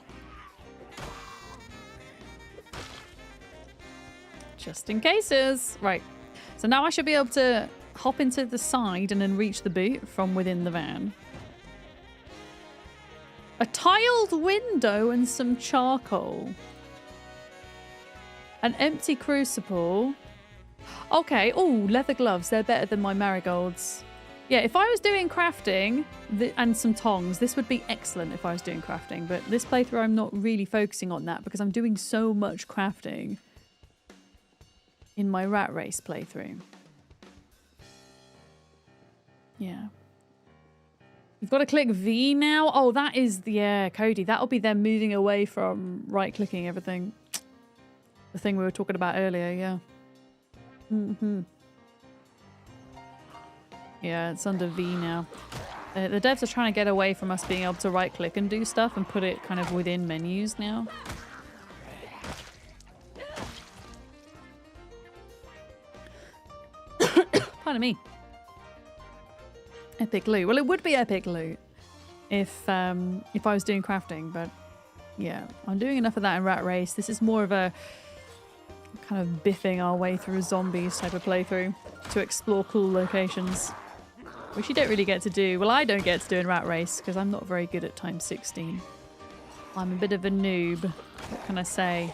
[SPEAKER 1] Just in cases. Right. So now I should be able to hop into the side and then reach the boot from within the van. A tiled window and some charcoal. An empty crucible. Okay. Oh, leather gloves. They're better than my marigolds. Yeah, if I was doing crafting and some tongs, this would be excellent if I was doing crafting. But this playthrough, I'm not really focusing on that because I'm doing so much crafting in my rat race playthrough. Yeah. You've got to click V now. Oh, that is, yeah, Cody. That'll be them moving away from right-clicking everything. The thing we were talking about earlier, yeah. Mm-hmm. Yeah, it's under V now. The devs are trying to get away from us being able to right-click and do stuff and put it kind of within menus now. Pardon me. Epic loot. Well, it would be epic loot if I was doing crafting, but yeah, I'm doing enough of that in Rat Race. This is more of a kind of biffing our way through zombies type of playthrough to explore cool locations, which you don't really get to do. Well, I don't get to do in Rat Race because I'm not very good at times 16. I'm a bit of a noob. What can I say?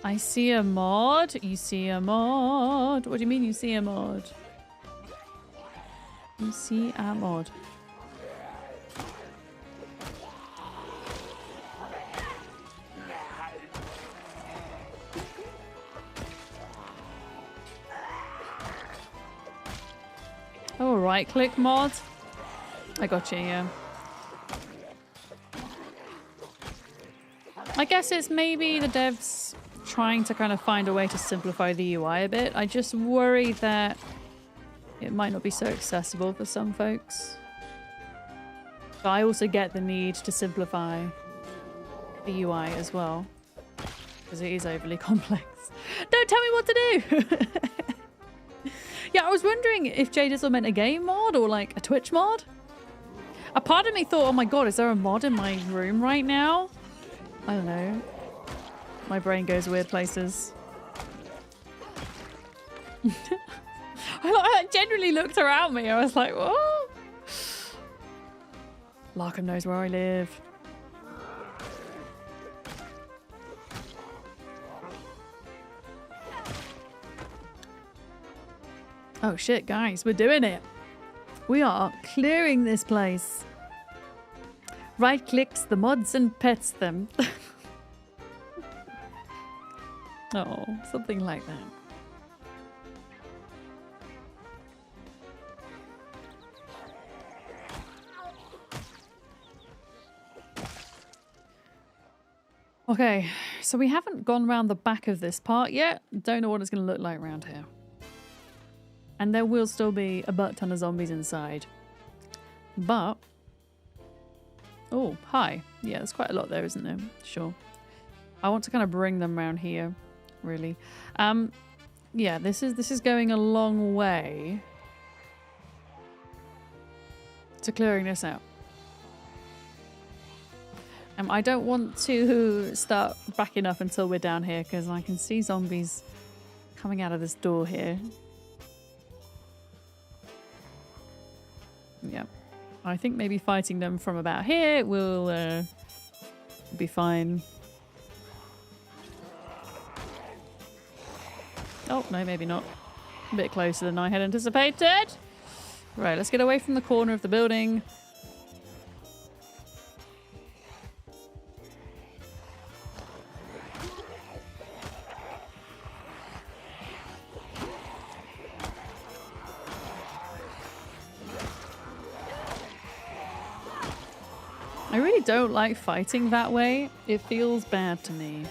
[SPEAKER 1] I see a mod. You see a mod. What do you mean you see a mod? You see a mod. Oh, right click mod. I got you, yeah. I guess it's maybe the devs trying to kind of find a way to simplify the UI a bit. I just worry that it might not be so accessible for some folks. But I also get the need to simplify the UI as well, because it is overly complex. Don't tell me what to do! Yeah, I was wondering if Jadizzle meant a game mod or like a Twitch mod. A part of me thought, oh my god, is there a mod in my room right now? I don't know. My brain goes weird places. I genuinely looked around me. I was like, whoa. Larkham knows where I live. Oh shit, guys, we're doing it. We are clearing this place. Right clicks the mods and pets them. Oh, something like that. Okay, so we haven't gone around the back of this part yet. Don't know what it's going to look like around here. And there will still be a butt ton of zombies inside. But... oh, hi. Yeah, there's quite a lot there, isn't there? Sure. I want to kind of bring them around here, really. Yeah, this is going a long way to clearing this out. I don't want to start backing up until we're down here because I can see zombies coming out of this door here. Yeah. I think maybe fighting them from about here will be fine. Oh, no, maybe not. A bit closer than I had anticipated. Right, let's get away from the corner of the building. I really don't like fighting that way. It feels bad to me.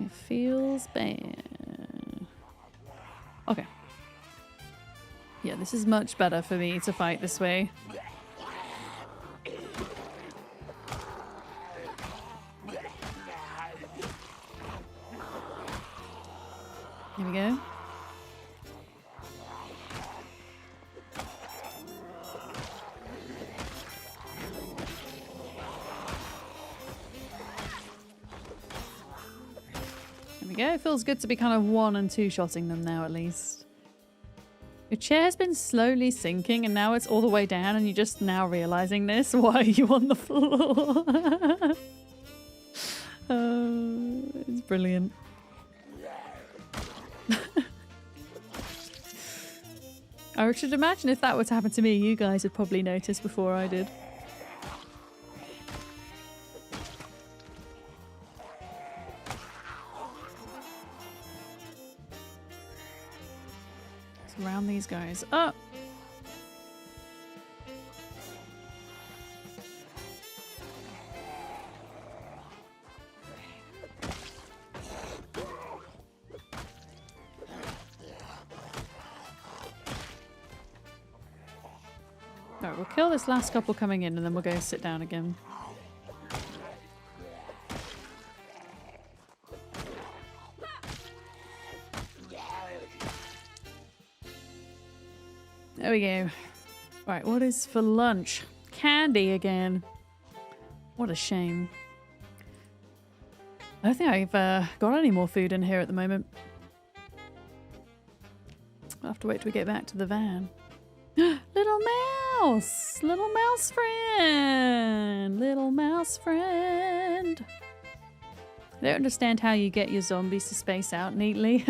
[SPEAKER 1] It feels bad. Okay. Yeah, this is much better for me to fight this way. Here we go. Go. It feels good to be kind of 1- and 2-shotting them now, at least. Your chair's been slowly sinking and now it's all the way down and you're just now realizing this. Why are you on the floor? Oh, it's brilliant. I should imagine if that were to happen to me, you guys would probably notice before I did. Round these guys up. Alright, we'll kill this last couple coming in and then we'll go sit down again. There we go. Right, what is for lunch? Candy again. What a shame. I don't think I've got any more food in here at the moment. I'll have to wait till we get back to the van. Little mouse! Little mouse friend! Little mouse friend! I don't understand how you get your zombies to space out neatly.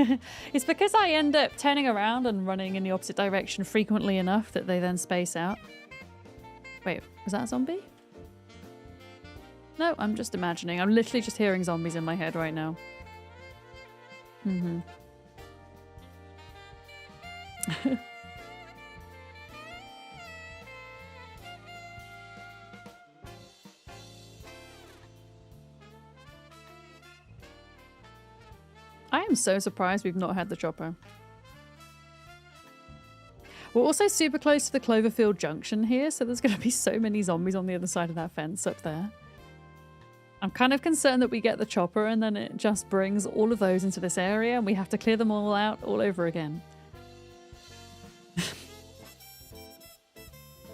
[SPEAKER 1] It's because I end up turning around and running in the opposite direction frequently enough that they then space out. Wait, was that a zombie? No, I'm just imagining. I'm literally just hearing zombies in my head right now. Mm-hmm. I am so surprised we've not had the chopper. We're also super close to the Cloverfield Junction here, so there's going to be so many zombies on the other side of that fence up there. I'm kind of concerned that we get the chopper and then it just brings all of those into this area and we have to clear them all out all over again.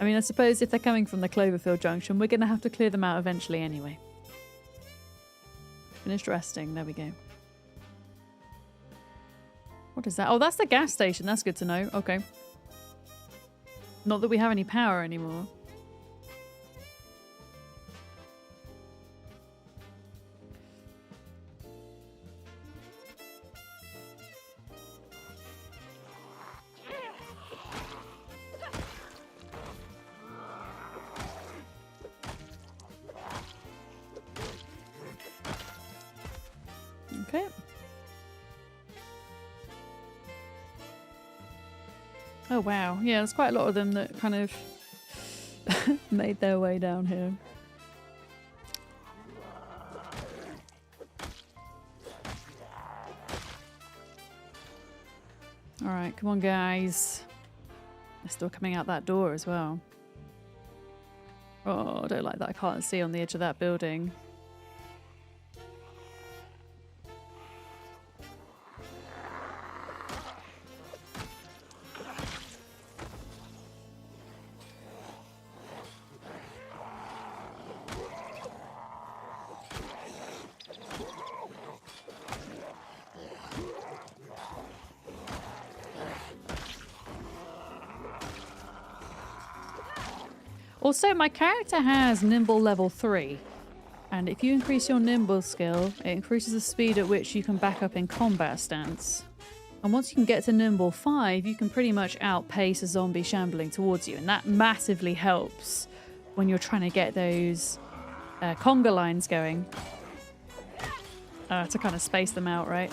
[SPEAKER 1] I mean, I suppose if they're coming from the Cloverfield Junction, we're going to have to clear them out eventually anyway. Finished resting. There we go. What is that? Oh, that's the gas station. That's good to know. Okay. Not that we have any power anymore. Okay. Oh wow, yeah, there's quite a lot of them that kind of made their way down here. Alright, come on guys. They're still coming out that door as well. Oh, I don't like that. I can't see on the edge of that building. Also, my character has Nimble level 3, and if you increase your Nimble skill, it increases the speed at which you can back up in combat stance. And once you can get to Nimble 5, you can pretty much outpace a zombie shambling towards you, and that massively helps when you're trying to get those conga lines going. To kind of space them out, right?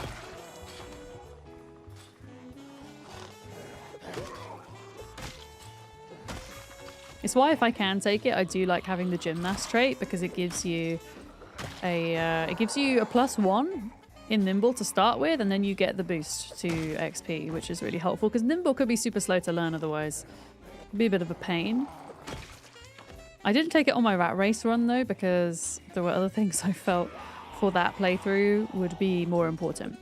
[SPEAKER 1] It's why if I can take it, I do like having the gymnast trait because it gives you a +1 in Nimble to start with, and then you get the boost to XP, which is really helpful because Nimble could be super slow to learn otherwise. It'd be a bit of a pain. I didn't take it on my rat race run though because there were other things I felt for that playthrough would be more important.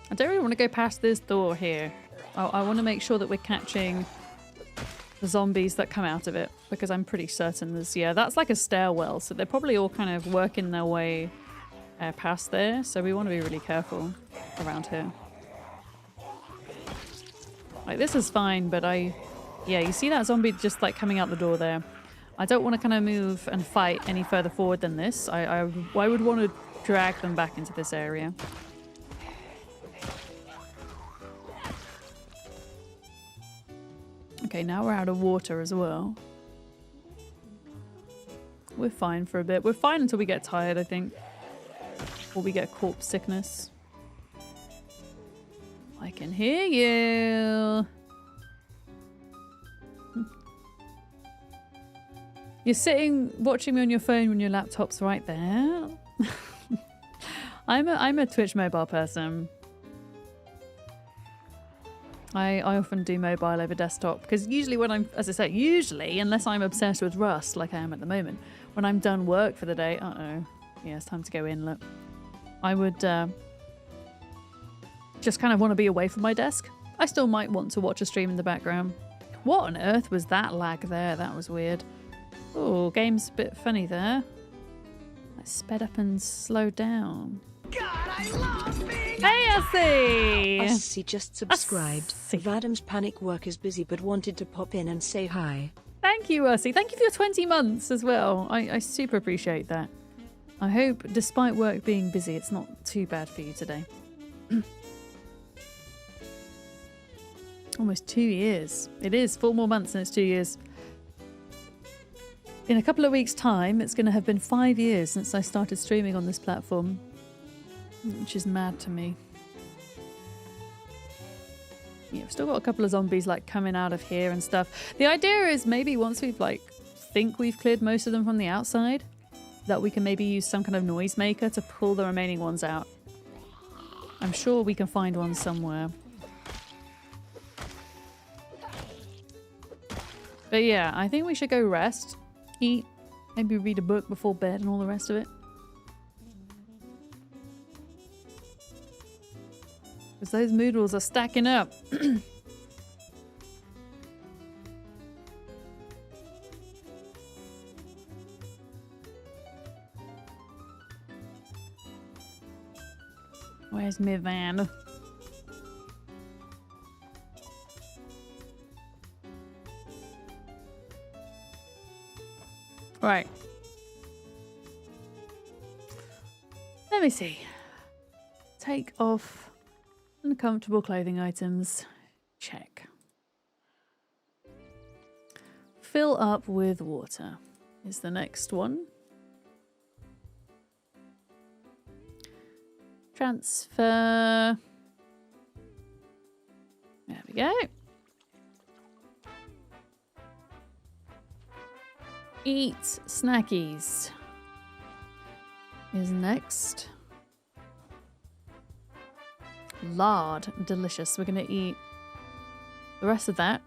[SPEAKER 1] I don't really want to go past this door here. I want to make sure that we're catching the zombies that come out of it, because I'm pretty certain there's, yeah, that's like a stairwell, so they're probably all kind of working their way past there, so we want to be really careful around here. Like, this is fine, but yeah, you see that zombie just like coming out the door there. I don't want to kind of move and fight any further forward than this. I would want to drag them back into this area. Okay, now we're out of water as well. We're fine for a bit. We're fine until we get tired, I think. Or we get corpse sickness. I can hear you. You're sitting watching me on your phone when your laptop's right there. I'm a Twitch mobile person. I often do mobile over desktop because usually when I'm, as I say, usually, unless I'm obsessed with Rust like I am at the moment, when I'm done work for the day, yeah, it's time to go in, look. I would just kind of want to be away from my desk. I still might want to watch a stream in the background. What on earth was that lag there? That was weird. Oh, game's a bit funny there. I sped up and slowed down.
[SPEAKER 3] God, I love being
[SPEAKER 1] Hey, Essie!
[SPEAKER 2] Essie just subscribed. Vadam's panic work is busy but wanted to pop in and say hi.
[SPEAKER 1] Thank you, Essie. Thank you for your 20 months as well. I super appreciate that. I hope, despite work being busy, it's not too bad for you today. Almost 2 years. It is 4 more months and it's 2 years. In a couple of weeks' time, it's going to have been 5 years since I started streaming on this platform. Which is mad to me. Yeah, we've still got a couple of zombies like coming out of here and stuff. The idea is maybe once we've think we've cleared most of them from the outside, that we can maybe use some kind of noisemaker to pull the remaining ones out. I'm sure we can find one somewhere. But yeah, I think we should go rest, eat, maybe read a book before bed and all the rest of it. Because those moodles are stacking up. Where's my van? Right. Let me see. Take off uncomfortable clothing items. Check. Fill up with water is the next one. Transfer. There we go. Eat snackies is next. Lard, delicious. We're gonna eat the rest of that.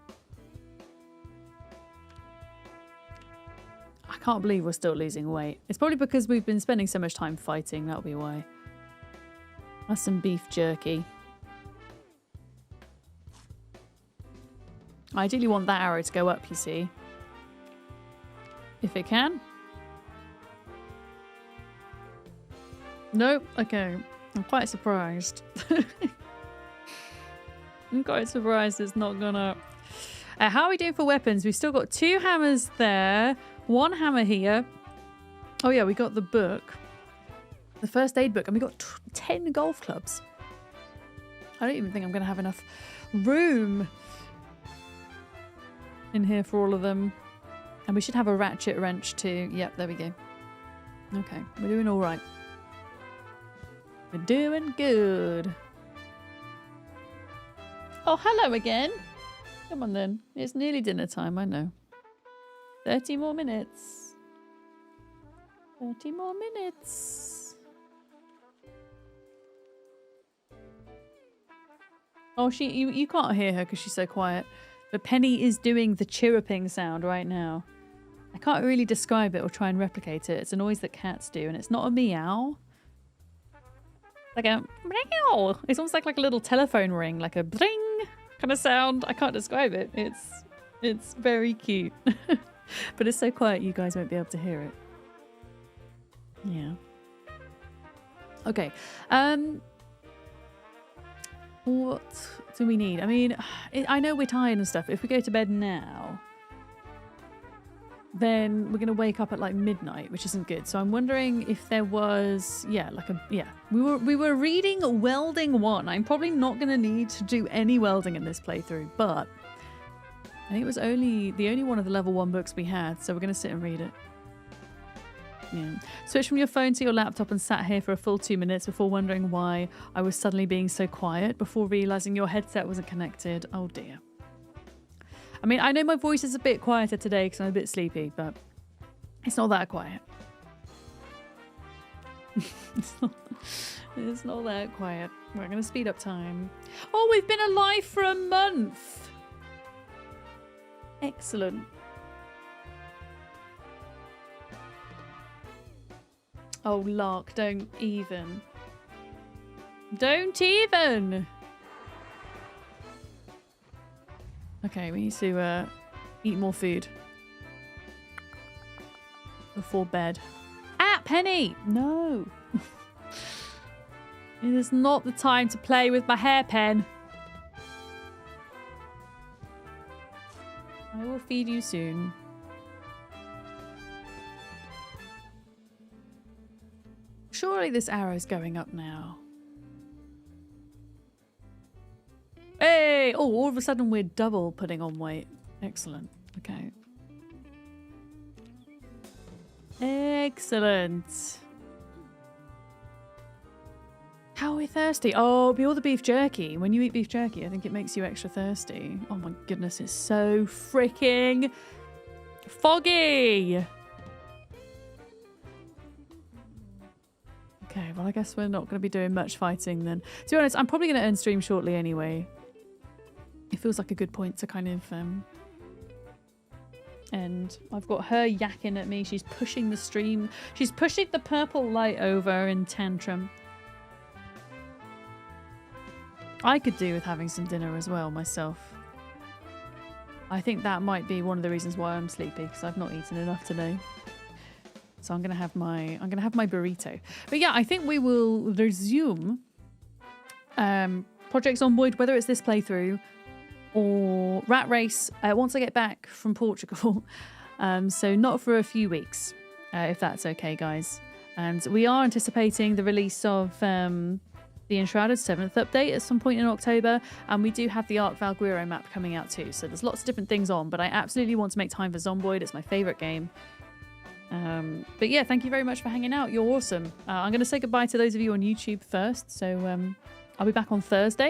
[SPEAKER 1] I can't believe we're still losing weight. It's probably because we've been spending so much time fighting. That'll be why. That's some beef jerky. I ideally want that arrow to go up, you see. If it can. Nope. Okay. I'm quite surprised. I'm quite surprised it's not gone up. How are we doing for weapons? We've still got 2 hammers there. 1 hammer here. Oh yeah, we got the book. The first aid book. And we got 10 golf clubs. I don't even think I'm going to have enough room in here for all of them. And we should have a ratchet wrench too. Yep, there we go. Okay, we're doing all right. We're doing good. Oh, hello again. Come on then. It's nearly dinner time, I know. 30 more minutes. 30 more minutes. Oh, you can't hear her because she's so quiet. But Penny is doing the chirruping sound right now. I can't really describe it or try and replicate it. It's a noise that cats do, and it's not a meow. Like a meow. It's almost like a little telephone ring, like a bling kind of sound. I can't describe it. It's very cute. But it's so quiet you guys won't be able to hear it. Yeah. Okay. What do we need? I mean, I know we're tired and stuff. If we go to bed now, then we're going to wake up at like midnight, which isn't good. So I'm wondering if there was, we were reading Welding 1. I'm probably not going to need to do any welding in this playthrough, but I think it was the only one of the level 1 books we had. So we're going to sit and read it. Yeah. Switched from your phone to your laptop and sat here for a full 2 minutes before wondering why I was suddenly being so quiet before realizing your headset wasn't connected. Oh dear. I mean, I know my voice is a bit quieter today because I'm a bit sleepy, but it's not that quiet. It's not that quiet. We're going to speed up time. Oh, we've been alive for a month. Excellent. Oh, Lark, don't even. Don't even! Okay, we need to eat more food. Before bed. Ah, Penny! No! It is not the time to play with my hairpen. I will feed you soon. Surely this arrow's going up now. Hey! Oh, all of a sudden we're double putting on weight. Excellent. Okay. Excellent. How are we thirsty? Oh, it'll be all the beef jerky. When you eat beef jerky, I think it makes you extra thirsty. Oh my goodness, it's so freaking foggy. Okay, well, I guess we're not going to be doing much fighting then. To be honest, I'm probably going to end stream shortly anyway. It feels like a good point to kind of end. I've got her yakking at me. She's pushing the stream. She's pushing the purple light over in tantrum. I could do with having some dinner as well myself. I think that might be one of the reasons why I'm sleepy, because I've not eaten enough today. So I'm gonna have my burrito. But yeah, I think we will resume Project Zomboid, whether it's this playthrough or Rat Race once I get back from Portugal. So not for a few weeks, if that's okay, guys. And we are anticipating the release of the Enshrouded 7th update at some point in October, and we do have the Arc Valguero map coming out too, so there's lots of different things on, but I absolutely want to make time for Zomboid. It's my favourite game. But yeah, thank you very much for hanging out. You're awesome. I'm going to say goodbye to those of you on YouTube first, so I'll be back on Thursday